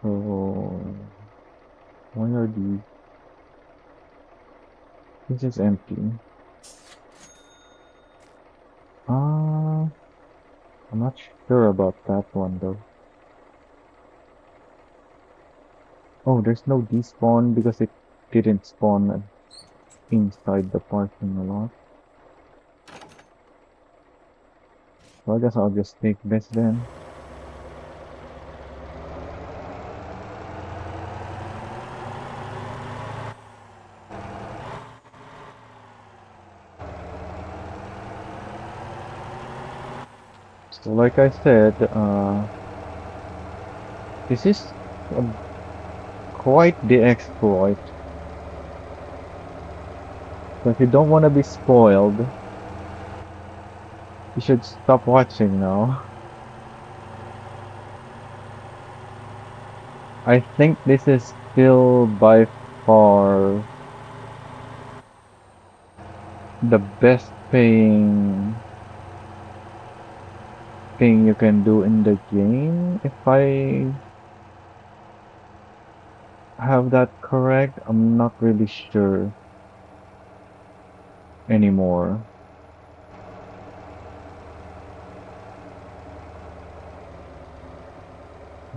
So why are these? This is empty. Ah, I'm not sure about that one though. Oh, there's no despawn because it didn't spawn inside the parking lot. So I guess I'll just take this then. So like I said, this is uh, quite the exploit. So if you don't want to be spoiled, you should stop watching now. I think this is still by far the best paying thing you can do in the game. If I have that correct, I'm not really sure anymore.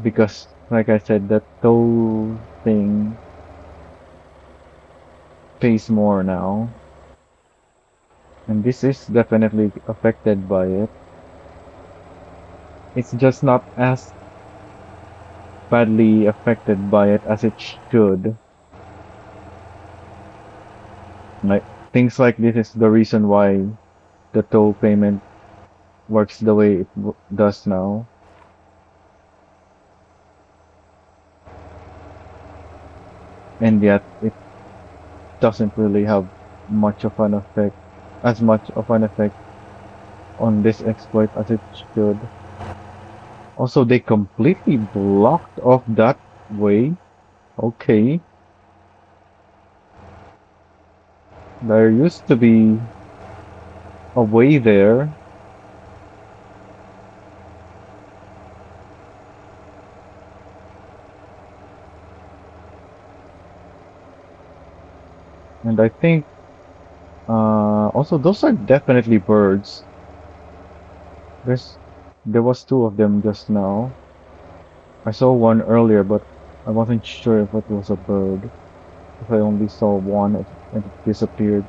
Because, like I said, the toll thing pays more now. And this is definitely affected by it. It's just not as badly affected by it as it should. Like things like this is the reason why the toll payment works the way it does now. And yet it doesn't really have much of an effect, as much of an effect on this exploit as it should. Also, they completely blocked off that way. Okay. There used to be a way there. And I think, also those are definitely birds. There's, there was two of them just now. I saw one earlier, but I wasn't sure if it was a bird. If I only saw one and it disappeared.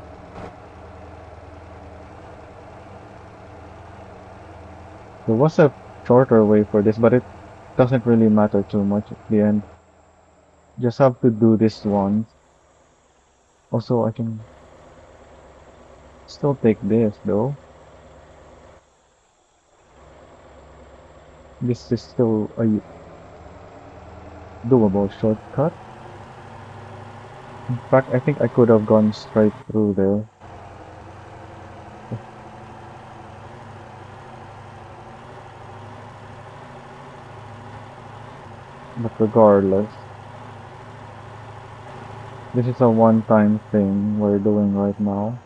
There was a shorter way for this, but it doesn't really matter too much at the end. Just have to do this once. Also, I can still take this though. This is still a doable shortcut. In fact, I think I could have gone straight through there. But regardless, this is a one-time thing we're doing right now.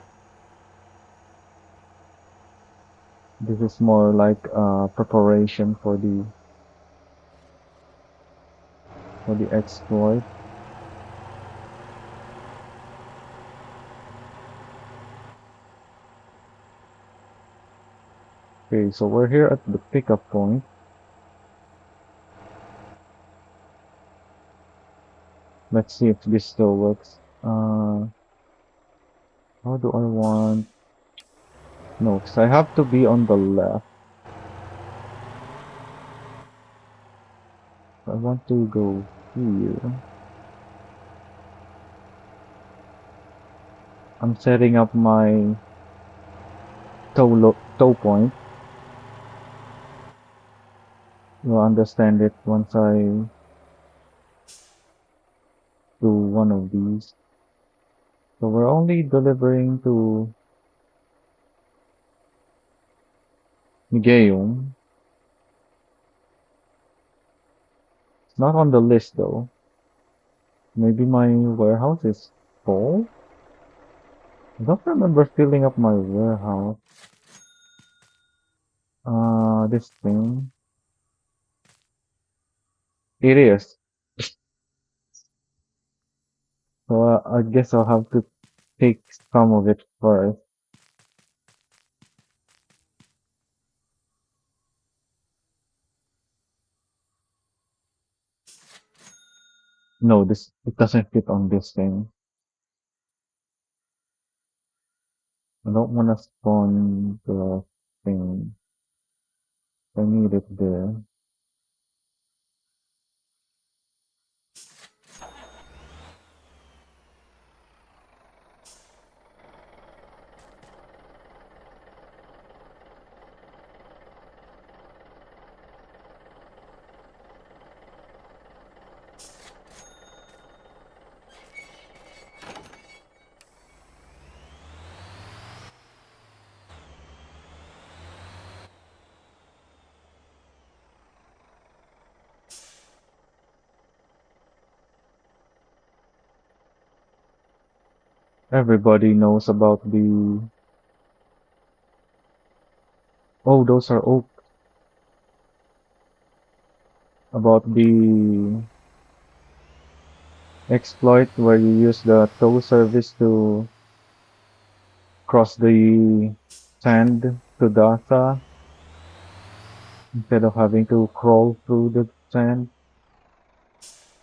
This is more like preparation for the exploit. Okay, so we're here at the pickup point. Let's see if this still works. How do I want? No, because I have to be on the left. I want to go here. I'm setting up my tow point. You'll understand it once I do one of these. So we're only delivering to Migayum. It's not on the list though. Maybe my warehouse is full? I don't remember filling up my warehouse. This thing. It is. So I guess I'll have to take some of it first. No, this it doesn't fit on this thing. I don't want to spawn the thing. I need it there. Everybody knows about the... Oh, those are oak. About the exploit where you use the tow service to cross the sand to Dasa instead of having to crawl through the sand.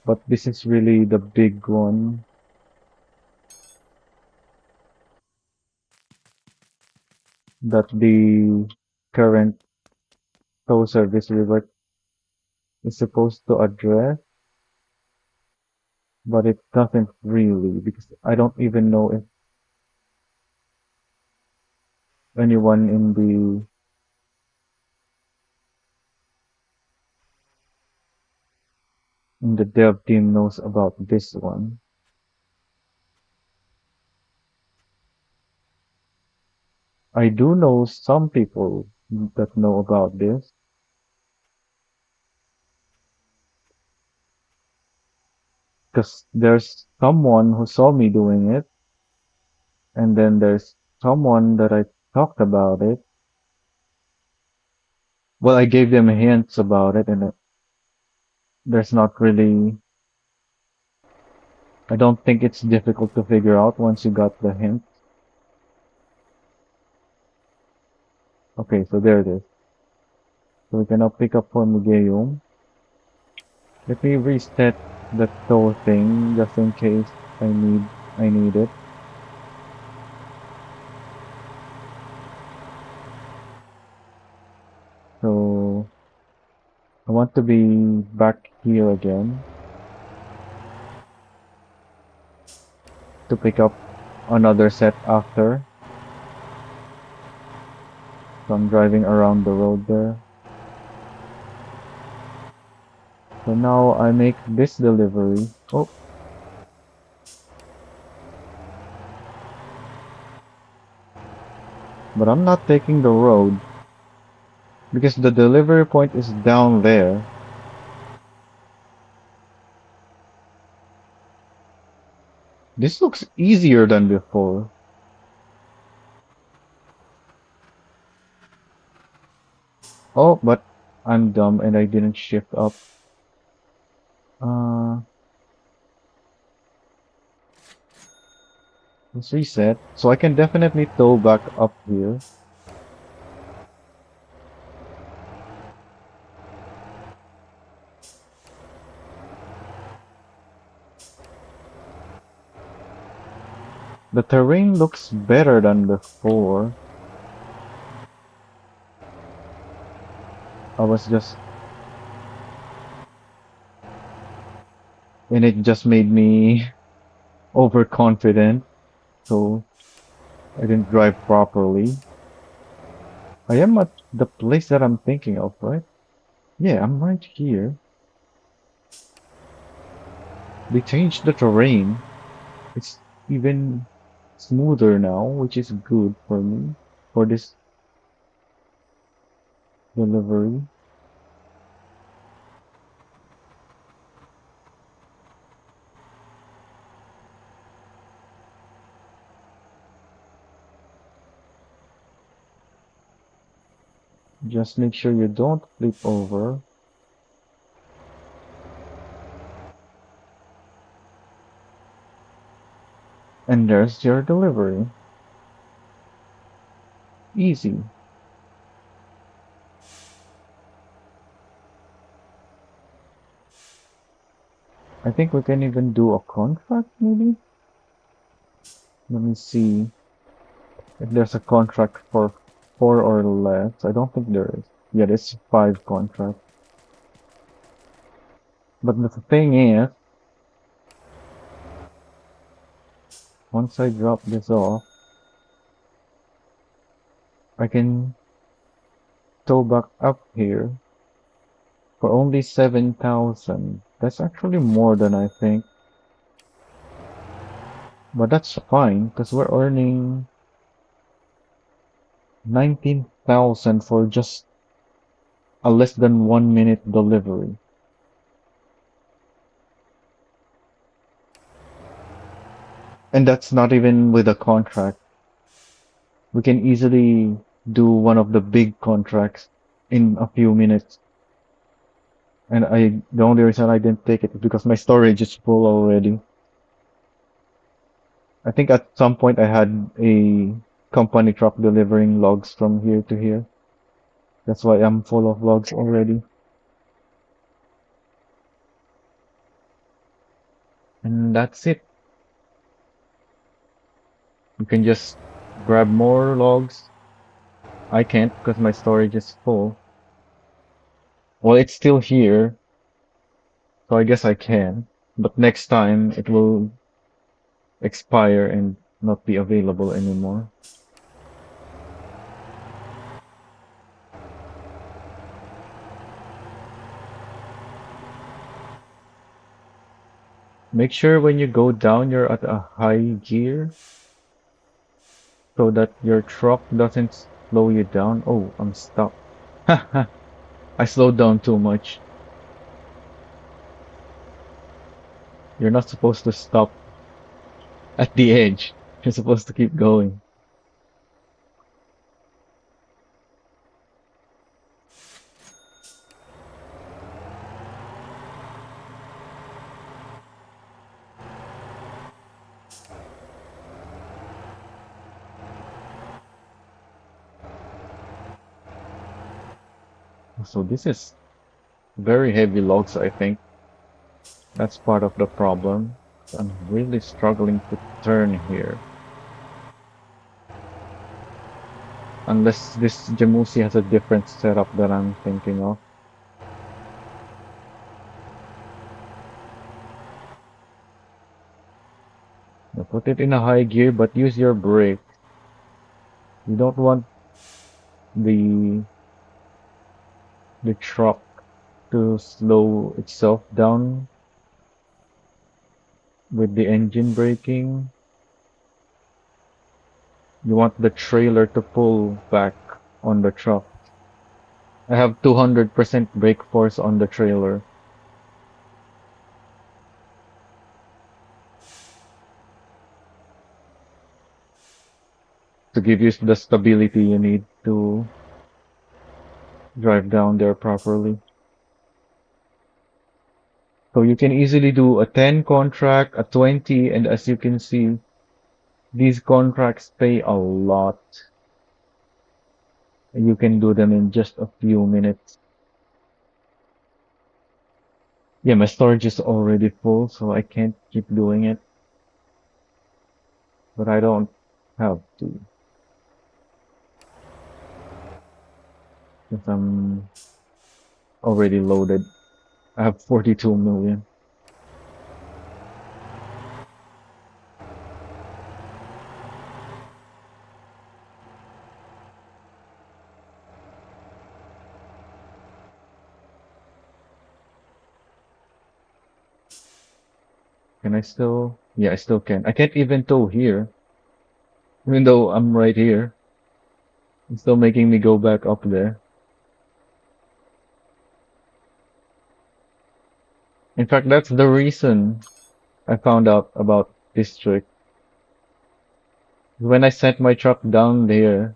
But this is really the big one that the current tow service river is supposed to address, but it doesn't really because I don't even know if anyone in the dev team knows about this one. I do know some people that know about this because there's someone who saw me doing it, and then there's someone that I talked about it. Well, I gave them hints about it, and there's not really. I don't think it's difficult to figure out once you got the hint. Okay, so there it is. So we can now pick up for Mugeum. Let me reset the tow thing just in case I need it. So I want to be back here again to pick up another set after. So I'm driving around the road there. So now I make this delivery. Oh, but I'm not taking the road because the delivery point is down there. This looks easier than before. Oh, but I'm dumb and I didn't shift up. Uh, let's reset. So I can definitely tow back up here. The terrain looks better than before. I was just, and it just made me overconfident, so I didn't drive properly. I am at the place that I'm thinking of, right? Yeah, I'm right here. They changed the terrain. It's even smoother now, which is good for me for this delivery. Just make sure you don't flip over. And there's your delivery. Easy. I think we can even do a contract, maybe? Let me see if there's a contract for 4 or less. I don't think there is. Yeah, there's 5 contracts. But the thing is, once I drop this off, I can tow back up here for only 7,000. That's actually more than I think. But that's fine, because we're earning 19,000 for just a less than 1 minute delivery. And that's not even with a contract. We can easily do one of the big contracts in a few minutes. And the only reason I didn't take it is because my storage is full already. I think at some point I had a company truck delivering logs from here to here. That's why I'm full of logs already. And that's it. You can just grab more logs. I can't because my storage is full. Well, it's still here, so I guess I can. But next time it will expire and not be available anymore. Make sure when you go down, you're at a high gear so that your truck doesn't slow you down. Oh, I'm stuck. I slowed down too much. You're not supposed to stop at the edge. You're supposed to keep going. So this is very heavy logs, I think. That's part of the problem. I'm really struggling to turn here. Unless this Jamusi has a different setup that I'm thinking of. Now put it in a high gear, but use your brake. You don't want the the truck to slow itself down with the engine braking. You want the trailer to pull back on the truck. I have 200% brake force on the trailer to give you the stability you need to drive down there properly. So you can easily do a 10 contract, a 20, and as you can see, these contracts pay a lot. You can do them in just a few minutes. Yeah, my storage is already full, so I can't keep doing it, but I don't have to because I'm already loaded. I have 42 million. Can I still? Yeah, I still can. I can't even tow here, even though I'm right here. It's still making me go back up there. In fact, that's the reason I found out about this trick. When I sent my truck down there,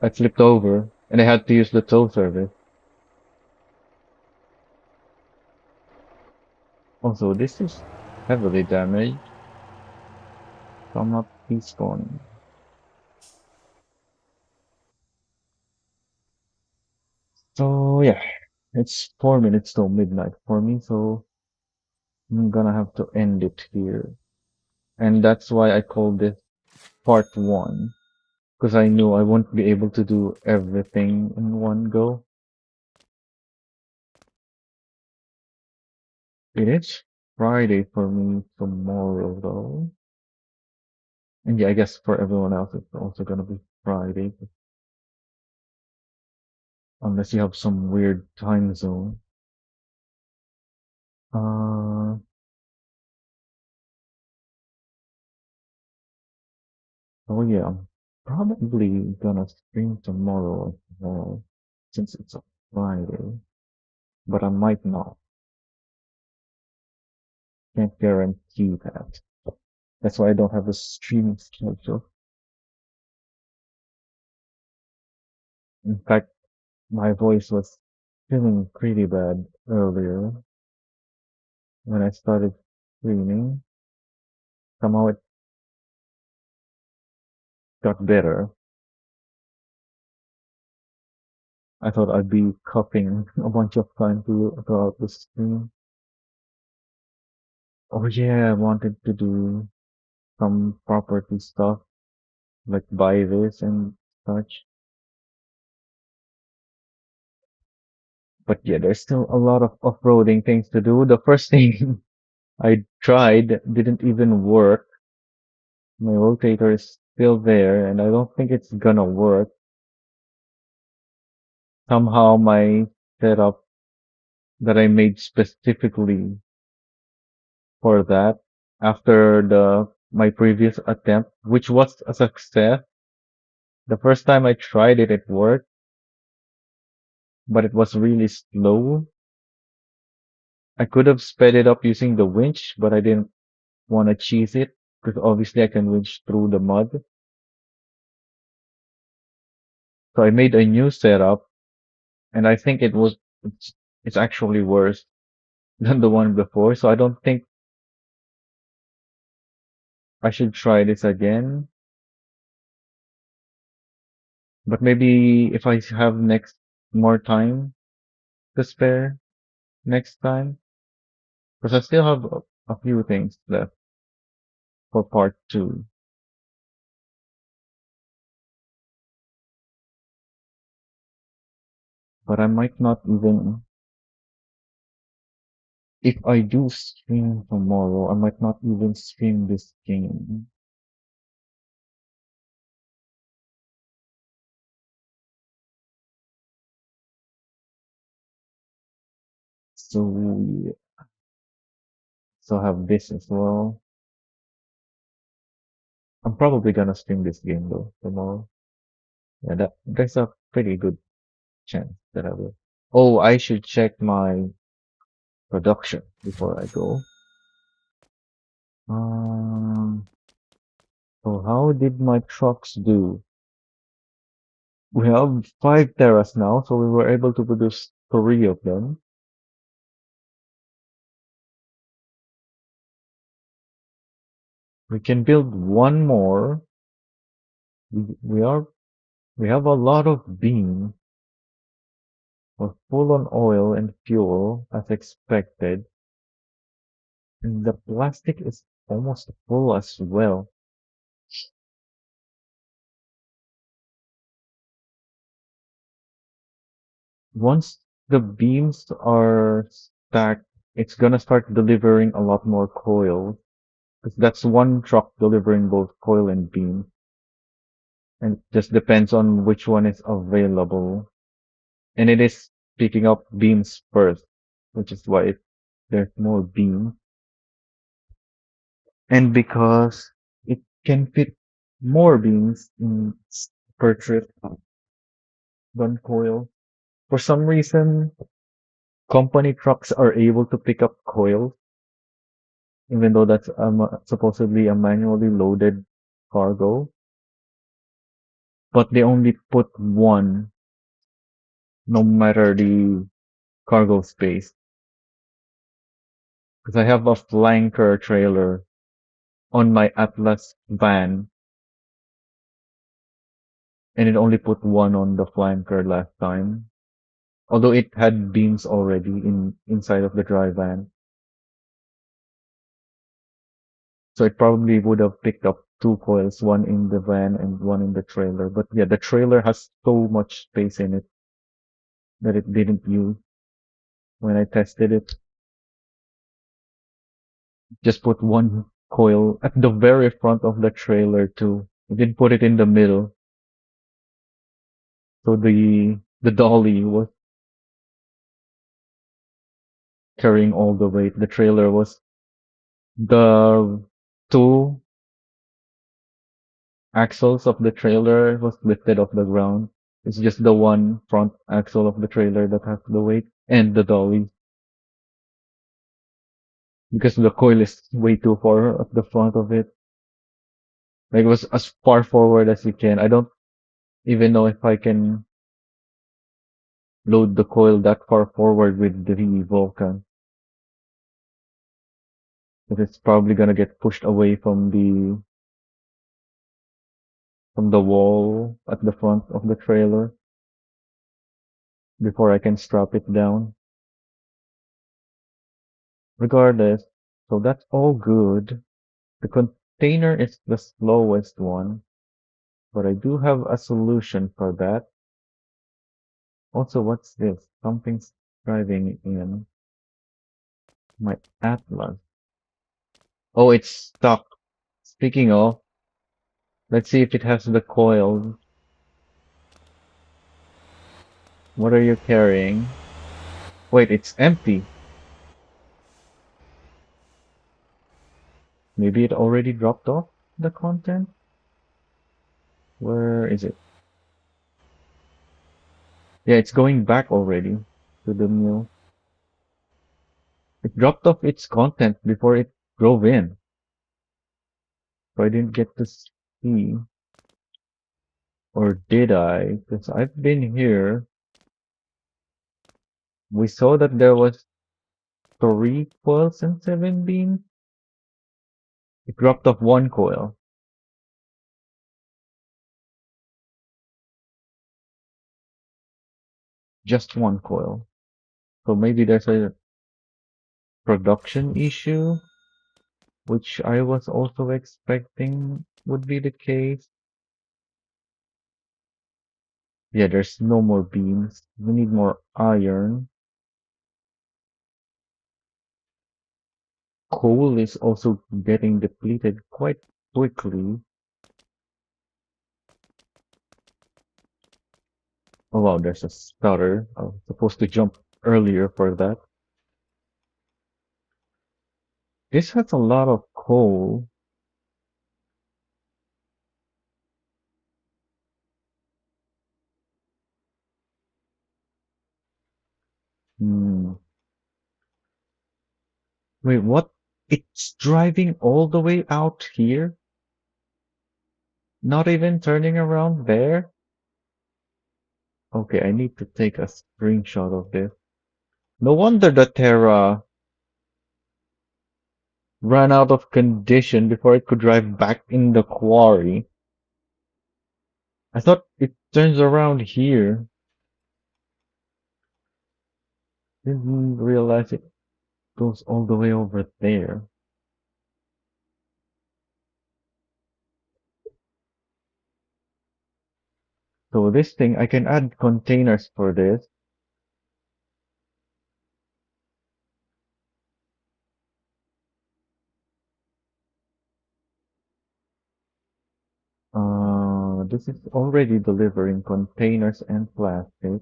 I flipped over and I had to use the tow service. Also, this is heavily damaged, so I'm not respawning. So yeah, it's 4 minutes till midnight for me, so I'm gonna have to end it here. And that's why I called this part one, because I knew I wouldn't be able to do everything in one go. It is Friday for me tomorrow though. And yeah, I guess for everyone else it's also gonna be Friday, unless you have some weird time zone. Uh, oh yeah, I'm probably gonna stream tomorrow as well, since it's a Friday, but I might not. Can't guarantee that. That's why I don't have a streaming schedule. In fact, my voice was feeling pretty bad earlier when I started streaming. Somehow it got better. I thought I'd be coughing a bunch of time throughout the stream. Oh yeah, I wanted to do some property stuff, like buy this and such. But yeah, there's still a lot of off-roading things to do. The first thing I tried didn't even work. My rotator is still there, and I don't think it's gonna work. Somehow my setup that I made specifically for that after the my previous attempt, which was a success. The first time I tried it, it worked, but it was really slow. I could have sped it up using the winch, but I didn't want to cheese it because obviously I can winch through the mud. So I made a new setup, and I think it's actually worse than the one before. So I don't think I should try this again. But maybe if I have next more time to spare next time, because I still have a few things left for part two. But I might not even, if I do stream tomorrow, I might not even stream this game. So we still have this as well. I'm probably gonna stream this game though tomorrow. Yeah, there's a pretty good chance that I will. Oh, I should check my production before I go. Um, so how did my trucks do? We have 5 teras now, so we were able to produce 3 of them. We can build one more. We, we are we have a lot of beam. We're full on oil and fuel as expected. And the plastic is almost full as well. Once the beams are stacked, it's gonna start delivering a lot more coil. 'Cause that's one truck delivering both coil and beam. And it just depends on which one is available. And it is picking up beams first, which is why there's more beam. And because it can fit more beams per trip than coil. For some reason, company trucks are able to pick up coil, even though that's supposedly a manually loaded cargo. But they only put one, no matter the cargo space. Because I have a flanker trailer on my Atlas van, and it only put one on the flanker last time. Although it had beams already inside of the dry van. So it probably would have picked up 2 coils, one in the van and one in the trailer. But yeah, the trailer has so much space in it that it didn't use when I tested it. Just put one coil at the very front of the trailer too. It didn't put it in the middle. So the dolly was carrying all the weight. The trailer was the two axles of the trailer was lifted off the ground. It's just the one front axle of the trailer that has the weight and the dolly because the coil is way too far at the front of it. Like it was as far forward as you can. I don't even know if I can load the coil that far forward with the Vulcan. But it's probably gonna get pushed away from the wall at the front of the trailer before I can strap it down. Regardless, so that's all good. The container is the slowest one, but I do have a solution for that. Also, what's this? Something's driving in my Atlas. Oh, it's stuck. Speaking of, let's see if it has the coil. What are you carrying? Wait, it's empty. Maybe it already dropped off the content? Where is it? Yeah, it's going back already to the mill. It dropped off its content before it drove in, so I didn't get to see. Or did I? Because I've been here. We saw that there was 3 coils and 7 beams. It dropped off 1 coil. Just 1 coil. So maybe there's a production issue, which I was also expecting would be the case. Yeah, there's no more beams. We need more iron. Coal is also getting depleted quite quickly. Oh wow, there's a stutter. I was supposed to jump earlier for that. This has a lot of coal. Hmm. Wait, what? It's driving all the way out here? Not even turning around there? Okay, I need to take a screenshot of this. No wonder the Terra ran out of condition before it could drive back in the quarry. I thought it turns around here. Didn't realize it goes all the way over there. So this thing, I can add containers for this. This is already delivering containers and plastic.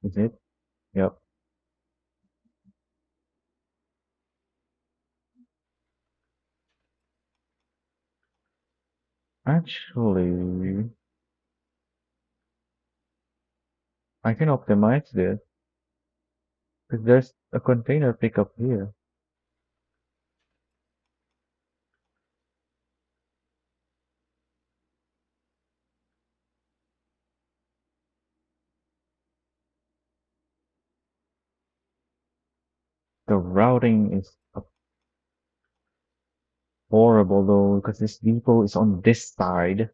Is it? Yep. Actually, I can optimize this because there's a container pickup here. The routing is horrible though because this depot is on this side.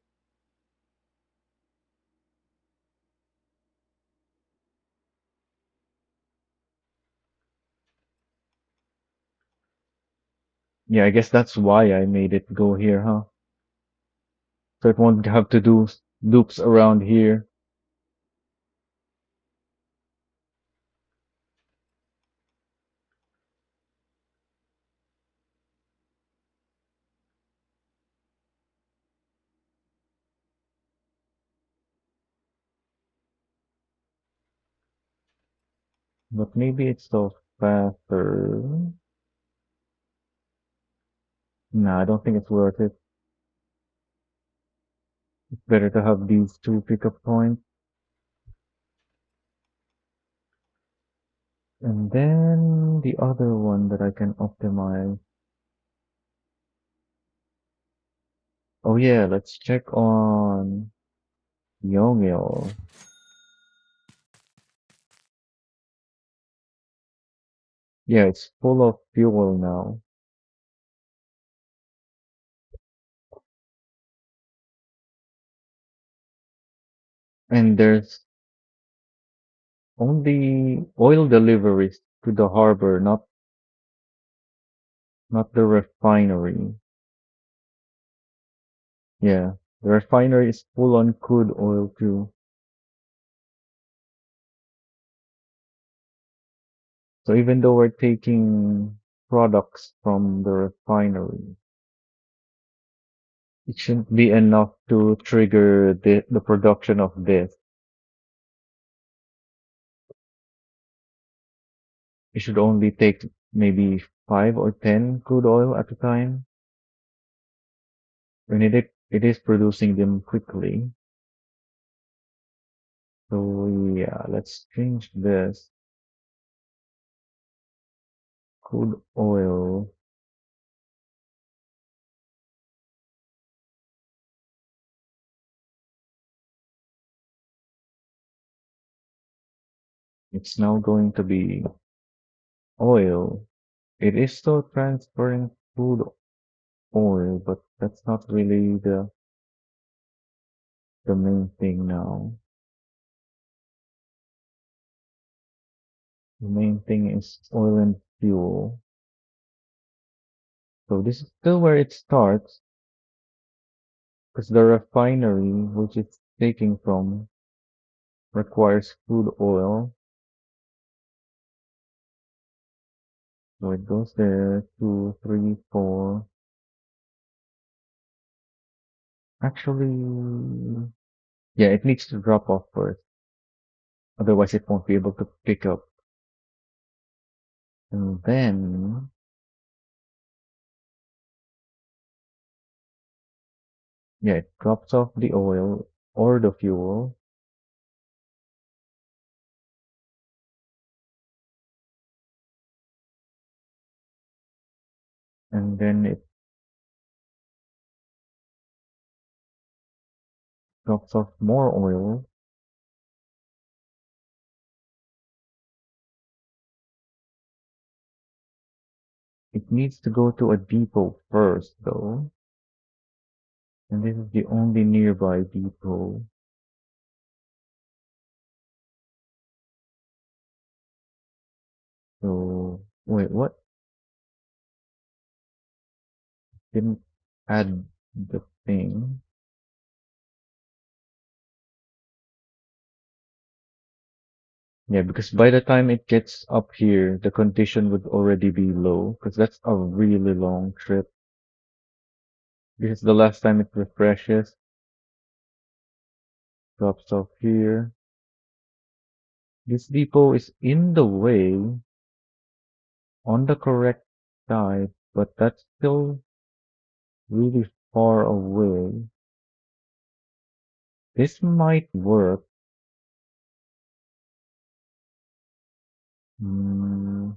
Yeah, I guess that's why I made it go here, huh? So it won't have to do loops around here. But maybe it's so faster. Nah, I don't think it's worth it. It's better to have these 2 pickup points. And then the other one that I can optimize. Oh yeah, let's check on Yongil. Yeah, it's full of fuel now. And there's only oil deliveries to the harbor, not the refinery. Yeah, the refinery is full on crude oil too. So even though we're taking products from the refinery, it shouldn't be enough to trigger the production of this. It should only take maybe 5 or 10 crude oil at a time. And it is producing them quickly. So yeah, let's change this. Crude oil. It's now going to be oil. It is still transferring crude oil, but that's not really the main thing now. The main thing is oil and fuel. So this is still where it starts, because the refinery, which it's taking from, requires crude oil. So it goes there, two, three, four. Actually, yeah, it needs to drop off first. Otherwise, it won't be able to pick up. And then, yeah, it drops off the oil or the fuel. And then it drops off more oil. It needs to go to a depot first, though. And this is the only nearby depot. So, wait, what? Didn't add the thing. Yeah, because by the time it gets up here, the condition would already be low, because that's a really long trip. This is the last time it refreshes, drops off here. This depot is in the way, on the correct side, but that's still really far away. This might work. Mm,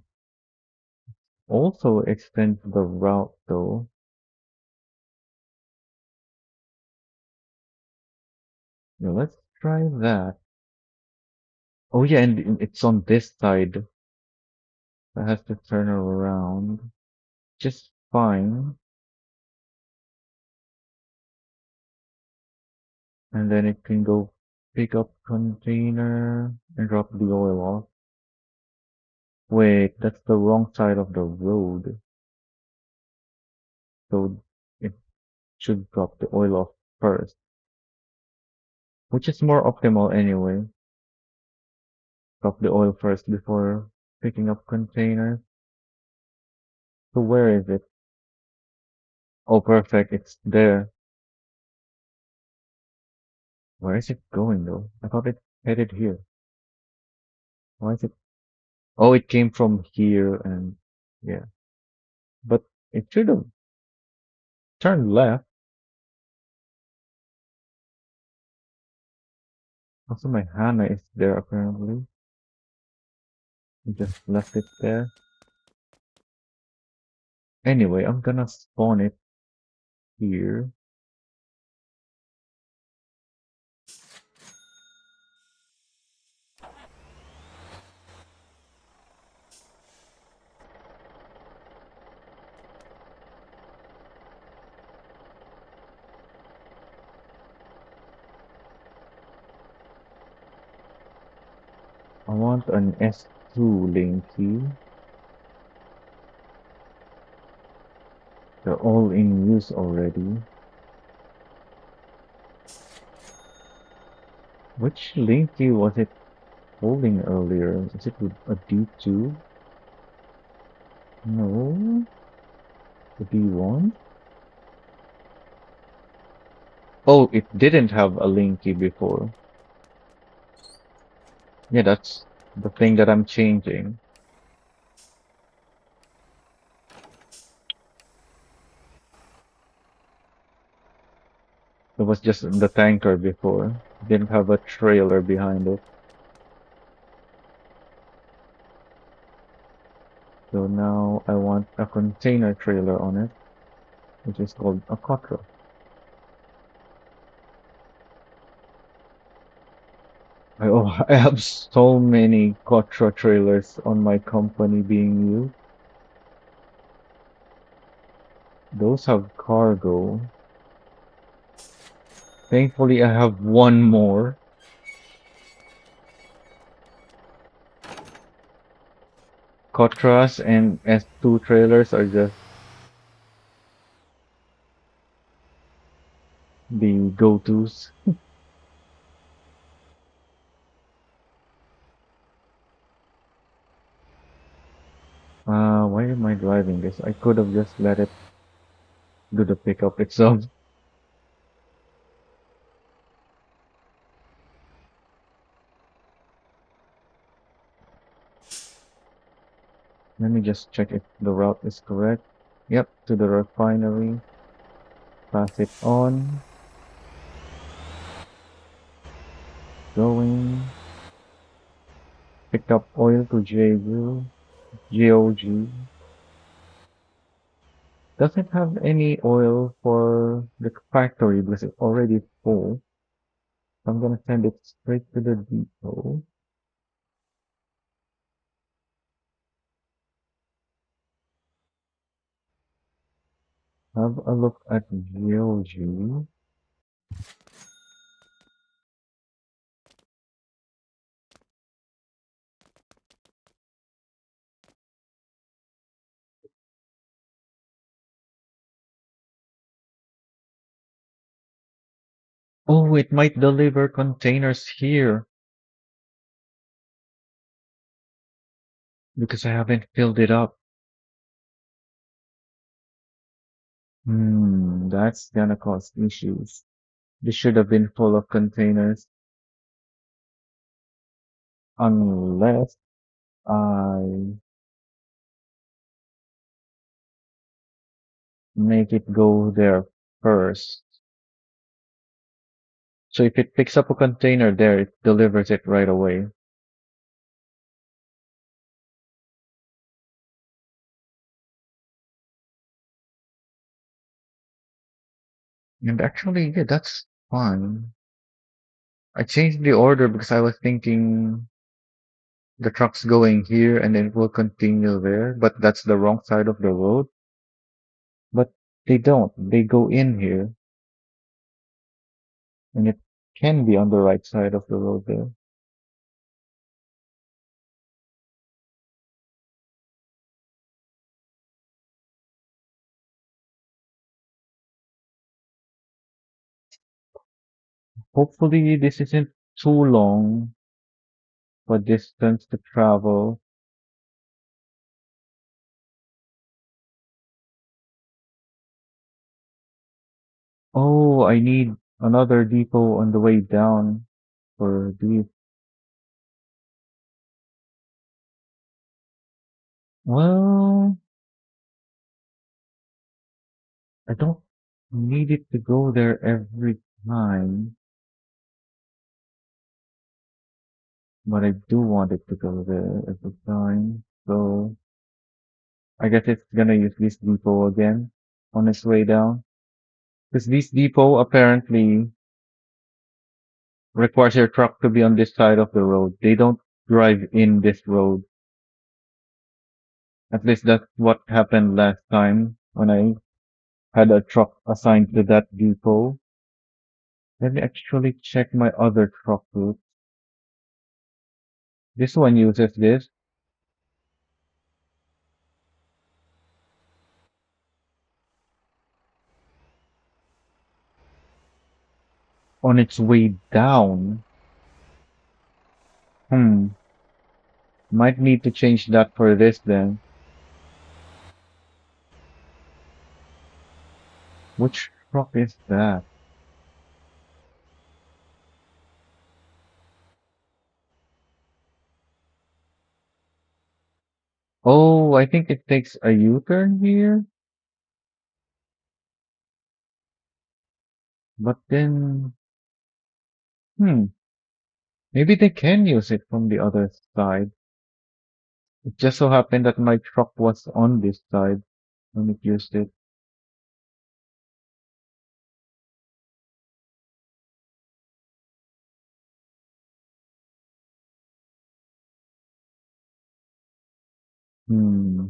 also extends the route though. Yeah, let's try that. Oh yeah, and it's on this side. I have to turn around. Just fine. And then it can go pick up container and drop the oil off. Wait, that's the wrong side of the road. So it should drop the oil off first, which is more optimal anyway. Drop the oil first before picking up container. So where is it? Oh, perfect. It's there. Where is it going though? I thought it headed here. Why is it? Oh, it came from here and yeah. But it should have turned left. Also, my Hana is there apparently. I just left it there. Anyway, I'm gonna spawn it here. I want an S2 lane key. They're all in use already. Which lane key was it holding earlier? Is it a D2? No, a D1? Oh, it didn't have a lane key before. Yeah, that's the thing that I'm changing. It was just the tanker before. Didn't have a trailer behind it. So now I want a container trailer on it, which is called a quattro. I have so many quattro trailers on my company being used. Those have cargo. Thankfully, I have one more. Quattros and S2 trailers are just the go-tos. Why am I driving this? I could have just let it do the pickup itself. Let me just check if the route is correct. Yep, to the refinery. Pass it on. Going. Pick up oil to Jeju. GOG. Doesn't have any oil for the factory because it's already full. So I'm gonna send it straight to the depot. Have a look at GOG. Oh, it might deliver containers here because I haven't filled it up. That's gonna cause issues. This should have been full of containers unless I make it go there first. So if it picks up a container there, it delivers it right away. And actually, yeah, that's fine. I changed the order because I was thinking the truck's going here and then it will continue there, but that's the wrong side of the road. But they don't. They go in here and it can be on the right side of the road there. Hopefully this isn't too long for distance to travel. Oh, I need another depot on the way down for these. Well, I don't need it to go there every time, but I do want it to go there every time. So I guess it's gonna use this depot again on its way down. Because this depot apparently requires your truck to be on this side of the road. They don't drive in this road. At least that's what happened last time when I had a truck assigned to that depot. Let me actually check my other truck route. This one uses this on its way down. Hmm. Might need to change that for this then. Which truck is that? Oh, I think it takes a U-turn here. But then, hmm, maybe they can use it from the other side. It just so happened that my truck was on this side when it used it. Hmm,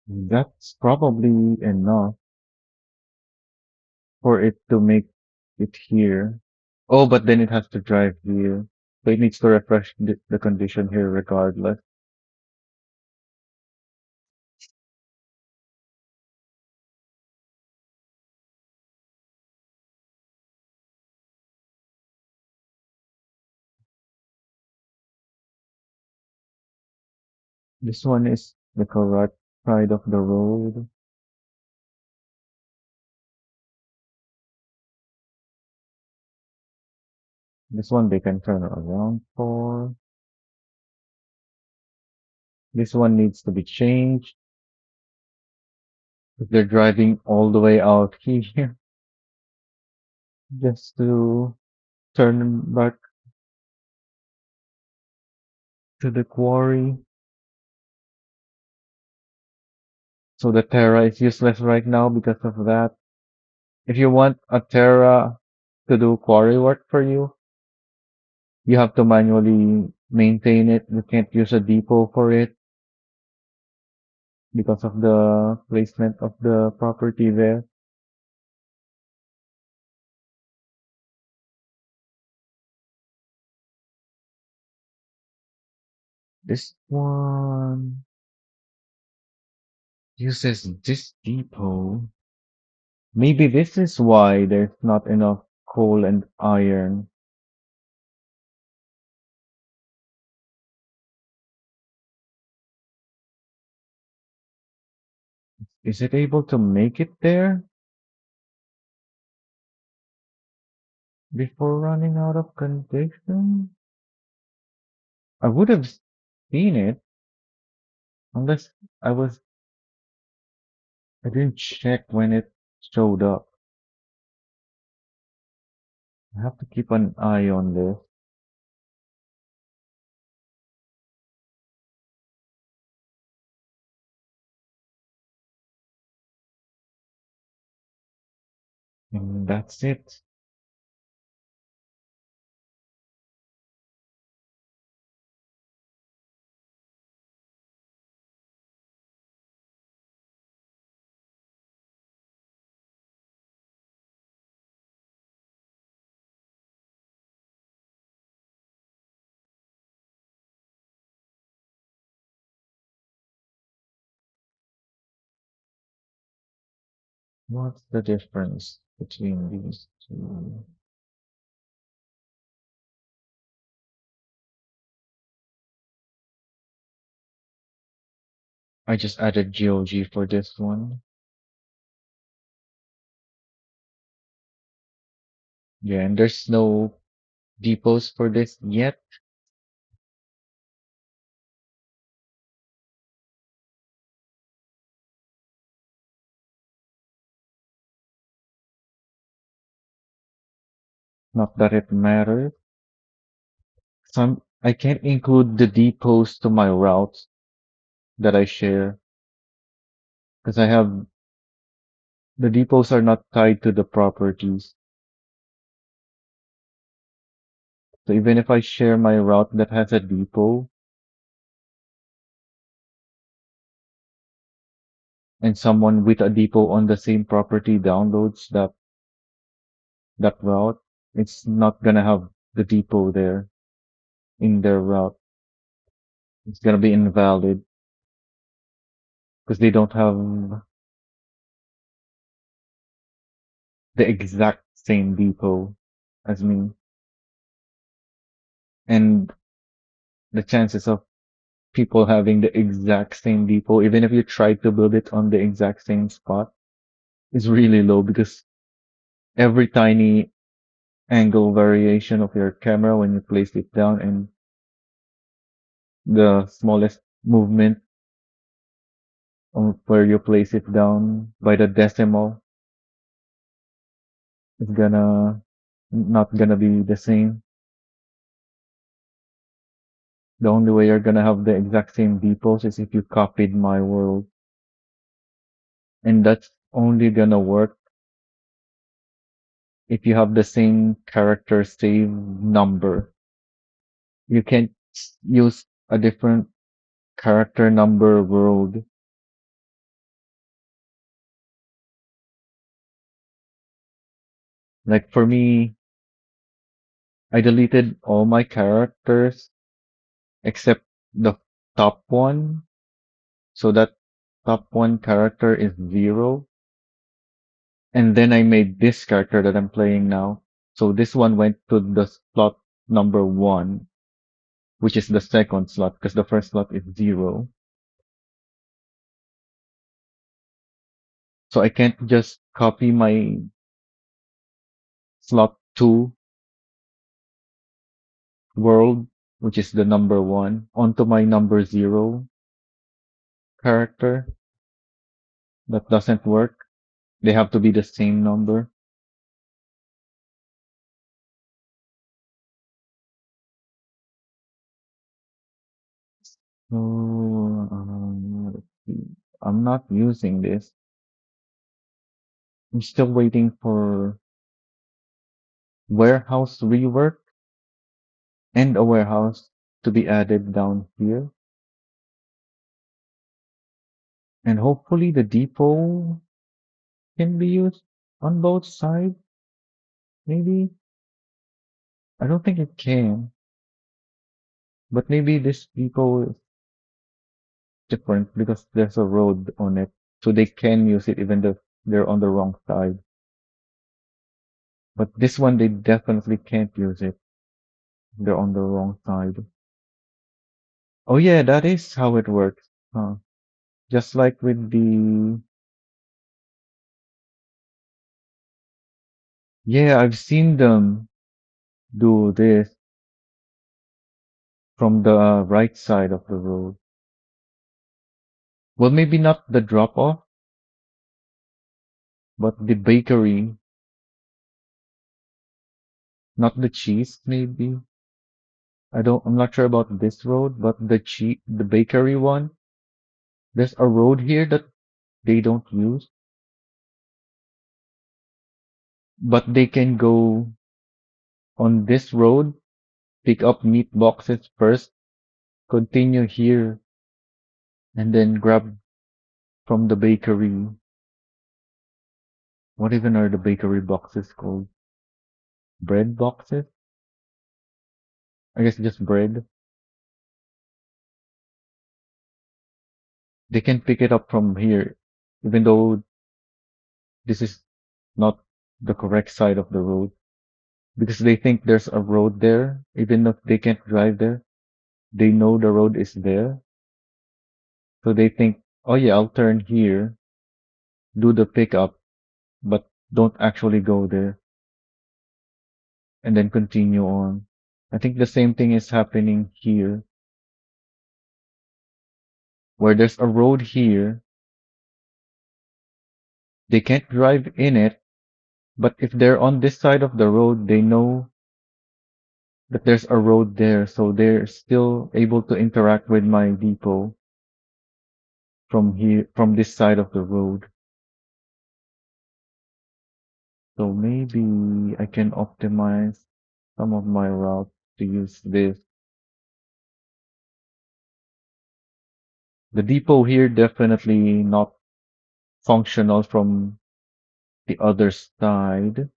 that's probably enough for it to make it here. Oh, but then it has to drive here. So it needs to refresh the condition here regardless. This one is the correct side of the road. This one they can turn around for. This one needs to be changed. If they're driving all the way out here just to turn back to the quarry. So the Terra is useless right now because of that. If you want a Terra to do quarry work for you have to manually maintain it. You can't use a depot for it because of the placement of the property there. This one uses this depot. Maybe this is why there's not enough coal and iron. Is it able to make it there before running out of condition? I would have seen it unless I was I didn't check when it showed up. I have to keep an eye on this. And that's it. What's the difference between these two? I just added GOG for this one. Yeah, and there's no depots for this yet. Not that it matters. I can't include the depots to my routes that I share because I have the depots are not tied to the properties. So even if I share my route that has a depot, and someone with a depot on the same property downloads that route, it's not gonna have the depot there in their route. It's gonna be invalid because they don't have the exact same depot as me. And the chances of people having the exact same depot, even if you try to build it on the exact same spot, is really low because every tiny angle variation of your camera when you place it down and the smallest movement of where you place it down by the decimal is gonna not gonna be the same. The only way you're gonna have the exact same depots is if you copied my world. And that's only gonna work if you have the same character save number. You can't use a different character number world. Like for me, I deleted all my characters except the top one. So that top one character is 0. And then I made this character that I'm playing now. So this one went to the slot number 1, which is the second slot because the first slot is 0. So I can't just copy my slot 2 world, which is the number 1, onto my number 0 character. That doesn't work. They have to be the same number. So, let's see. I'm not using this. I'm still waiting for warehouse rework and a warehouse to be added down here. And hopefully the depot can be used on both sides. Maybe. I don't think it can. But maybe this depot is different because there's a road on it. So they can use it even though they're on the wrong side. But this one they definitely can't use it. They're on the wrong side. Oh yeah, that is how it works. Huh. Just like with the... Yeah, I've seen them do this from the right side of the road. Well, maybe not the drop-off, but the bakery. Not the cheese, maybe. I'm not sure about this road, but the bakery one. There's a road here that they don't use, but they can go on this road, pick up meat boxes first, continue here, and then grab from the bakery. What even are the bakery boxes called? Bread boxes? I guess just bread. They can pick it up from here, even though this is not the correct side of the road, because they think there's a road there, even if they can't drive there. They know the road is there, so they think, oh yeah, I'll turn here, do the pickup, but don't actually go there, and then continue on. I think the same thing is happening here, where there's a road here. They can't drive in it, but if they're on this side of the road, they know that there's a road there, so they're still able to interact with my depot from here, from this side of the road. So maybe I can optimize some of my routes to use this. The depot here definitely not functional from the other side.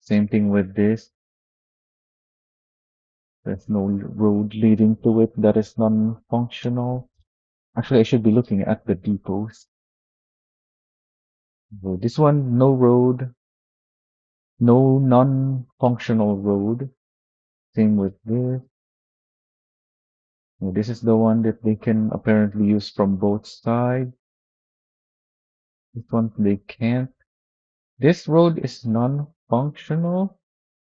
Same thing with this. There's no road leading to it that is non-functional. Actually, I should be looking at the depots. So this one, no road, no non-functional road. Same with this. This is the one that they can apparently use from both sides. This one they can't. This road is non-functional,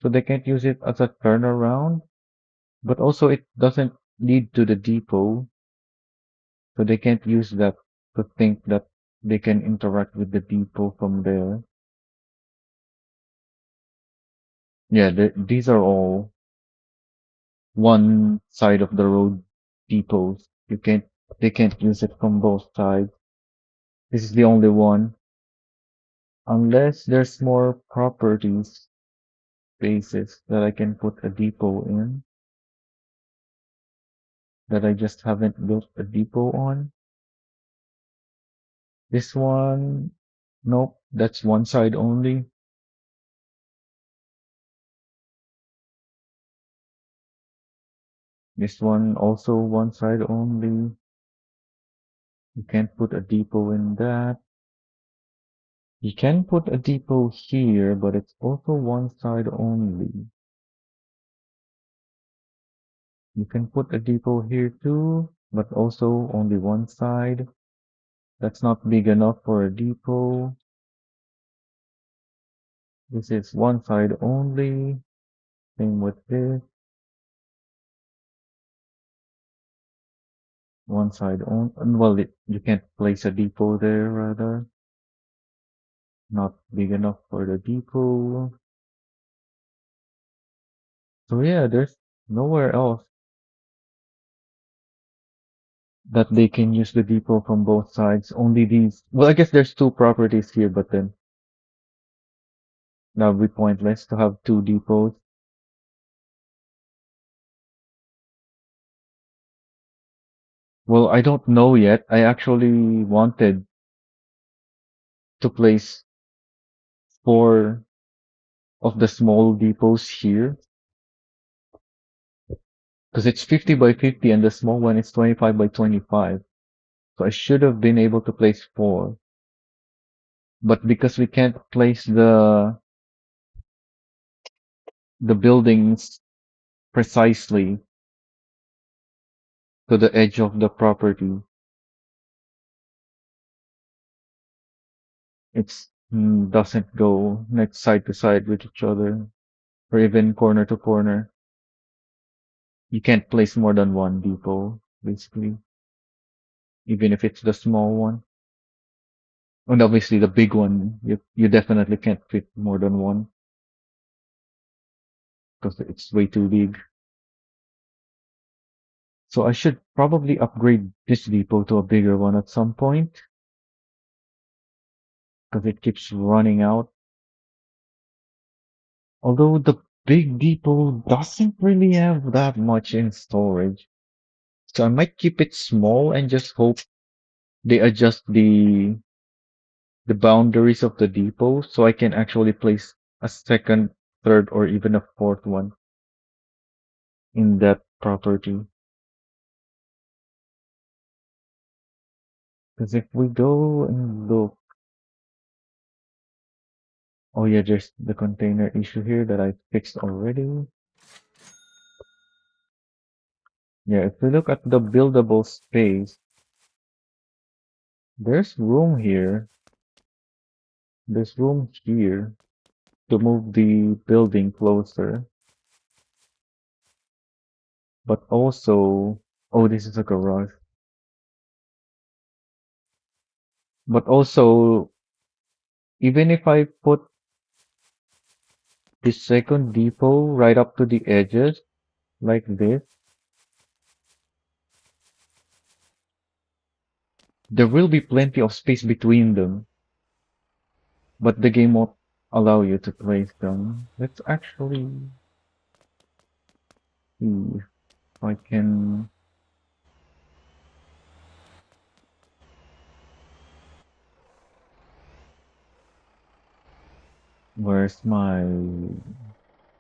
so they can't use it as a turnaround. But also it doesn't lead to the depot, so they can't use that to think that they can interact with the depot from there. Yeah, these are all one side of the road depots. They can't use it from both sides. This is the only one. Unless there's more properties spaces that I can put a depot in that I just haven't built a depot on. This one, nope, that's one side only. This one also one side only. You can't put a depot in that. You can put a depot here, but it's also one side only. You can put a depot here too, but also only one side. That's not big enough for a depot. This is one side only. Same with this. One side only. Well, you can't place a depot there, rather. Not big enough for the depot. So yeah, there's nowhere else that they can use the depot from both sides. Only these. Well, I guess there's two properties here, but then that would be pointless to have two depots. Well, I don't know yet. I actually wanted to place four of the small depots here because it's 50 by 50 and the small one is 25 by 25. So I should have been able to place four. But because we can't place the buildings precisely to the edge of the property, it doesn't go next side to side with each other or even corner to corner. You can't place more than one depot, basically, even if it's the small one. And obviously the big one, you definitely can't fit more than one because it's way too big. So I should probably upgrade this depot to a bigger one at some point because it keeps running out. Although the big depot doesn't really have that much in storage. So I might keep it small and just hope they adjust the boundaries of the depot so I can actually place a second, third, or even a fourth one in that property. Because if we go and look, oh yeah, there's the container issue here that I fixed already. Yeah, if we look at the buildable space, there's room here. There's room here to move the building closer. But also, oh, this is a garage. But also, even if I put the second depot right up to the edges, like this, there will be plenty of space between them. But the game won't allow you to place them. Let's actually see if I can Where's my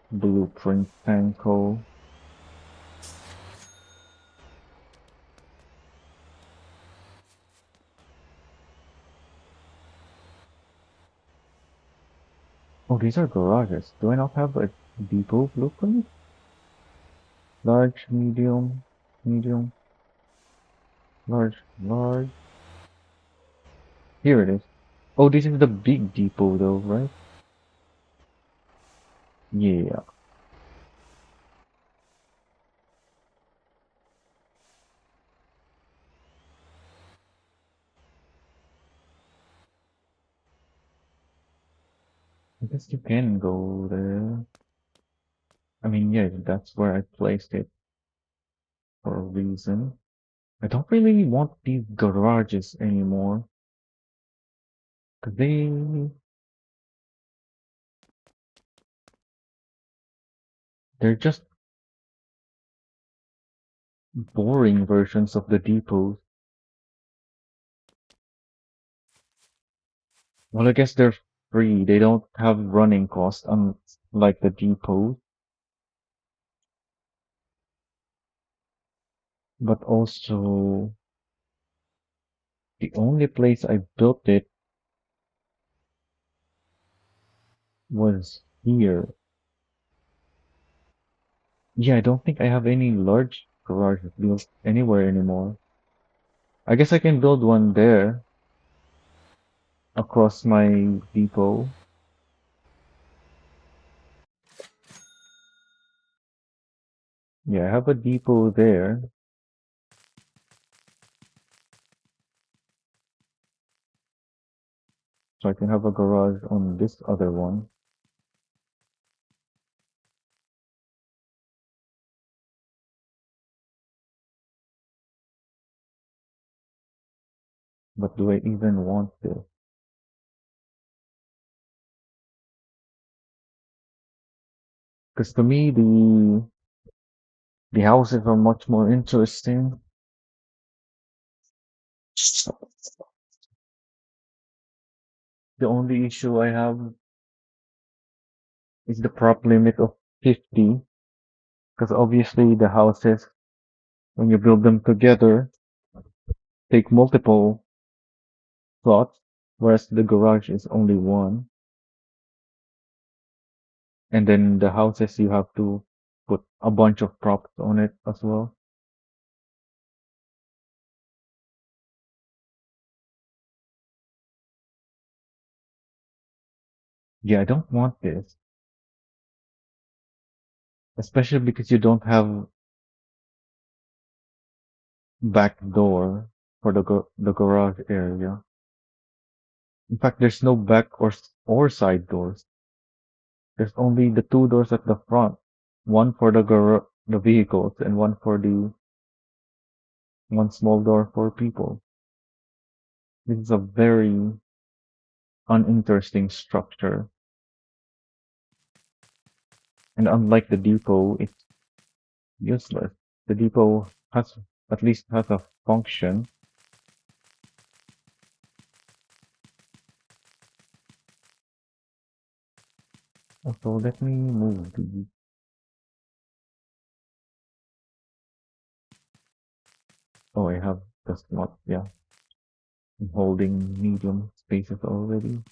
blueprint Tanko? Oh, these are garages. Do I not have a depot blueprint? Large, medium, medium, large, large. Here it is. Oh, this is the big depot though, right? Yeah. I guess you can go there. I mean, yeah, that's where I placed it for a reason. I don't really want these garages anymore. Cause they're just boring versions of the depots. Well, I guess they're free. They don't have running costs unlike the depots. But also, the only place I built it was here. Yeah, I don't think I have any large garages built anywhere anymore. I guess I can build one there across my depot. Yeah, I have a depot there, so I can have a garage on this other one. But do I even want this? Because to me, the houses are much more interesting. The only issue I have is the prop limit of 50. Because obviously the houses, when you build them together, take multiple slots, whereas the garage is only one. And then the houses you have to put a bunch of props on it as well. Yeah, I don't want this, especially because you don't have back door for the garage area. In fact, there's no back or side doors. There's only the two doors at the front, one for the vehicles and one for the one small door for people. This is a very uninteresting structure. And unlike the depot, it's useless. The depot has at least has a function. So let me move the. Oh, I have the slot. Yeah, I'm holding medium spaces already.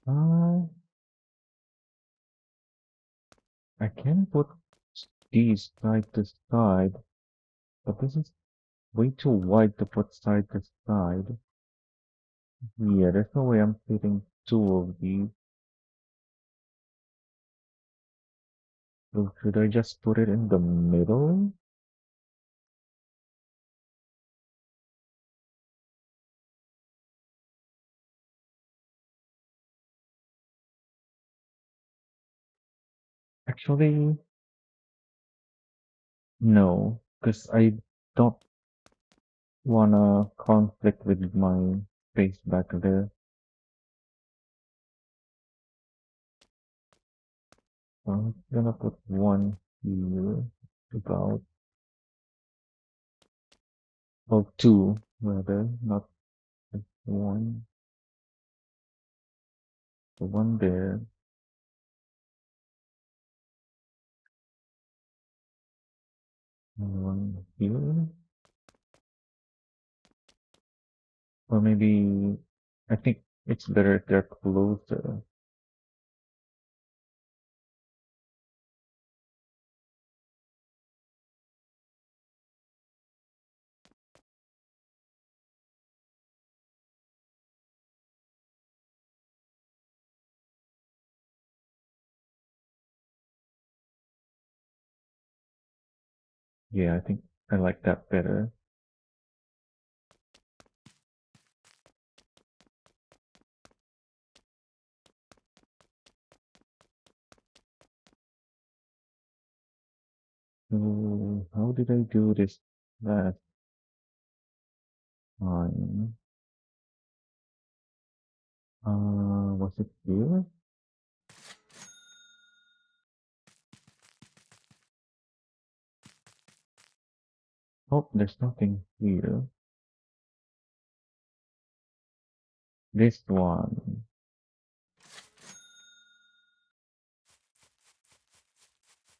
Uh, I can put these side to side, but this is way too wide to put side to side. Yeah, there's no way I'm fitting two of these. So should I just put it in the middle? Actually, no, because I don't wanna conflict with my space back there. So I'm gonna put one here, about, oh, two, rather, not just one. So one there, and one here. Or maybe, I think it's better if they're closer. Yeah, I think I like that better. So, how did I do this last time? Was it here? Oh, there's nothing here. This one.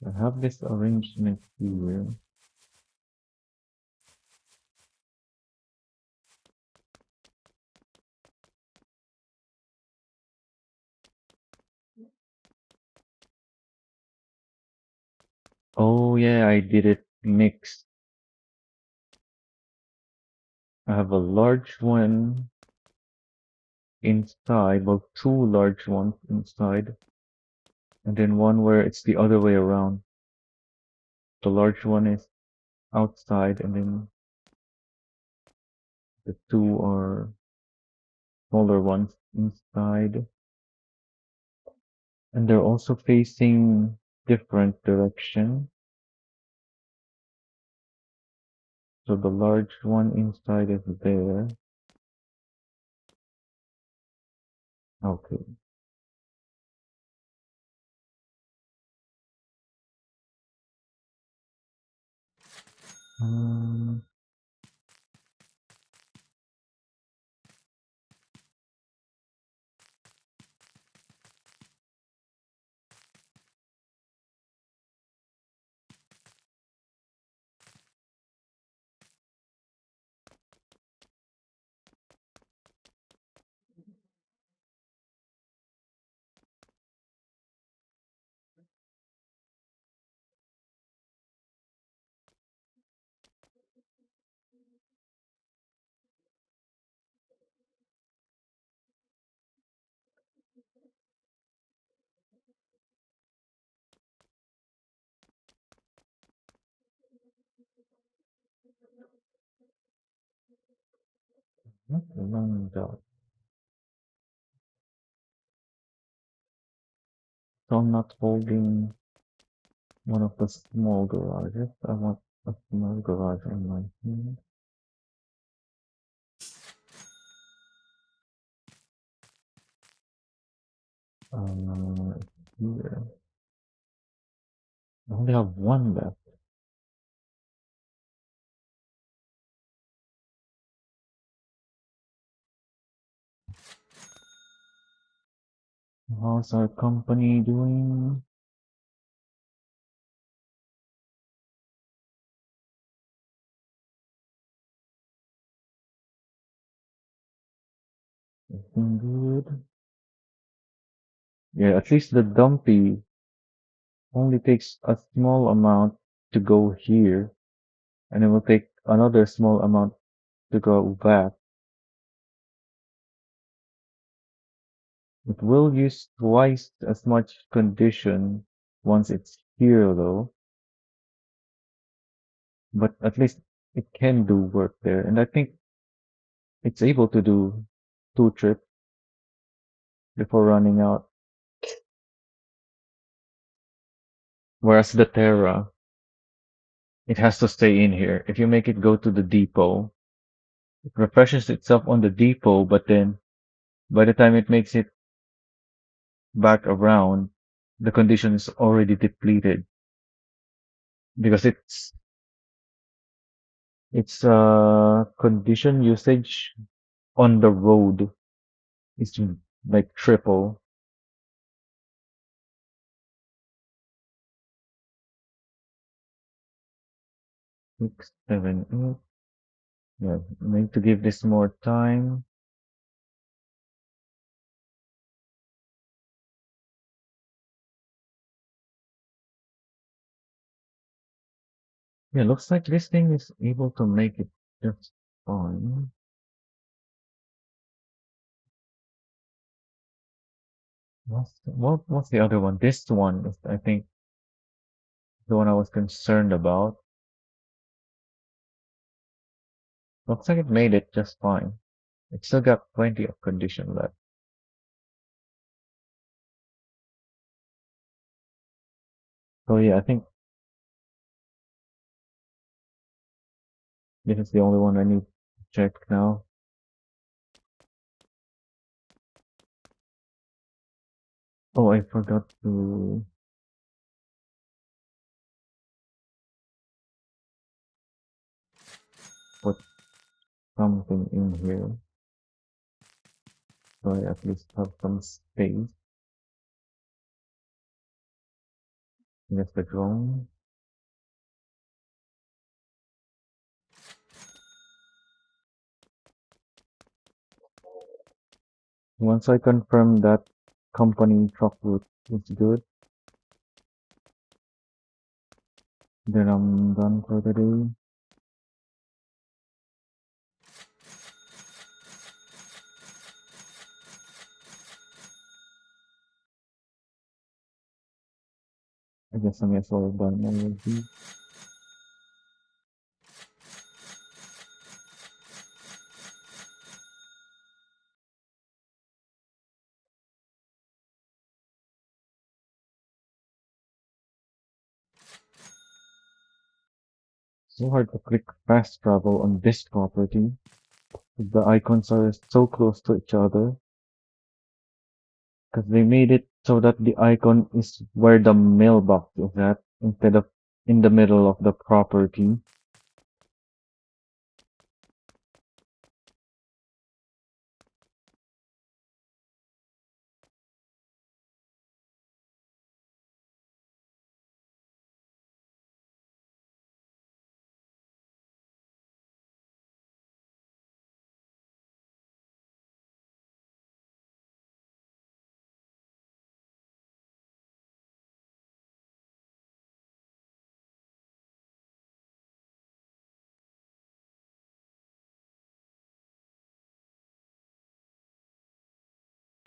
I have this arrangement here. Oh yeah, I did it mixed. I have a large one inside, well, two large ones inside, and then one where it's the other way around. The large one is outside, and then the two are smaller ones inside. And they're also facing different direction. So the large one inside is there. Okay. Um, not a long dot. So I'm not holding one of the small garages. I want a small garage on my hand. Here. I only have one left. How's our company doing? Looking good. Yeah, at least the dumpy only takes a small amount to go here, and it will take another small amount to go back. It will use twice as much condition once it's here though, but at least it can do work there. And I think it's able to do two trips before running out. Whereas the Terra, it has to stay in here. If you make it go to the depot, it refreshes itself on the depot, but then by the time it makes it back around, the condition is already depleted because it's condition usage on the road is like triple. 6, 7, 8. Yeah, need to give this more time. Yeah, looks like this thing is able to make it just fine. What's the other one? This one is, I think, the one I was concerned about. Looks like it made it just fine. It still got plenty of condition left. So yeah, I think this is the only one I need to check now. Oh, I forgot to put something in here. So I at least have some space. That's the drone. Once I confirm that company truck route is good, then I'm done for the day. I guess I may as well done already. So hard to click fast travel on this property. The icons are so close to each other because they made it so that the icon is where the mailbox is at instead of in the middle of the property.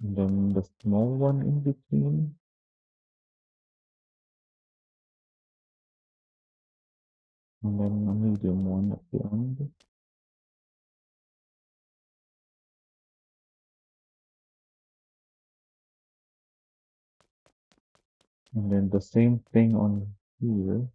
And then the small one in between, and then a medium one at the end. And then the same thing on here.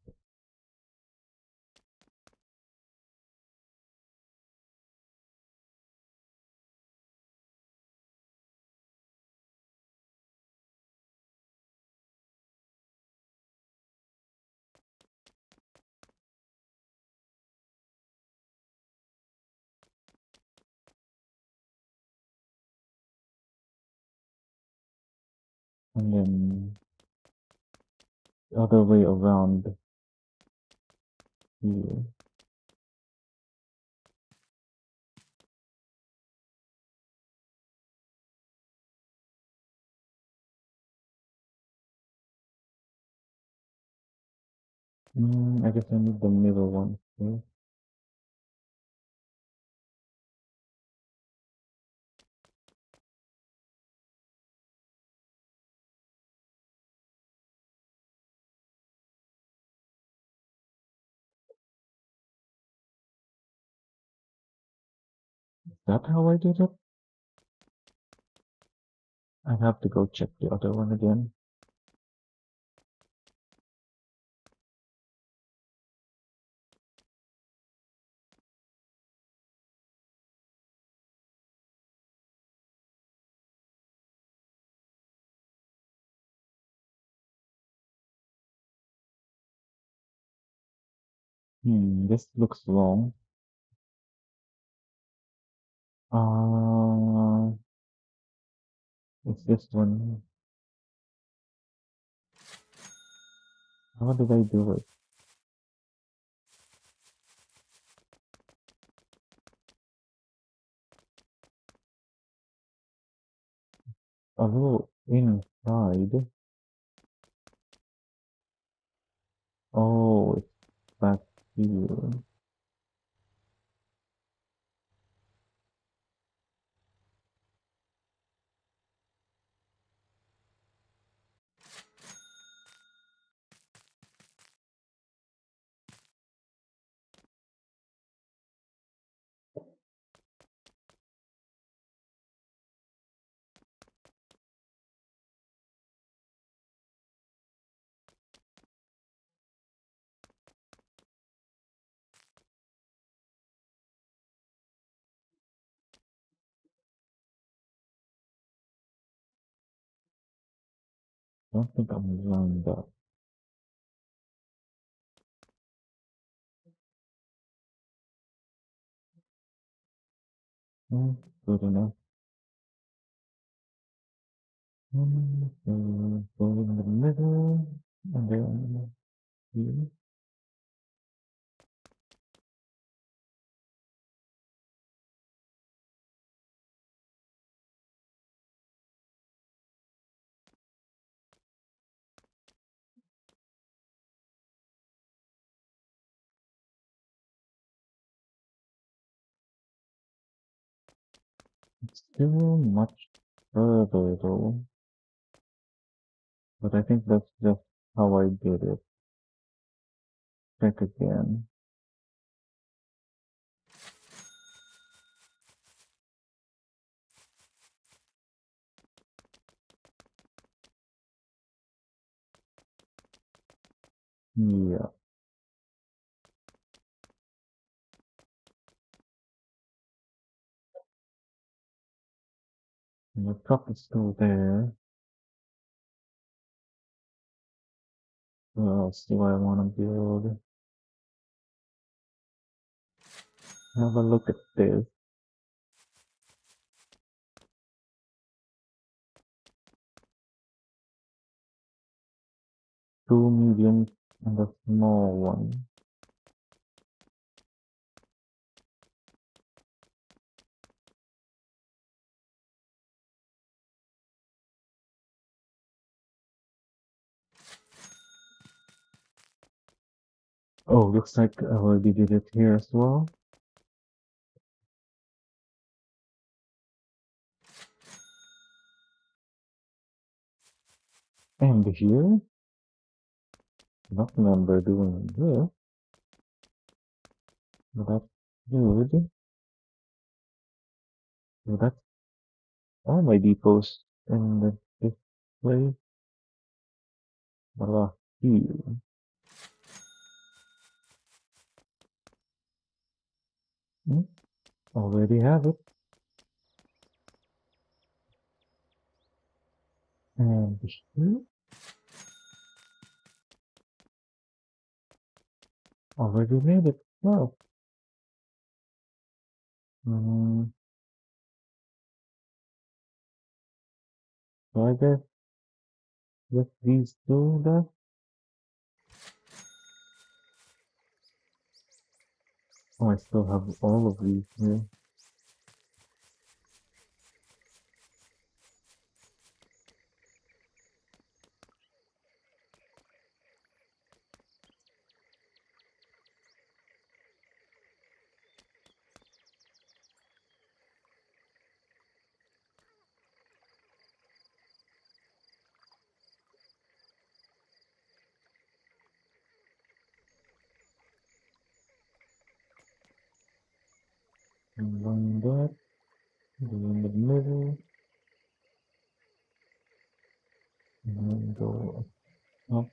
And then the other way around here. I guess I need the middle one. Okay. Is that how I did it? I have to go check the other one again. This looks long. Uh, it's this one. How did I do it? A little inside. Oh, it's back here. I don't think I'm lined up. Hmm, good enough. Go in the middle, and then here. It's still much further though, but I think that's just how I did it. Check again. Yeah, and the cup is still there. What else do I want to build? Have a look at this. Two mediums and a small one. Oh, looks like I already did it here as well. And here, not remember doing this, but that's good. So that's all my depots in this place. Voila, here. Hmm, already have it. And here, already made it. Well, mm, so I guess just these two left. Oh, I still have all of these here. Combine that, go in the middle, and then go up.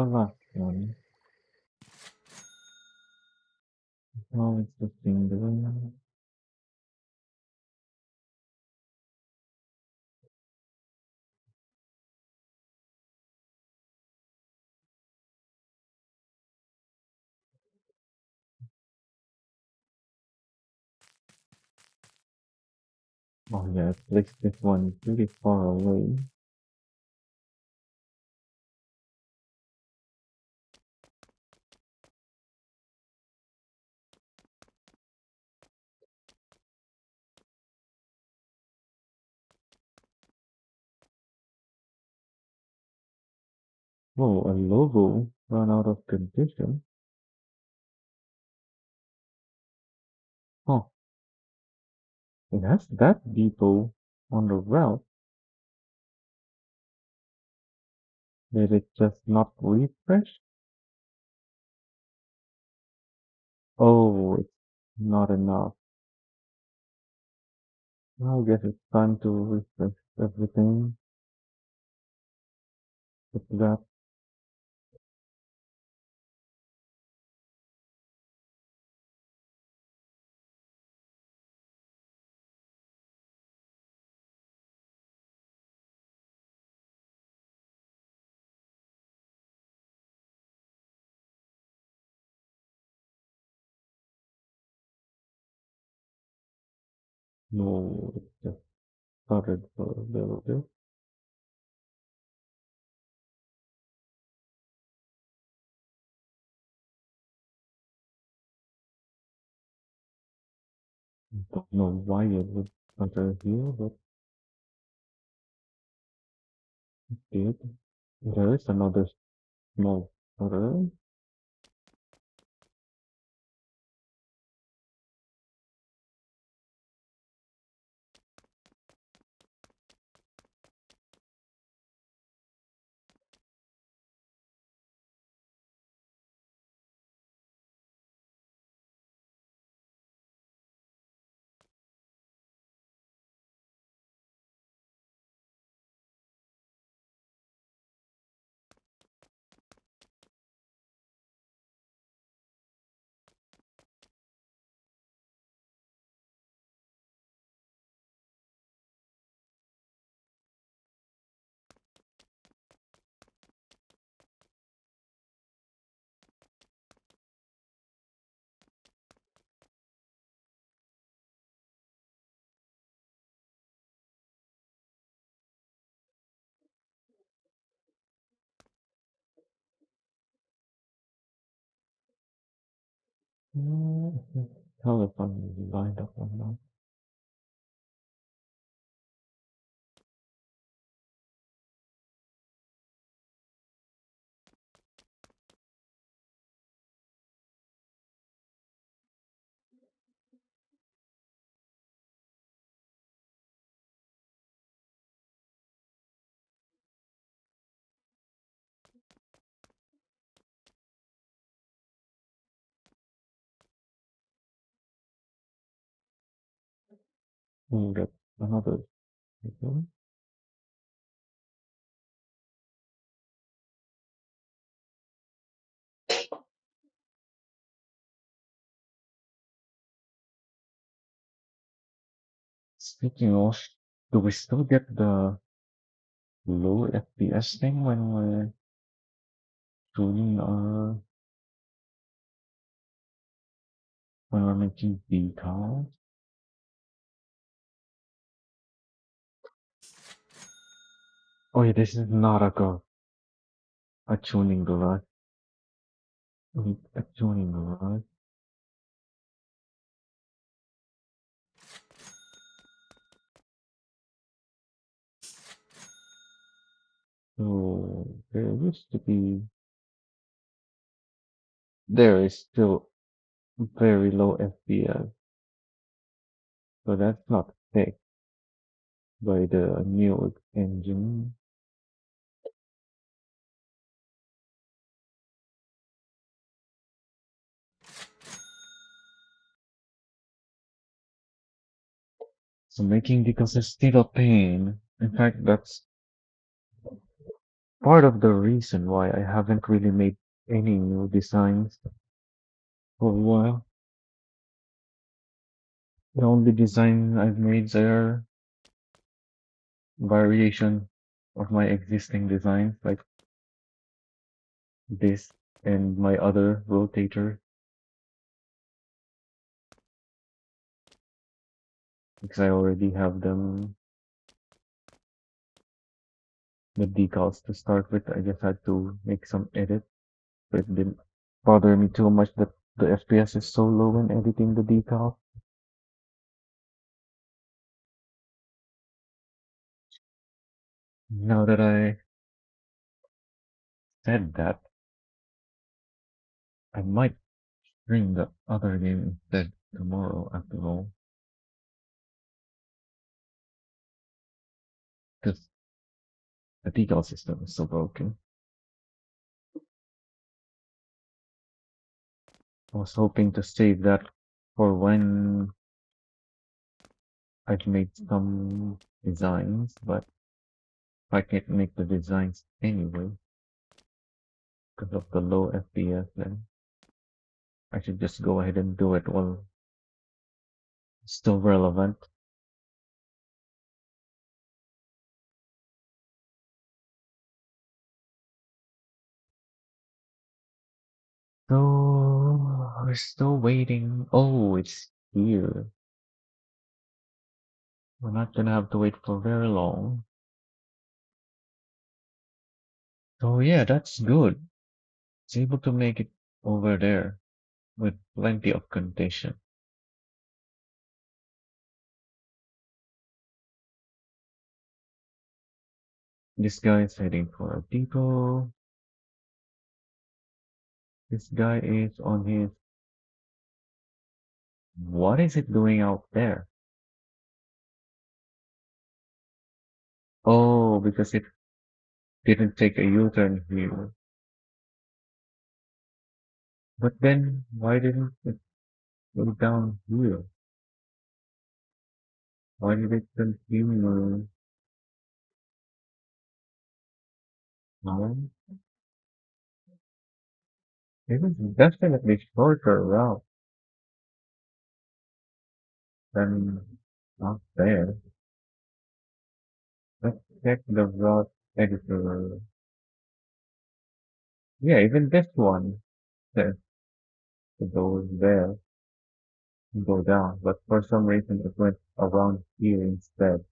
the last one. How is the thing doing? Oh yeah, I placed this one pretty far away. Oh, a logo ran out of condition. Huh, it has that depot on the route. Did it just not refresh? Oh, it's not enough. I guess it's time to refresh everything with that. No, it just started for a little bit. Don't know why it would stutter here, but it did. There is another small stutter. I can't tell if I'm lined up or not. That's another thing. Speaking of, do we still get the low FPS thing when we're tuning our when we're making decals? Oh yeah, this is not a tuning garage. A tuning garage. So there used to be there is still very low FPS, but that's not fixed by the new engine. So making decals is still a pain. In fact, that's part of the reason why I haven't really made any new designs for a while. The only design I've made are variation of my existing designs, like this and my other rotator, because I already have them, the decals to start with. I just had to make some edits, but it didn't bother me too much that the FPS is so low when editing the decal. Now that I said that, I might bring the other game instead tomorrow after all, because the decal system is so broken. I was hoping to save that for when I've made some designs, but I can't make the designs anyway because of the low FPS, then I should just go ahead and do it while it's still relevant. So we're still waiting. Oh, it's here. We're not gonna have to wait for very long. So yeah, that's good. It's able to make it over there with plenty of condition. This guy is heading for a depot. This guy is on his... What is it doing out there? Oh, because it didn't take a U-turn here. But then, why didn't it go down here? Why did it continue? No, it was definitely shorter route than not there. Let's check the route editor. Yeah, even this one says to go there and go down, but for some reason it went around here instead.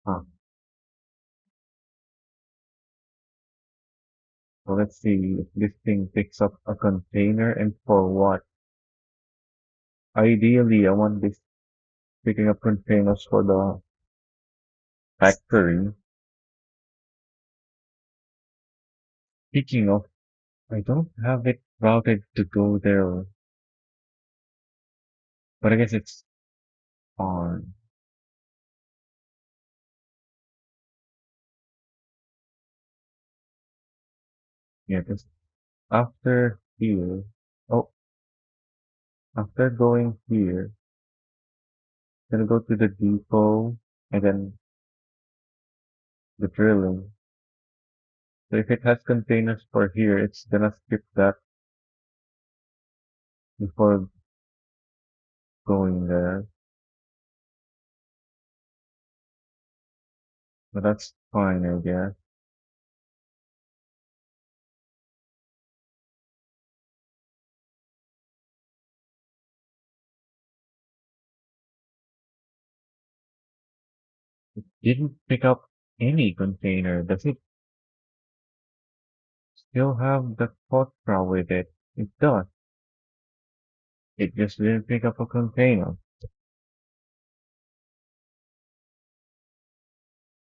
Huh. So let's see if this thing picks up a container and for what. Ideally, I want this picking up containers for the factory. Speaking of, I don't have it routed to go there, but I guess it's on. Yeah, because after here, oh, after going here, gonna go to the depot and then the drilling. So if it has containers for here, it's gonna skip that before going there. But that's fine, I guess. Didn't pick up any container. Does it still have the Kotra with it? It does. It just didn't pick up a container.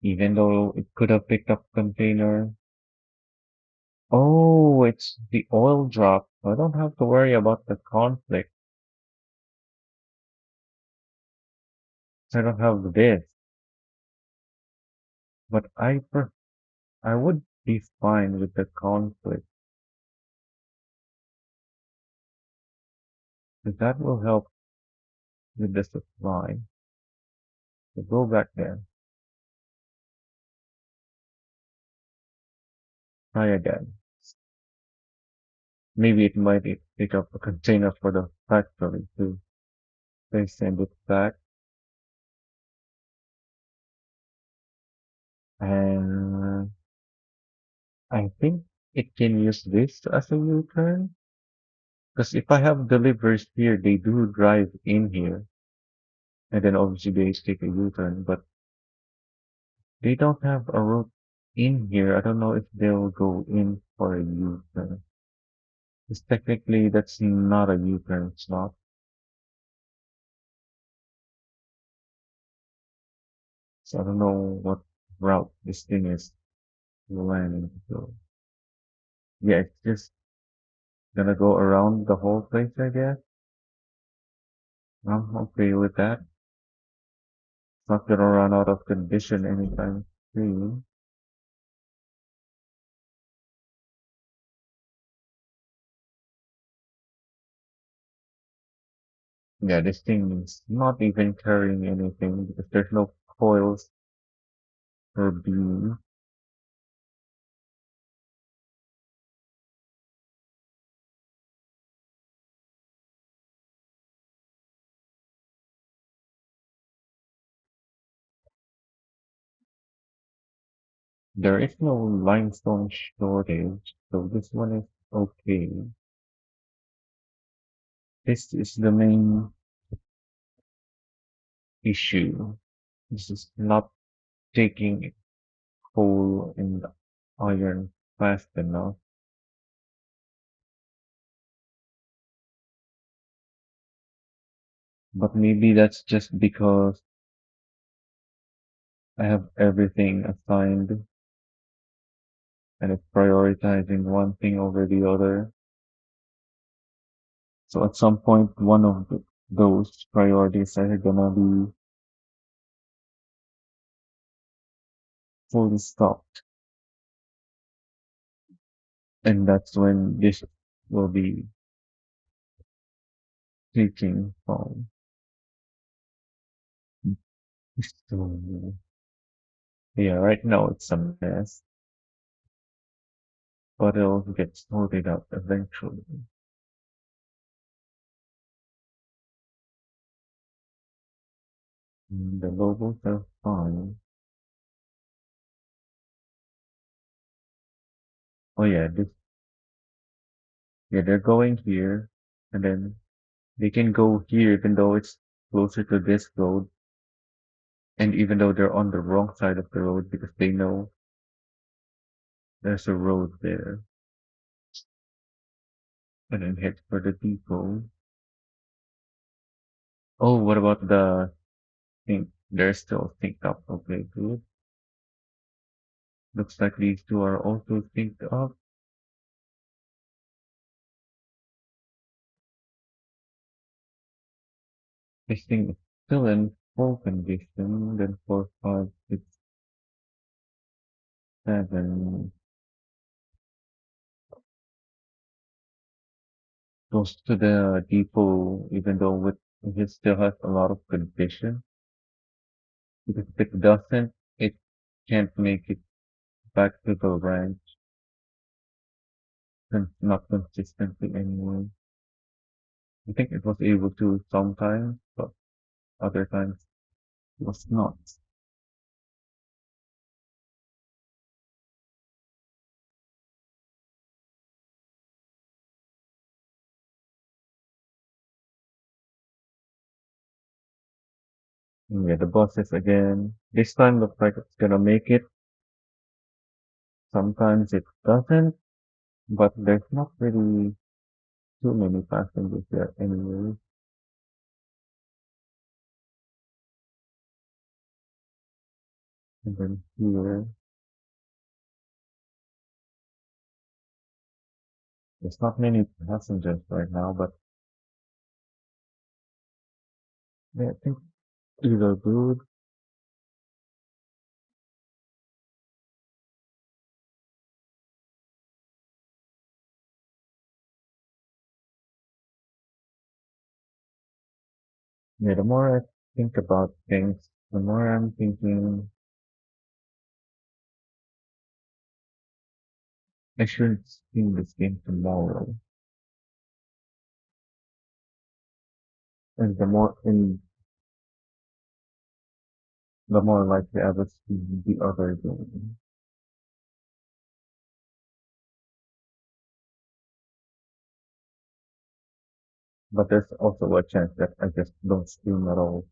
Even though it could have picked up container. Oh, it's the oil drop. I don't have to worry about the conflict. I don't have this. But I would be fine with the conflict. Because that will help with the supply. So go back there. Try again. Maybe it might pick up a container for the factory too. They send it back, and I think it can use this as a U-turn. Because if I have deliveries here, they do drive in here, and then obviously they take a U-turn, but they don't have a route in here. I don't know if they'll go in for a U-turn. Because technically that's not a U-turn stop. So I don't know what route this thing is planning to go. Yeah, it's just gonna go around the whole place, I guess. I'm okay with that. It's not gonna run out of condition anytime soon. Yeah, this thing is not even carrying anything because there's no coils or beam. There is no limestone shortage, so this one is okay. This is the main issue. This is not taking coal and iron fast enough. But maybe that's just because I have everything assigned and it's prioritizing one thing over the other. So at some point, one of those priorities are gonna be fully stopped. And that's when this will be taking from. So, yeah, right now it's a mess, but it'll get sorted out eventually. The logos are fine. Oh yeah, they're going here, and then they can go here even though it's closer to this road, and even though they're on the wrong side of the road because they know there's a road there, and then head for the depot. Oh, what about the think? They're still synced up. Okay, good. Looks like these two are also synced up. This thing is still in full condition. Then 4, 5, 6, 7 goes to the depot, even though it still has a lot of condition. Because if it doesn't, it can't make it back to the ranch. Not consistently anyway. I think it was able to sometimes, but other times it was not. Yeah, the buses again. This time looks like it's gonna make it. Sometimes it doesn't, but there's not really too many passengers there anyway. And then here, there's not many passengers right now, but yeah, I think either good. Yeah, the more I think about things, the more I'm thinking I should stream this game tomorrow. And the more likely I will stream the other game. But there's also a chance that I just don't stream at all.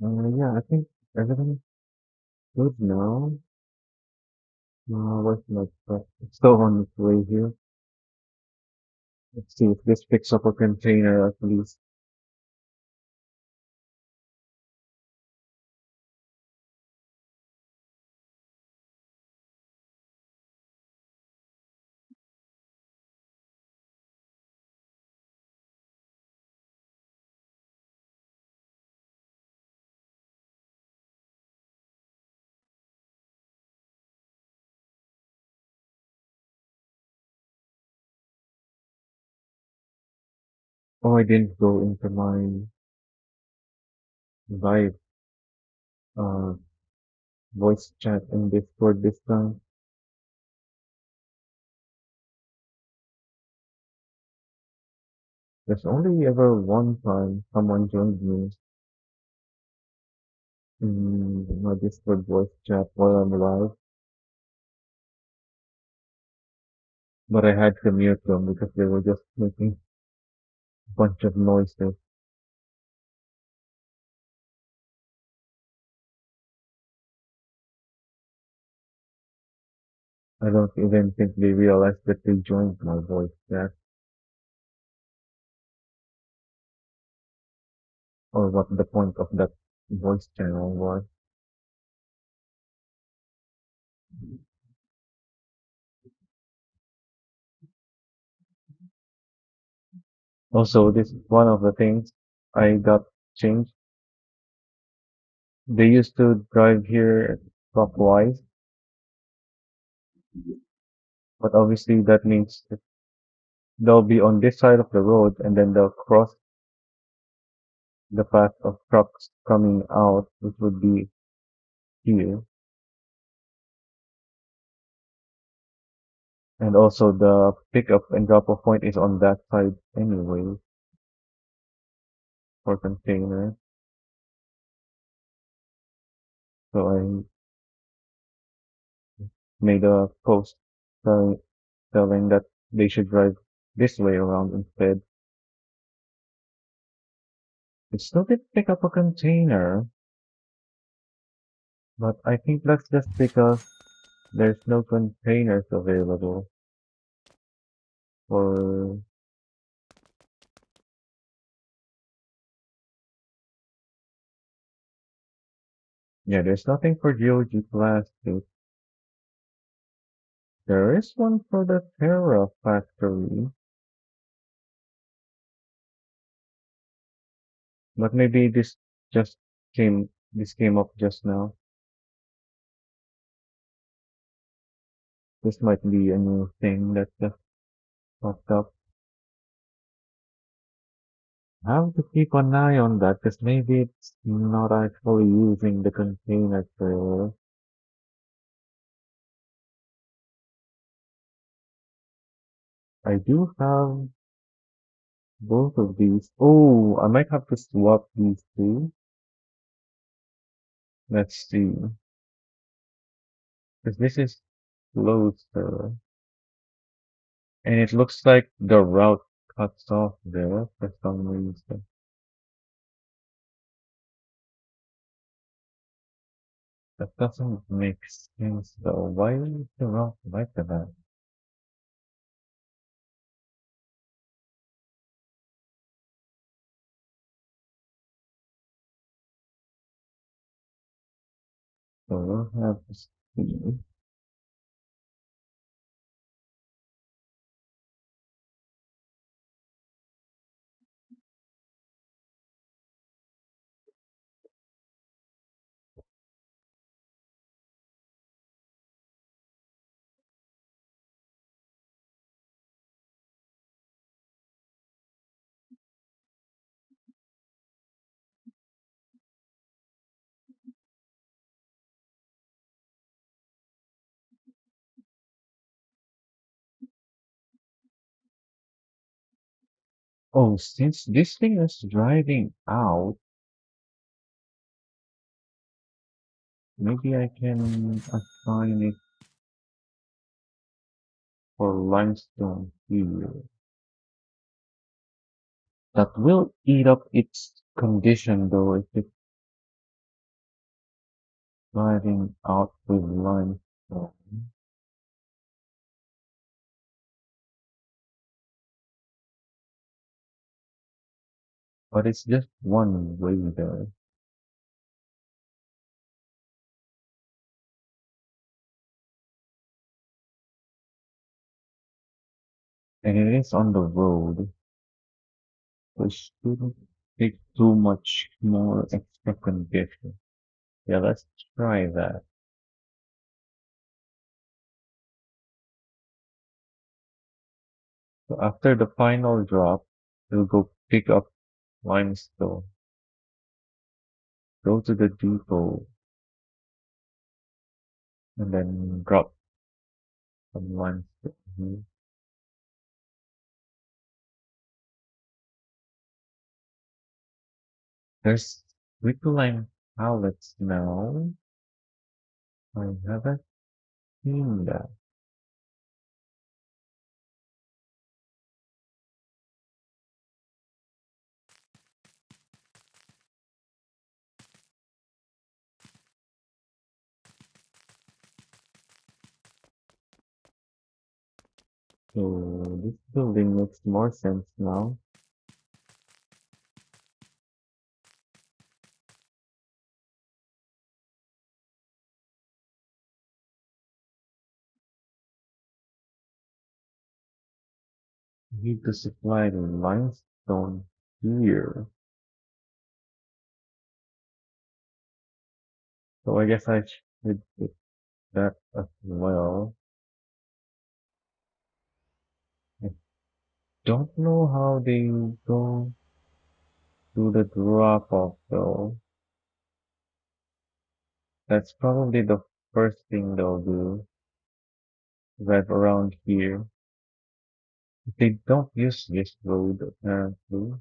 Yeah, I think everything's good now. Where's my truck? It's still on its way here. Let's see if this picks up a container at least. Oh, I didn't go into my live uh voice chat in Discord this time. There's only ever one time someone joined me in my Discord voice chat while I'm live, but I had to mute them because they were just making a bunch of noises. I don't even think they realized that they joined my voice chat or what the point of that voice channel was. Also, this is one of the things I got changed. They used to drive here clockwise, but obviously that means that they'll be on this side of the road and then they'll cross the path of trucks coming out, which would be here. And also the pickup and drop-off point is on that side anyway for container. So I made a post telling, telling that they should drive this way around instead. It still did pick up a container, but I think that's just because there's no containers available for, yeah, there's nothing for GOG plastic. There is one for the Terra factory, but maybe just this came up just now. This might be a new thing that just popped up. I have to keep an eye on that because maybe it's not actually using the container trailer. I do have both of these. Oh, I might have to swap these two. Let's see. Because this is closer. And it looks like the route cuts off there for some reason. That doesn't make sense though. Why is the route like that? So we'll have to see. Oh, since this thing is driving out, maybe I can assign it for limestone here. That will eat up its condition though if it's driving out with limestone. But it's just one way there. And it is on the road, so it shouldn't take too much more extra condition. Yeah, let's try that. So after the final drop, we'll go pick up limestone, go to the depot, and then drop some limestone here. There's quicklime pallets now. I haven't seen that. So this building makes more sense now. Need to supply the limestone here. So I guess I should do that as well. I don't know how they go do the drop off though. That's probably the first thing they'll do. Drive around here. They don't use this road apparently.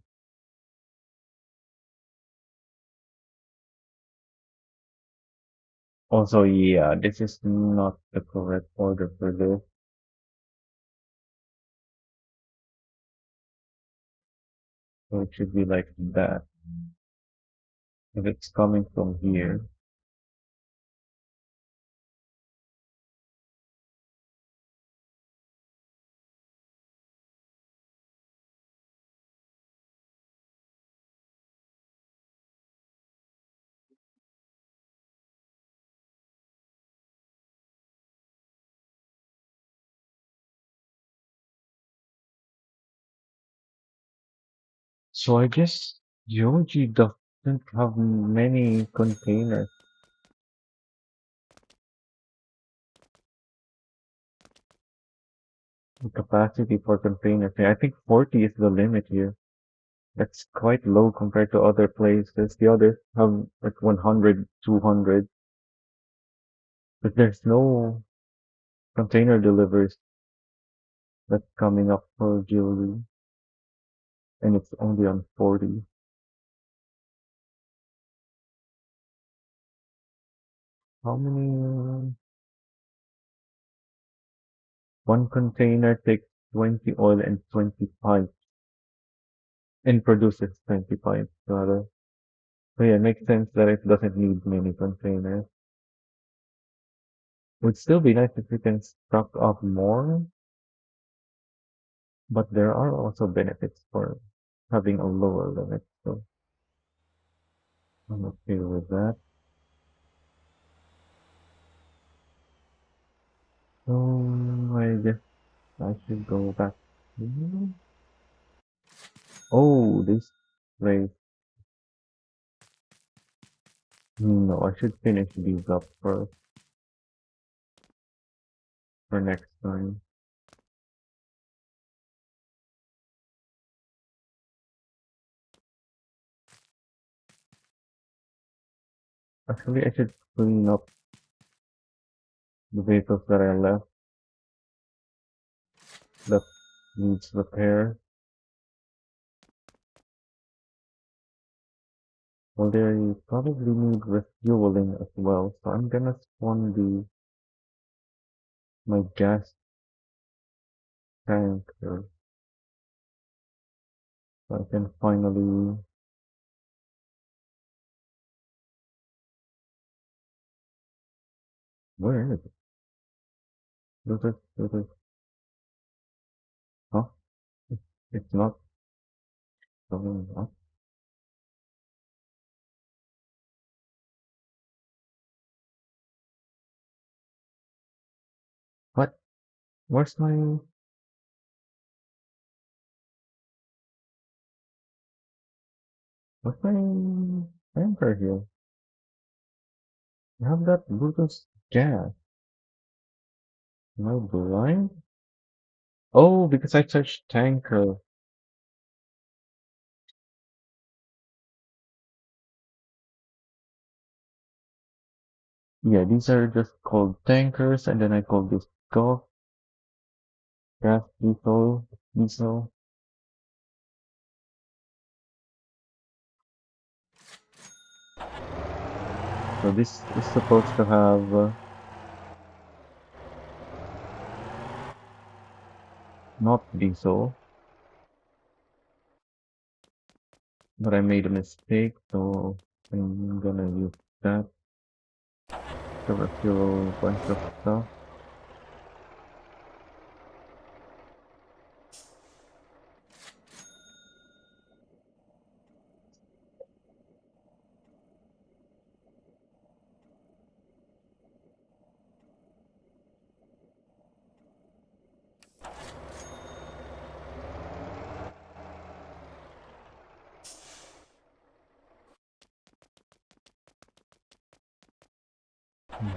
Also, yeah, this is not the correct order for this. So it should be like that. If it's coming from here. So I guess Yoji doesn't have many containers. Capacity for containers. I think 40 is the limit here. That's quite low compared to other places. The others have like 100, 200. But there's no container deliveries that's coming up for jewelry. And it's only on 40. How many? One container takes 20 oil and 25 and produces 25 rather. So yeah, it makes sense that it doesn't need many containers. Would still be nice if we can stock up more, but there are also benefits for having a lower limit, so I'm okay with that. So I guess I should go back. Hmm. Oh, this place. No, I should finish these up first for next time. Actually, I should clean up the vehicles that I left that needs repair. Well, they probably need refueling as well, so I'm gonna spawn my gas tanker so I can finally. Where is it? This is. Huh? It's not showing up. What? Where's my tanker here? I have that Bluetooth gas. Am I blind? Oh, because I searched tanker. Yeah, these are just called tankers, and then I call this gas, diesel. So this is supposed to have not diesel, but I made a mistake, so I'm gonna use that to refuel a bunch of stuff.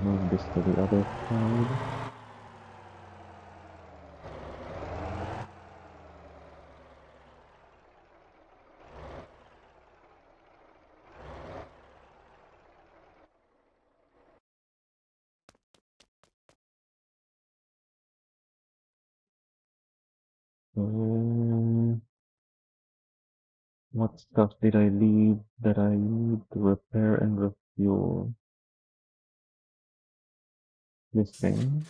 Move this to the other side. Um, what stuff did I leave that I need to repair and refuel? This thing.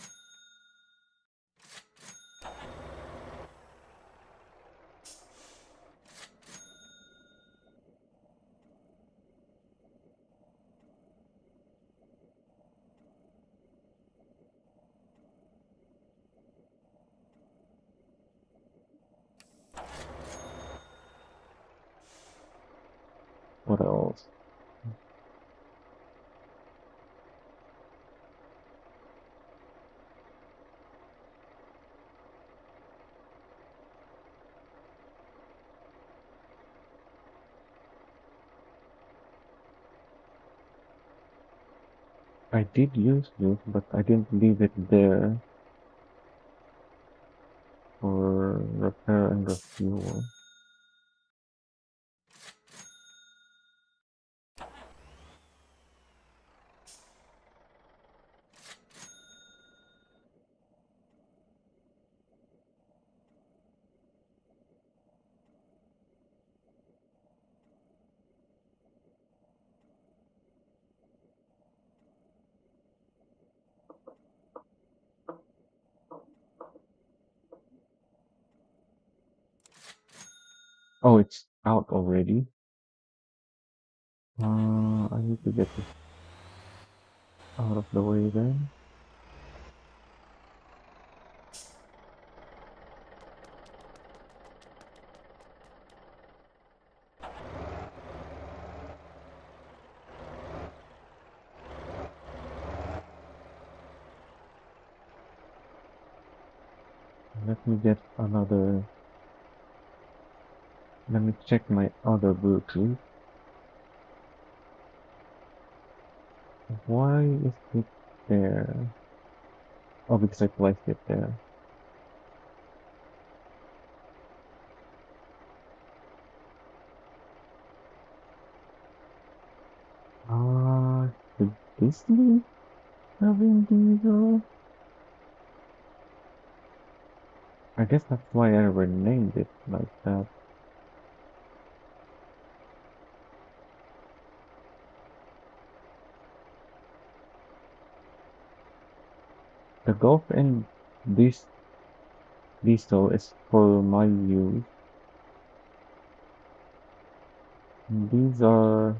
What else? I did use this, but I didn't leave it there for repair and refuel. Oh, it's out already. I need to get this out of the way then. Let me get another. Let me check my other Bluetooth. Why is it there? Oh, because I placed it there. Should this be having diesel? I guess that's why I renamed it like that. The golf and this diesel is for my use. These are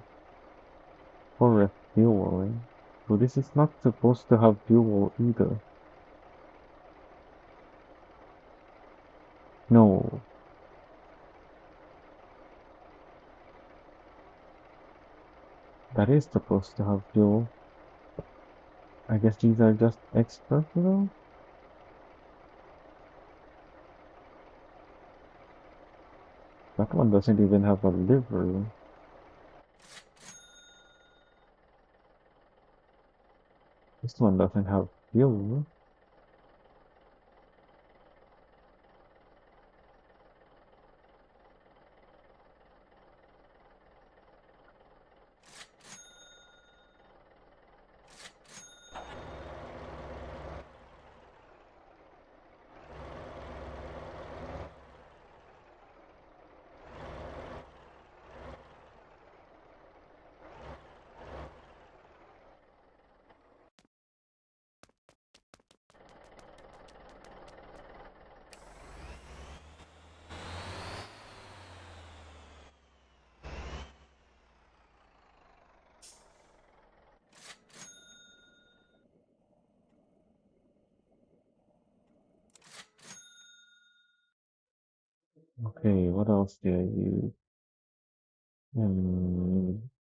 for refueling. So this is not supposed to have fuel either. No. That is supposed to have fuel. I guess these are just extra fuel? That one doesn't even have a livery. This one doesn't have fuel. Okay, what else do I use?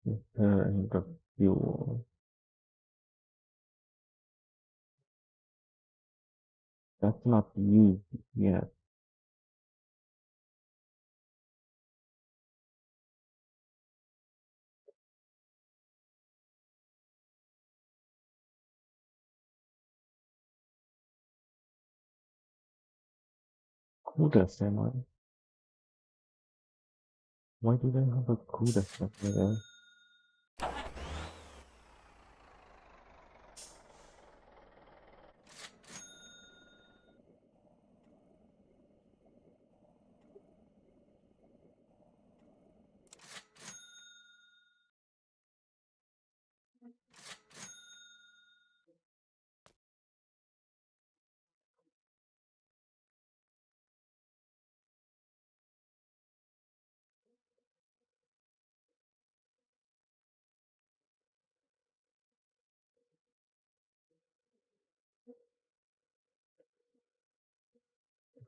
Repair and the fuel. That's not used yet. CUDA semi. Why do they have a CUDA semi there?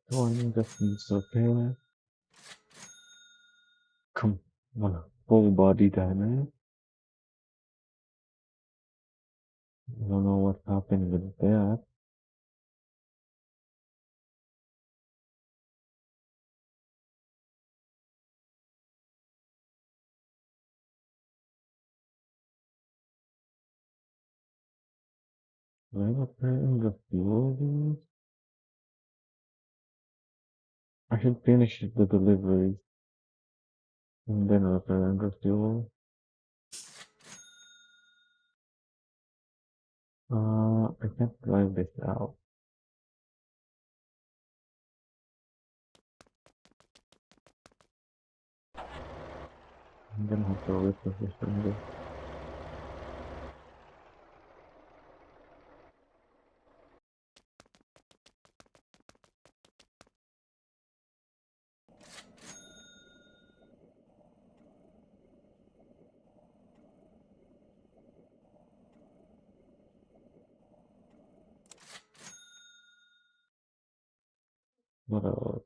One just needs repair. Come on, full body damage. I don't know what happened with that. Right repairing the fuel? I should finish the deliveries and then repair the fuel. I can't drive this out. I'm gonna have to reposition this. What else?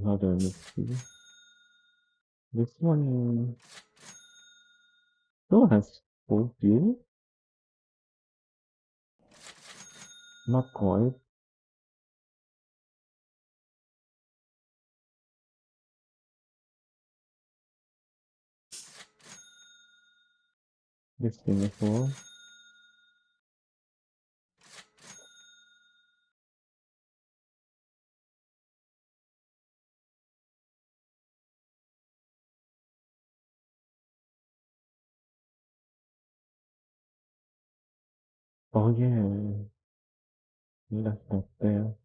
Another Mixi. This one still has full fuel? Not quite. This thing is full. Oh yeah, left that there.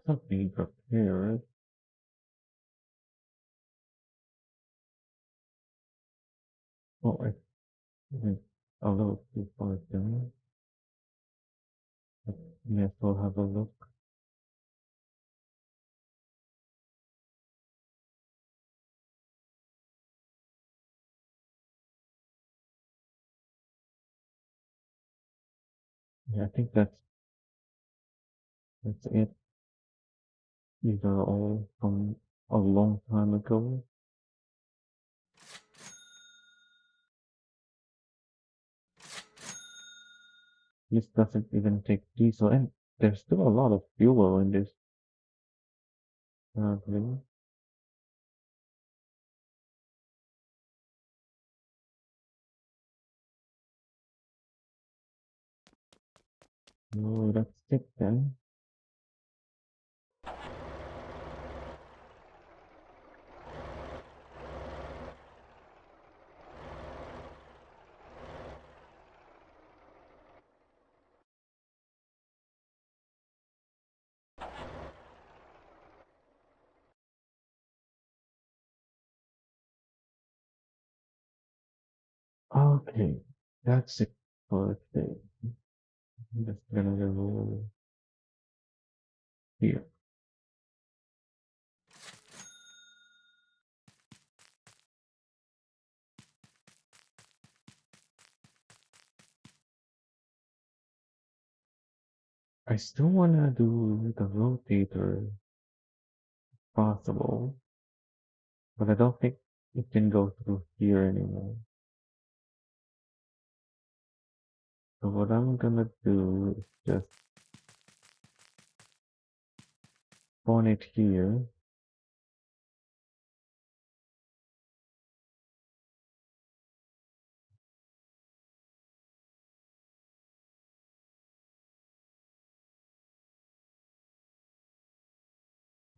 Something prepared. Oh, I a little too far down. But may as well have a look. Yeah, I think that's it. These are all from a long time ago. This doesn't even take diesel, and there's still a lot of fuel in this thing. No, that's it then. Okay, that's it for today. I'm just gonna go here. I still wanna do the rotator possible, but I don't think it can go through here anymore. So what I'm gonna do is just spawn it here.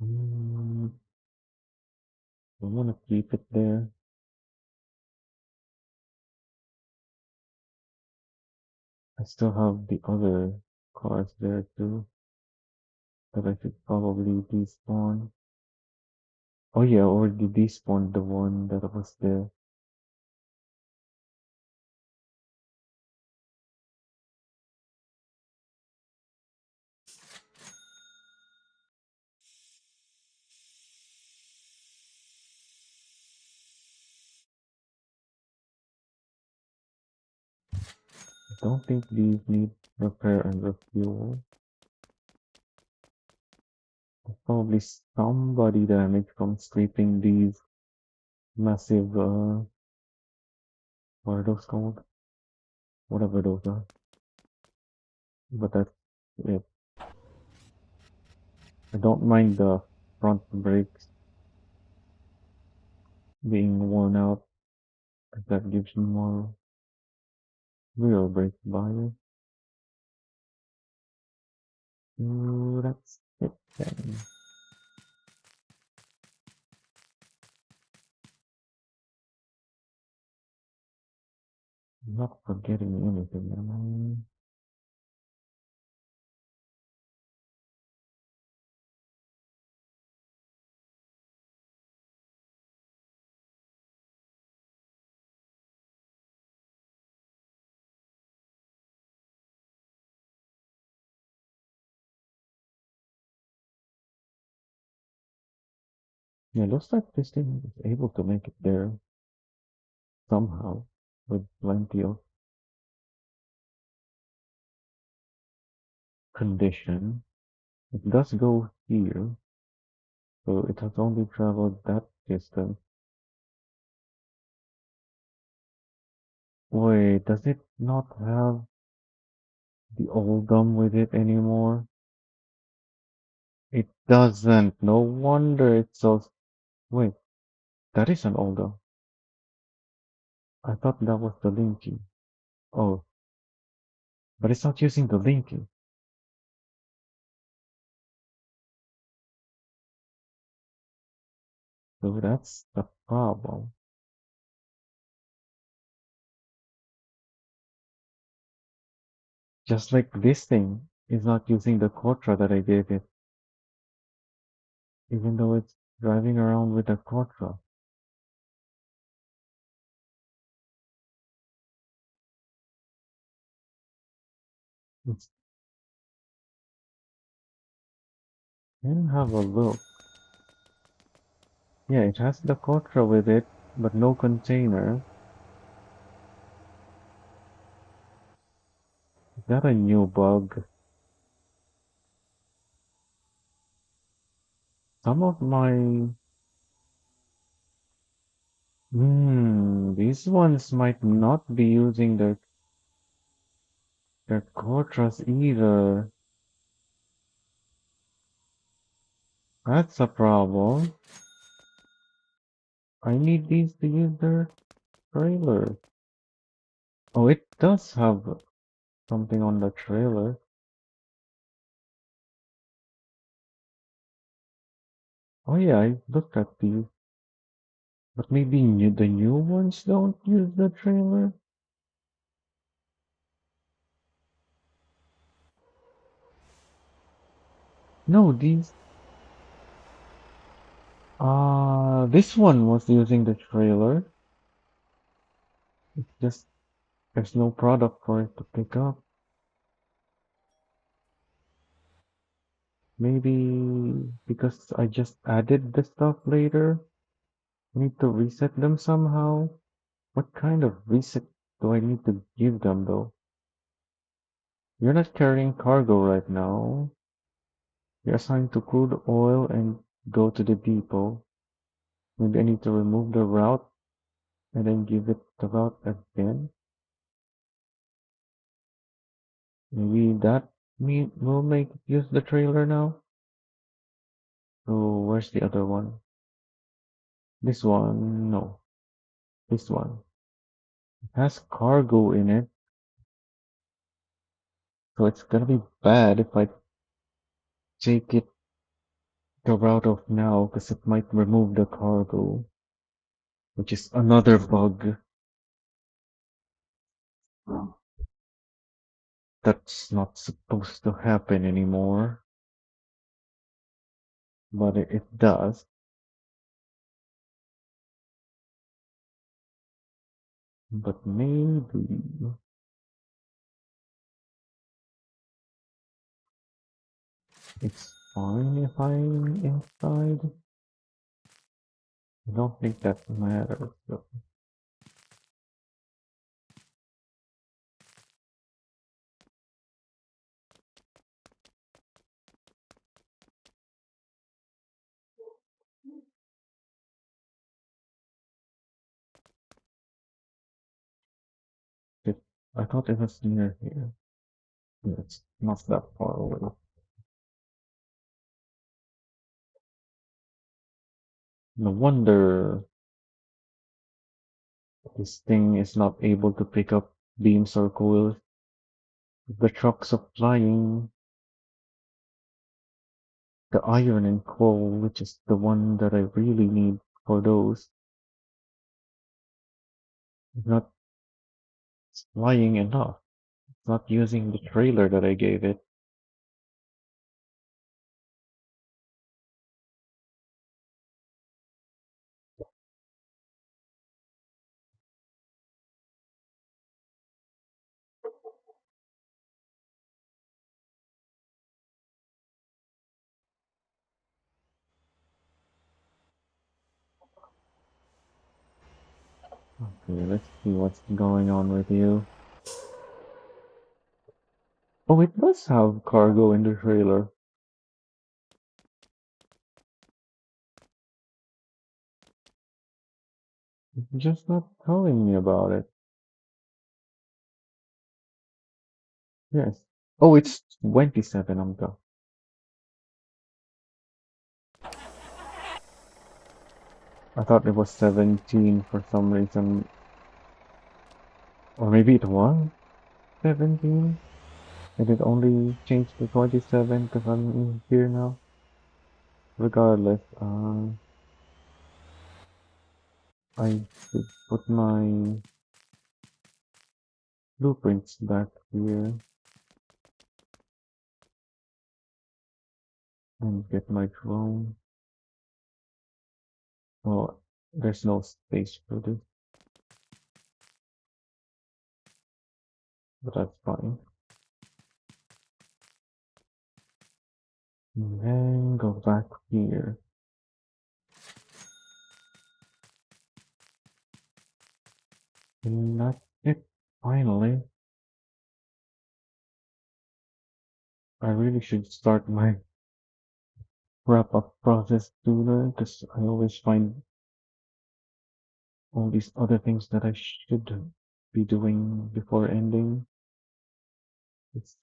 Mm, I wanna keep it there. I still have the other cars there too, that I should probably despawn. Oh yeah, already despawned the one that was there. I don't think these need repair and refuel. There's probably somebody damaged from sleeping these massive, what are those called? Whatever those are. But that's it. I don't mind the front brakes being worn out, 'cause that gives me more real brake value. So that's it then. I'm not forgetting anything, am Yeah, looks like this thing is able to make it there somehow with plenty of condition. It does go here, so it has only traveled that distance. Wait, does it not have the Oldum with it anymore? It doesn't. No wonder it's so. Wait, that is an Oldum. I thought that was the linking. Oh, but it's not using the linking. So that's the problem. Just like this thing is not using the Quattro that I gave it. even though it's driving around with a quadra. Let's then have a look. Yeah, it has the quadra with it, but no container. Is that a new bug? Some of my... these ones might not be using their quadras either. That's a problem. I need these to use their trailer. Oh, it does have something on the trailer. Oh yeah, I looked at these. But maybe the new ones don't use the trailer? No, these... this one was using the trailer. It's just, there's no product for it to pick up. Maybe because I just added the stuff later. I need to reset them somehow. What kind of reset do I need to give them though? You're not carrying cargo right now. You're assigned to crude oil and go to the depot. Maybe I need to remove the route and then give it the route again. Maybe that will make it use the trailer now. Oh, where's the other one? This one, no. This one. It has cargo in it, so it's gonna be bad if I take it the route of now, because it might remove the cargo, which is another bug. That's not supposed to happen anymore, but it does. But maybe it's fine if I'm inside. I don't think that matters. Though. It, I thought it was near here. Yeah, it's not that far away. No wonder this thing is not able to pick up beams or coils. The truck's supplying the iron and coal, which is the one that I really need for those. It's not supplying enough. It's not using the trailer that I gave it. Okay, let's see what's going on with you. Oh, it does have cargo in the trailer. It's just not telling me about it. Yes. Oh, it's 27 on the. I thought it was 17 for some reason. Or maybe it was 17? And it only changed to 27 because I'm in here now. Regardless, I should put my blueprints back here and get my drone. Well, there's no space for this, but that's fine. And then go back here. And that's it. Finally, I really should start my wrap up process sooner because I always find all these other things that I should be doing before ending. It's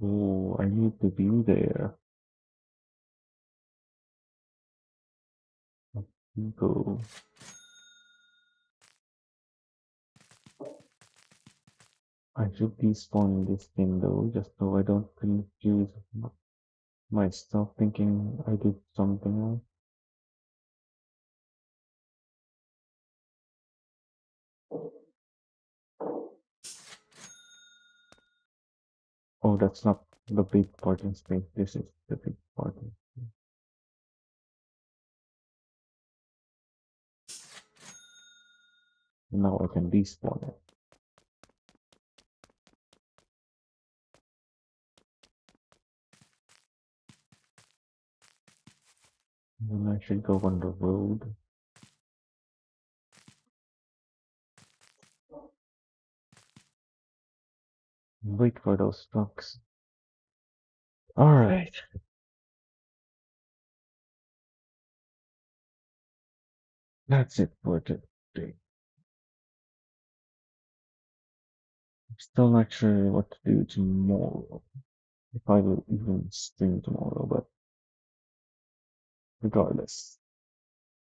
oh, I need to be there. Go. I should despawn this thing though, just so I don't confuse myself thinking I did something else. Oh, that's not the big parking space. This is the big parking. Now I can despawn it. Then I should go on the road. And wait for those trucks. Alright, that's it for today. I'm still not sure what to do tomorrow. If I will even stream tomorrow, but regardless.